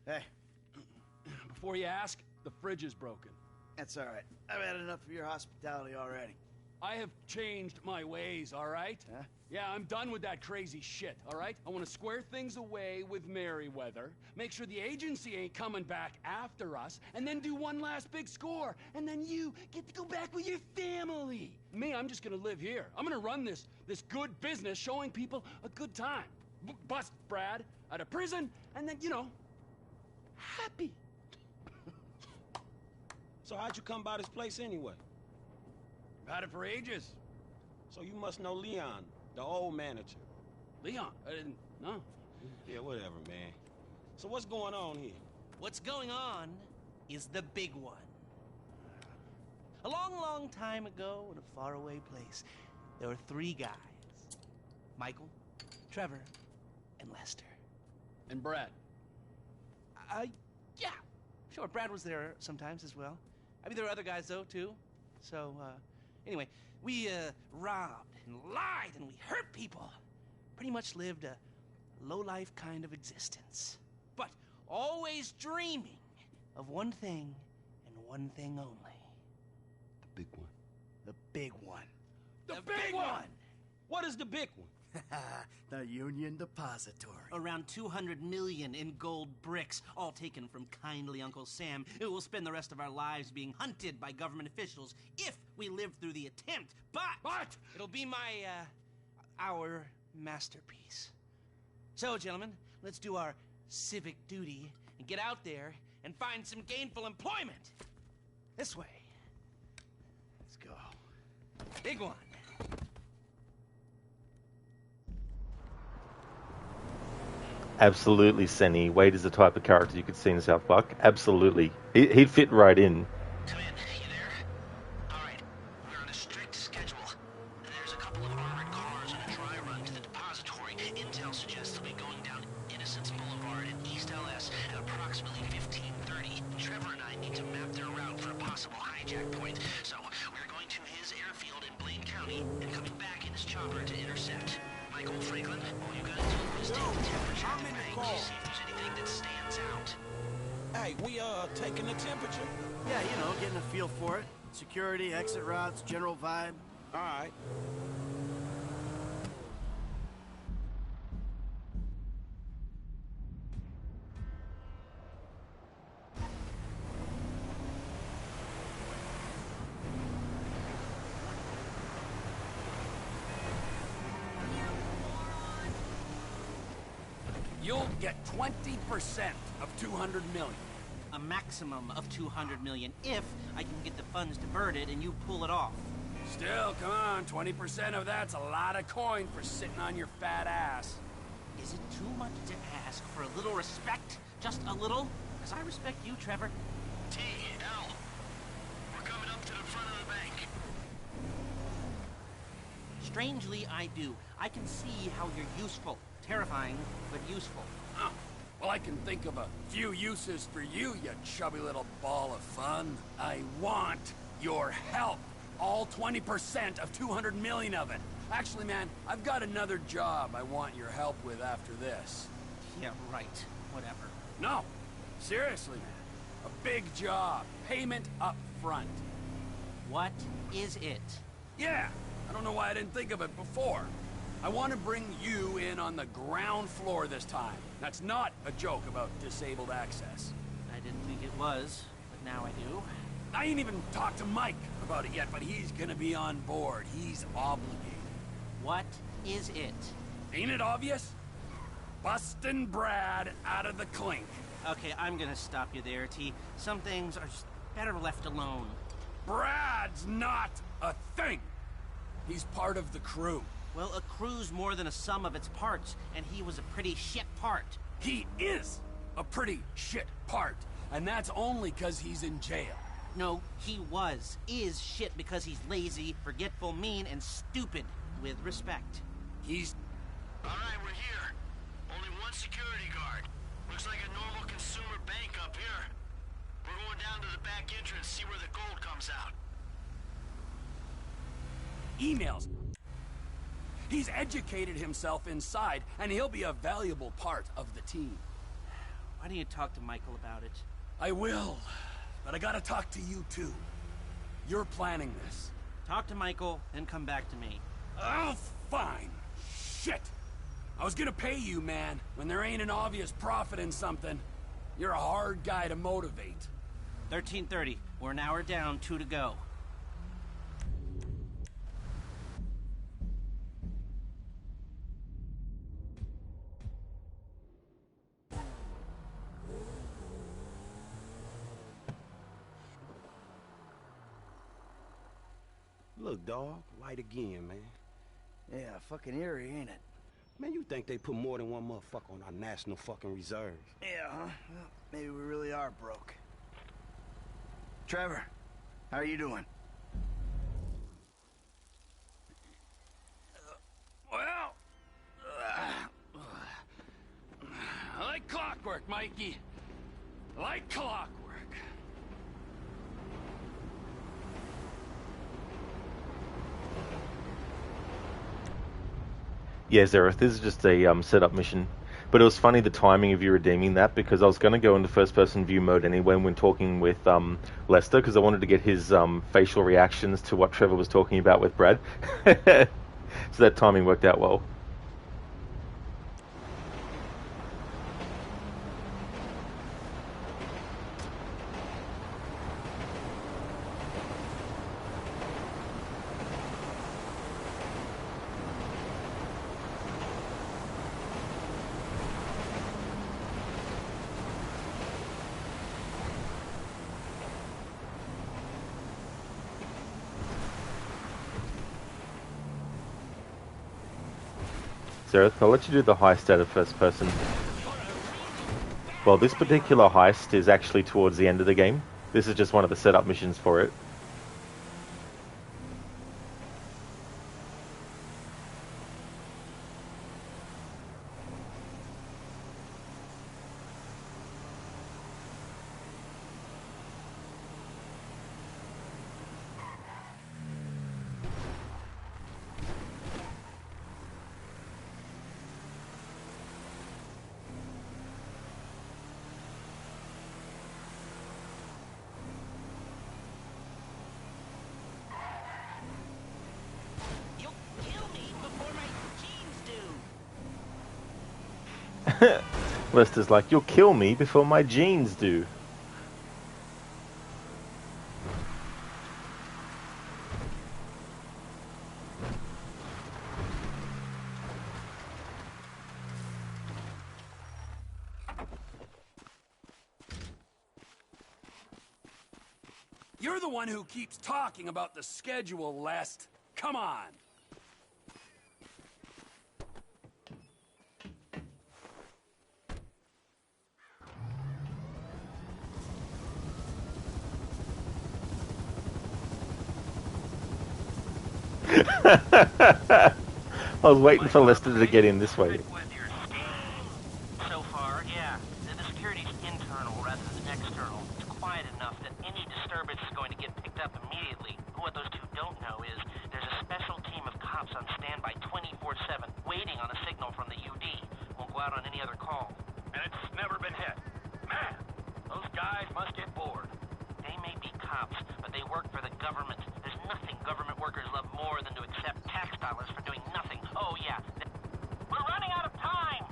Hey. Before you ask, the fridge is broken. That's all right. I've had enough of your hospitality already. I have changed my ways, all right? Huh? Yeah, I'm done with that crazy shit, all right? I want to square things away with Merryweather, make sure the agency ain't coming back after us, and then do one last big score, and then you get to go back with your family. Me, I'm just gonna live here. I'm gonna run this good business showing people a good time. Bust Brad out of prison, and then, you know, happy. So how'd you come by this place anyway? I've had it for ages. So you must know Leon, the old manager. Leon? I didn't know. Yeah, whatever, man. So what's going on here? What's going on is the big one. A long, long time ago in a faraway place, there were 3 guys. Michael, Trevor, and Lester. And Brad. Yeah, sure, Brad was there sometimes as well. I mean, there were other guys, though, too. So, anyway, we, robbed and lied and we hurt people. Pretty much lived a low-life kind of existence. But always dreaming of one thing and one thing only. The big one. The big one. The big one! What is the big one? The Union Depository. Around 200 million in gold bricks, all taken from kindly Uncle Sam, who will spend the rest of our lives being hunted by government officials if we live through the attempt. But it'll be our masterpiece. So, gentlemen, let's do our civic duty and get out there and find some gainful employment. This way. Let's go. Big one. Absolutely, Senny. Wade is the type of character you could see in South Park. Absolutely. He'd fit right in. Come in. You there? All right. We're on a strict schedule. There's a couple of armored cars on a dry run to the depository. Intel suggests they'll be going down Innocence Boulevard in East LS at approximately 15:30. Trevor and I need to map their route for a possible hijack point. So we're going to his airfield in Blaine County and coming back in his chopper to intercept. Michael Franklin, all you gotta do is take the temperature of the bank to see if there's anything that stands out. Hey, we taking the temperature? Yeah, you know, getting a feel for it. Security, exit routes, general vibe. All right. You'll get 20% of 200 million. A maximum of 200 million if I can get the funds diverted and you pull it off. Still, come on, 20% of that's a lot of coin for sitting on your fat ass. Is it too much to ask for a little respect? Just a little? Because I respect you, Trevor. T.L. We're coming up to the front of the bank. Strangely, I do. I can see how you're useful. Terrifying, but useful. Oh, well, I can think of a few uses for you, you chubby little ball of fun. I want your help. All 20% of 200 million of it. Actually, man, I've got another job I want your help with after this. Yeah, right. Whatever. No. Seriously, man. A big job. Payment up front. What is it? Yeah, I don't know why I didn't think of it before. I want to bring you in on the ground floor this time. That's not a joke about disabled access. I didn't think it was, but now I do. I ain't even talked to Mike about it yet, but he's gonna be on board. He's obligated. What is it? Ain't it obvious? Bustin' Brad out of the clink. Okay, I'm gonna stop you there, T. Some things are just better left alone. Brad's not a thing. He's part of the crew. Well, a crew's more than a sum of its parts, and he was a pretty shit part. He is a pretty shit part, and that's only 'cause he's in jail. No, he is shit because he's lazy, forgetful, mean, and stupid, with respect. He's... Alright, we're here. Only one security guard. Looks like a normal consumer bank up here. We're going down to the back entrance, see where the gold comes out. Emails. He's educated himself inside, and he'll be a valuable part of the team. Why don't you talk to Michael about it? I will, but I gotta talk to you too. You're planning this. Talk to Michael, then come back to me. Oh, fine. Shit. I was gonna pay you, man, when there ain't an obvious profit in something. You're a hard guy to motivate. 13:30. We're an hour down, 2 to go. Look, dawg, light again, man. Yeah, fucking eerie, ain't it? Man, you think they put more than one motherfucker on our national fucking reserves? Yeah, huh? Well, maybe we really are broke. Trevor, how are you doing? Well... like clockwork, Mikey. Like clockwork. Yeah, Zareth, this is just a setup mission. But it was funny the timing of you redeeming that, because I was going to go into first-person view mode anyway when talking with Lester, because I wanted to get his facial reactions to what Trevor was talking about with Brad. So that timing worked out well. Zareth, I'll let you do the heist out of first person. Well, this particular heist is actually towards the end of the game. This is just one of the setup missions for it. Lester's like, you'll kill me before my jeans do. You're the one who keeps talking about the schedule, Lest. Come on. I was waiting for Lester to get in this way. So far, yeah. The security's internal rather than external. It's quiet enough that any disturbance is going to get picked up immediately. What those two don't know is there's a special team of cops on standby 24/7, waiting on a signal from the UD. Won't go out on any other call. And it's never been hit. Man, those guys must get nothing government workers love more than to accept tax dollars for doing nothing. Oh, yeah. We're running out of time!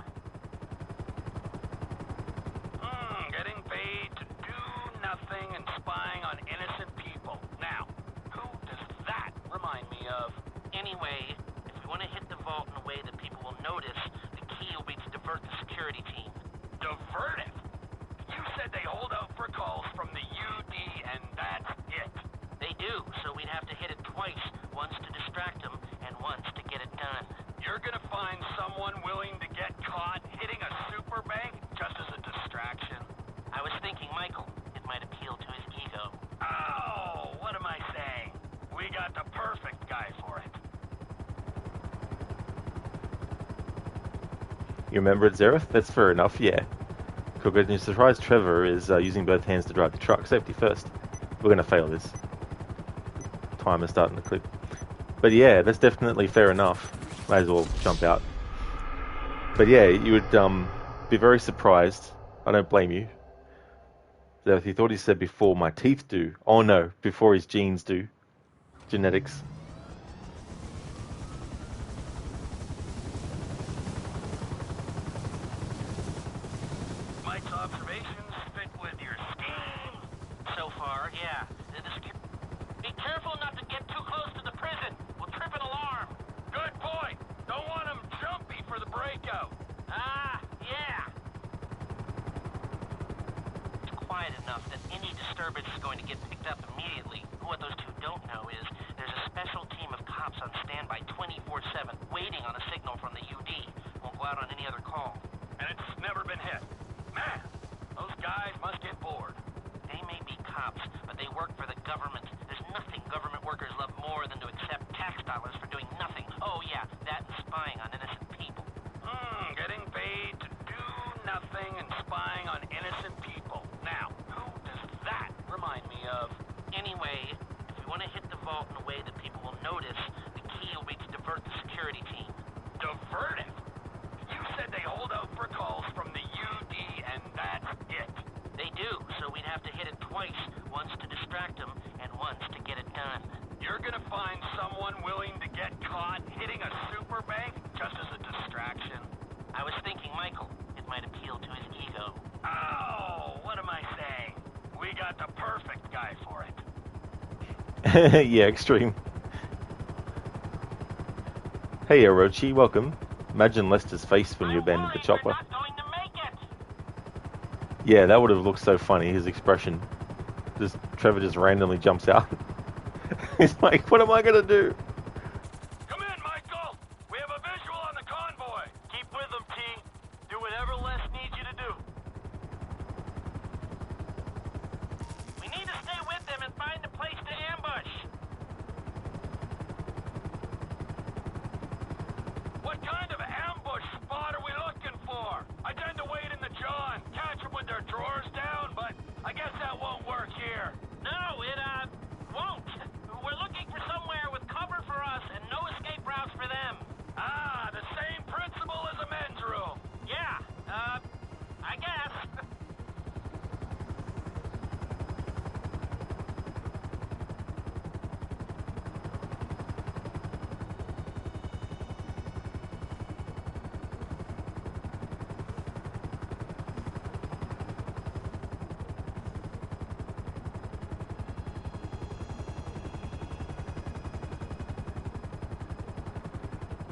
Getting paid to do nothing and spying on innocent people. Now, who does that remind me of? Anyway, if we want to hit the vault in a way that people will notice, the key will be to divert the security team. Divert it? You said they hold out for calls from the UD and that's it. They do, so we'd have to hit it twice, once to distract them and once to get it done. You're gonna find someone willing to get caught hitting a super bank just as a distraction? I was thinking Michael. It might appeal to his ego. Oh, what am I saying? We got the perfect guy for it. You remember it, Zareth? That's fair enough, yeah. Cool, good news. Surprise Trevor is using both hands to drive the truck. Safety first. We're going to fail this. Timer starting to clip. But yeah, that's definitely fair enough. Might as well jump out. But yeah, you would be very surprised. I don't blame you. Zareth, he thought he said before my teeth do. Oh no, before his genes do. Genetics. Mike's observations fit with your scheme? So far, yeah. Be careful not to get too close to the prison. We'll trip an alarm. Good point. Don't want him jumpy for the breakout. Ah, yeah. It's quiet enough that any disturbance is going to get picked up immediately. What those two don't know is there's a special team of cops on standby 24/7, waiting on a signal from the UD. Won't go out on any other call. And it's never been hit. Man, those guys must get bored. They may be cops, but they work for the government. There's nothing government workers love more than to accept tax dollars for doing nothing. Oh yeah, that and spying on innocent people. Getting paid to do nothing and spying on innocent people. Now, who does that remind me of? Anyway, if we want to hit the vault in a way that people will notice, the key will be to divert the security team. Divert it? You said they hold out for calls from the UD and that's it. They do, so we'd have to hit it twice, once to distract them and once to get it done. You're gonna find someone willing to get caught hitting a super bank just as a distraction? I was thinking Michael. It might appeal to his ego. Oh, what am I saying? We got the perfect guy for it. Yeah, extreme. Hey, Orochi, welcome. Imagine Lester's face when you abandoned the chopper. Yeah, that would have looked so funny, his expression. Trevor just randomly jumps out. He's like, what am I gonna do? Come in, Michael! We have a visual on the convoy! Keep with them, T. Do whatever Les needs you to do. We need to stay with them and find a place to ambush. What kind of ambush spot are we looking for? I tend to wait in the John, catch them with their drawers down, but I guess that won't work here. No, it, won't. We're looking for somewhere with cover for us and no escape routes for them. Ah, the same principle as a men's room. Yeah, I guess.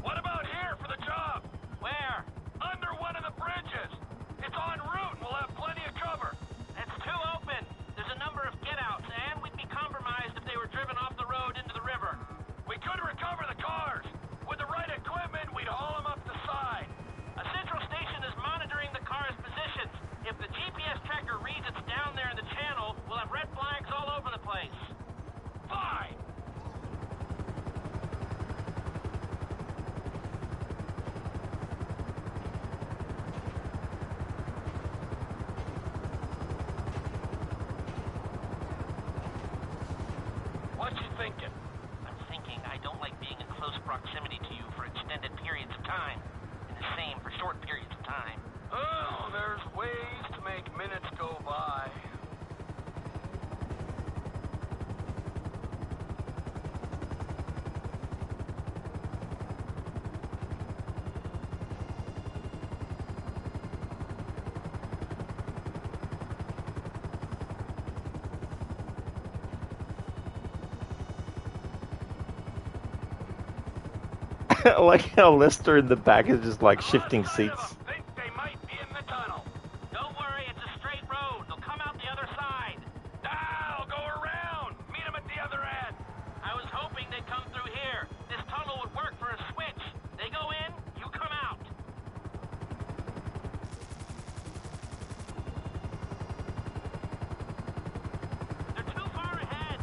What about here for the job? Where? Under one of the bridges. It's en route and we'll have plenty of cover. It's too open. There's a number of get-outs, and we'd be compromised if they were driven off the road into the river. We could recover the cars. With the right equipment, we'd haul them up the side. A central station is monitoring the car's positions. If the GPS tracker reads it's down there in the channel, we'll have red flags all over the place. Fine. What you thinking? I'm thinking I don't like being in close proximity to you for extended periods of time, and the same for short periods of time. Oh, there's ways to make minutes go by. I like how Lester in the back is just like shifting seats. Don't worry, it's a straight road. They'll come out the other side. I'll go around. Meet them at the other end. I was hoping they'd come through here. This tunnel would work for a switch. They go in, you come out. They're too far ahead.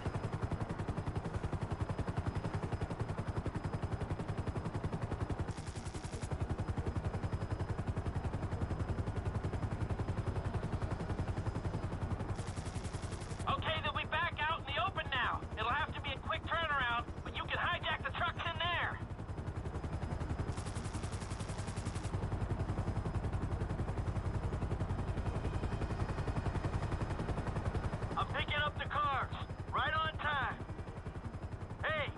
Okay, they'll be back out in the open now. It'll have to be a quick turnaround, but you can hijack the trucks in there. I'm picking up the cars. Right on time. Hey,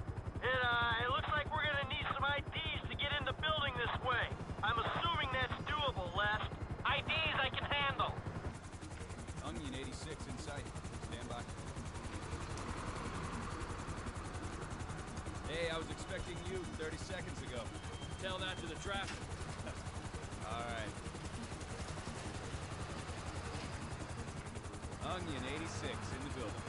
it looks like we're gonna need some IDs to get in the building this way. I'm assuming that's doable, Les. IDs I can handle. Onion 86 in sight. Stand by. Hey, I was expecting you 30 seconds ago. Tell that to the traffic. All right. Onion 86 in the building.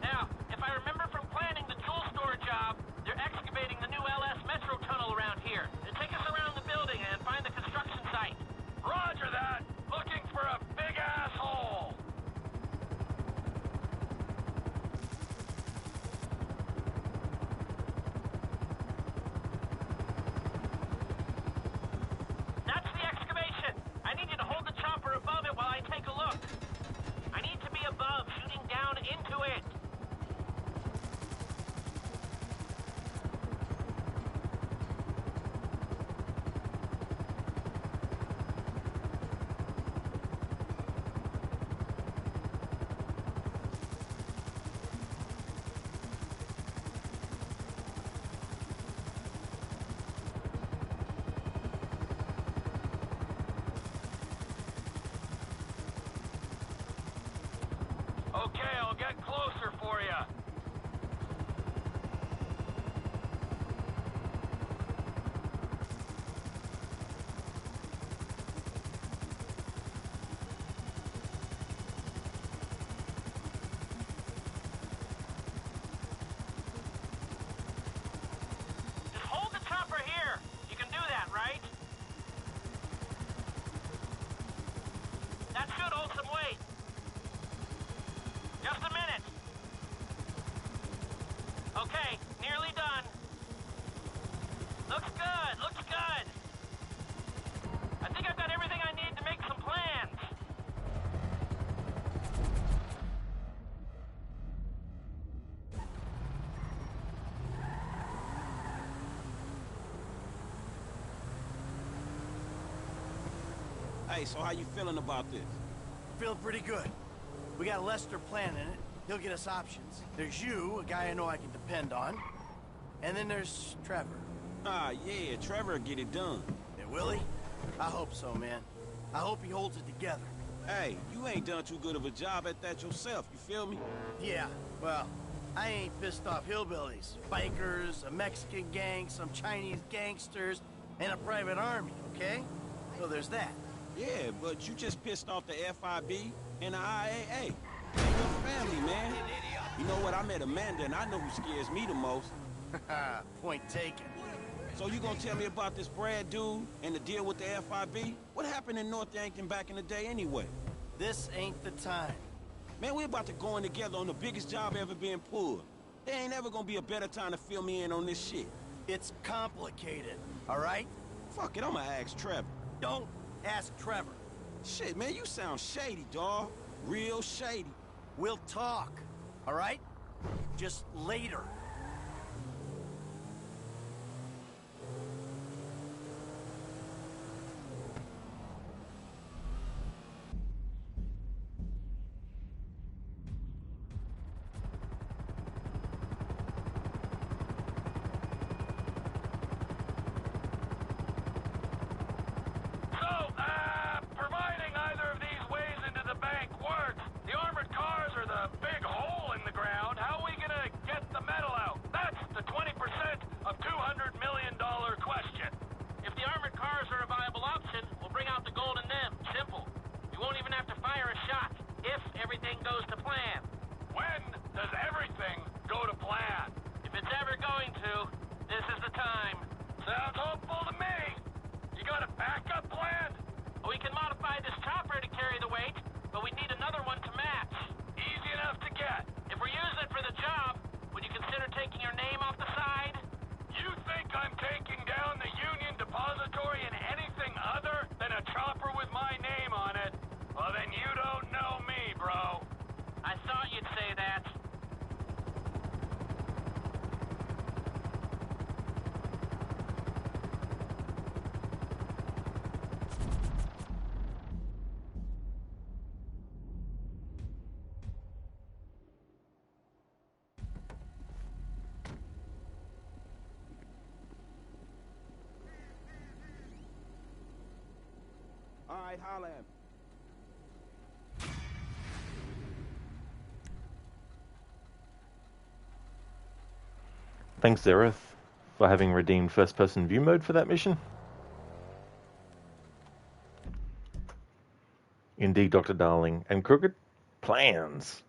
Now, if I remember from planning the tool store job, they're excavating the new LS Metro tunnel around here. They take us around the building and find the construction site. Roger that. Looking for a big asshole. That's the excavation. I need you to hold the chopper above it while I take a look. I need to be above, shooting down into it. Okay, I'll get closer for you. Just hold the chopper here. You can do that, right? That should hold some weight. Just a minute. Okay, nearly done. Looks good, looks good. I think I've got everything I need to make some plans. Hey, so how you feeling about this? Feeling pretty good. We got Lester planning it. He'll get us options. There's you, a guy I know I can depend on. And then there's Trevor. Ah, yeah, Trevor will get it done. Yeah, will he? I hope so, man. I hope he holds it together. Hey, you ain't done too good of a job at that yourself, you feel me? Yeah, well, I ain't pissed off hillbillies, bikers, a Mexican gang, some Chinese gangsters, and a private army, okay? So there's that. Yeah, but you just pissed off the FIB and the IAA. They're your family, man. You know what? I met Amanda, and I know who scares me the most. Point taken. So you gonna tell me about this Brad dude and the deal with the FIB? What happened in North Yankton back in the day anyway? This ain't the time. Man, we're about to go in together on the biggest job ever being pulled. There ain't ever gonna be a better time to fill me in on this shit. It's complicated, all right? Fuck it, I'ma ask Trevor. Don't ask Trevor. Shit, man, you sound shady, dawg. Real shady. We'll talk, all right? Just later. Providing either of these ways into the bank works, the armored cars are the big hole in the ground. How are we gonna get the metal right, holla at me. Thanks, Zereth, for having redeemed first-person view mode for that mission. Indeed, Dr. Darling. And Crooked? Plans.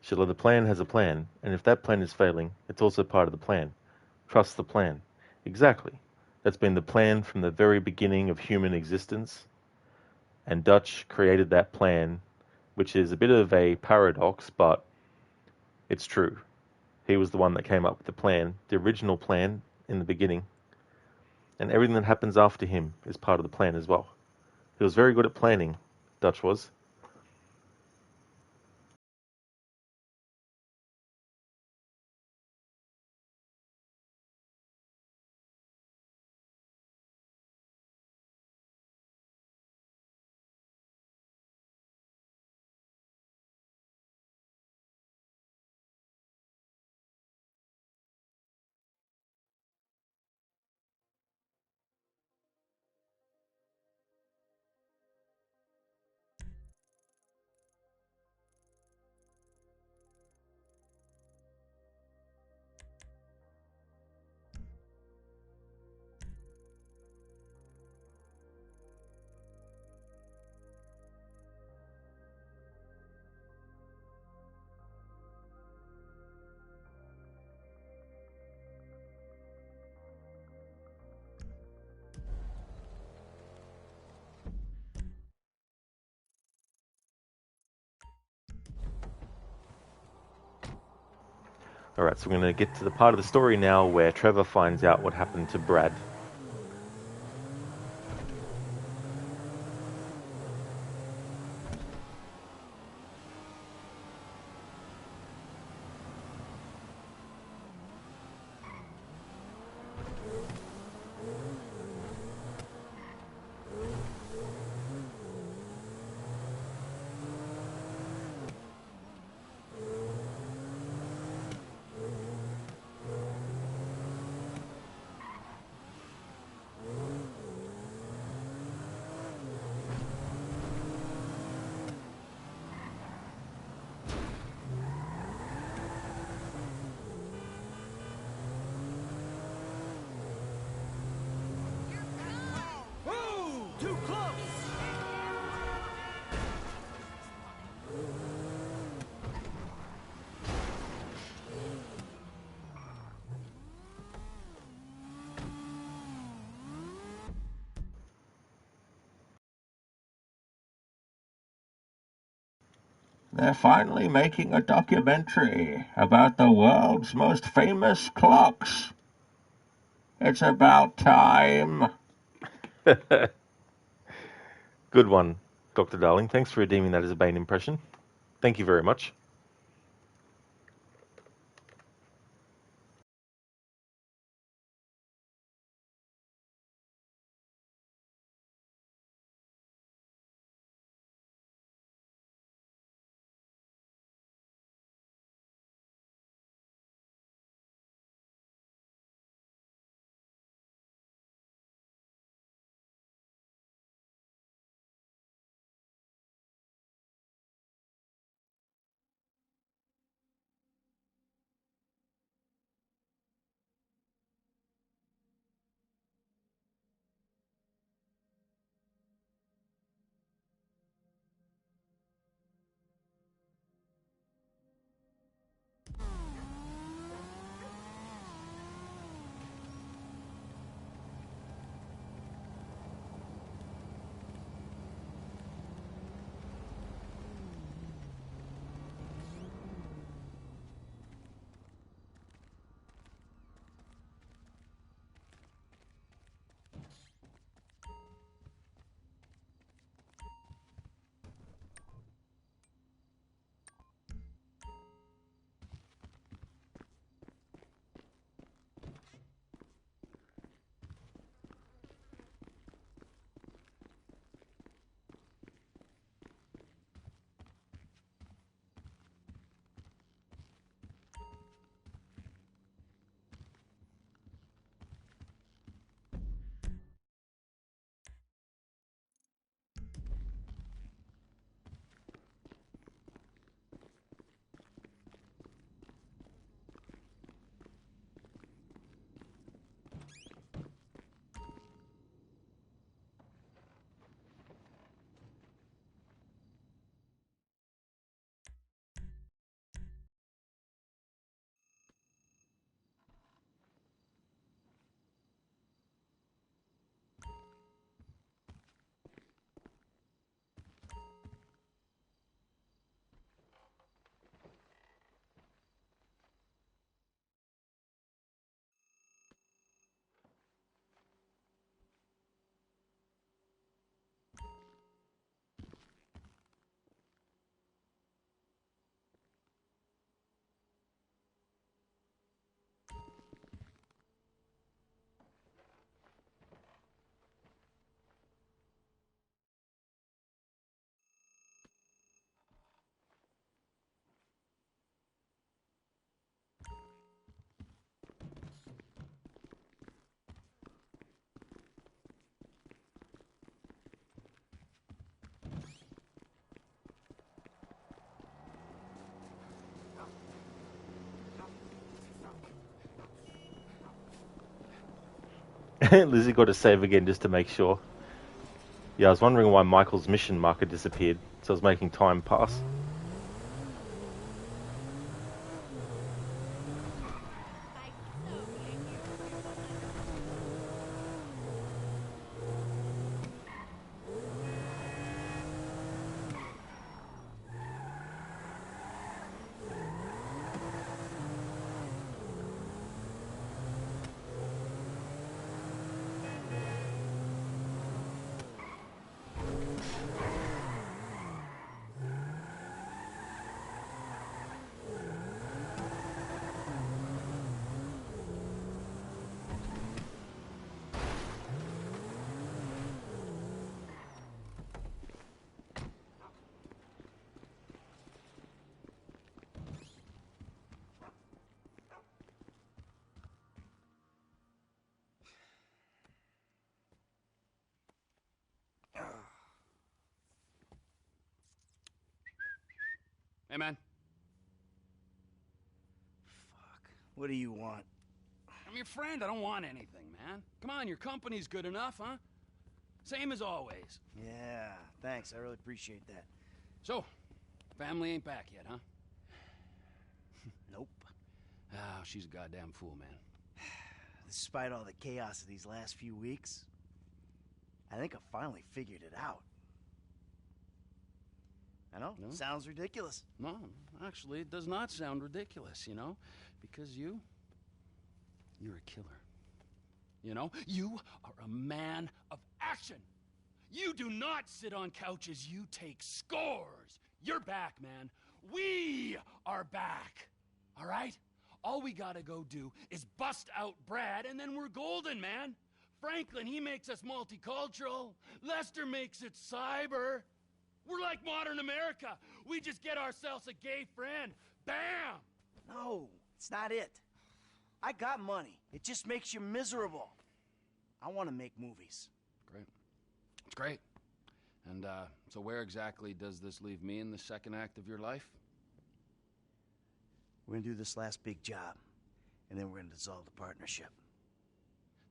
Sheila, the plan has a plan, and if that plan is failing, it's also part of the plan. Trust the plan. Exactly. That's been the plan from the very beginning of human existence, and Dutch created that plan, which is a bit of a paradox, but it's true. He was the one that came up with the plan, the original plan in the beginning, and everything that happens after him is part of the plan as well. He was very good at planning, Dutch was. Alright, so we're going to get to the part of the story now where Trevor finds out what happened to Brad. Too close! They're finally making a documentary about the world's most famous clocks. It's about time. Good one, Dr. Darling. Thanks for redeeming that as a Bane impression. Thank you very much. Lizzie got to save again just to make sure. Yeah, I was wondering why Michael's mission marker disappeared, so I was making time pass. Hey, man. What do you want? I'm your friend. I don't want anything, man. Come on, your company's good enough, huh? Same as always. Yeah, thanks. I really appreciate that. So, family ain't back yet, huh? Nope. Oh, she's a goddamn fool, man. Despite all the chaos of these last few weeks, I think I finally figured it out. I know, No? sounds ridiculous. No, actually, it does not sound ridiculous, you know? Because you're a killer. You know? You are a man of action. You do not sit on couches, you take scores. You're back, man. We are back. All right? All we gotta go do is bust out Brad, and then we're golden, man. Franklin, he makes us multicultural. Lester makes it cyber. We're like modern America. We just get ourselves a gay friend. Bam! No, it's not it. I got money. It just makes you miserable. I want to make movies. Great. It's great. And, so where exactly does this leave me in the second act of your life? We're gonna do this last big job, and then we're gonna dissolve the partnership.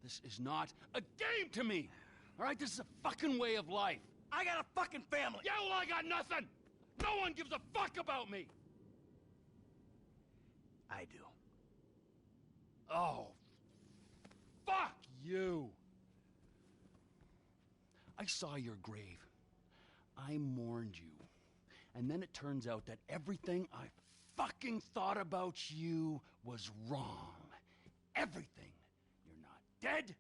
This is not a game to me. All right, this is a fucking way of life. I got a fucking family. Yeah, well, I got nothing. No one gives a fuck about me. I do. Oh, fuck you. I saw your grave. I mourned you. And then it turns out that everything I fucking thought about you was wrong. Everything. You're not dead,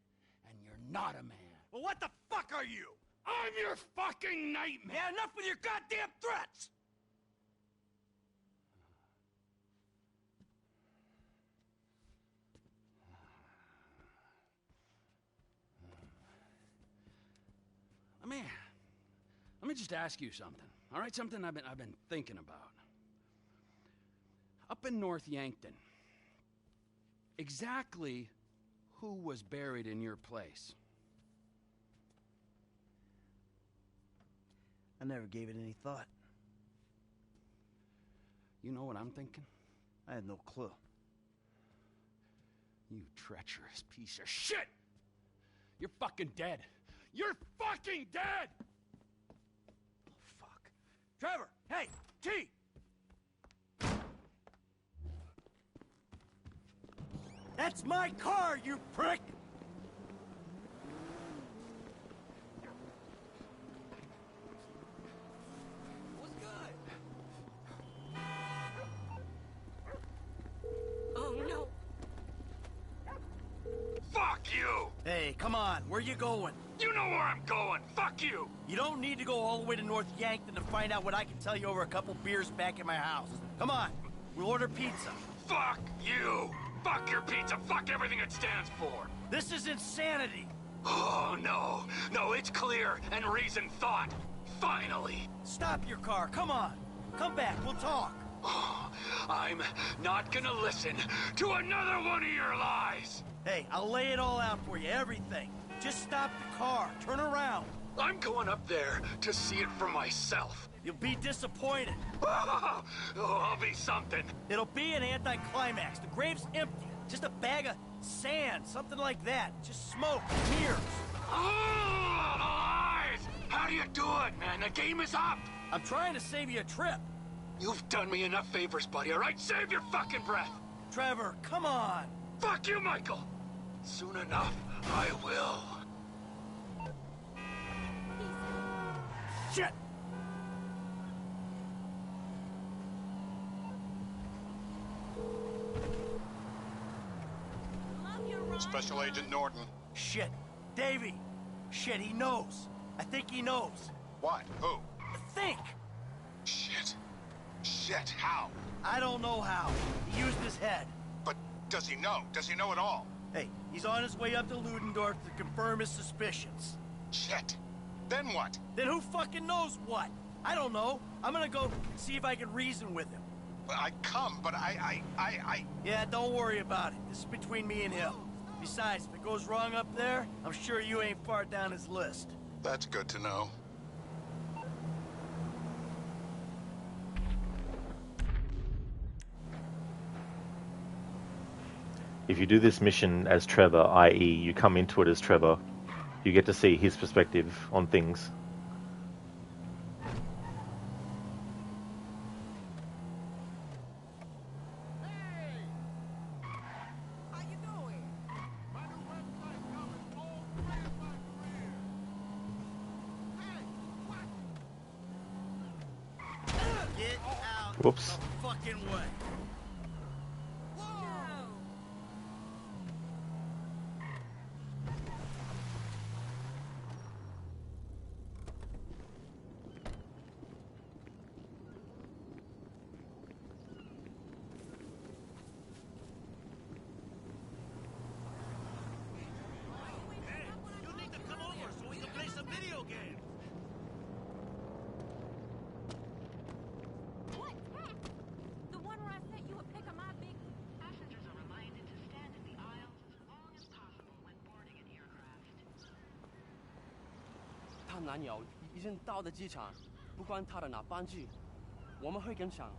and you're not a man. Well, what the fuck are you? I'm your fucking nightmare! Yeah, enough with your goddamn threats! Let me just ask you something, all right? Something I've been thinking about. Up in North Yankton, exactly who was buried in your place? I never gave it any thought. You know what I'm thinking? I had no clue. You treacherous piece of shit! You're fucking dead. You're fucking dead! Oh, fuck. Trevor! Hey! T! That's my car, you prick! What's good? Oh, no. Fuck you! Hey, come on. Where you going? You know where I'm going. Fuck you! You don't need to go all the way to North Yankton to find out what I can tell you over a couple beers back at my house. Come on. We'll order pizza. Fuck you! Fuck your pizza! Fuck everything it stands for! This is insanity! Oh, no. No, it's clear and reasoned thought. Finally. Stop your car. Come on. Come back. We'll talk. I'm not gonna listen to another one of your lies. Hey, I'll lay it all out for you. Everything. Just stop the car. Turn around. I'm going up there to see it for myself. You'll be disappointed. Oh, I'll be something. It'll be an anticlimax. The grave's empty. Just a bag of Sand, something like that. Just smoke, mirrors. How do you do it, man? The game is up! I'm trying to save you a trip. You've done me enough favors, buddy, alright? Save your fucking breath! Trevor, come on! Fuck you, Michael! Soon enough, I will. Shit! Special Agent Norton. Shit. Davey! Shit, he knows. I think he knows. What? Who? Think! Shit. Shit, how? I don't know how. He used his head. But does he know? Does he know at all? Hey, he's on his way up to Ludendorff to confirm his suspicions. Shit. Then what? Then who fucking knows what? I don't know. I'm gonna go see if I can reason with him. Well, I'd come, but I... Yeah, don't worry about it. This is between me and him. Besides, if it goes wrong up there, I'm sure you ain't far down his list. That's good to know. If you do this mission as Trevor, i.e. you come into it as Trevor, you get to see his perspective on things. Whoops. Fucking way.他男友已经到了机场，不管他的哪班机，我们会跟上。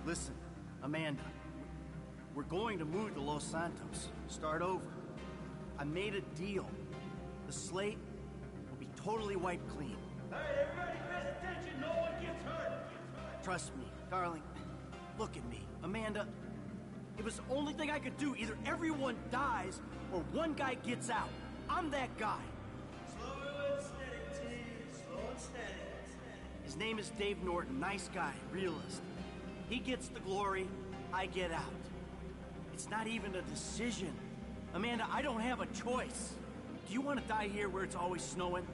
Listen, Amanda, we're going to move to Los Santos. Start over. I made a deal. The slate will be totally wiped clean. Hey, everybody pays attention. No one gets hurt. Trust me, darling. Look at me. Amanda, it was the only thing I could do. Either everyone dies or one guy gets out. I'm that guy. Slow and steady, T. Slow and steady. His name is Dave Norton. Nice guy, realist. He gets the glory, I get out. It's not even a decision. Amanda, I don't have a choice. Do you want to die here where it's always snowing?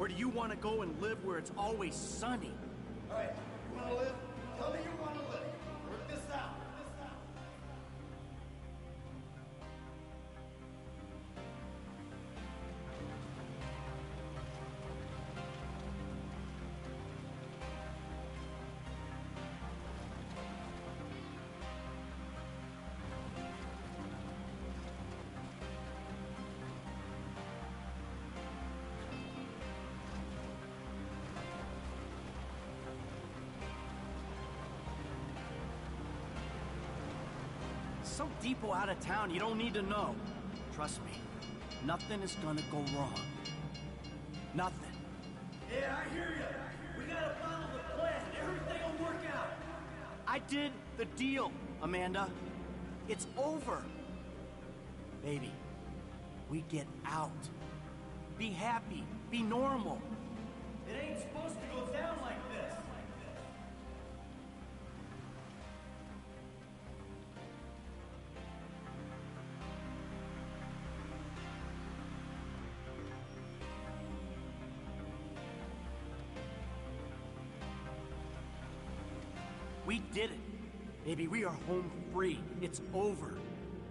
Or do you want to go and live where it's always sunny? All right, you want to live? Tell me you want to live. Work this out. Some depot out of town you don't need to know. Trust me, nothing is gonna go wrong. Nothing. Yeah, I hear you. We gotta follow the plan. Everything will work out. I did the deal, Amanda. It's over. Baby, we get out. Be happy. Be normal. It ain't supposed to go down like this. We did it. Baby, we are home free. It's over.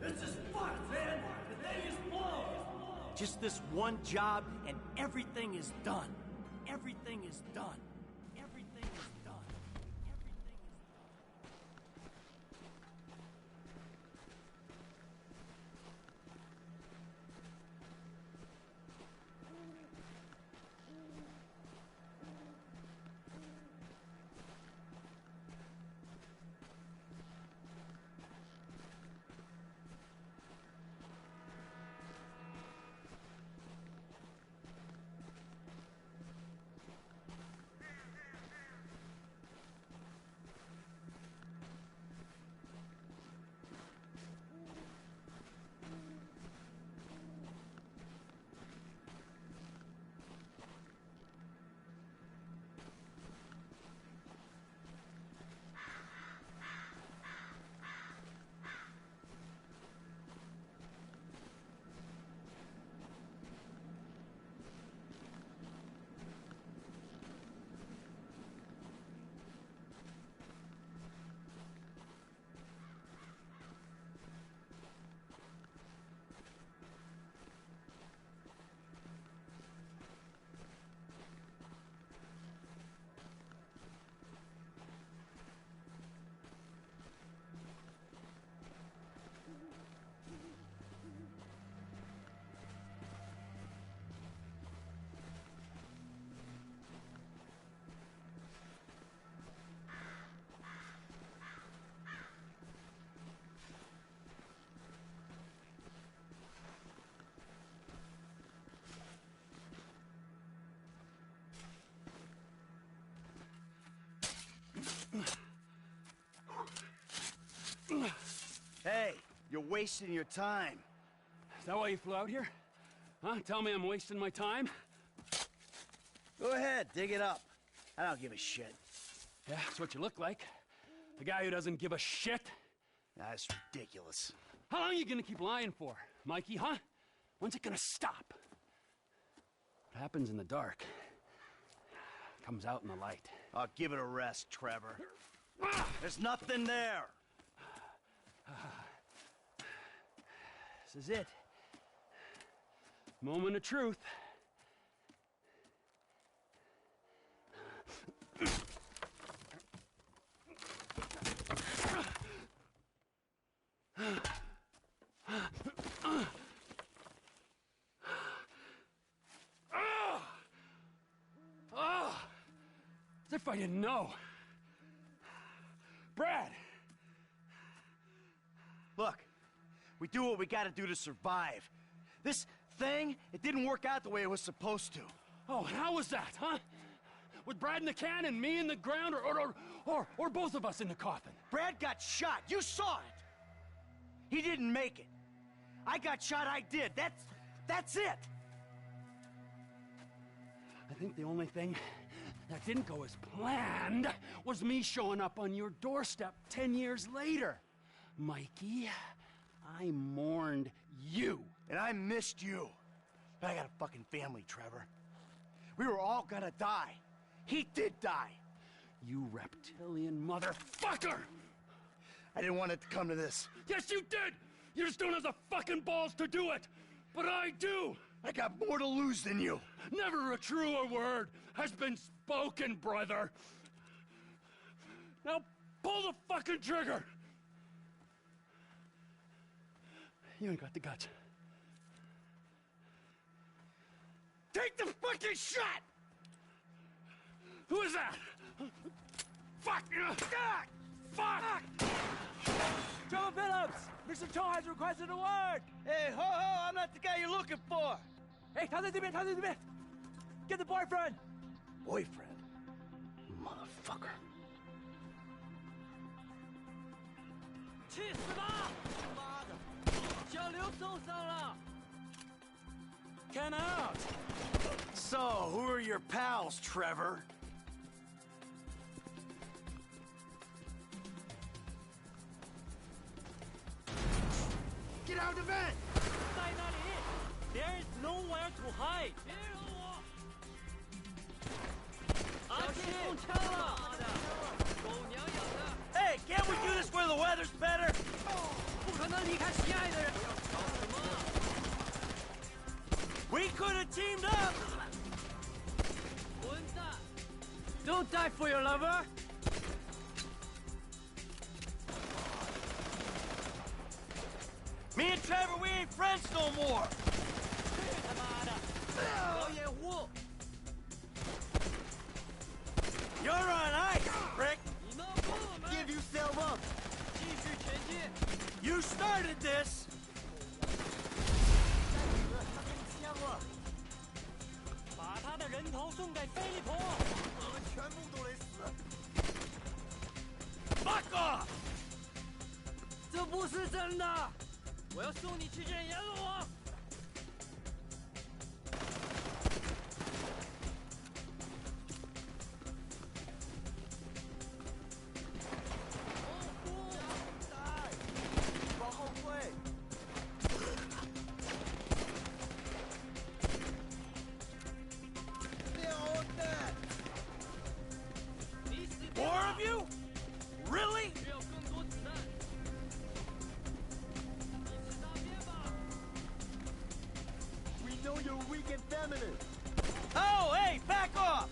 This is fucked, man! The thing is blown! Just this one job and everything is done. Everything is done. Everything is done. Hey, you're wasting your time. Is that why you flew out here? Huh? Tell me I'm wasting my time? Go ahead, dig it up. I don't give a shit. Yeah, that's what you look like. The guy who doesn't give a shit. That's ridiculous. How long are you gonna keep lying for, Mikey, huh? When's it gonna stop? What happens in the dark comes out in the light. I'll give it a rest, Trevor. There's nothing there. This is it. Moment of truth. As if I didn't know. Brad! Look, we do what we gotta do to survive. This thing, it didn't work out the way it was supposed to. Oh, and how was that, huh? With Brad in the can and me in the ground, or both of us in the coffin? Brad got shot. You saw it. He didn't make it. I got shot. I did. That's it. I think the only thing that didn't go as planned was me showing up on your doorstep 10 years later. Mikey, I mourned you. And I missed you. But I got a fucking family, Trevor. We were all gonna die. He did die. You reptilian motherfucker! I didn't want it to come to this. Yes, you did! You just don't have the fucking balls to do it! But I do! I got more to lose than you. Never a truer word has been spoken, brother. Now pull the fucking trigger! You ain't got the guts. Take the fucking shot! Who is that? Fuck! Fuck! Joe Phillips! Mr. Cho has requested a word! Hey, ho! I'm not the guy you're looking for! Hey, 他在这边! Get the boyfriend! Boyfriend? Motherfucker. 去死吧！妈的，小刘受伤了。Can out. So, who are your pals, Trevor? Get out of bed! 在那里 There is nowhere to hide. 小心中枪了！狗娘养的！ Hey, can't we do this where the weather's better? 不可能！离开心爱的人。 We could have teamed up! Don't die for your lover! Me and Trevor, we ain't friends no more! You're on ice, prick! Give yourself up! You started this! 把他的人头送给菲利普，我们全部都得死。Fuck off！ 这不是真的，我要送你去见阎罗王。往后退。 More of you? Really? We know you're weak and feminine. Oh, hey, back off!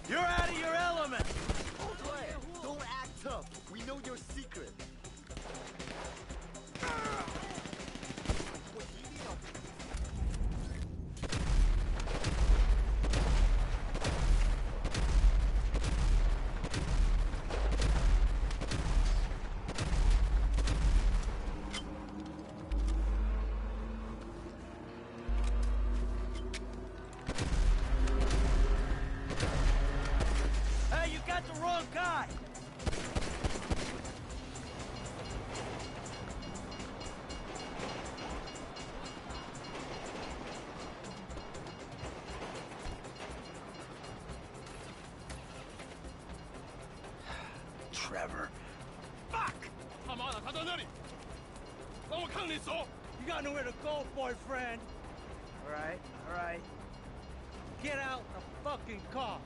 You're out of your element! Don't act tough. We know your secret. Hey, you got the wrong guy! Trevor. Fuck! 他妈的，他在那里！帮我看你走。 You got nowhere to go, boyfriend. All right. Get out the fucking car.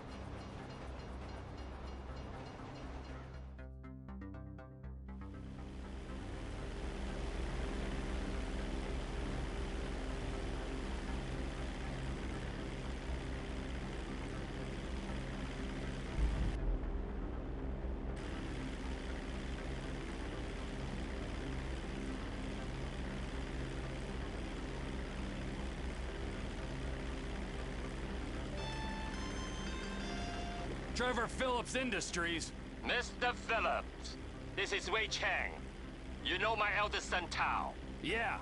Trevor Phillips Industries. Mr. Phillips, this is Wei Chang. You know my eldest son, Tao? Yeah,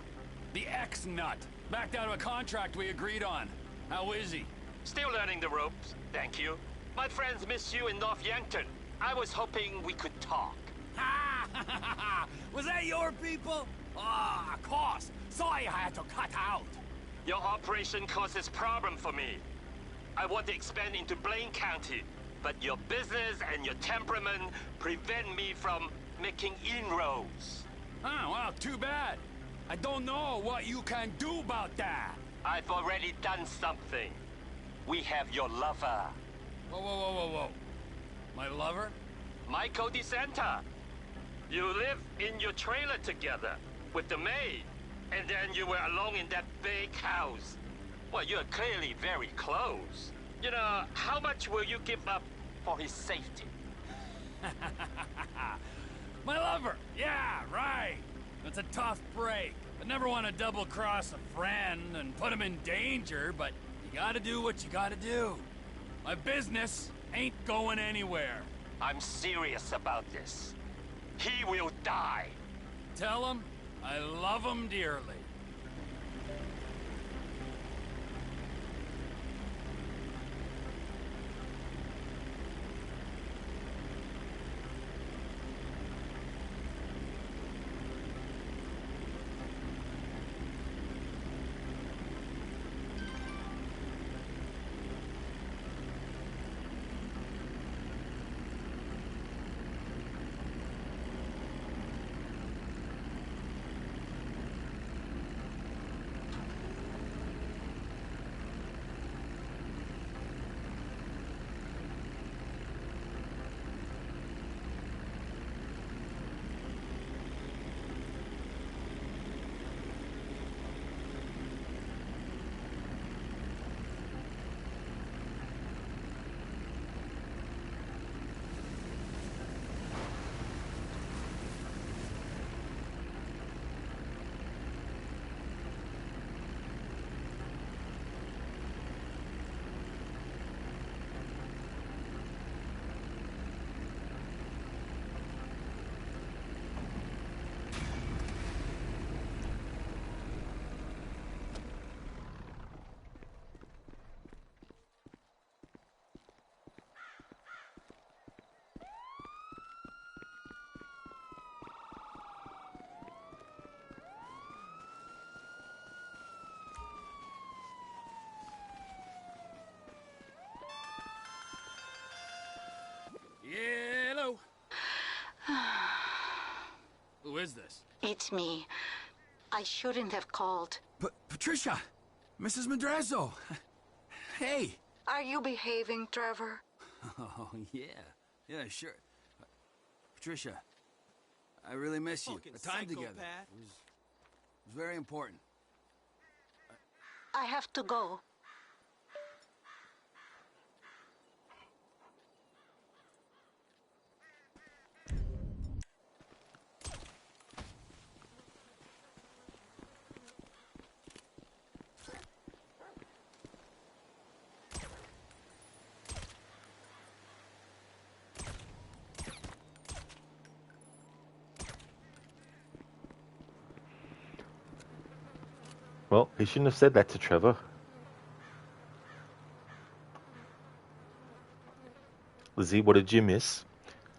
the ex-nut. Backed out of a contract we agreed on. How is he? Still learning the ropes, thank you. My friends miss you in North Yankton. I was hoping we could talk. Ha! Was that your people? Ah, of course. Sorry I had to cut out. Your operation causes problem for me. I want to expand into Blaine County, but your business and your temperament prevent me from making inroads. Oh, well, too bad. I don't know what you can do about that. I've already done something. We have your lover. Whoa. My lover? Michael DeSanta. You live in your trailer together with the maid, and then you were alone in that big house. Well, you're clearly very close. You know, how much will you give up for his safety? My lover! Yeah, right. It's a tough break. I never want to double-cross a friend and put him in danger, but you gotta do what you gotta do. My business ain't going anywhere. I'm serious about this. He will die. Tell him I love him dearly. is this? It's me. I shouldn't have called. Patricia! Mrs. Madrazo! Hey! Are you behaving, Trevor? Oh, yeah. Yeah, sure. Patricia, I really miss you. The time together. It was very important. I have to go. Well, he shouldn't have said that to Trevor. Lizzie, what did you miss?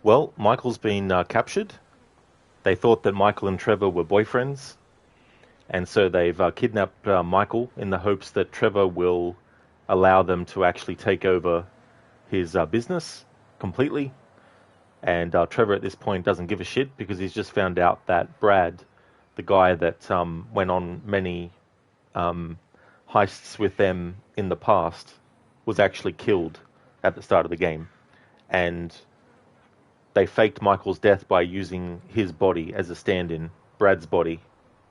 Well, Michael's been captured. They thought that Michael and Trevor were boyfriends. And so they've kidnapped Michael in the hopes that Trevor will allow them to actually take over his business completely. And Trevor at this point doesn't give a shit because he's just found out that Brad, the guy that went on many heists with them in the past, was actually killed at the start of the game. And they faked Michael's death by using his body as a stand-in, Brad's body,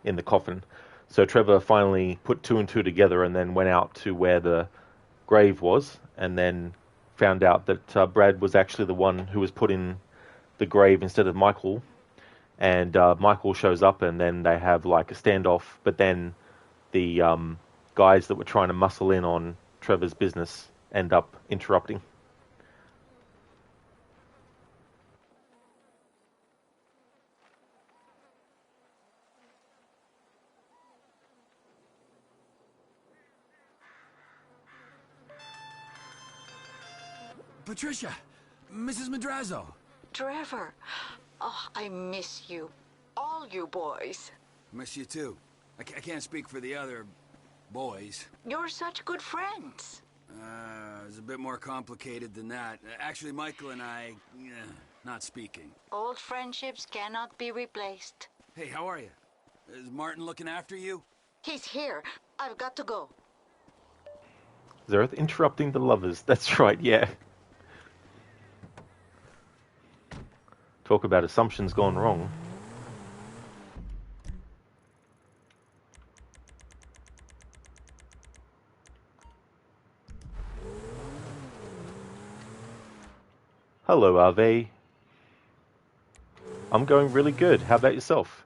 in the coffin. So Trevor finally put two and two together and then went out to where the grave was and then found out that Brad was actually the one who was put in the grave instead of Michael. And Michael shows up and then they have like a standoff, but then the guys that were trying to muscle in on Trevor's business end up interrupting. Patricia! Mrs. Madrazo! Trevor, oh, I miss you. All you boys. Miss you too. I can't speak for the other boys. You're such good friends. It's a bit more complicated than that. Actually, Michael and I, not speaking. Old friendships cannot be replaced. Hey, how are you? Is Martin looking after you? He's here. I've got to go. Zareth interrupting the lovers. That's right, yeah. Talk about assumptions gone wrong. Hello, Ave. I'm going really good. How about yourself?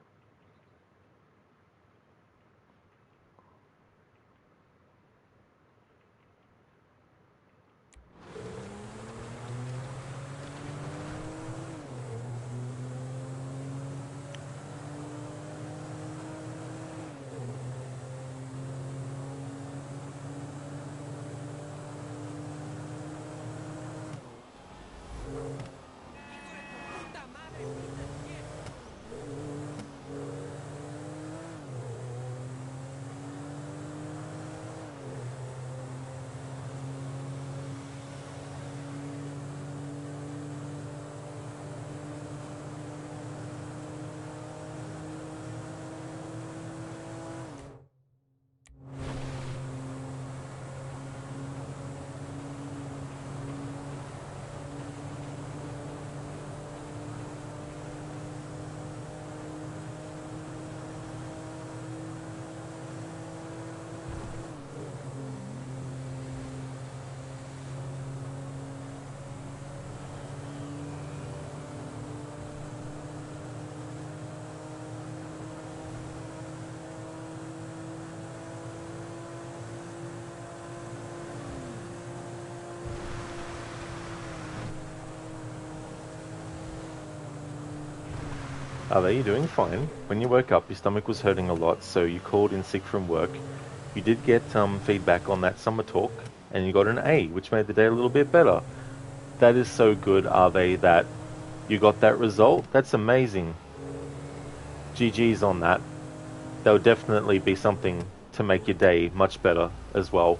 Are you doing fine? When you woke up, your stomach was hurting a lot, so you called in sick from work. You did get feedback on that summer talk, and you got an A, which made the day a little bit better. That is so good, Ave, that you got that result. That's amazing. GG's on that. That would definitely be something to make your day much better as well.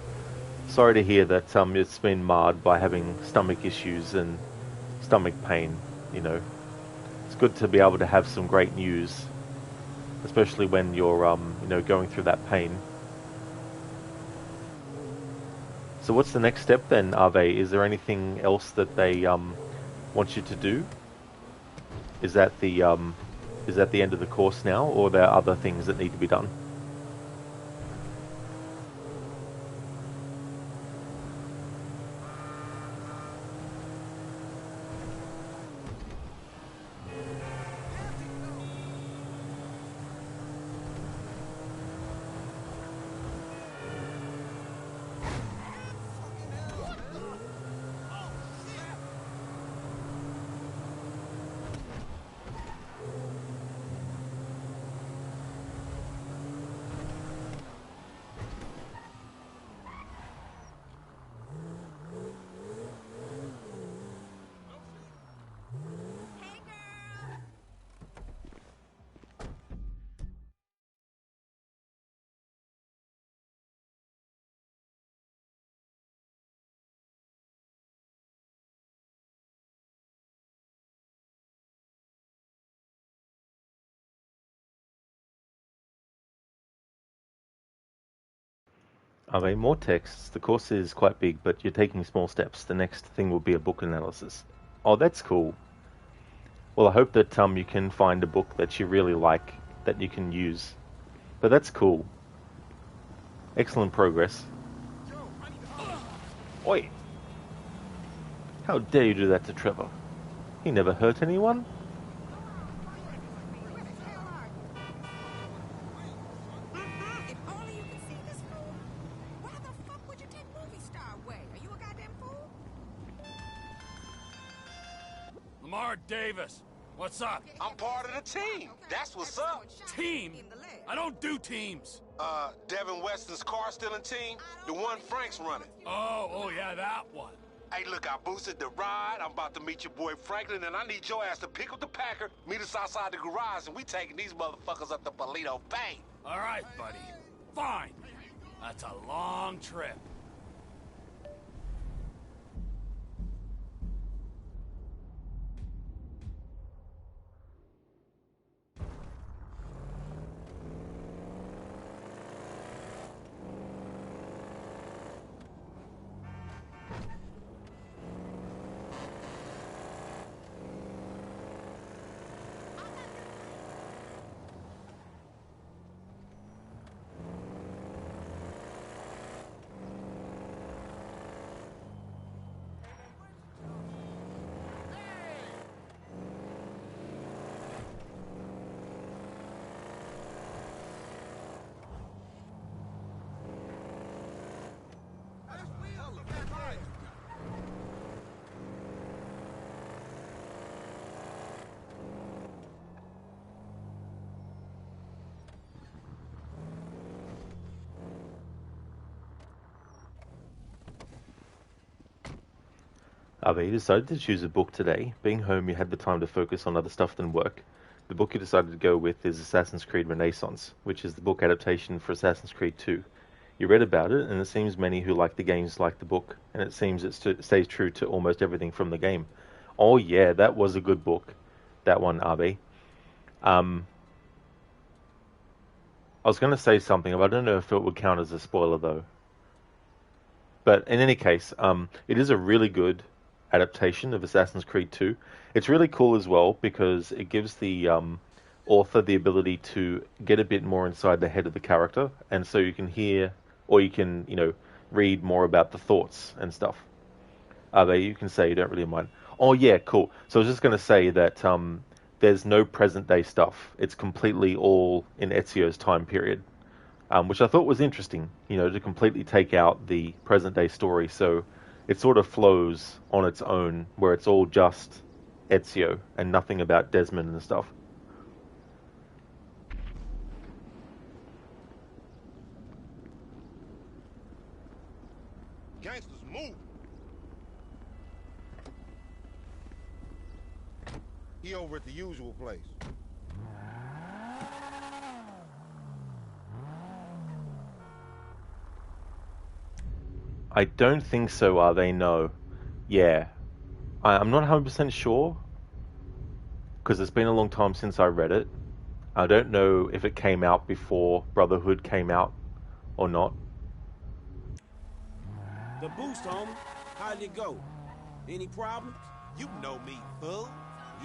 Sorry to hear that it's been marred by having stomach issues and stomach pain, you know. It's good to be able to have some great news especially when you're going through that pain. So what's the next step then, Ave? Is there anything else that they want you to do? Is that the end of the course now, or are there other things that need to be done? More texts. The course is quite big, but you're taking small steps. The next thing will be a book analysis. Oh, that's cool. Well, I hope that you can find a book that you really like that you can use. But that's cool. Excellent progress. Oi! How dare you do that to Trevor? He never hurt anyone. Davis, what's up? I'm part of the team. That's what's up. Team? I don't do teams. Devin Weston's car stealing team, the one Frank's running. Oh yeah, that one. Hey, look, I boosted the ride. I'm about to meet your boy Franklin, and I need your ass to pick up the Packer, meet us outside the garage, and we taking these motherfuckers up to Paleto Bay. All right, buddy. Fine. That's a long trip. You decided to choose a book today. Being home, you had the time to focus on other stuff than work. The book you decided to go with is Assassin's Creed Renaissance, which is the book adaptation for Assassin's Creed 2. You read about it, and it seems many who like the games like the book, and it seems it stays true to almost everything from the game. Oh yeah, that was a good book, that one, Abe. I was going to say something, but I don't know if it would count as a spoiler, though. But in any case, it is a really good adaptation of Assassin's Creed 2. It's really cool as well because it gives the author the ability to get a bit more inside the head of the character, and so you can hear, or you can, read more about the thoughts and stuff. You can say you don't really mind. Oh yeah, cool. So I was just going to say that there's no present day stuff. It's completely all in Ezio's time period, which I thought was interesting, to completely take out the present day story. So it sort of flows on its own, where it's all just Ezio and nothing about Desmond and stuff. Gangsters move. He over at the usual place. I don't think so, are they? No. Yeah. I'm not 100% sure, because it's been a long time since I read it. I don't know if it came out before Brotherhood came out or not. The boost, homie. How'd it go? Any problems? You know me, fool.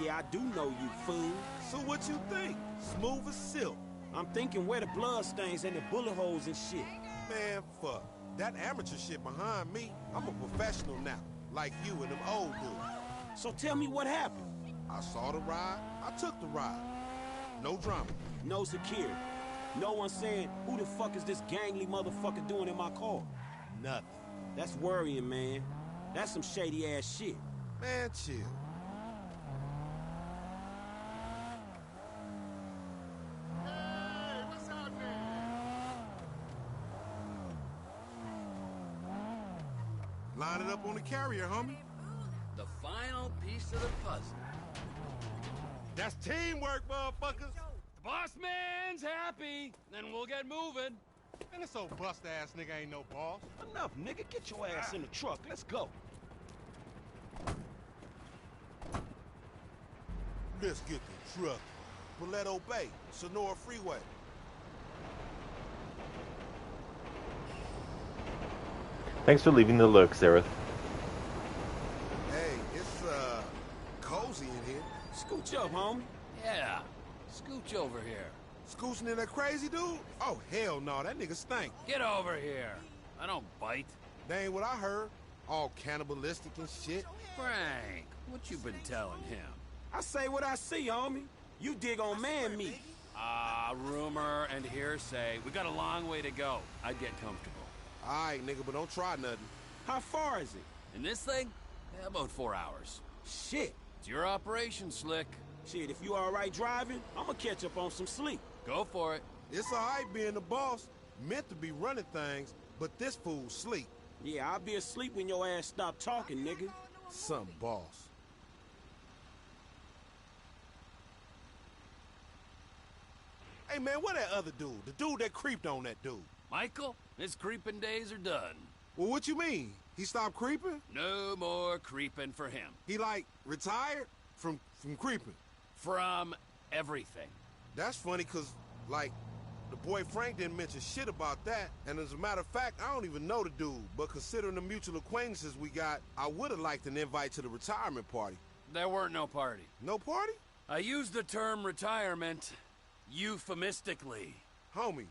Yeah, I do know you, fool. So what you think? Smooth as silk. I'm thinking where the blood stains and the bullet holes and shit. Man, fuck. That amateur shit behind me, I'm a professional now. Like you and them old dudes. So tell me what happened. I saw the ride. I took the ride. No drama. No security. No one saying, who the fuck is this gangly motherfucker doing in my car? Nothing. That's worrying, man. That's some shady-ass shit. Man, chill. Hey, what's happening? Line it up on the carrier, homie. The final piece of the puzzle. That's teamwork, motherfuckers. The boss man's happy, then we'll get moving. Man, this old bust-ass nigga ain't no boss. Enough, nigga. Get your ass in the truck. Let's go. Let's get the truck. Paleto Bay, Sonora Freeway. Thanks for leaving the lurk, Zareth. Hey, it's, cozy in here. Scooch up, homie. Yeah, scooch over here. Scooching in that crazy dude? Oh, hell no, that nigga stink. Get over here. I don't bite. That ain't what I heard. All cannibalistic and shit. Frank, what you been telling him? I say what I see, homie. You dig on man meat. Rumor and hearsay. We got a long way to go. I'd get comfortable. All right, nigga, but don't try nothing. How far is it? In this thing? Yeah, about 4 hours. Shit. It's your operation, Slick. Shit, if you all right driving, I'ma catch up on some sleep. Go for it. It's all right being the boss. Meant to be running things, but this fool's sleep. Yeah, I'll be asleep when your ass stop talking, nigga. Some boss. Hey, man, where that other dude? The dude that creeped on that dude. Michael, his creeping days are done. Well, what you mean? He stopped creeping? No more creeping for him. He, like, retired from creeping? From everything. That's funny, because, like, the boy Frank didn't mention shit about that. And as a matter of fact, I don't even know the dude. But considering the mutual acquaintances we got, I would have liked an invite to the retirement party. There weren't no party. No party? I used the term retirement euphemistically. Homie,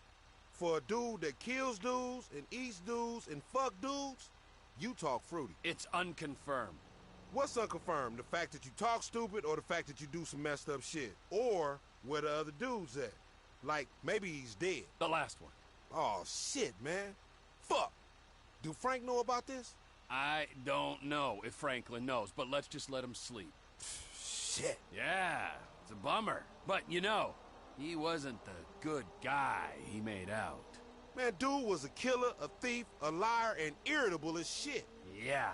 for a dude that kills dudes and eats dudes and fuck dudes, you talk fruity. It's unconfirmed. What's unconfirmed? The fact that you talk stupid or the fact that you do some messed up shit? Or where the other dude's at? Like, maybe he's dead. The last one. Oh, shit, man. Fuck. Do Frank know about this? I don't know if Franklin knows, but let's just let him sleep. Shit. Yeah, it's a bummer. But, you know, he wasn't the good guy he made out. Man, dude was a killer, a thief, a liar, and irritable as shit. Yeah,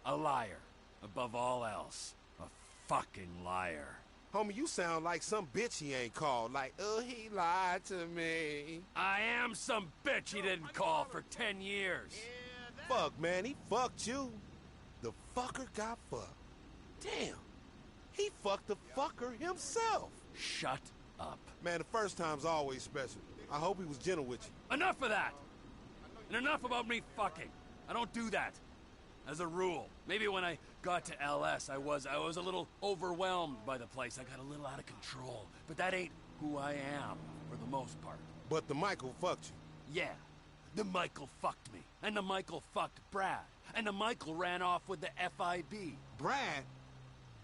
a liar. Above all else, a fucking liar. Homie, you sound like some bitch he ain't called. Like, oh, he lied to me. I am some bitch he didn't call for 10 years. Fuck, man, he fucked you. The fucker got fucked. Damn. He fucked the fucker himself. Shut up. Man, the first time's always special. I hope he was gentle with you. Enough of that! And enough about me fucking. I don't do that. As a rule. Maybe when I got to LS, I was a little overwhelmed by the place. I got a little out of control. But that ain't who I am, for the most part. But the Michael fucked you. Yeah. The Michael fucked me. And the Michael fucked Brad. And the Michael ran off with the FIB. Brad?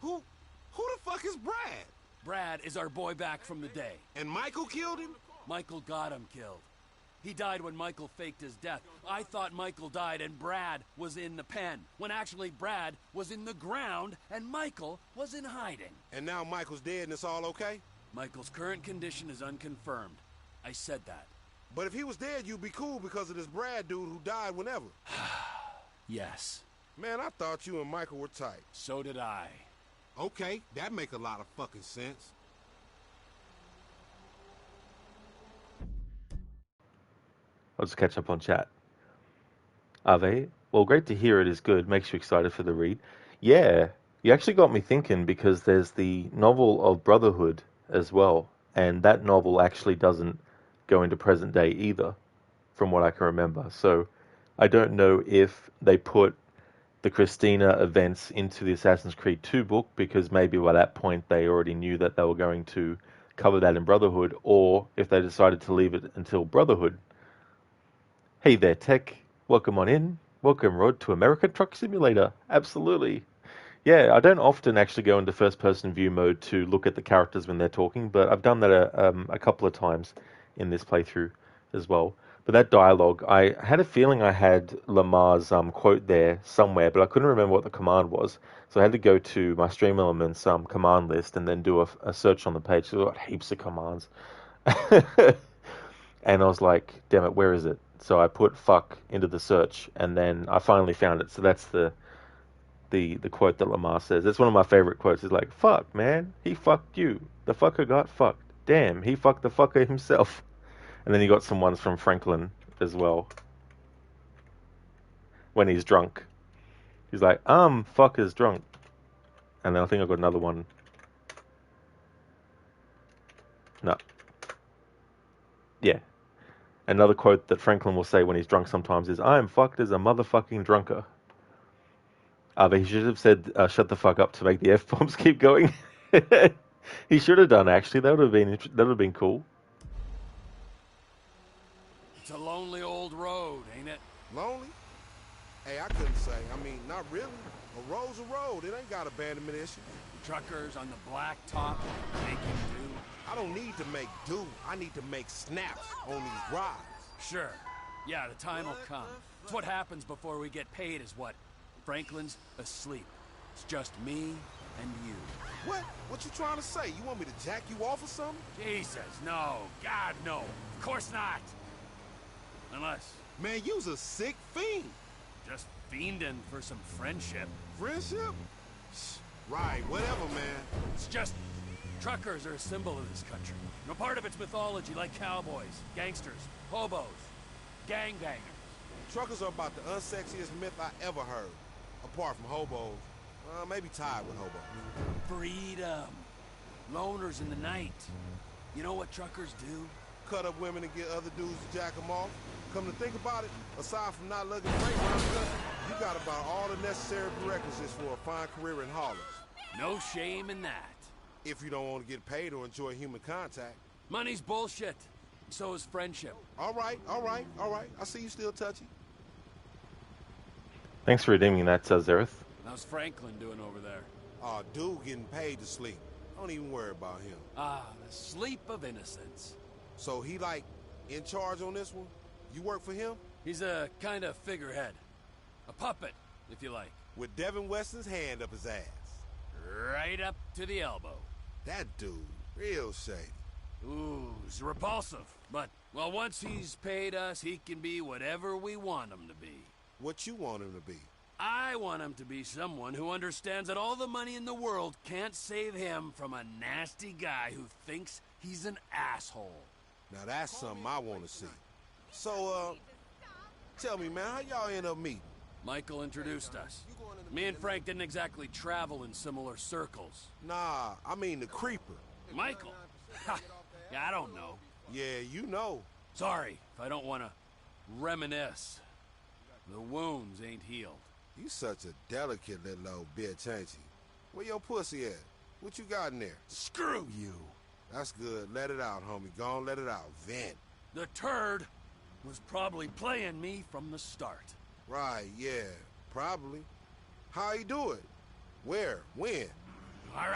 Who the fuck is Brad? Brad is our boy back from the day. And Michael killed him? Michael got him killed. He died when Michael faked his death. I thought Michael died and Brad was in the pen, when actually Brad was in the ground and Michael was in hiding. And now Michael's dead and it's all okay? Michael's current condition is unconfirmed. I said that. But if he was dead, you'd be cool because of this Brad dude who died whenever. Yes. Man, I thought you and Michael were tight. So did I. Okay, that make a lot of fucking sense. I'll just catch up on chat. Ave, well, great to hear it is good. Makes you excited for the read. Yeah, you actually got me thinking because there's the novel of Brotherhood as well. and that novel actually doesn't go into present day either, from what I can remember. So I don't know if they put the Christina events into the Assassin's Creed 2 book because maybe by that point they already knew that they were going to cover that in Brotherhood, or if they decided to leave it until Brotherhood. Hey there, Tech. Welcome on in. Welcome, Rod, to American Truck Simulator. Absolutely. Yeah, I don't often actually go into first-person view mode to look at the characters when they're talking, but I've done that a couple of times in this playthrough as well. But that dialogue, I had a feeling I had Lamar's quote there somewhere, but I couldn't remember what the command was. So I had to go to my Stream Elements command list and then do a search on the page. So I got heaps of commands. And I was like, damn it, where is it? So I put fuck into the search, and then I finally found it. So that's the quote that Lamar says. It's one of my favorite quotes. It's like, fuck, man, he fucked you. The fucker got fucked. Damn, he fucked the fucker himself. And then he got some ones from Franklin as well. When he's drunk. He's like, fucker's drunk. And then I think I got another one. No. Yeah. Another quote that Franklin will say when he's drunk sometimes is, I am fucked as a motherfucking drunker. But he should have said, shut the fuck up to make the F-bombs keep going. He should have done, actually. That would have been cool. It's a lonely old road, ain't it? Lonely? Hey, I couldn't say. I mean, not really. A road's a road. It ain't got abandonment issues. Truckers on the blacktop making do. I don't need to make do. I need to make snaps on these rides. Sure. Yeah, the time will come. It's what happens before we get paid is what? Franklin's asleep. It's just me and you. What? What you trying to say? You want me to jack you off or something? Jesus, no. God, no. Of course not. Unless... Man, you's a sick fiend. Just fiending for some friendship. Friendship? Right, whatever, man. It's just... Truckers are a symbol of this country. No part of its mythology, like cowboys, gangsters, hobos, gangbangers. Truckers are about the unsexiest myth I ever heard. Apart from hobos. Maybe tied with hobos. Freedom. Loners in the night. You know what truckers do? Cut up women and get other dudes to jack them off. Come to think about it, aside from not lugging freight around the country, you got about all the necessary prerequisites for a fine career in haulers. No shame in that. If you don't want to get paid or enjoy human contact. Money's bullshit. So is friendship. All right. I see you still touchy. Thanks for redeeming that, Zereth. How's Franklin doing over there? Dude getting paid to sleep. Don't even worry about him. The sleep of innocence. So he, like, in charge on this one? You work for him? He's a kind of figurehead. A puppet, if you like. With Devin Weston's hand up his ass. Right up to the elbow. That dude, real shady. Ooh, he's repulsive. But, well, once he's paid us, he can be whatever we want him to be. What you want him to be? I want him to be someone who understands that all the money in the world can't save him from a nasty guy who thinks he's an asshole. Now that's something I want to see. So, tell me, man, how y'all end up meeting? Michael introduced us. Me and Frank didn't exactly travel in similar circles. Nah, I mean the creeper. Michael? Ha! Yeah, I don't know. Yeah, you know. Sorry if I don't want to reminisce. The wounds ain't healed. You such a delicate little old bitch, ain't you? Where your pussy at? What you got in there? Screw you. That's good. Let it out, homie. Go on, let it out. Vent. The turd was probably playing me from the start. Right, yeah. Probably. How he do it? Where? When? All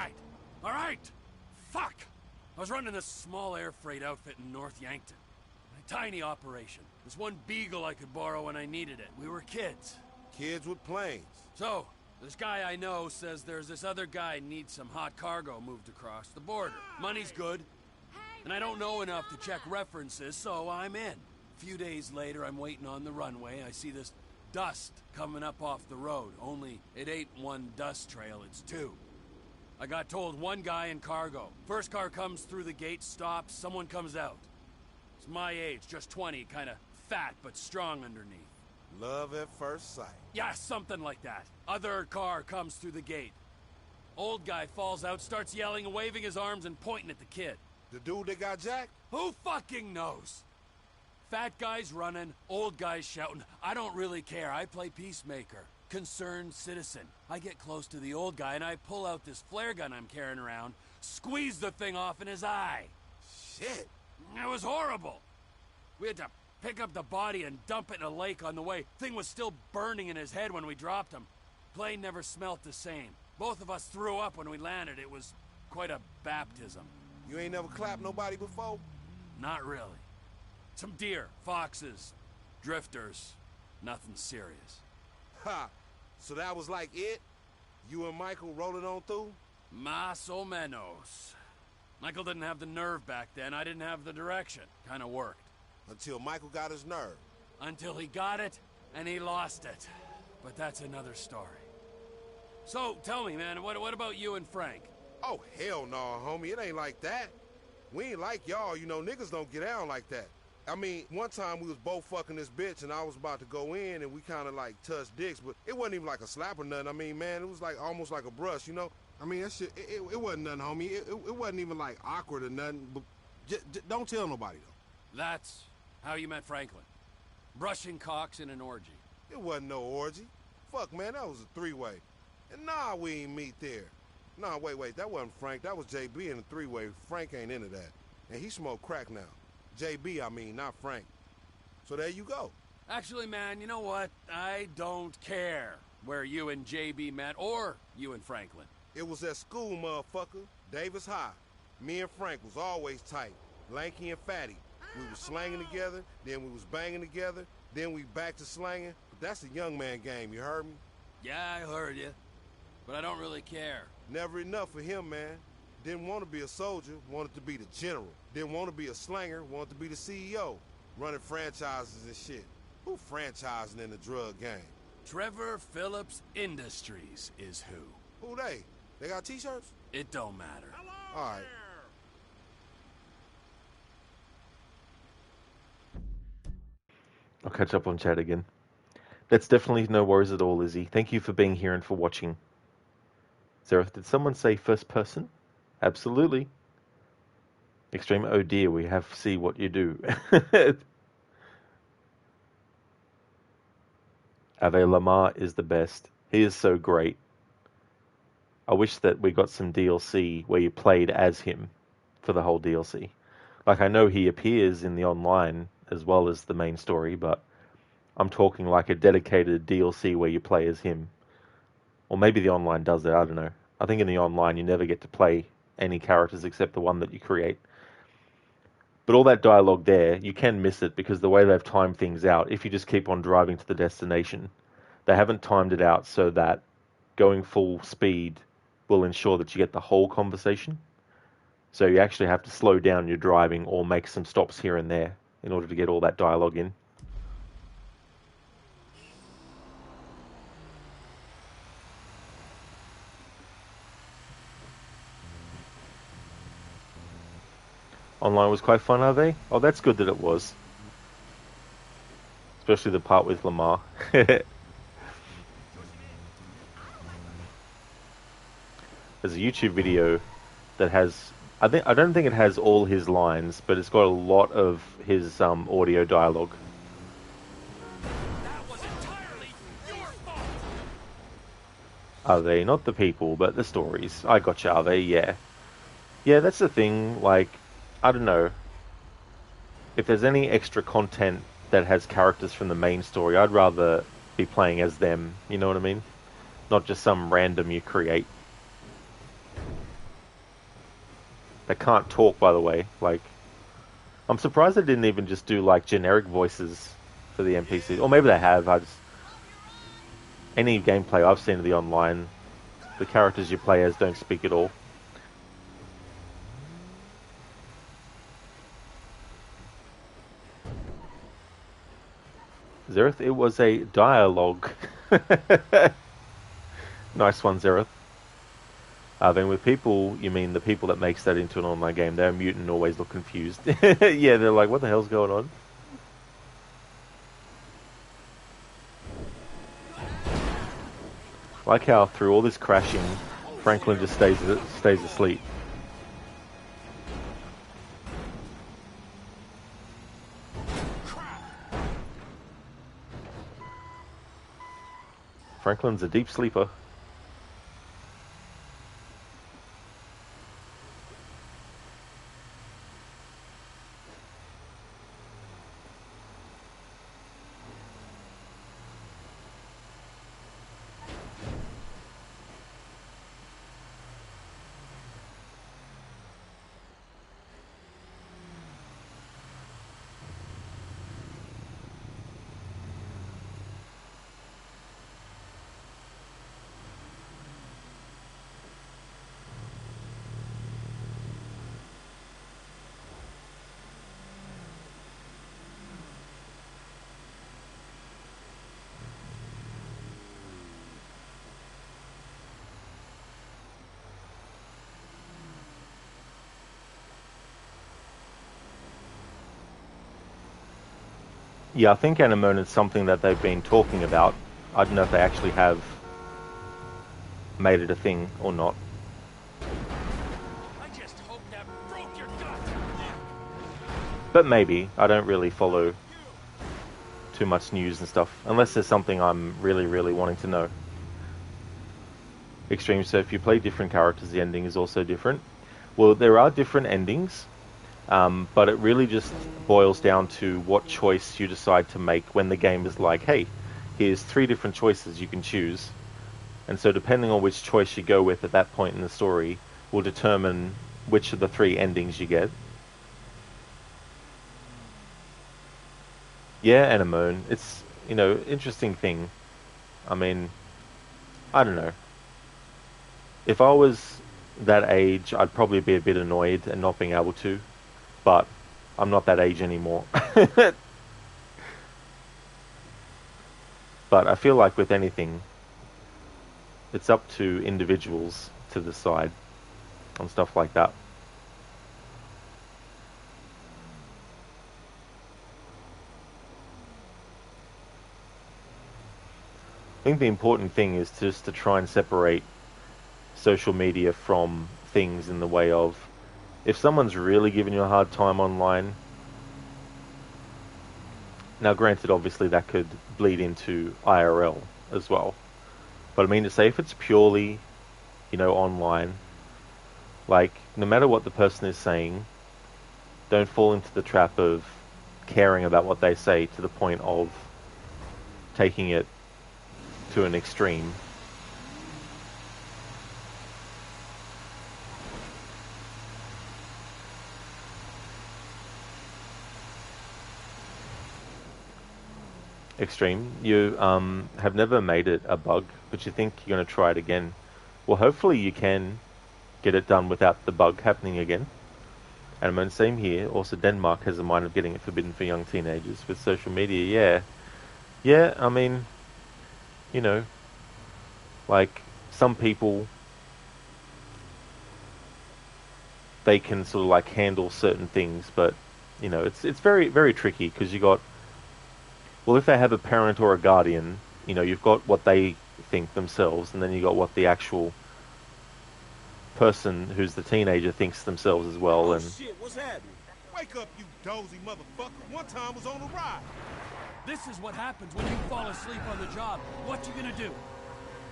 right. Fuck! I was running this small air freight outfit in North Yankton. A tiny operation. This one Beagle I could borrow when I needed it. We were kids. Kids with planes. So, this guy I know says there's this other guy needs some hot cargo moved across the border. Money's good, and I don't know enough to check references, so I'm in. A few days later, I'm waiting on the runway. I see this dust coming up off the road, only it ain't one dust trail, it's two. I got told one guy in cargo. First car comes through the gate, stops, someone comes out. It's my age, just 20, kinda fat but strong underneath. Love at first sight. Yeah, something like that. Other car comes through the gate. Old guy falls out, starts yelling and waving his arms and pointing at the kid. The dude that got jacked? Who fucking knows? Fat guys running, old guys shouting. I don't really care. I play peacemaker. Concerned citizen. I get close to the old guy and I pull out this flare gun I'm carrying around, squeeze the thing off in his eye. Shit. It was horrible. We had to pick up the body and dump it in a lake on the way. Thing was still burning in his head when we dropped him. Plane never smelt the same. Both of us threw up when we landed. It was quite a baptism. You ain't never clapped nobody before? Not really. Some deer, foxes, drifters. Nothing serious. Ha! So that was like it? You and Michael rolling on through? Más o menos. Michael didn't have the nerve back then. I didn't have the direction. Kinda worked. Until Michael got his nerve. Until he got it, and he lost it. But that's another story. So, tell me, man, what about you and Frank? Oh, hell no, homie. It ain't like that. We ain't like y'all. You know, niggas don't get down like that. I mean, one time we was both fucking this bitch, and I was about to go in, and we kind of, like, touched dicks, but it wasn't even like a slap or nothing. I mean, man, it was, like, almost like a brush, you know? I mean, that shit, it wasn't nothing, homie. It wasn't even, like, awkward or nothing, but don't tell nobody, though. That's how you met Franklin. Brushing cocks in an orgy. It wasn't no orgy. Fuck, man, that was a three-way. And nah, we ain't meet there. Nah, wait, that wasn't Frank. That was JB in a three-way. Frank ain't into that. And he smoked crack now. JB, I mean, not Frank. So there you go. Actually, man, you know what? I don't care where you and JB met, or you and Franklin. It was at school, motherfucker. Davis High. Me and Frank was always tight. Lanky and fatty. We was slanging together, then we was banging together, then we back to slanging. But that's a young man game, you heard me? Yeah, I heard you. But I don't really care. Never enough for him, man. Didn't want to be a soldier, wanted to be the general. Didn't want to be a slanger, wanted to be the CEO. Running franchises and shit. Who franchising in the drug game? Trevor Phillips Industries is who. Who they? They got t-shirts? It don't matter. All right. I'll catch up on chat again. That's definitely no worries at all, Izzy. Thank you for being here and for watching. Zereth, did someone say first person? Absolutely. Extreme, oh dear, we have to see what you do. Ave Lamar is the best. He is so great. I wish that we got some DLC where you played as him for the whole DLC. Like, I know he appears in the online as well as the main story, but I'm talking like a dedicated DLC where you play as him. Or maybe the online does it, I don't know. I think in the online you never get to play any characters except the one that you create. But all that dialogue there, you can miss it because the way they've timed things out, if you just keep on driving to the destination, they haven't timed it out so that going full speed will ensure that you get the whole conversation. So you actually have to slow down your driving or make some stops here and there in order to get all that dialogue in. Online was quite fun, are they? Oh, that's good that it was. Especially the part with Lamar. There's a YouTube video that has... I don't think it has all his lines, but it's got a lot of his audio dialogue. That was entirely your fault! Are they? Not the people, but the stories. I gotcha, are they? Yeah. Yeah, that's the thing, like... I don't know. If there's any extra content that has characters from the main story, I'd rather be playing as them, you know what I mean? Not just some random you create. They can't talk, by the way. Like, I'm surprised they didn't even just do, like, generic voices for the NPCs. Or maybe they have. Any gameplay I've seen of the online, the characters you play as don't speak at all. Zereth, it was a dialogue. Nice one, Zereth. Then with people, you mean the people that makes that into an online game. They're mute and always look confused. Yeah, they're like, what the hell's going on? Like how through all this crashing, Franklin just stays asleep. Franklin's a deep sleeper. Yeah, I think Anemone is something that they've been talking about. I don't know if they actually have made it a thing or not. I just hope that broke your gut. But maybe. I don't really follow too much news and stuff, unless there's something I'm really, really wanting to know. Extreme, so if you play different characters, the ending is also different. Well, there are different endings. But it really just boils down to what choice you decide to make when the game is like, hey, here's 3 different choices you can choose. And so depending on which choice you go with at that point in the story will determine which of the 3 endings you get. Yeah, Anemone. It's, you know, interesting thing. I mean, I don't know. If I was that age, I'd probably be a bit annoyed at not being able to. But I'm not that age anymore. But I feel like with anything, it's up to individuals to decide on stuff like that. I think the important thing is just to try and separate social media from things in the way of, if someone's really giving you a hard time online, now granted, obviously that could bleed into IRL as well. But I mean to say, if it's purely, you know, online, like, no matter what the person is saying, don't fall into the trap of caring about what they say to the point of taking it to an extreme. Extreme, you have never made it a bug, but you think you're going to try it again. Well, hopefully you can get it done without the bug happening again. And I mean, same here. Also, Denmark has a mind of getting it forbidden for young teenagers with social media. Yeah. Yeah, I mean, you know, like, some people, they can sort of like handle certain things, but, you know, it's very, very tricky, because you got, well, if they have a parent or a guardian, you know, you've got what they think themselves, and then you got what the actual person who's the teenager thinks themselves as well. Oh, and shit, what's happening? Wake up, you dozy motherfucker. One time was on a ride. This is what happens when you fall asleep on the job. What you gonna do?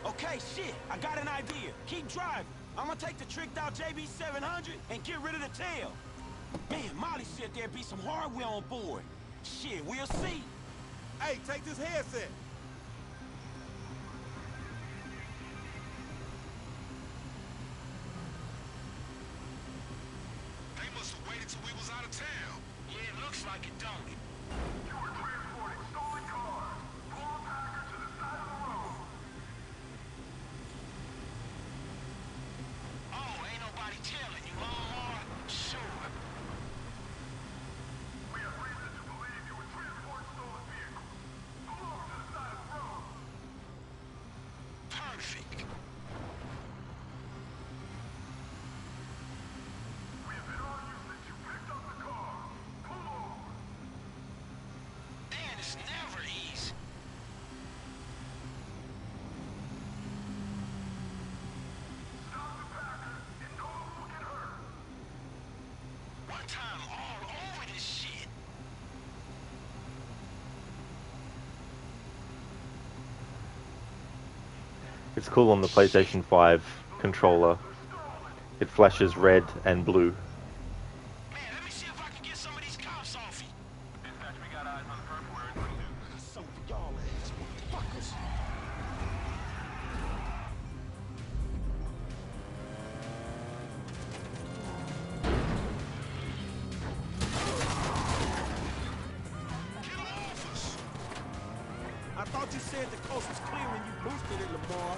Okay, shit, I got an idea. Keep driving. I'm gonna take the tricked out JB700 and get rid of the tail. Man, Molly said there'd be some hardware on board. Shit, we'll see. Hey, take this headset. They must have waited till we was out of town. Yeah, it looks like it, don't it? You were transporting stolen cars. Pull a packer to the side of the road. Oh, ain't nobody telling you, Lamar? Sure. We have reason to believe you were transporting stolen vehicles. Pull over to the side of the road. Perfect. We have been on you since you picked up the car. Pull over. Man, it's never easy. Stop the packer and no one will get hurt. One time all over this shit. It's cool on the PlayStation 5 controller. It flashes red and blue. I thought you said the coast was clear when you boosted it, Lamar.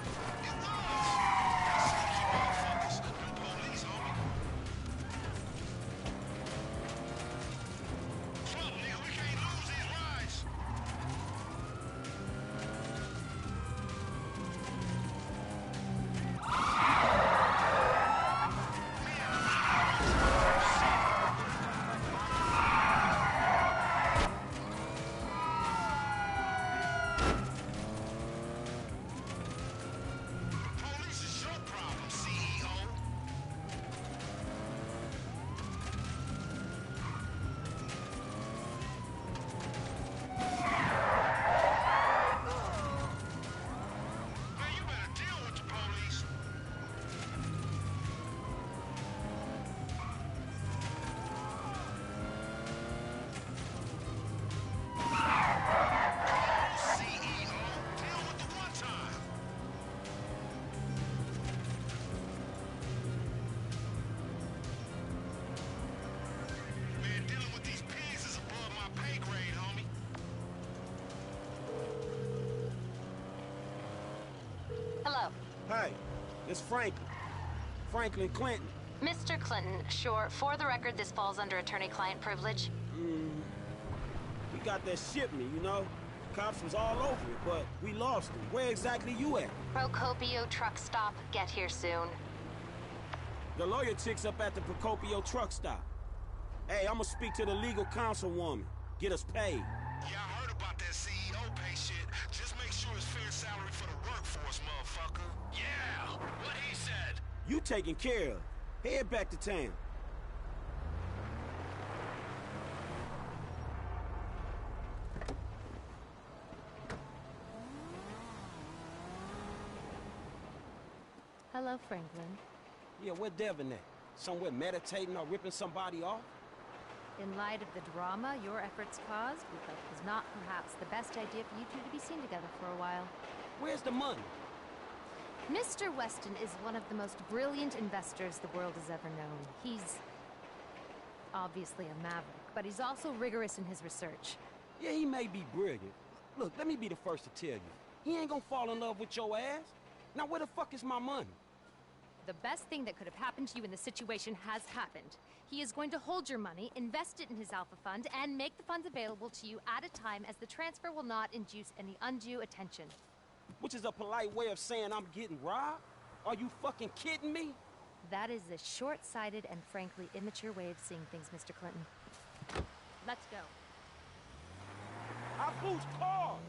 Hey, it's Franklin. Franklin Clinton. Mr. Clinton, sure. For the record, this falls under attorney-client privilege. We got that shipment, you know? Cops was all over it, but we lost him. Where exactly you at? Procopio truck stop. Get here soon. The lawyer chick's up at the Procopio truck stop. Hey, I'ma speak to the legal councilwoman. Get us paid. Yeah, I heard about that CEO pay shit. Just make sure it's fair salary for the workforce, motherfucker. Yeah, what he said. You taken care of. Head back to town. Hello, Franklin. Yeah, where Devin at? Somewhere meditating or ripping somebody off? In light of the drama your efforts caused, we felt it was not perhaps the best idea for you two to be seen together for a while. Where's the money? Mr. Weston is one of the most brilliant investors the world has ever known. He's obviously a maverick, but he's also rigorous in his research. Yeah, he may be brilliant. Look, let me be the first to tell you. He ain't gonna fall in love with your ass. Now where the fuck is my money? The best thing that could have happened to you in this situation has happened. He is going to hold your money, invest it in his Alpha Fund, and make the funds available to you at a time as the transfer will not induce any undue attention. Which is a polite way of saying I'm getting robbed? Are you fucking kidding me? That is a short-sighted and frankly immature way of seeing things, Mr. Clinton. Let's go. I boost cars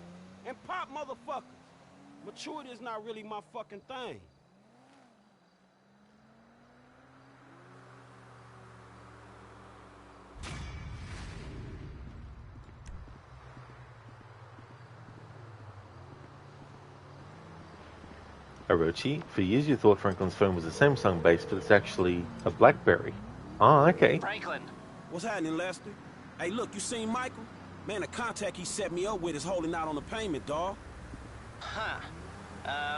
and pop motherfuckers. Maturity is not really my fucking thing. Orochi, for years you thought Franklin's phone was a Samsung base, but it's actually a BlackBerry. Oh, okay. Franklin! What's happening, Lester? Hey, look, you seen Michael? Man, the contact he set me up with is holding out on the payment, dawg. Huh.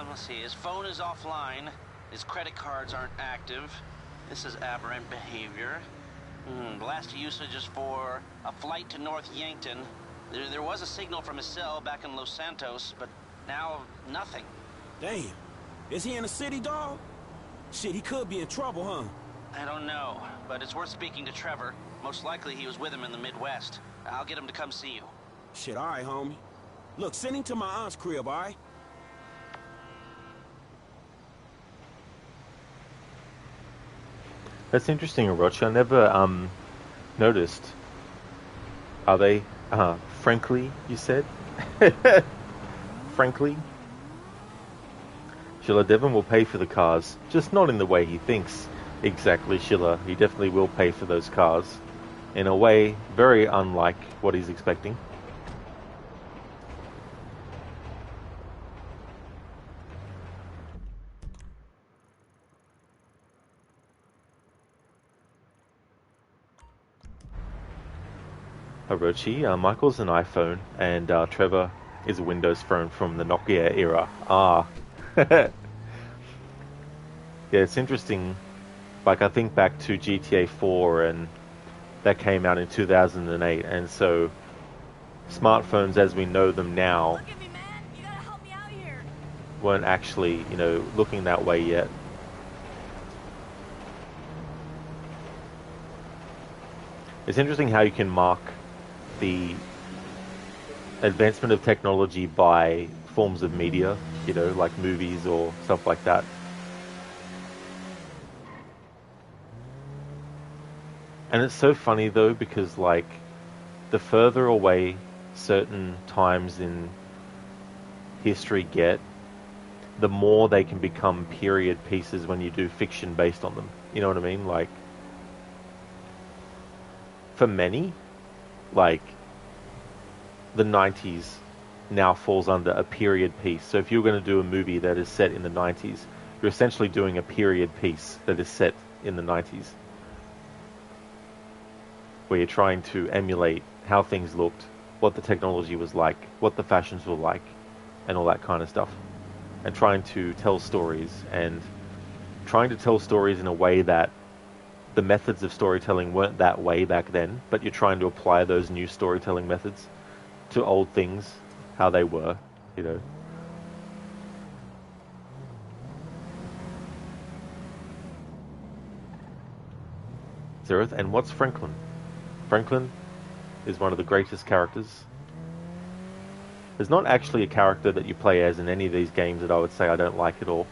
Let's see. His phone is offline. His credit cards aren't active. This is aberrant behavior. The last usage is for a flight to North Yankton. There was a signal from his cell back in Los Santos, but now nothing. Damn. Is he in the city, dawg? Shit, he could be in trouble, huh? I don't know, but it's worth speaking to Trevor. Most likely he was with him in the Midwest. I'll get him to come see you. Shit, all right, homie. Look, send him to my aunt's crib, all right? That's interesting, Orochi. I never noticed. Are they frankly, you said? Frankly? Sheila, Devin will pay for the cars, just not in the way he thinks. Exactly, Sheila. He definitely will pay for those cars. In a way very unlike what he's expecting. Orochi. Michael's an iPhone, and Trevor is a Windows phone from the Nokia era. Ah. Yeah, it's interesting. Like, I think back to GTA 4, and that came out in 2008, and so smartphones as we know them now weren't actually, you know, looking that way yet. It's interesting how you can mark the advancement of technology by forms of media, you know, like movies or stuff like that. And it's so funny though, because like the further away certain times in history get, the more they can become period pieces when you do fiction based on them. You know what I mean? Like, for many, like, the 90s now falls under a period piece. So if you're going to do a movie that is set in the 90s, you're essentially doing a period piece that is set in the 90s, where you're trying to emulate how things looked, what the technology was like, what the fashions were like, and all that kind of stuff. And trying to tell stories, and trying to tell stories in a way that the methods of storytelling weren't that way back then, but you're trying to apply those new storytelling methods to old things, how they were, you know. Zereth, and what's Franklin? Franklin is one of the greatest characters. There's not actually a character that you play as in any of these games that I would say I don't like at all.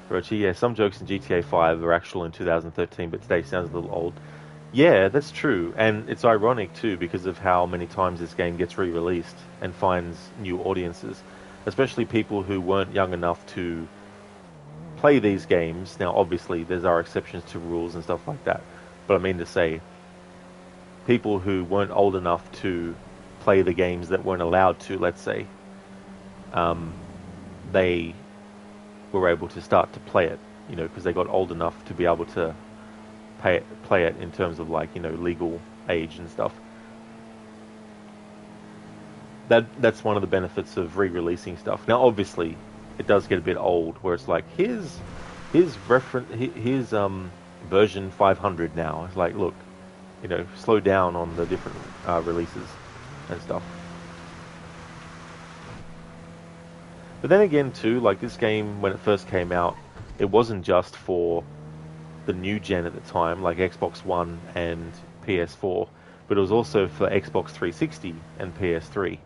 Rochi, yeah, some jokes in GTA 5 are actual in 2013, but today sounds a little old. Yeah, that's true, and it's ironic too because of how many times this game gets re-released and finds new audiences, especially people who weren't young enough to play these games. Now, obviously, there are exceptions to rules and stuff like that, but I mean to say, people who weren't old enough to play the games that weren't allowed to, let's say, they were able to start to play it, you know, because they got old enough to be able to play it in terms of, like, you know, legal age and stuff. That's one of the benefits of re-releasing stuff. Now, obviously, it does get a bit old, where it's like, here's version 500 now. It's like, look, you know, slow down on the different releases and stuff. But then again too, like, this game, when it first came out, it wasn't just for the new gen at the time, like Xbox One and PS4, but it was also for Xbox 360 and PS3.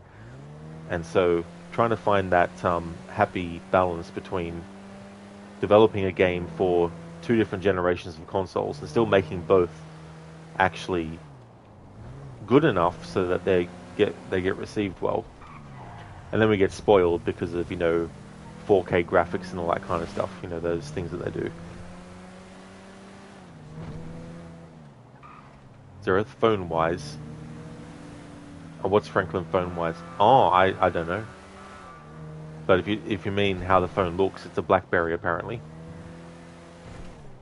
And so, trying to find that happy balance between developing a game for two different generations of consoles and still making both actually good enough so that they get received well, and then we get spoiled because of, you know, 4K graphics and all that kind of stuff, you know, those things that they do. Zereth, phone wise, what's Franklin phone wise? Oh, I don't know, but if you mean how the phone looks, it's a BlackBerry apparently.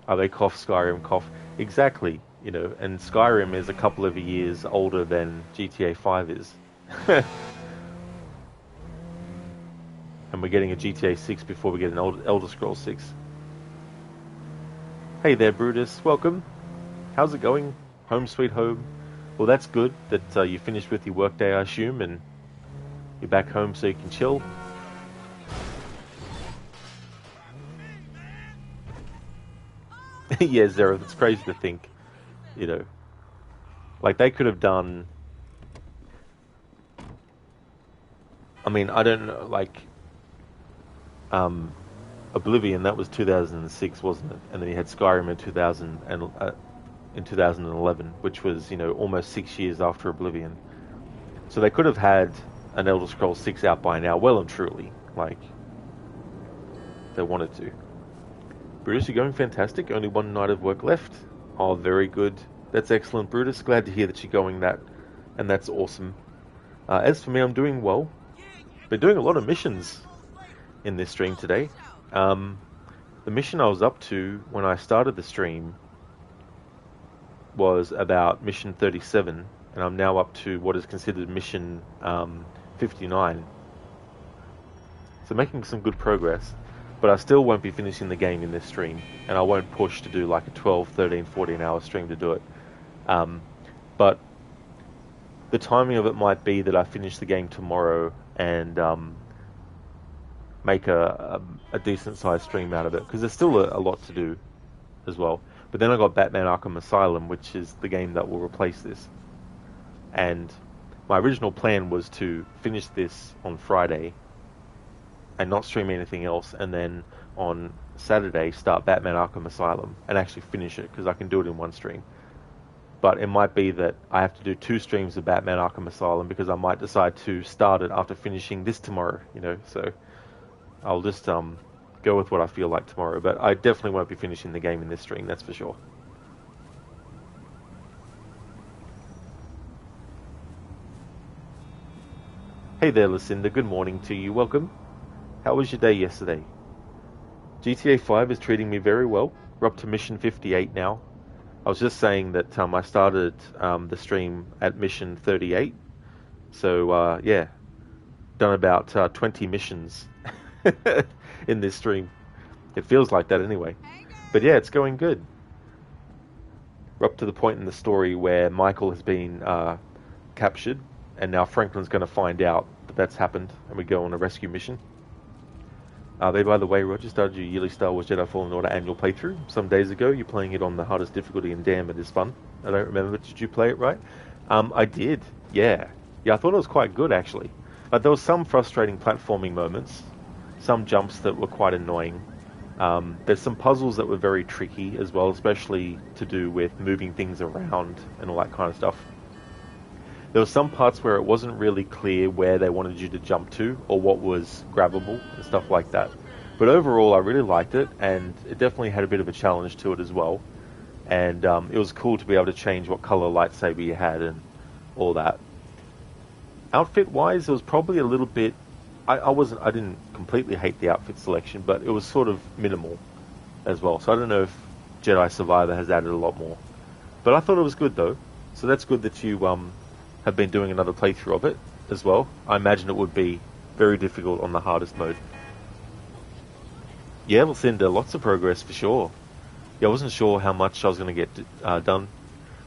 Are they cough Skyrim cough? Exactly. You know, and Skyrim is a couple of years older than GTA 5 is. And we're getting a GTA 6 before we get an Elder Scrolls 6. Hey there, Brutus. Welcome. How's it going? Home sweet home. Well, that's good that you finished with your workday, I assume, and you're back home so you can chill. Yeah, Zero, it's crazy to think. You know, like, they could have done, I mean, I don't know, like, Oblivion, that was 2006, wasn't it? And then you had Skyrim in 2011, which was, you know, almost 6 years after Oblivion. So they could have had an Elder Scrolls 6 out by now, well and truly, like, they wanted to. Brutus, you're going fantastic. Only one night of work left. Oh, very good. That's excellent, Brutus. Glad to hear that you're going that, and that's awesome. As for me, I'm doing well. Been doing a lot of missions in this stream today. The mission I was up to when I started the stream was about mission 37, and I'm now up to what is considered mission 59. So making some good progress, but I still won't be finishing the game in this stream, and I won't push to do like a 12, 13, 14 hour stream to do it. But the timing of it might be that I finish the game tomorrow and make a decent sized stream out of it, because there's still a lot to do as well. But then I got Batman Arkham Asylum, which is the game that will replace this. And my original plan was to finish this on Friday and not stream anything else, and then on Saturday start Batman Arkham Asylum and actually finish it, because I can do it in one stream. But it might be that I have to do 2 streams of Batman Arkham Asylum, because I might decide to start it after finishing this tomorrow, you know, so I'll just go with what I feel like tomorrow. But I definitely won't be finishing the game in this stream, that's for sure. Hey there, Lucinda, good morning to you, welcome. How was your day yesterday? GTA 5 is treating me very well. We're up to mission 58 now. I was just saying that I started the stream at mission 38. So, yeah, done about 20 missions in this stream. It feels like that anyway. But yeah, it's going good. We're up to the point in the story where Michael has been captured, and now Franklin's going to find out that that's happened, and we go on a rescue mission. By the way, Roger started your yearly Star Wars Jedi Fallen Order annual playthrough some days ago. You're playing it on the hardest difficulty, and damn, it is fun. I don't remember, did you play it right? I did, yeah. Yeah, I thought it was quite good, actually. But there was some frustrating platforming moments, some jumps that were quite annoying. There's some puzzles that were very tricky as well, especially to do with moving things around and all that kind of stuff. There were some parts where it wasn't really clear where they wanted you to jump to or what was grabbable and stuff like that. But overall, I really liked it, and it definitely had a bit of a challenge to it as well. And it was cool to be able to change what color lightsaber you had and all that. Outfit-wise, it was probably a little bit... I didn't completely hate the outfit selection, but it was sort of minimal as well. So I don't know if Jedi Survivor has added a lot more. But I thought it was good, though. So that's good that you have been doing another playthrough of it as well. I imagine it would be very difficult on the hardest mode. Yeah, Lucinda, lots of progress for sure. Yeah, I wasn't sure how much I was going to get done.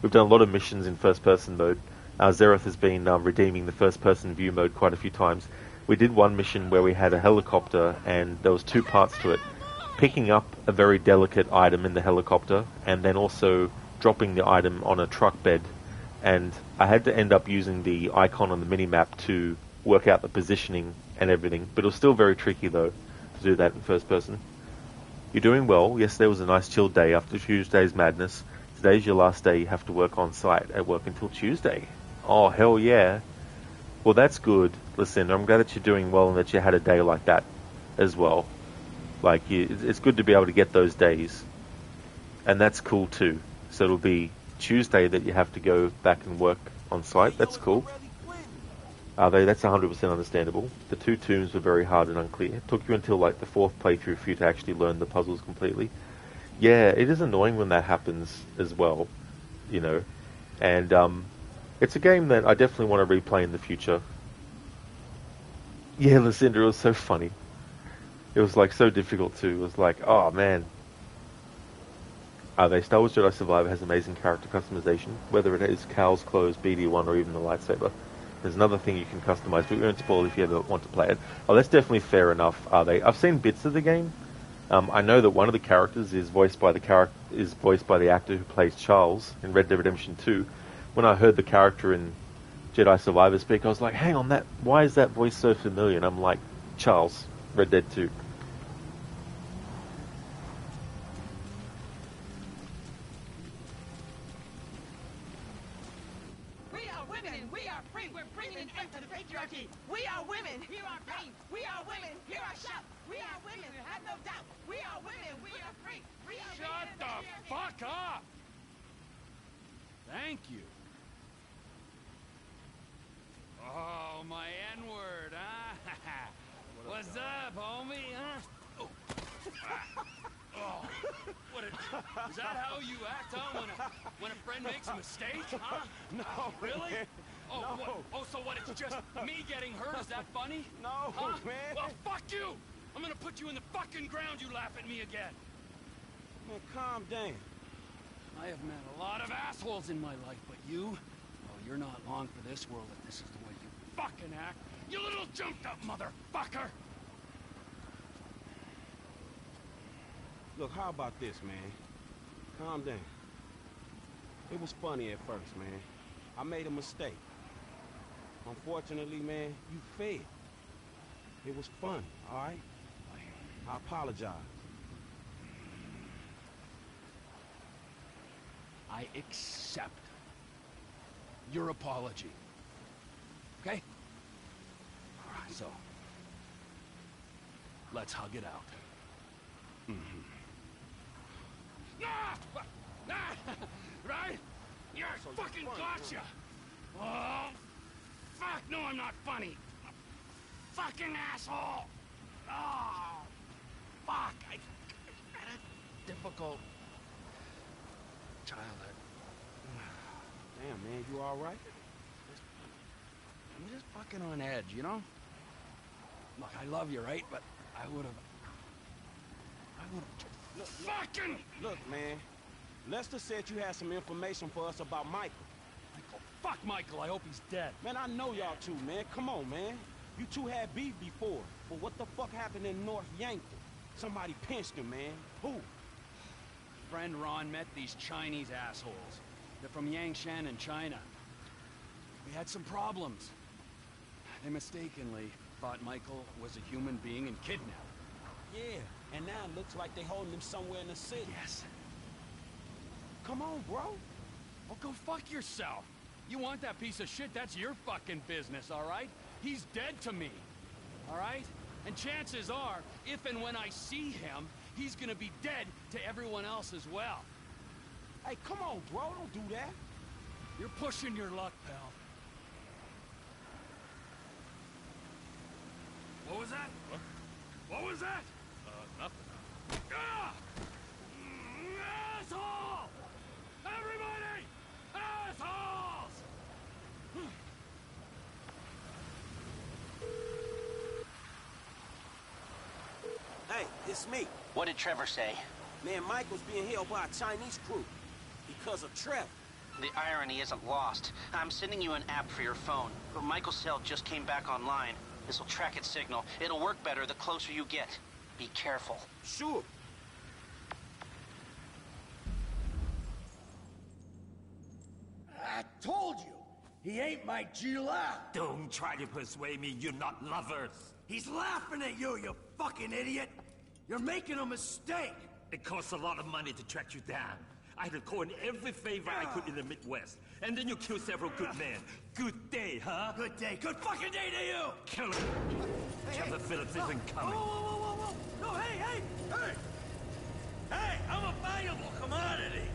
We've done a lot of missions in first-person mode. Zereth has been redeeming the first-person view mode quite a few times. We did one mission where we had a helicopter, and there was 2 parts to it. Picking up a very delicate item in the helicopter, and then also dropping the item on a truck bed. And I had to end up using the icon on the minimap to work out the positioning and everything. But it was still very tricky, though, to do that in first person. You're doing well. Yesterday was a nice chilled day after Tuesday's madness. Today's your last day. You have to work on site at work until Tuesday. Oh, hell yeah. Well, that's good. Listen, I'm glad that you're doing well and that you had a day like that as well. Like, it's good to be able to get those days. And that's cool, too. So it'll be Tuesday that you have to go back and work on site. That's cool. That's 100% understandable. The 2 tombs were very hard and unclear. It took you until like the 4th playthrough for you to actually learn the puzzles completely. Yeah, it is annoying when that happens as well, you know. And it's a game that I definitely want to replay in the future. Yeah, Lucinda, it was so funny. It was like so difficult too. It was like, oh man. Star Wars Jedi Survivor has amazing character customization, whether it is Cal's clothes, BD1, or even the lightsaber. There's another thing you can customize, but we won't spoil if you ever want to play it. Oh, that's definitely fair enough. I've seen bits of the game. I know that one of the characters is voiced by the actor who plays Charles in Red Dead Redemption 2. When I heard the character in Jedi Survivor speak, I was like, hang on, why is that voice so familiar? And I'm like, Charles, Red Dead 2. Thank you. Oh, my N-word, huh? What's up, homie, huh? Oh. Oh, what a Is that how you act, huh? When a friend makes a mistake, huh? No, Really? man. Oh, No. what? Oh, so what? It's just me getting hurt? Is that funny? No, huh? man. Well, fuck you! I'm gonna put you in the fucking ground. You laugh at me again. Man, calm down. I have met a lot of assholes in my life, but you, oh, you're not long for this world if this is the way you fucking act. You little jumped up motherfucker! Look, how about this, man? Calm down. It was funny at first, man. I made a mistake. Unfortunately, man, you failed. It was fun, all right? I apologize. I accept your apology. Okay? All right, so let's hug it out. Right? Yeah, I fucking gotcha! Oh, fuck, no, I'm not funny. Fucking asshole! Oh, fuck, I had a difficult childhood. Damn, man, you all right? I'm just fucking on edge, you know? Look, I love you, right? But I would've fucking... Look, man. Lester said you had some information for us about Michael. Fuck Michael, I hope he's dead. Man, I know y'all two, man. Come on, man. You two had beef before. But what the fuck happened in North Yankton? Somebody pinched him, man. Who? Friend Ron met these Chinese assholes. They're from Yangshan in China. We had some problems. They mistakenly thought Michael was a human being and kidnapped him. Yeah, and now it looks like they holding him somewhere in the city. Yes. Come on, bro. Well, go fuck yourself. You want that piece of shit, that's your fucking business, all right? He's dead to me, all right? And chances are, if and when I see him, he's gonna be dead to everyone else as well. Hey, come on, bro. Don't do that. You're pushing your luck, pal. What was that? What was that? Nothing. Ah! Asshole! Everybody! Assholes! Hey, it's me. What did Trevor say? Man, Michael's being held by a Chinese crew. Because of Trevor. The irony isn't lost. I'm sending you an app for your phone. Michael's cell just came back online. This'll track its signal. It'll work better the closer you get. Be careful. Sure. I told you, he ain't my Gila. Don't try to persuade me you're not lovers. He's laughing at you, you fucking idiot. You're making a mistake. It costs a lot of money to track you down. I had to call in every favor I could in the Midwest. And then you killed several good men. Good day, huh? Good day. Good fucking day to you. Kill him. Trevor Phillips isn't coming. Whoa. No, hey. Hey, I'm a valuable commodity.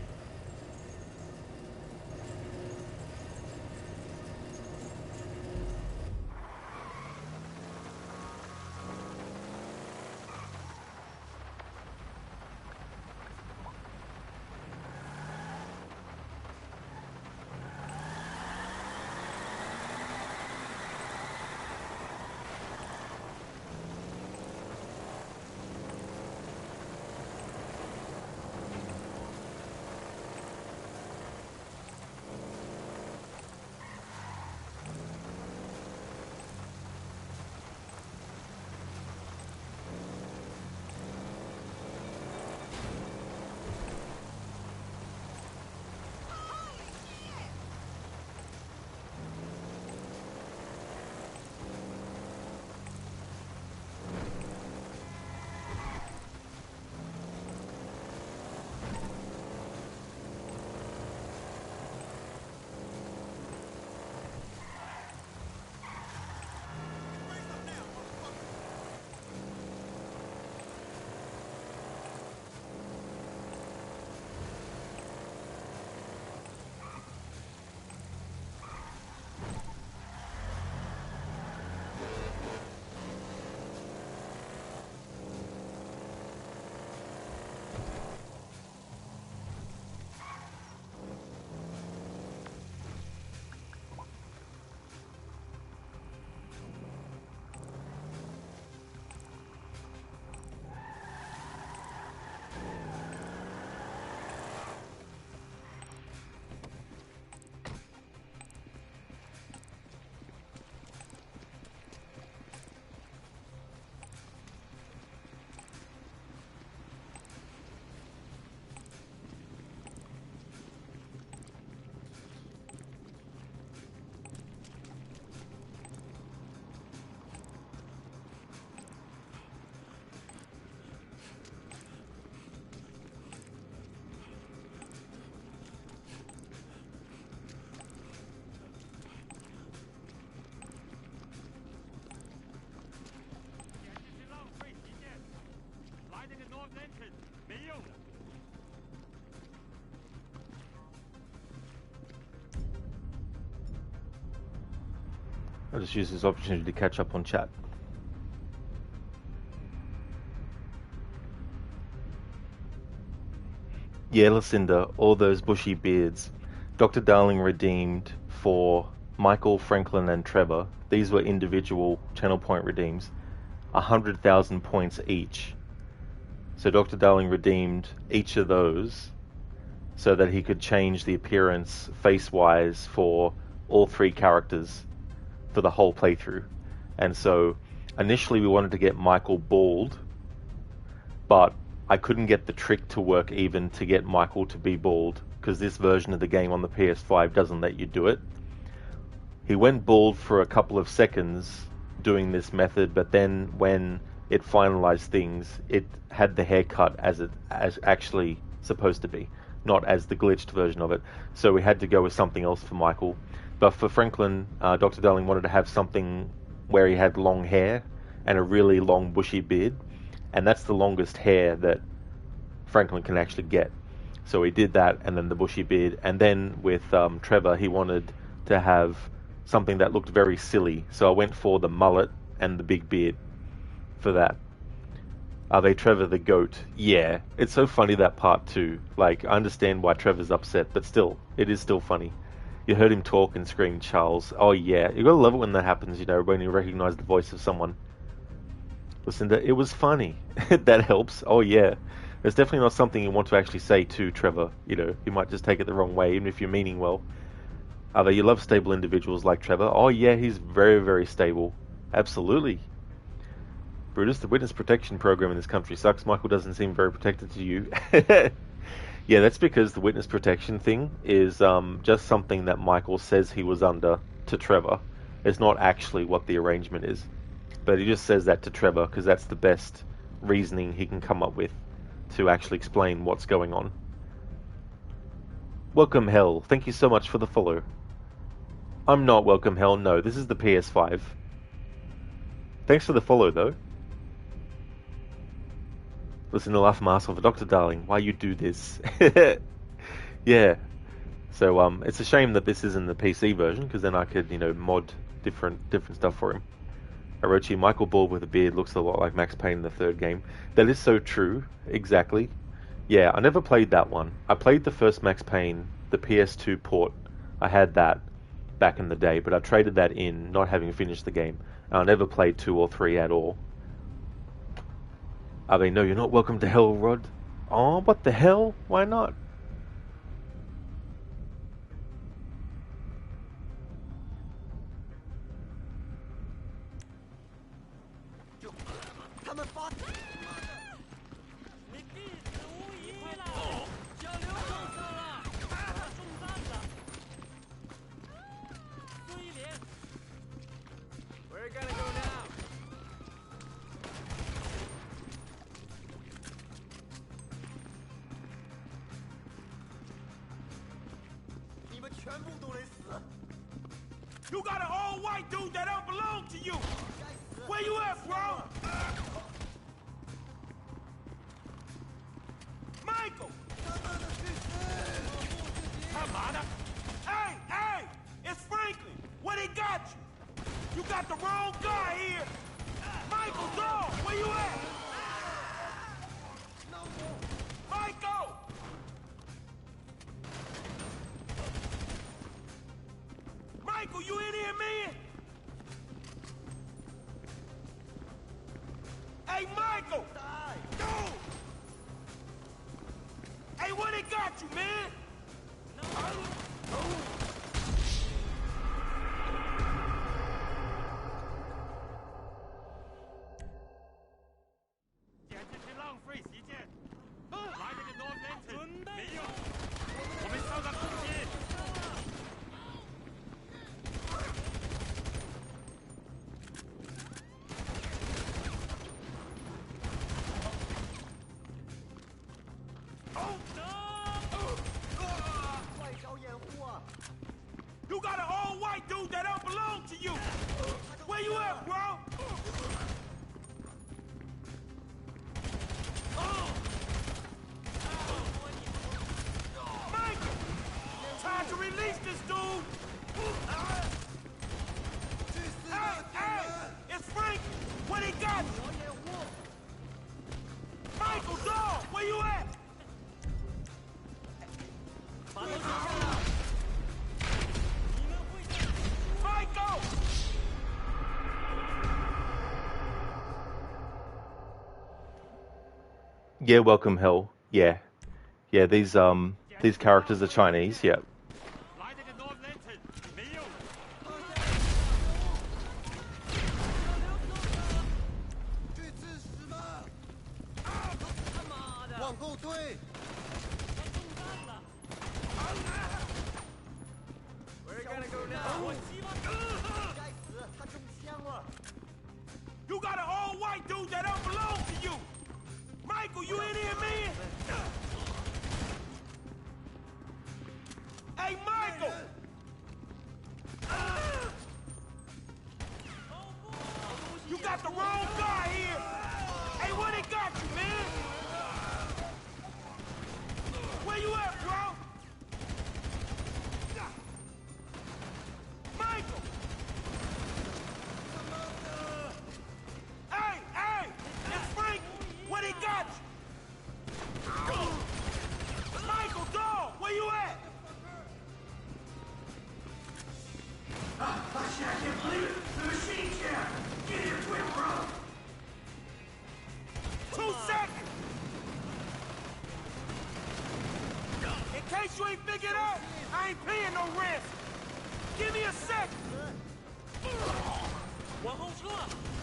I'll just use this opportunity to catch up on chat. Yeah, Lucinda, all those bushy beards. Dr. Darling redeemed for Michael, Franklin, and Trevor. These were individual channel point redeems. 100,000 points each. So Dr. Darling redeemed each of those so that he could change the appearance face-wise for all three characters for the whole playthrough. And so initially we wanted to get Michael bald, but I couldn't get the trick to work even to get Michael to be bald, because this version of the game on the PS5 doesn't let you do it. He went bald for a couple of seconds doing this method, but then when it finalized things, it had the haircut as actually supposed to be, not as the glitched version of it. So we had to go with something else for Michael. But for Franklin, Dr. Darling wanted to have something where he had long hair and a really long bushy beard, and that's the longest hair that Franklin can actually get. So he did that, and then the bushy beard. And then with Trevor, he wanted to have something that looked very silly. So I went for the mullet and the big beard for that. Are they Trevor the goat? Yeah. It's so funny, that part too. Like, I understand why Trevor's upset, but still, it is still funny. You heard him talk and scream, Charles. Oh yeah, you gotta love it when that happens, you know, when you recognize the voice of someone. Listen, it was funny. That helps. Oh yeah. It's definitely not something you want to actually say to Trevor. You know, he might just take it the wrong way, even if you're meaning well. Although you love stable individuals like Trevor. Oh yeah, he's very, very stable. Absolutely. Brutus, the witness protection program in this country sucks. Michael doesn't seem very protected to you. Yeah, that's because the witness protection thing is just something that Michael says he was under to Trevor. It's not actually what the arrangement is. But he just says that to Trevor because that's the best reasoning he can come up with to actually explain what's going on. Welcome Hell, thank you so much for the follow. I'm not Welcome Hell, no, this is the PS5. Thanks for the follow though. Listen to laugh myself, Dr. Darling, why you do this? Yeah. So it's a shame that this isn't the PC version, because then I could, you know, mod different stuff for him. Orochi, Michael Ball with a beard looks a lot like Max Payne in the third game. That is so true, exactly. Yeah, I never played that one. I played the first Max Payne, the PS2 port. I had that back in the day, but I traded that in, not having finished the game. And I never played 2 or 3 at all. I mean, no, you're not welcome to hell, Rod. Oh, what the hell? Why not? Where you gonna go now? You got an old white dude that don't belong to you. Where you at, bro? Michael! Come on. Hey! It's Franklin. Where they got you? You got the wrong guy here. Michael, dog, where you at? Michael! Michael, you in here, man? Hey, Michael! Dude! Hey, where they got you, man? Yeah, welcome hell. Yeah. Yeah, these characters are Chinese, yeah. Where are you gonna go now? You got an all-white dude that don't belong to you! Michael, you in here, man? Hey, Michael! You got the wrong guy here! Hey, what they got you, man? Where you at, bro? Michael! Hey, hey! It's Frank! What he got you? Michael, dog! Where you at? I can't believe it! The machine jam! Get here quick, bro! 2 seconds! In case you ain't figured out, I ain't paying no rent! Give me a second!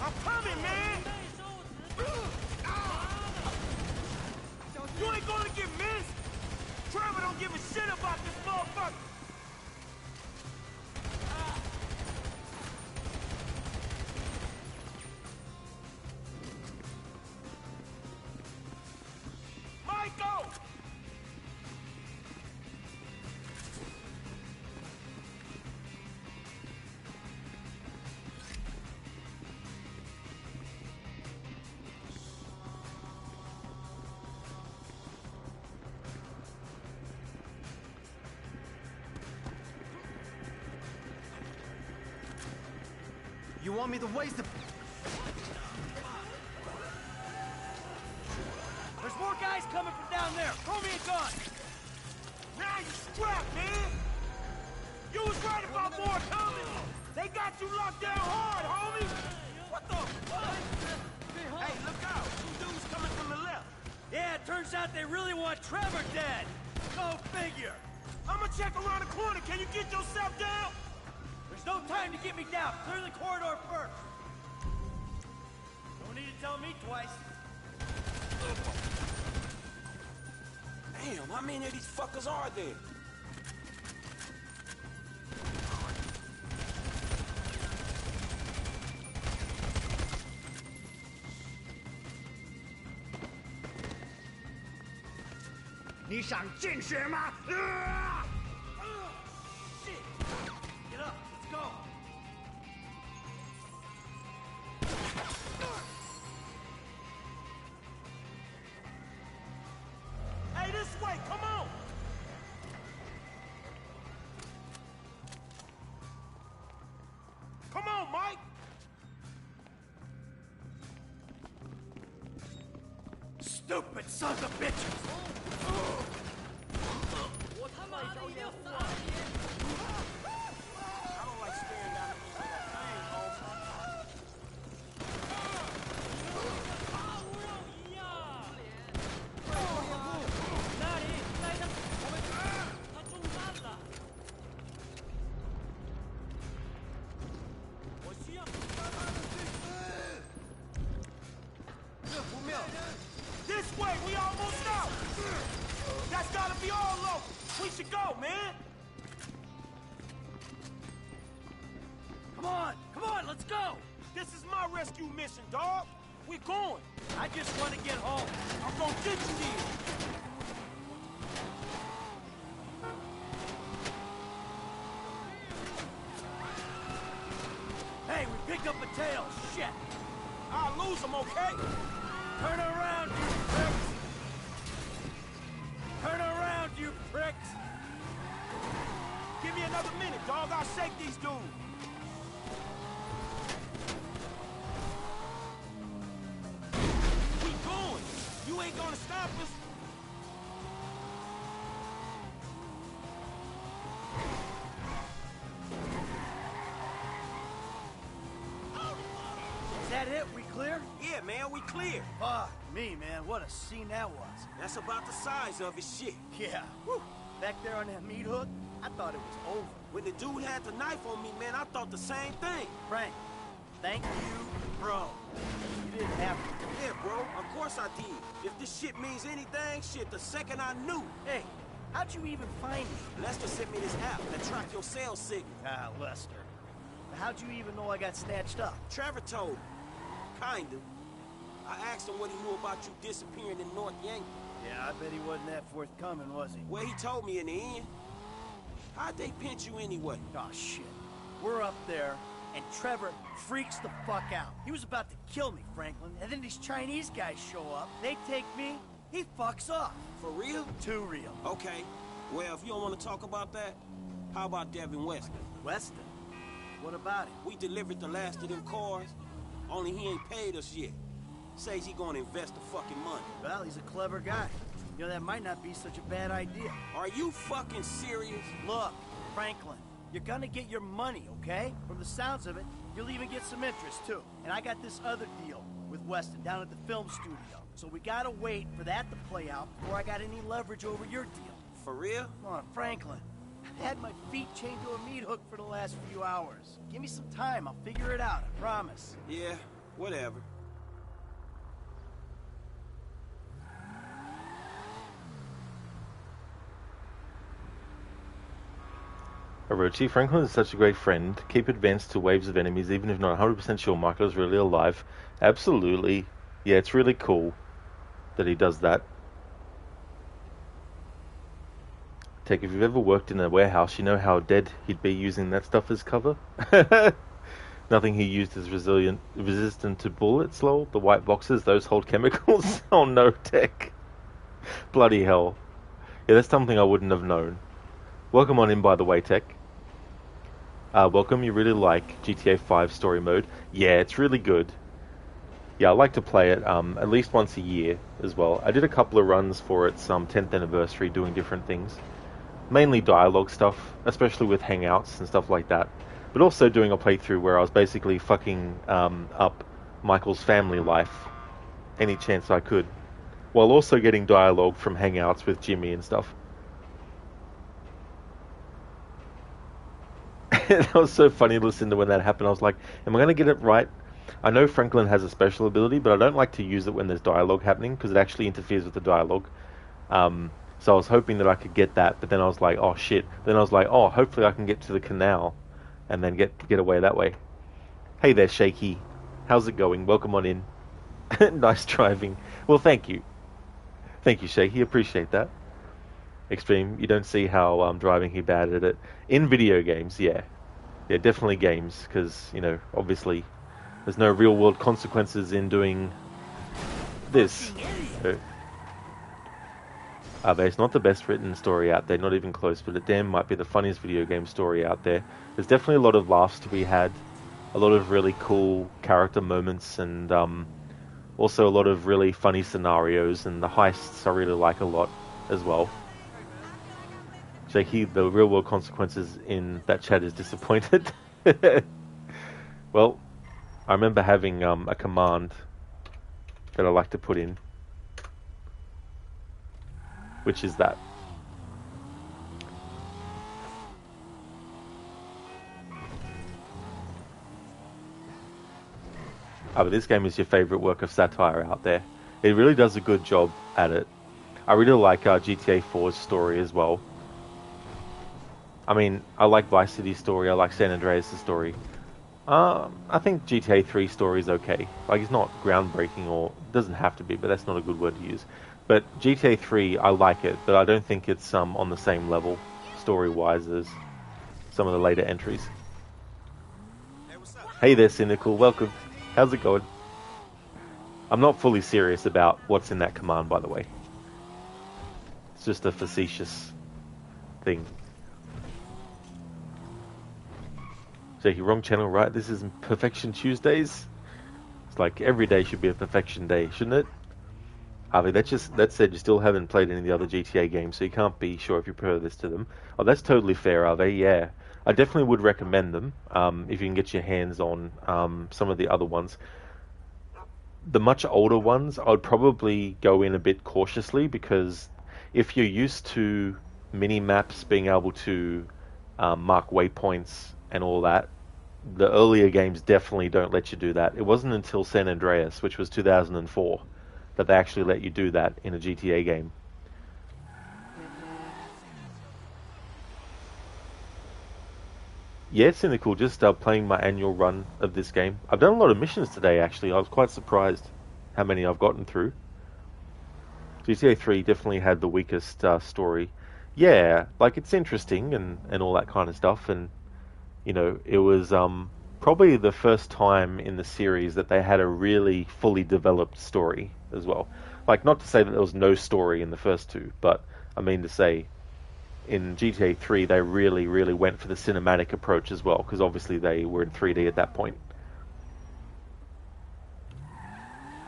I'm coming, man! You ain't gonna get missed! Trevor don't give a shit about this motherfucker! Michael! You want me to waste the... There's more guys coming from down there! Throw me a gun! Now you strapped, man! You was right about more coming! They got you locked down hard, homie! What the fuck? Hey, look out! Two dudes coming from the left! Yeah, it turns out they really want Trevor dead! Go figure! I'ma check around the corner. Can you get yourself down? There's no time to get me down. Clear the corridor first. Don't need to tell me twice. Damn, how many of these fuckers are there?你想进去吗？ Get up, let's go. Hey, this way, come on! Come on, Mike! Stupid sons of bitches! 我他妈的一定要死！ This way, we almost out! That's gotta be all low! We should go, man! Come on, let's go! This is my rescue mission, dog! We're going! I just want to get home. I'm gonna get you there! Hey, we picked up a tail. Shit! I'll lose him, okay? Turn around, you pricks! Turn around, you pricks! Give me another minute, dog. I'll shake these dudes. We going. You ain't gonna stop us. Is that that it? We clear? Yeah, man, we clear. Fuck me, man. What a scene that was. That's about the size of it, shit. Yeah. Whew. Back there on that meat hook, I thought it was over. When the dude had the knife on me, man, I thought the same thing. Frank, thank you, bro. You didn't have to. Yeah, bro, of course I did. If this shit means anything, shit, the second I knew. Hey, how'd you even find me? Lester sent me this app that track your cell signal. Ah, Lester. How'd you even know I got snatched up? Trevor told me. Kinda. I asked him what he knew about you disappearing in North Yankee. Yeah, I bet he wasn't that forthcoming, was he? Well, he told me in the end. How'd they pinch you anyway? Oh, shit. We're up there, and Trevor freaks the fuck out. He was about to kill me, Franklin, and then these Chinese guys show up. They take me, he fucks off. For real? Too real. Okay. Well, if you don't want to talk about that, how about Devin Weston? Weston? What about it? We delivered the last of them cars, only he ain't paid us yet. Says he gonna invest the fucking money. Well, he's a clever guy. You know, that might not be such a bad idea. Are you fucking serious? Look, Franklin, you're gonna get your money, okay? From the sounds of it, you'll even get some interest, too. And I got this other deal with Weston down at the film studio. So we gotta wait for that to play out before I got any leverage over your deal. For real? Come on, Franklin. I've had my feet chained to a meat hook for the last few hours. Give me some time, I'll figure it out, I promise. Yeah, whatever. Orochi, Franklin is such a great friend. Keep advanced to waves of enemies, even if not 100% sure Michael is really alive. Absolutely. Yeah, it's really cool that he does that. Take, if you've ever worked in a warehouse, you know how dead he'd be using that stuff as cover. Nothing he used is resistant to bullets, lol. The white boxes, those hold chemicals. Oh no, Tech. Bloody hell. Yeah, that's something I wouldn't have known. Welcome on in, by the way, Tech. Welcome, you really like GTA 5 story mode. Yeah, it's really good. Yeah, I like to play it at least once a year as well. I did a couple of runs for its 10th anniversary doing different things. Mainly dialogue stuff, especially with hangouts and stuff like that. But also doing a playthrough where I was basically fucking up Michael's family life any chance I could. While also getting dialogue from hangouts with Jimmy and stuff. That was so funny to listen to when that happened. I was like, am I going to get it right? I know Franklin has a special ability, but I don't like to use it when there's dialogue happening because it actually interferes with the dialogue. So I was hoping that I could get that, but then I was like, oh shit. Then I was like, oh, hopefully I can get to the canal and then get away that way. Hey there, Shaky. How's it going? Welcome on in. Nice driving. Well, thank you. Thank you, Shaky. Appreciate that. Extreme, you don't see how I'm driving here bad at it. In video games, yeah. Yeah, definitely games, because, you know, obviously there's no real world consequences in doing this. It's not the best written story out there, not even close, but it damn might be the funniest video game story out there. There's definitely a lot of laughs to be had, a lot of really cool character moments, and also a lot of really funny scenarios, and the heists I really like a lot as well. Shaky, the real world consequences in that chat is disappointed. Well, I remember having a command that I like to put in, which is that. But this game is your favourite work of satire out there. It really does a good job at it. I really like GTA 4's story as well. I mean, I like Vice City's story, I like San Andreas' story. I think GTA 3's story is okay. Like, it's not groundbreaking, or doesn't have to be, but that's not a good word to use. But GTA 3, I like it, but I don't think it's on the same level, story-wise, as some of the later entries. Hey there, Cynical, welcome. How's it going? I'm not fully serious about what's in that command, by the way. It's just a facetious thing. So you're wrong channel, right? This isn't Perfection Tuesdays. It's like every day should be a Perfection Day, shouldn't it? Harvey, that said, you still haven't played any of the other GTA games, so you can't be sure if you prefer this to them. Oh, that's totally fair, Harvey. Yeah, I definitely would recommend them if you can get your hands on some of the other ones. the much older ones, I would probably go in a bit cautiously, because if you're used to mini maps being able to mark waypoints and all that, the earlier games definitely don't let you do that. It wasn't until San Andreas, which was 2004, that they actually let you do that in a GTA game. Yeah, it's Cynical, just playing my annual run of this game. I've done a lot of missions today, actually. I was quite surprised how many I've gotten through. GTA 3 definitely had the weakest story. Yeah, like, it's interesting and all that kind of stuff, and, you know, it was probably the first time in the series that they had a really fully developed story as well. Like, not to say that there was no story in the first two, but I mean to say, in GTA 3, they really, really went for the cinematic approach as well, because obviously they were in 3D at that point.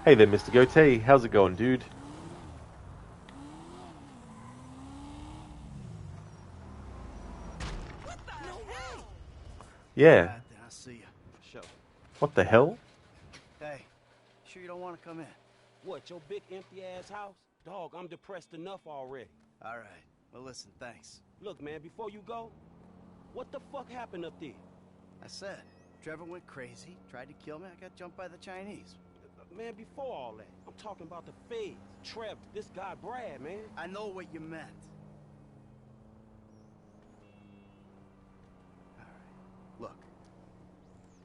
Hey there, Mr. Goatee. How's it going, dude? Yeah. I'll see you. Sure. What the hell? Hey, sure you don't want to come in? What, your big empty-ass house? Dog, I'm depressed enough already. All right. Well, listen, thanks. Look, man, before you go, what the fuck happened up there? I said, Trevor went crazy, tried to kill me, I got jumped by the Chinese. Man, before all that, I'm talking about the feds. Trev, this guy Brad, man. I know what you meant. All right, look,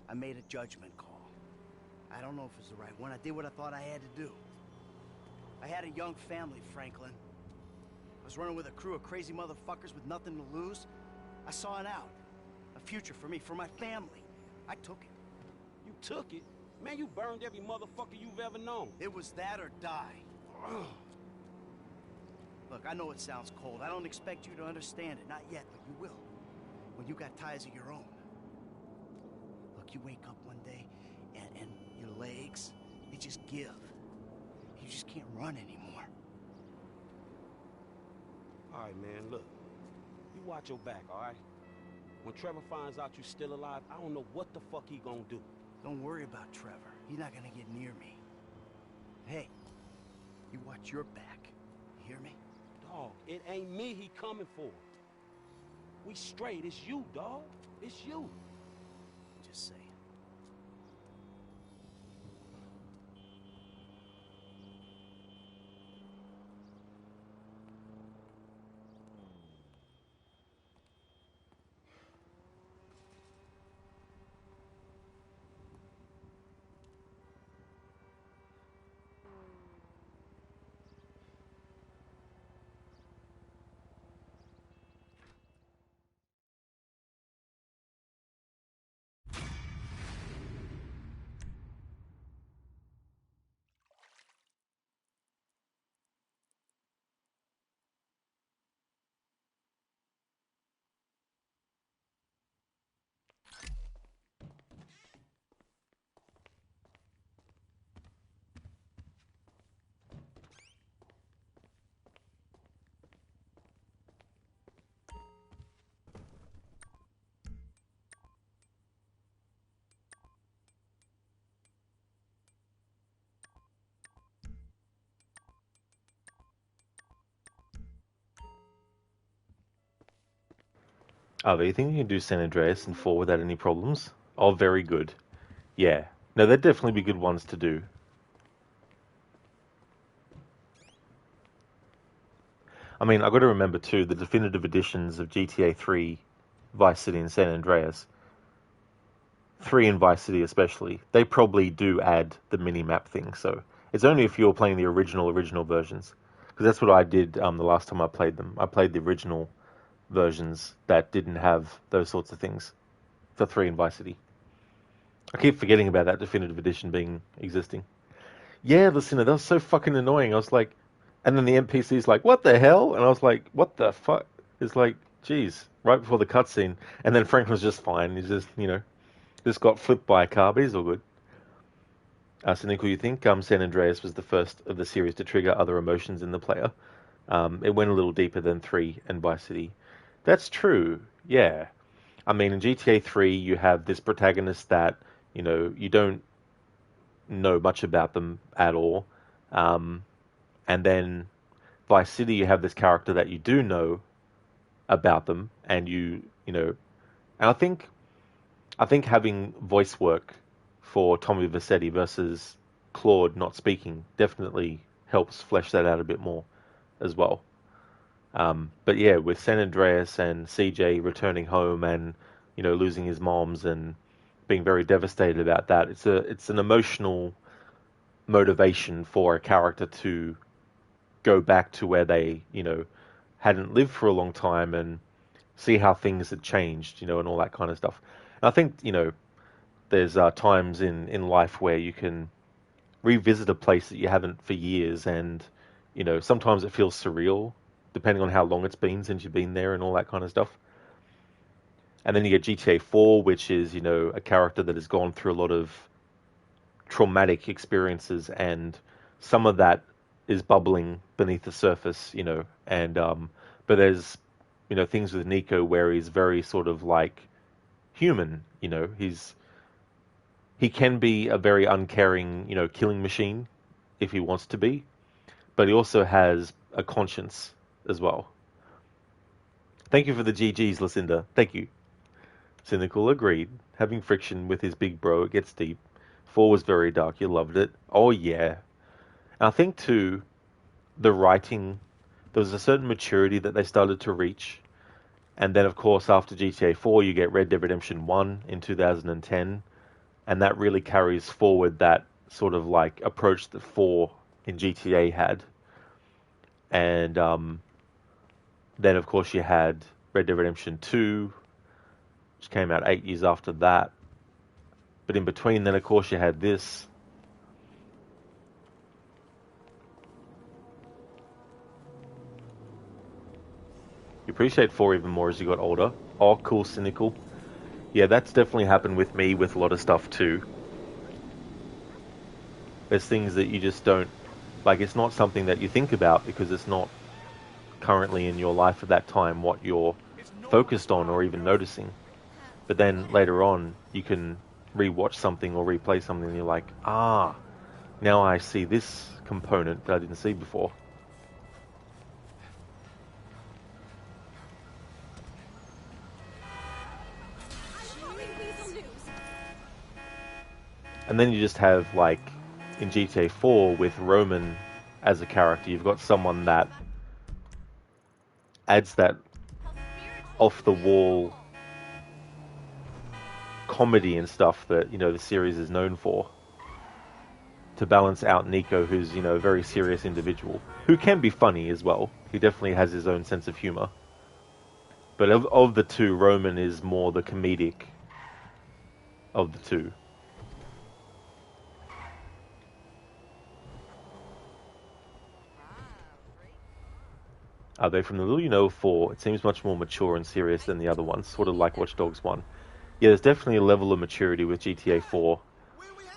I made a judgment call. I don't know if it was the right one. I did what I thought I had to do. I had a young family, Franklin. I was running with a crew of crazy motherfuckers with nothing to lose. I saw an out. A future for me, for my family. I took it. You took it? Man, you burned every motherfucker you've ever known. It was that or die. Look, I know it sounds cold. I don't expect you to understand it. Not yet, but you will. When you got ties of your own. Look, you wake up one day and your legs, they just give. You just can't run anymore. All right, man, look. You watch your back, all right? When Trevor finds out you're still alive, I don't know what the fuck he gonna do. Don't worry about Trevor. He's not gonna get near me. Hey, you watch your back. You hear me? Dog, it ain't me he coming for. We straight. It's you, dog. It's you. Just saying. Oh, you think you can do San Andreas and 4 without any problems? Oh, very good. Yeah. No, they'd definitely be good ones to do. I mean, I've got to remember too, the definitive editions of GTA 3, Vice City and San Andreas, 3 and Vice City especially, they probably do add the mini-map thing, so it's only if you're playing the original versions. Because that's what I did the last time I played them. I played the original versions that didn't have those sorts of things for 3 and Vice City. I keep forgetting about that definitive edition existing. Yeah, listen, that was so fucking annoying. I was like, and then the NPC's like, what the hell? And I was like, what the fuck? It's like, geez, right before the cutscene. And then Franklin's just fine. He's just, just got flipped by a car, but he's all good. So, Nico, you think San Andreas was the first of the series to trigger other emotions in the player? It went a little deeper than 3 and Vice City. That's true, yeah. I mean, in GTA 3, you have this protagonist that, you don't know much about them at all. And then Vice City, you have this character that you do know about them, and you know, and I think having voice work for Tommy Vercetti versus Claude not speaking definitely helps flesh that out a bit more as well. But yeah, with San Andreas and CJ returning home and, you know, losing his moms and being very devastated about that, it's an emotional motivation for a character to go back to where they, you know, hadn't lived for a long time and see how things had changed, you know, and all that kind of stuff. And I think, you know, there's times in life where you can revisit a place that you haven't for years, and, you know, sometimes it feels surreal depending on how long it's been since you've been there and all that kind of stuff. And then you get GTA 4, which is, you know, a character that has gone through a lot of traumatic experiences, and some of that is bubbling beneath the surface, you know, and but there's, you know, things with Nico where he's very sort of like human, you know, he can be a very uncaring, you know, killing machine if he wants to be, but he also has a conscience as well. Thank you for the GGs, Lucinda. Thank you. Cynical agreed. Having friction with his big bro, it gets deep. 4 was very dark. You loved it. Oh, yeah. And I think, too, the writing, there was a certain maturity that they started to reach. And then, of course, after GTA 4, you get Red Dead Redemption 1 in 2010. And that really carries forward that sort of like approach that 4 in GTA had. And then, of course, you had Red Dead Redemption 2, which came out 8 years after that. But in between, then, of course, you had this. You appreciate 4 even more as you got older. Oh, cool, Cynical. Yeah, that's definitely happened with me with a lot of stuff too. There's things that you just don't, like, it's not something that you think about because it's not currently in your life at that time what you're focused on or even noticing. But then later on, you can rewatch something or replay something and you're like, ah, now I see this component that I didn't see before. And then you just have, like, in GTA 4 with Roman as a character, you've got someone that adds that off-the-wall comedy and stuff that, you know, the series is known for, to balance out Nico, who's, you know, a very serious individual, who can be funny as well. He definitely has his own sense of humor. But of the two, Roman is more the comedic of the two. Are they from the little you know 4? It seems much more mature and serious than the other ones, sort of like Watch Dogs 1. Yeah, there's definitely a level of maturity with GTA 4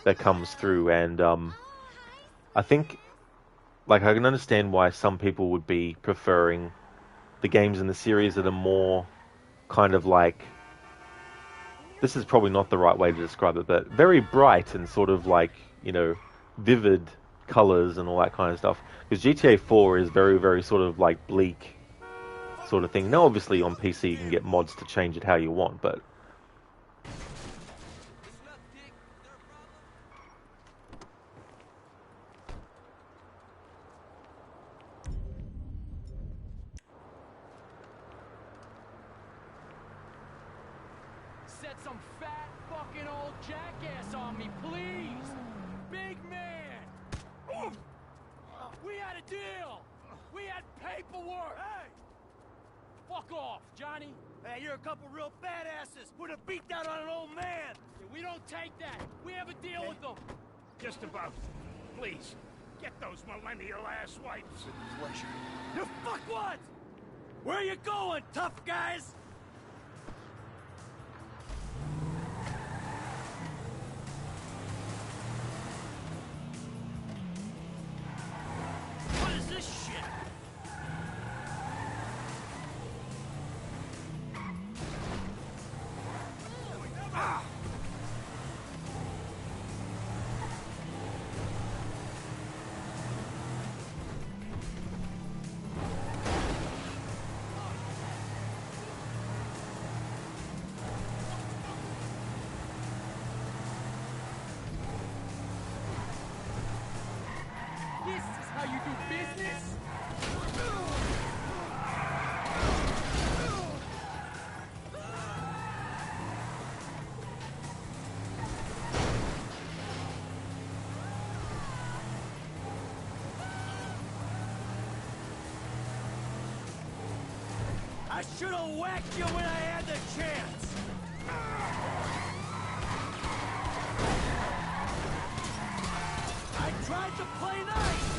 that comes through, and I think, like, I can understand why some people would be preferring the games in the series that are more kind of like, this is probably not the right way to describe it, but very bright and sort of like, you know, vivid colors and all that kind of stuff. Because GTA 4 is very, very sort of like bleak sort of thing. Now, obviously on PC you can get mods to change it how you want, but Set some fat fucking old jackass on me, please! Big man! Oof. We had a deal! We had paperwork! Hey! Fuck off, Johnny! Hey, you're a couple real badasses! Put a beat down on an old man! Yeah, we don't take that! We have a deal with them! Just about. Please, get those millennial ass wipes. Pleasure. You fuckwads! Where are you going, tough guys? What is this shit? Ah! madness? I should have whacked you when I had the chance! I tried to play nice!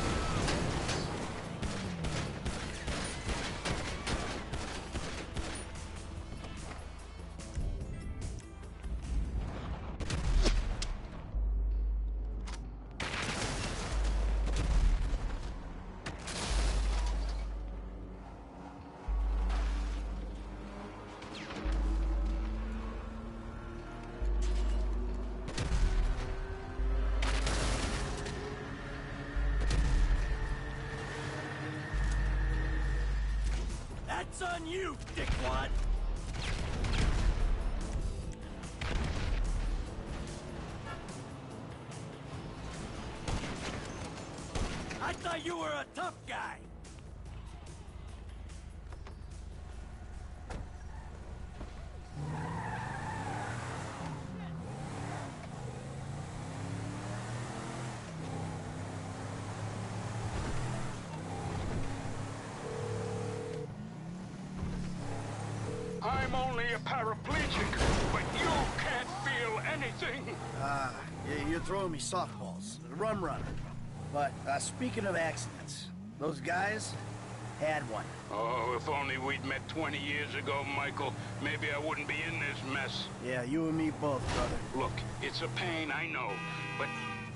That's on you, dickwad! I thought you were a tough guy! I'm only a paraplegic, but you can't feel anything. You're throwing me softballs. Rum runner. But, speaking of accidents, those guys had one. Oh, if only we'd met 20 years ago, Michael. Maybe I wouldn't be in this mess. Yeah, you and me both, brother. Look, it's a pain, I know. But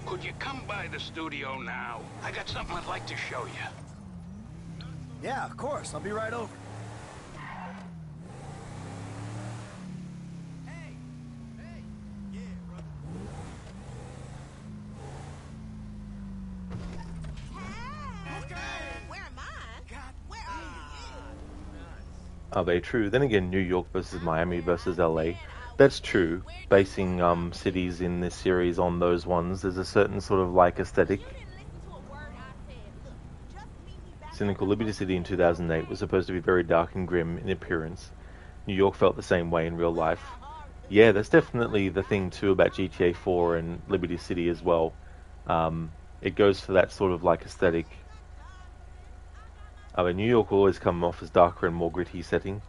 could you come by the studio now? I got something I'd like to show you. Yeah, of course. I'll be right over. Are they true? Then again, New York versus Miami versus LA. That's true. Basing cities in this series on those ones, there's a certain sort of like aesthetic. Cynical Liberty City in 2008 was supposed to be very dark and grim in appearance. New York felt the same way in real life. Yeah, that's definitely the thing too about GTA 4 and Liberty City as well. It goes for that sort of like aesthetic. But New York will always come off as darker and more gritty setting.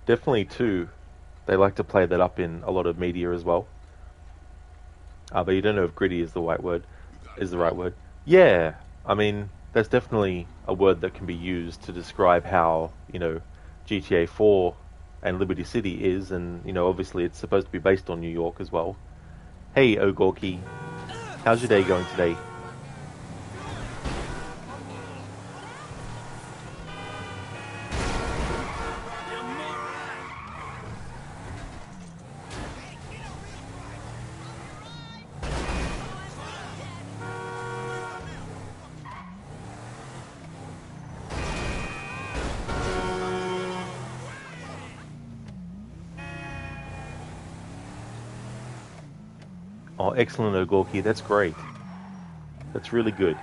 Definitely too, they like to play that up in a lot of media as well. But you don't know if gritty is the right word. Yeah, I mean, that's definitely a word that can be used to describe how, you know, GTA 4 and Liberty City is, and, you know, obviously it's supposed to be based on New York as well. Hey, O'Gorky, how's your day going today? Oh, excellent, O'Gorky. That's great. That's really good.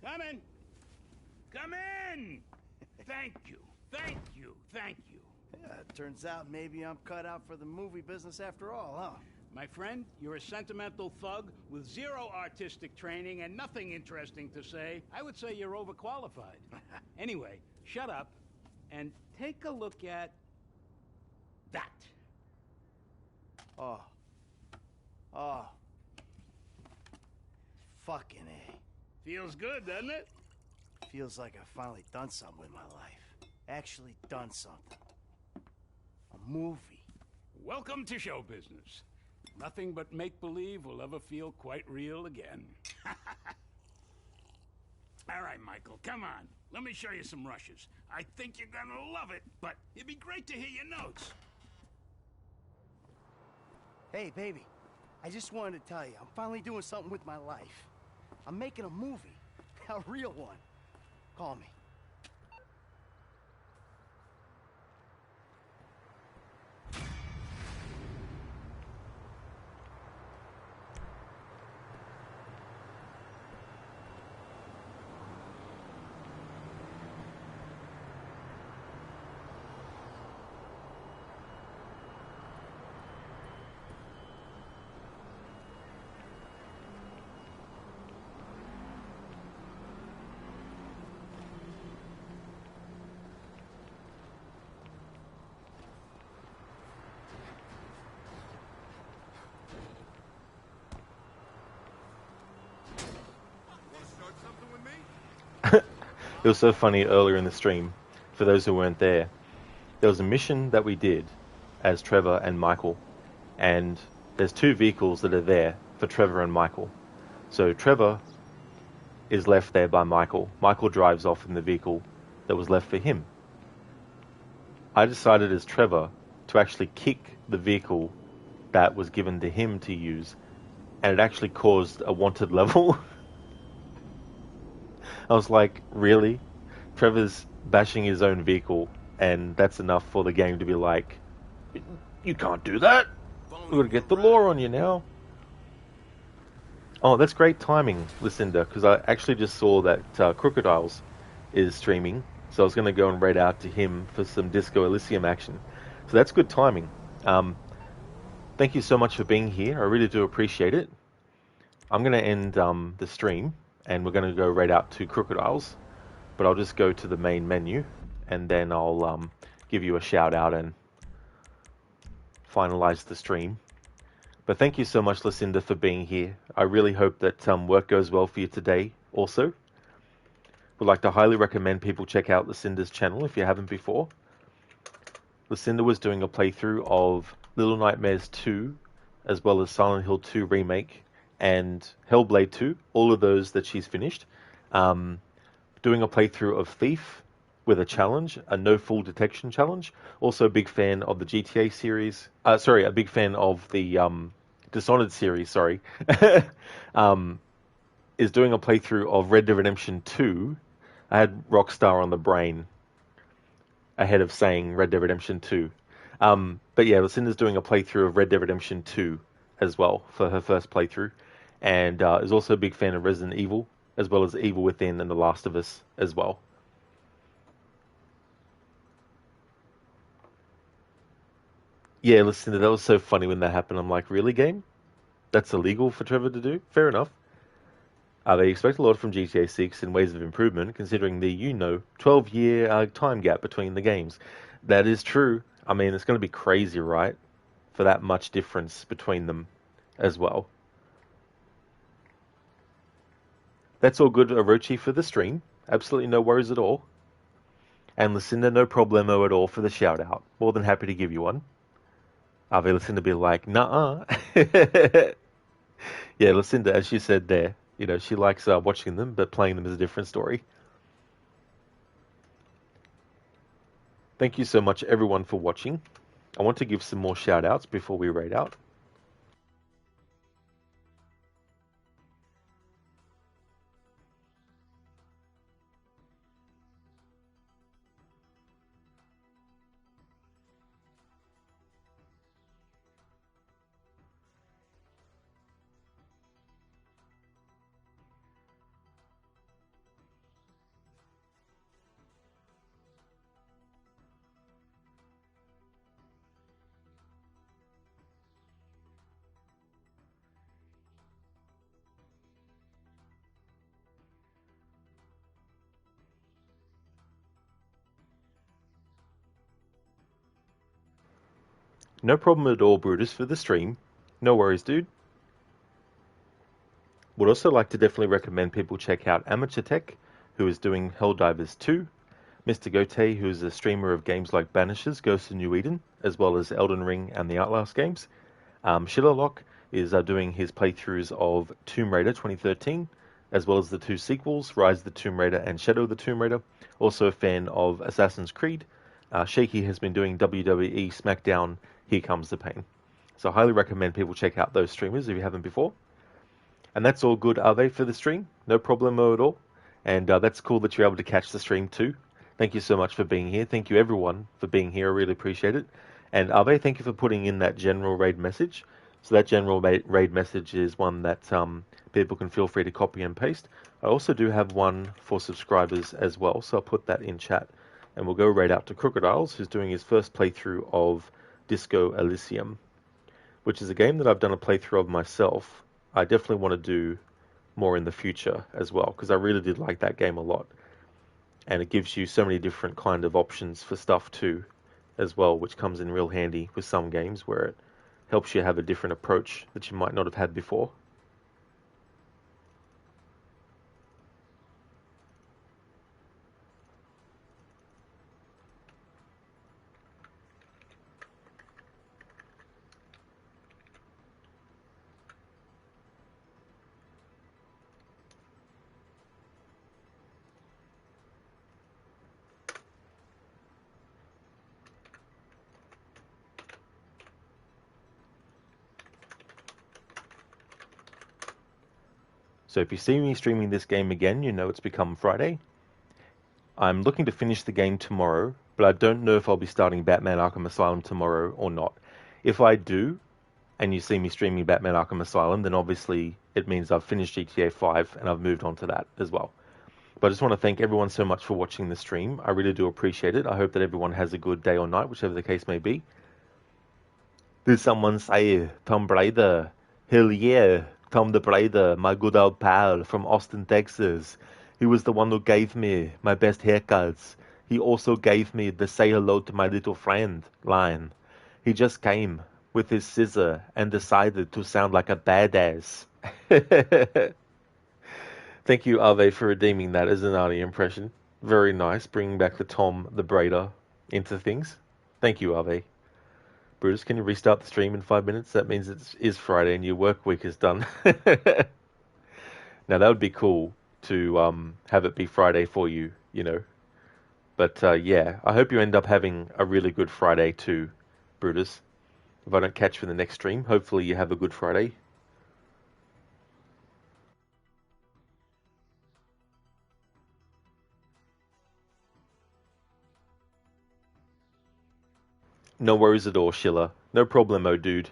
Come in. Come in. Thank you. Thank you. Thank you. Yeah, it turns out maybe I'm cut out for the movie business after all, huh? My friend, you're a sentimental thug with zero artistic training and nothing interesting to say. I would say you're overqualified. Anyway, shut up and take a look at that. Oh. Oh. Fucking A. Feels good, doesn't it? Feels like I've finally done something with my life. Actually done something. A movie. Welcome to show business. Nothing but make-believe will ever feel quite real again. All right, Michael, come on. Let me show you some rushes. I think you're gonna love it, but it'd be great to hear your notes. Hey, baby. I just wanted to tell you, I'm finally doing something with my life. I'm making a movie. A real one. Call me. It was so funny earlier in the stream, for those who weren't there. There was a mission that we did as Trevor and Michael, and there's two vehicles that are there for Trevor and Michael. So Trevor is left there by Michael. Michael drives off in the vehicle that was left for him. I decided as Trevor to actually kick the vehicle that was given to him to use, and it actually caused a wanted level. I was like, really? Trevor's bashing his own vehicle, and that's enough for the game to be like, you can't do that. We're going to get the law on you now. Oh, that's great timing, Lucinda, because I actually just saw that Crocodiles is streaming, so I was going to go and raid out to him for some Disco Elysium action. So that's good timing. Thank you so much for being here. I really do appreciate it. I'm going to end the stream, and we're going to go right out to Crocodiles, but I'll just go to the main menu, and then I'll give you a shout out and finalize the stream. But thank you so much, Lucinda, for being here. I really hope that work goes well for you today also. Would like to highly recommend people check out Lucinda's channel if you haven't before. Lucinda was doing a playthrough of Little Nightmares 2, as well as Silent Hill 2 Remake, and Hellblade 2, all of those that she's finished. Doing a playthrough of Thief with a challenge, a no full detection challenge. Also a big fan of the GTA series. A big fan of the Dishonored series, is doing a playthrough of Red Dead Redemption 2. I had Rockstar on the brain ahead of saying Red Dead Redemption 2. But yeah, Lucinda's doing a playthrough of Red Dead Redemption 2 as well for her first playthrough. And is also a big fan of Resident Evil, as well as Evil Within and The Last of Us as well. Yeah, Lucinda, that was so funny when that happened. I'm like, really, game? That's illegal for Trevor to do? Fair enough. They expect a lot from GTA 6 in ways of improvement, considering the, 12-year time gap between the games. That is true. I mean, it's going to be crazy, right? For that much difference between them as well. That's all good, Orochi, for the stream. Absolutely no worries at all. And Lucinda, no problemo at all for the shout-out. More than happy to give you one. Lucinda be like, nuh-uh. Yeah, Lucinda, as she said there, she likes watching them, but playing them is a different story. Thank you so much, everyone, for watching. I want to give some more shout-outs before we raid out. No problem at all, Brutus, for the stream. No worries, dude. Would also like to definitely recommend people check out Amateur Tech, who is doing Helldivers 2, Mr. Gote, who is a streamer of games like Banishers, Ghosts of New Eden, as well as Elden Ring and the Outlast games. Shillerlock is doing his playthroughs of Tomb Raider 2013, as well as the two sequels, Rise of the Tomb Raider and Shadow of the Tomb Raider. Also a fan of Assassin's Creed. Shaky has been doing WWE SmackDown Here Comes the Pain. So I highly recommend people check out those streamers if you haven't before. And that's all good, Ave, for the stream. No problemo at all. And that's cool that you're able to catch the stream too. Thank you so much for being here. Thank you everyone for being here. I really appreciate it. And Ave, thank you for putting in that general raid message. So that general raid message is one that people can feel free to copy and paste. I also do have one for subscribers as well, so I'll put that in chat. And we'll go right out to Crocodiles, who's doing his first playthrough of Disco Elysium, which is a game that I've done a playthrough of myself. I definitely want to do more in the future as well, because I really did like that game a lot. And it gives you so many different kind of options for stuff too, as well, which comes in real handy with some games where it helps you have a different approach that you might not have had before. So if you see me streaming this game again, you know it's become Friday. I'm looking to finish the game tomorrow, but I don't know if I'll be starting Batman Arkham Asylum tomorrow or not. If I do, and you see me streaming Batman Arkham Asylum, then obviously it means I've finished GTA 5 and I've moved on to that as well. But I just want to thank everyone so much for watching the stream. I really do appreciate it. I hope that everyone has a good day or night, whichever the case may be. Did someone say Tom Brady? Hell yeah. Tom the Brady, my good old pal from Austin, Texas. He was the one who gave me my best haircuts. He also gave me the say hello to my little friend line. He just came with his scissor and decided to sound like a badass. Thank you, Ave, for redeeming that as an Arnie impression. Very nice, bringing back the Tom the Brady into things. Thank you, Ave. Brutus, can you restart the stream in 5 minutes? That means it is Friday and your work week is done. Now, that would be cool to have it be Friday for you, you know. But, yeah, I hope you end up having a really good Friday too, Brutus. If I don't catch you in the next stream, hopefully you have a good Friday. No worries at all, Schiller. No problemo, dude.